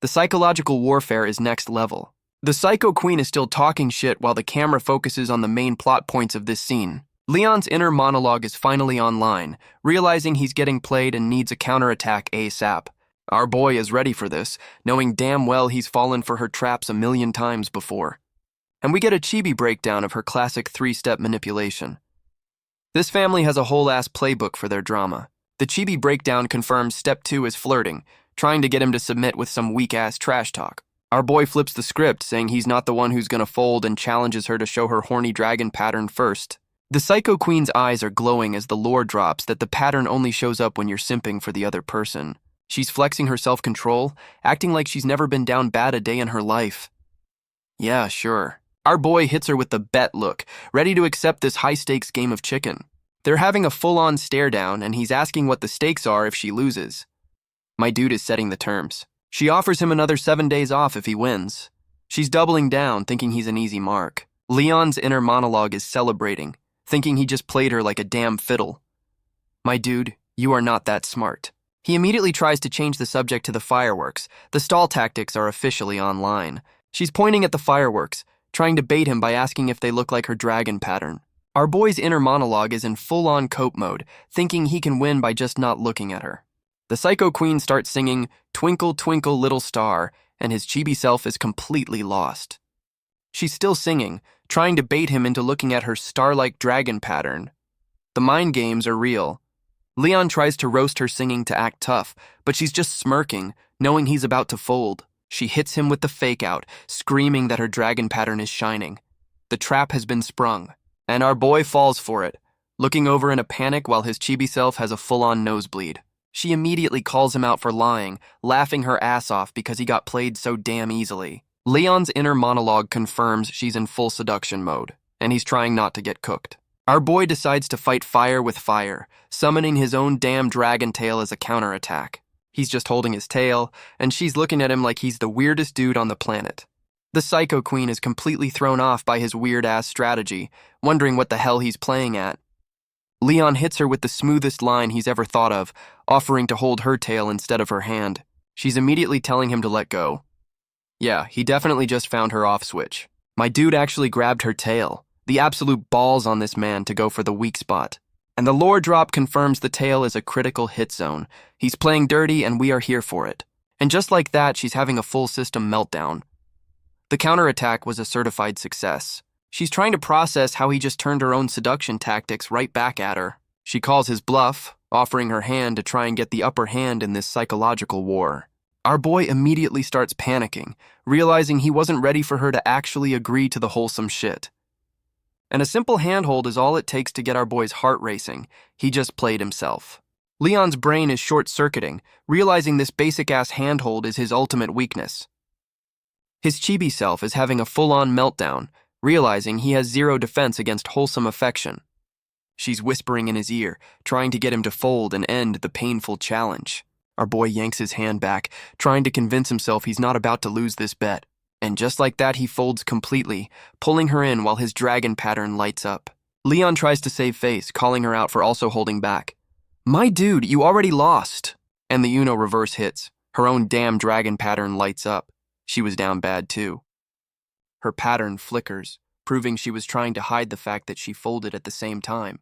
Speaker 1: The psychological warfare is next level. The Psycho Queen is still talking shit while the camera focuses on the main plot points of this scene. Leon's inner monologue is finally online, realizing he's getting played and needs a counterattack ASAP. Our boy is ready for this, knowing damn well he's fallen for her traps a million times before. And we get a chibi breakdown of her classic 3-step manipulation. This family has a whole-ass playbook for their drama. The chibi breakdown confirms step 2 is flirting, trying to get him to submit with some weak-ass trash talk. Our boy flips the script, saying he's not the one who's gonna fold and challenges her to show her horny dragon pattern first. The Psycho Queen's eyes are glowing as the lore drops that the pattern only shows up when you're simping for the other person. She's flexing her self-control, acting like she's never been down bad a day in her life. Yeah, sure. Our boy hits her with the bet look, ready to accept this high-stakes game of chicken. They're having a full-on stare-down, and he's asking what the stakes are if she loses. My dude is setting the terms. She offers him another 7 days off if he wins. She's doubling down, thinking he's an easy mark. Leon's inner monologue is celebrating, thinking he just played her like a damn fiddle. My dude, you are not that smart. He immediately tries to change the subject to the fireworks. The stall tactics are officially online. She's pointing at the fireworks, trying to bait him by asking if they look like her dragon pattern. Our boy's inner monologue is in full-on cope mode, thinking he can win by just not looking at her. The Psycho Queen starts singing "Twinkle, Twinkle, Little Star," and his chibi self is completely lost. She's still singing, trying to bait him into looking at her star-like dragon pattern. The mind games are real. Leon tries to roast her singing to act tough, but she's just smirking, knowing he's about to fold. She hits him with the fake-out, screaming that her dragon pattern is shining. The trap has been sprung, and our boy falls for it, looking over in a panic while his chibi self has a full-on nosebleed. She immediately calls him out for lying, laughing her ass off because he got played so damn easily. Leon's inner monologue confirms she's in full seduction mode, and he's trying not to get cooked. Our boy decides to fight fire with fire, summoning his own damn dragon tail as a counterattack. He's just holding his tail, and she's looking at him like he's the weirdest dude on the planet. The Psycho Queen is completely thrown off by his weird-ass strategy, wondering what the hell he's playing at. Leon hits her with the smoothest line he's ever thought of, offering to hold her tail instead of her hand. She's immediately telling him to let go. Yeah, he definitely just found her off switch. My dude actually grabbed her tail. The absolute balls on this man to go for the weak spot. And the lore drop confirms the tail is a critical hit zone. He's playing dirty and we are here for it. And just like that, she's having a full system meltdown. The counterattack was a certified success. She's trying to process how he just turned her own seduction tactics right back at her. She calls his bluff, offering her hand to try and get the upper hand in this psychological war. Our boy immediately starts panicking, realizing he wasn't ready for her to actually agree to the wholesome shit. And a simple handhold is all it takes to get our boy's heart racing. He just played himself. Leon's brain is short-circuiting, realizing this basic-ass handhold is his ultimate weakness. His chibi self is having a full-on meltdown, realizing he has zero defense against wholesome affection. She's whispering in his ear, trying to get him to fold and end the painful challenge. Our boy yanks his hand back, trying to convince himself he's not about to lose this bet. And just like that, he folds completely, pulling her in while his dragon pattern lights up. Leon tries to save face, calling her out for also holding back. My dude, you already lost. And the Uno reverse hits. Her own damn dragon pattern lights up. She was down bad too. Her pattern flickers, proving she was trying to hide the fact that she folded at the same time.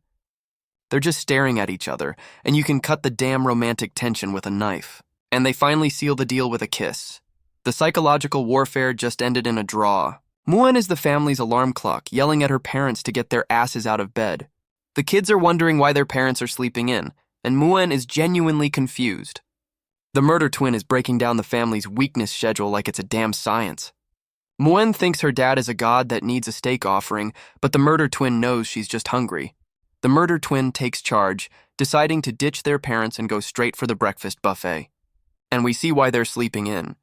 Speaker 1: They're just staring at each other, and you can cut the damn romantic tension with a knife. And they finally seal the deal with a kiss. The psychological warfare just ended in a draw. Muen is the family's alarm clock, yelling at her parents to get their asses out of bed. The kids are wondering why their parents are sleeping in, and Muen is genuinely confused. The murder twin is breaking down the family's weakness schedule like it's a damn science. Muen thinks her dad is a god that needs a steak offering, but the murder twin knows she's just hungry. The murder twin takes charge, deciding to ditch their parents and go straight for the breakfast buffet. And we see why they're sleeping in.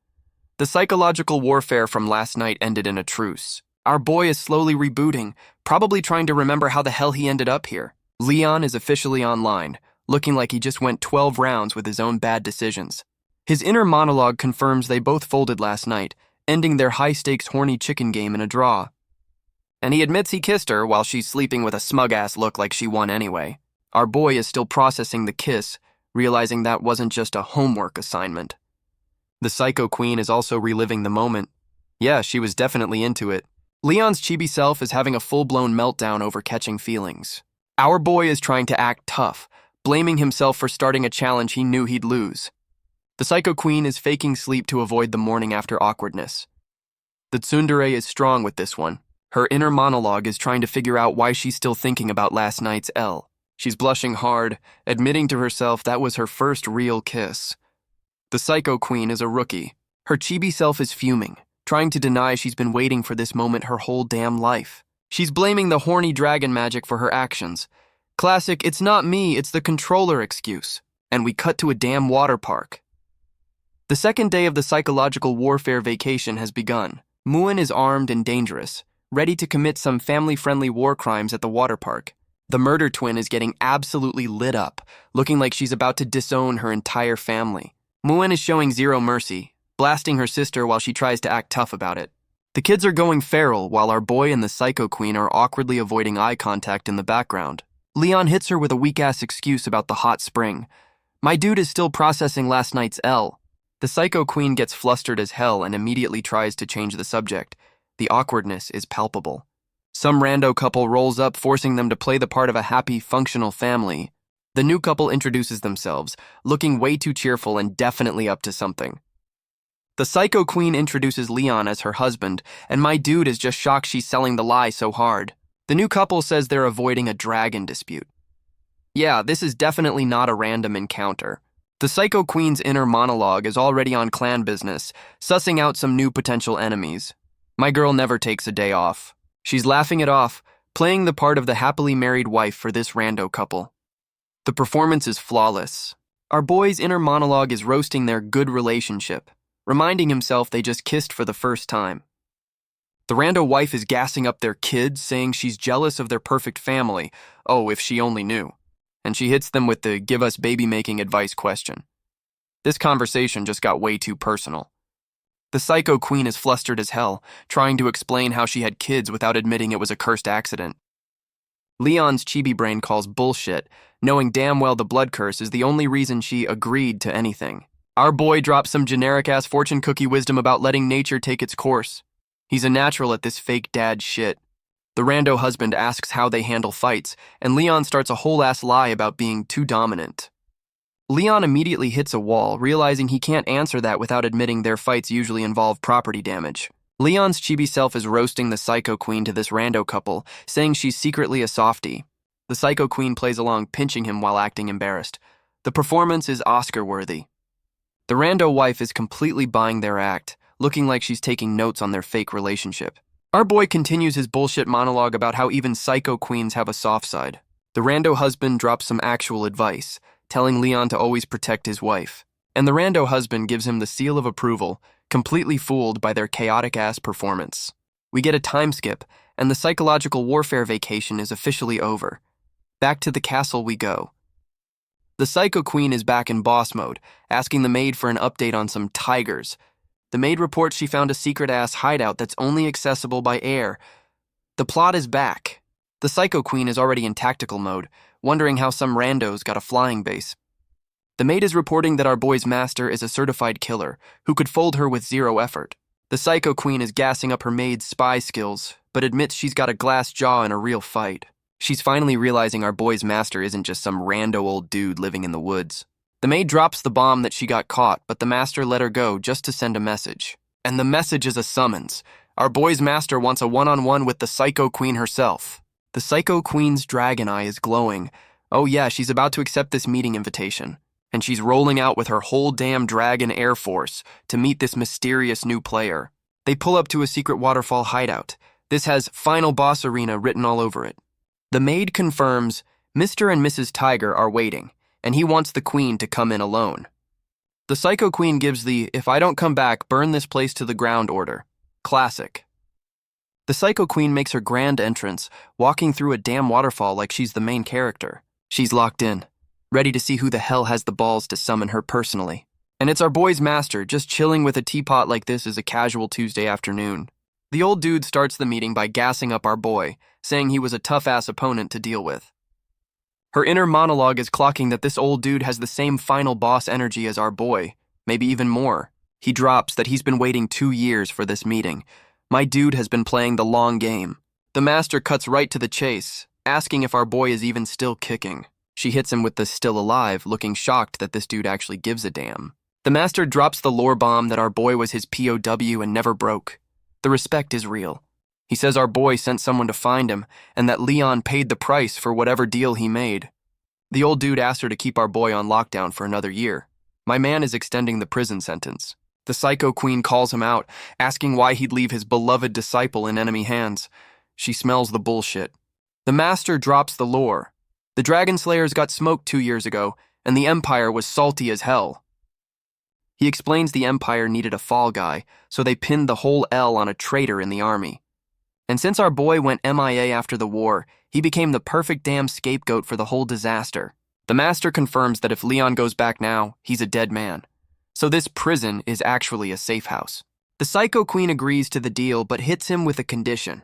Speaker 1: The psychological warfare from last night ended in a truce. Our boy is slowly rebooting, probably trying to remember how the hell he ended up here. Leon is officially online, looking like he just went 12 rounds with his own bad decisions. His inner monologue confirms they both folded last night, ending their high-stakes horny chicken game in a draw. And he admits he kissed her while she's sleeping with a smug-ass look like she won anyway. Our boy is still processing the kiss, realizing that wasn't just a homework assignment. The psycho queen is also reliving the moment. Yeah, she was definitely into it. Leon's chibi self is having a full-blown meltdown over catching feelings. Our boy is trying to act tough, blaming himself for starting a challenge he knew he'd lose. The psycho queen is faking sleep to avoid the morning after awkwardness. The tsundere is strong with this one. Her inner monologue is trying to figure out why she's still thinking about last night's L. She's blushing hard, admitting to herself that was her first real kiss. The psycho queen is a rookie. Her chibi self is fuming, trying to deny she's been waiting for this moment her whole damn life. She's blaming the horny dragon magic for her actions. Classic, it's not me, it's the controller excuse. And we cut to a damn water park. The second day of the psychological warfare vacation has begun. Muen is armed and dangerous, ready to commit some family-friendly war crimes at the water park. The murder twin is getting absolutely lit up, looking like she's about to disown her entire family. Muen is showing zero mercy, blasting her sister while she tries to act tough about it. The kids are going feral while our boy and the psycho queen are awkwardly avoiding eye contact in the background. Leon hits her with a weak-ass excuse about the hot spring. My dude is still processing last night's L. The psycho queen gets flustered as hell and immediately tries to change the subject. The awkwardness is palpable. Some rando couple rolls up, forcing them to play the part of a happy, functional family. The new couple introduces themselves, looking way too cheerful and definitely up to something. The psycho queen introduces Leon as her husband, and my dude is just shocked she's selling the lie so hard. The new couple says they're avoiding a dragon dispute. Yeah, this is definitely not a random encounter. The psycho queen's inner monologue is already on clan business, sussing out some new potential enemies. My girl never takes a day off. She's laughing it off, playing the part of the happily married wife for this rando couple. The performance is flawless. Our boy's inner monologue is roasting their good relationship, reminding himself they just kissed for the first time. The rando wife is gassing up their kids, saying she's jealous of their perfect family. Oh, if she only knew. And she hits them with the give us baby-making advice question. This conversation just got way too personal. The psycho queen is flustered as hell, trying to explain how she had kids without admitting it was a cursed accident. Leon's chibi brain calls bullshit, knowing damn well the blood curse is the only reason she agreed to anything. Our boy drops some generic-ass fortune cookie wisdom about letting nature take its course. He's a natural at this fake dad shit. The rando husband asks how they handle fights, and Leon starts a whole-ass lie about being too dominant. Leon immediately hits a wall, realizing he can't answer that without admitting their fights usually involve property damage. Leon's chibi self is roasting the psycho queen to this rando couple, saying she's secretly a softie. The psycho queen plays along, pinching him while acting embarrassed. The performance is Oscar-worthy. The rando wife is completely buying their act, looking like she's taking notes on their fake relationship. Our boy continues his bullshit monologue about how even psycho queens have a soft side. The rando husband drops some actual advice, telling Leon to always protect his wife. And the rando husband gives him the seal of approval, completely fooled by their chaotic-ass performance. We get a time skip, and the psychological warfare vacation is officially over. Back to the castle we go. The psycho queen is back in boss mode, asking the maid for an update on some tigers. The maid reports she found a secret-ass hideout that's only accessible by air. The plot is back. The psycho queen is already in tactical mode, wondering how some randos got a flying base. The maid is reporting that our boy's master is a certified killer, who could fold her with zero effort. The psycho queen is gassing up her maid's spy skills, but admits she's got a glass jaw in a real fight. She's finally realizing our boy's master isn't just some rando old dude living in the woods. The maid drops the bomb that she got caught, but the master let her go just to send a message. And the message is a summons, Our boy's master wants a one-on-one with the Psycho Queen herself. The Psycho Queen's dragon eye is glowing. Oh yeah, she's about to accept this meeting invitation. And she's rolling out with her whole damn dragon air force to meet this mysterious new player. They pull up to a secret waterfall hideout. This has Final Boss Arena written all over it. The maid confirms Mr. and Mrs. Tiger are waiting, and he wants the queen to come in alone. The Psycho Queen gives the "if I don't come back, burn this place to the ground" order. Classic. The Psycho Queen makes her grand entrance, walking through a damn waterfall like she's the main character. She's locked in, ready to see who the hell has the balls to summon her personally. And it's our boy's master, just chilling with a teapot like this is a casual Tuesday afternoon. The old dude starts the meeting by gassing up our boy, saying he was a tough-ass opponent to deal with. Her inner monologue is clocking that this old dude has the same final boss energy as our boy, maybe even more. He drops that he's been waiting 2 years for this meeting. My dude has been playing the long game. The master cuts right to the chase, asking if our boy is even still kicking. She hits him with the "still alive," looking shocked that this dude actually gives a damn. The master drops the lore bomb that our boy was his POW and never broke. The respect is real. He says our boy sent someone to find him and that Leon paid the price for whatever deal he made. The old dude asked her to keep our boy on lockdown for another year. My man is extending the prison sentence. The Psycho Queen calls him out, asking why he'd leave his beloved disciple in enemy hands. She smells the bullshit. The master drops the lore. The Dragon Slayers got smoked 2 years ago, and the Empire was salty as hell. He explains the Empire needed a fall guy, so they pinned the whole L on a traitor in the army. And since our boy went MIA after the war, he became the perfect damn scapegoat for the whole disaster. The master confirms that if Leon goes back now, he's a dead man. So this prison is actually a safe house. The Psycho Queen agrees to the deal, but hits him with a condition.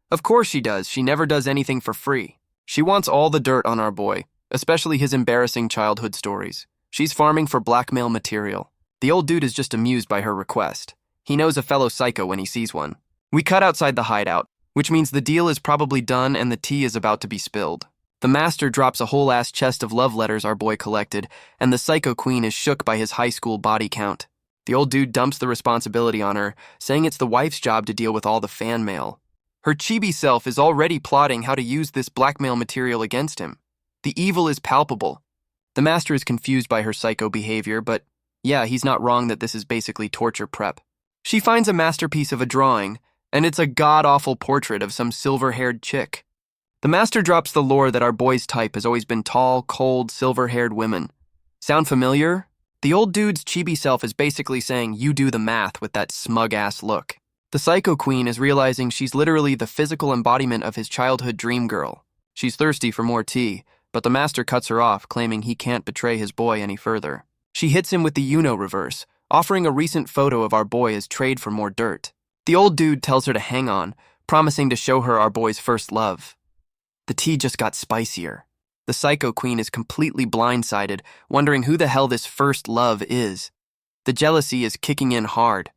Speaker 1: Of course she does. She never does anything for free. She wants all the dirt on our boy, especially his embarrassing childhood stories. She's farming for blackmail material. The old dude is just amused by her request. He knows a fellow psycho when he sees one. We cut outside the hideout, which means the deal is probably done and the tea is about to be spilled. The master drops a whole-ass chest of love letters our boy collected, and the Psycho Queen is shook by his high school body count. The old dude dumps the responsibility on her, saying it's the wife's job to deal with all the fan mail. Her chibi self is already plotting how to use this blackmail material against him. The evil is palpable. The master is confused by her psycho behavior, but yeah, he's not wrong that this is basically torture prep. She finds a masterpiece of a drawing, and it's a god-awful portrait of some silver-haired chick. The master drops the lore that our boy's type has always been tall, cold, silver-haired women. Sound familiar? The old dude's chibi self is basically saying, "You do the math," with that smug-ass look. The Psycho Queen is realizing she's literally the physical embodiment of his childhood dream girl. She's thirsty for more tea, but the master cuts her off, claiming he can't betray his boy any further. She hits him with the Uno reverse, offering a recent photo of our boy as trade for more dirt. The old dude tells her to hang on, promising to show her our boy's first love. The tea just got spicier. The Psycho Queen is completely blindsided, wondering who the hell this first love is. The jealousy is kicking in hard.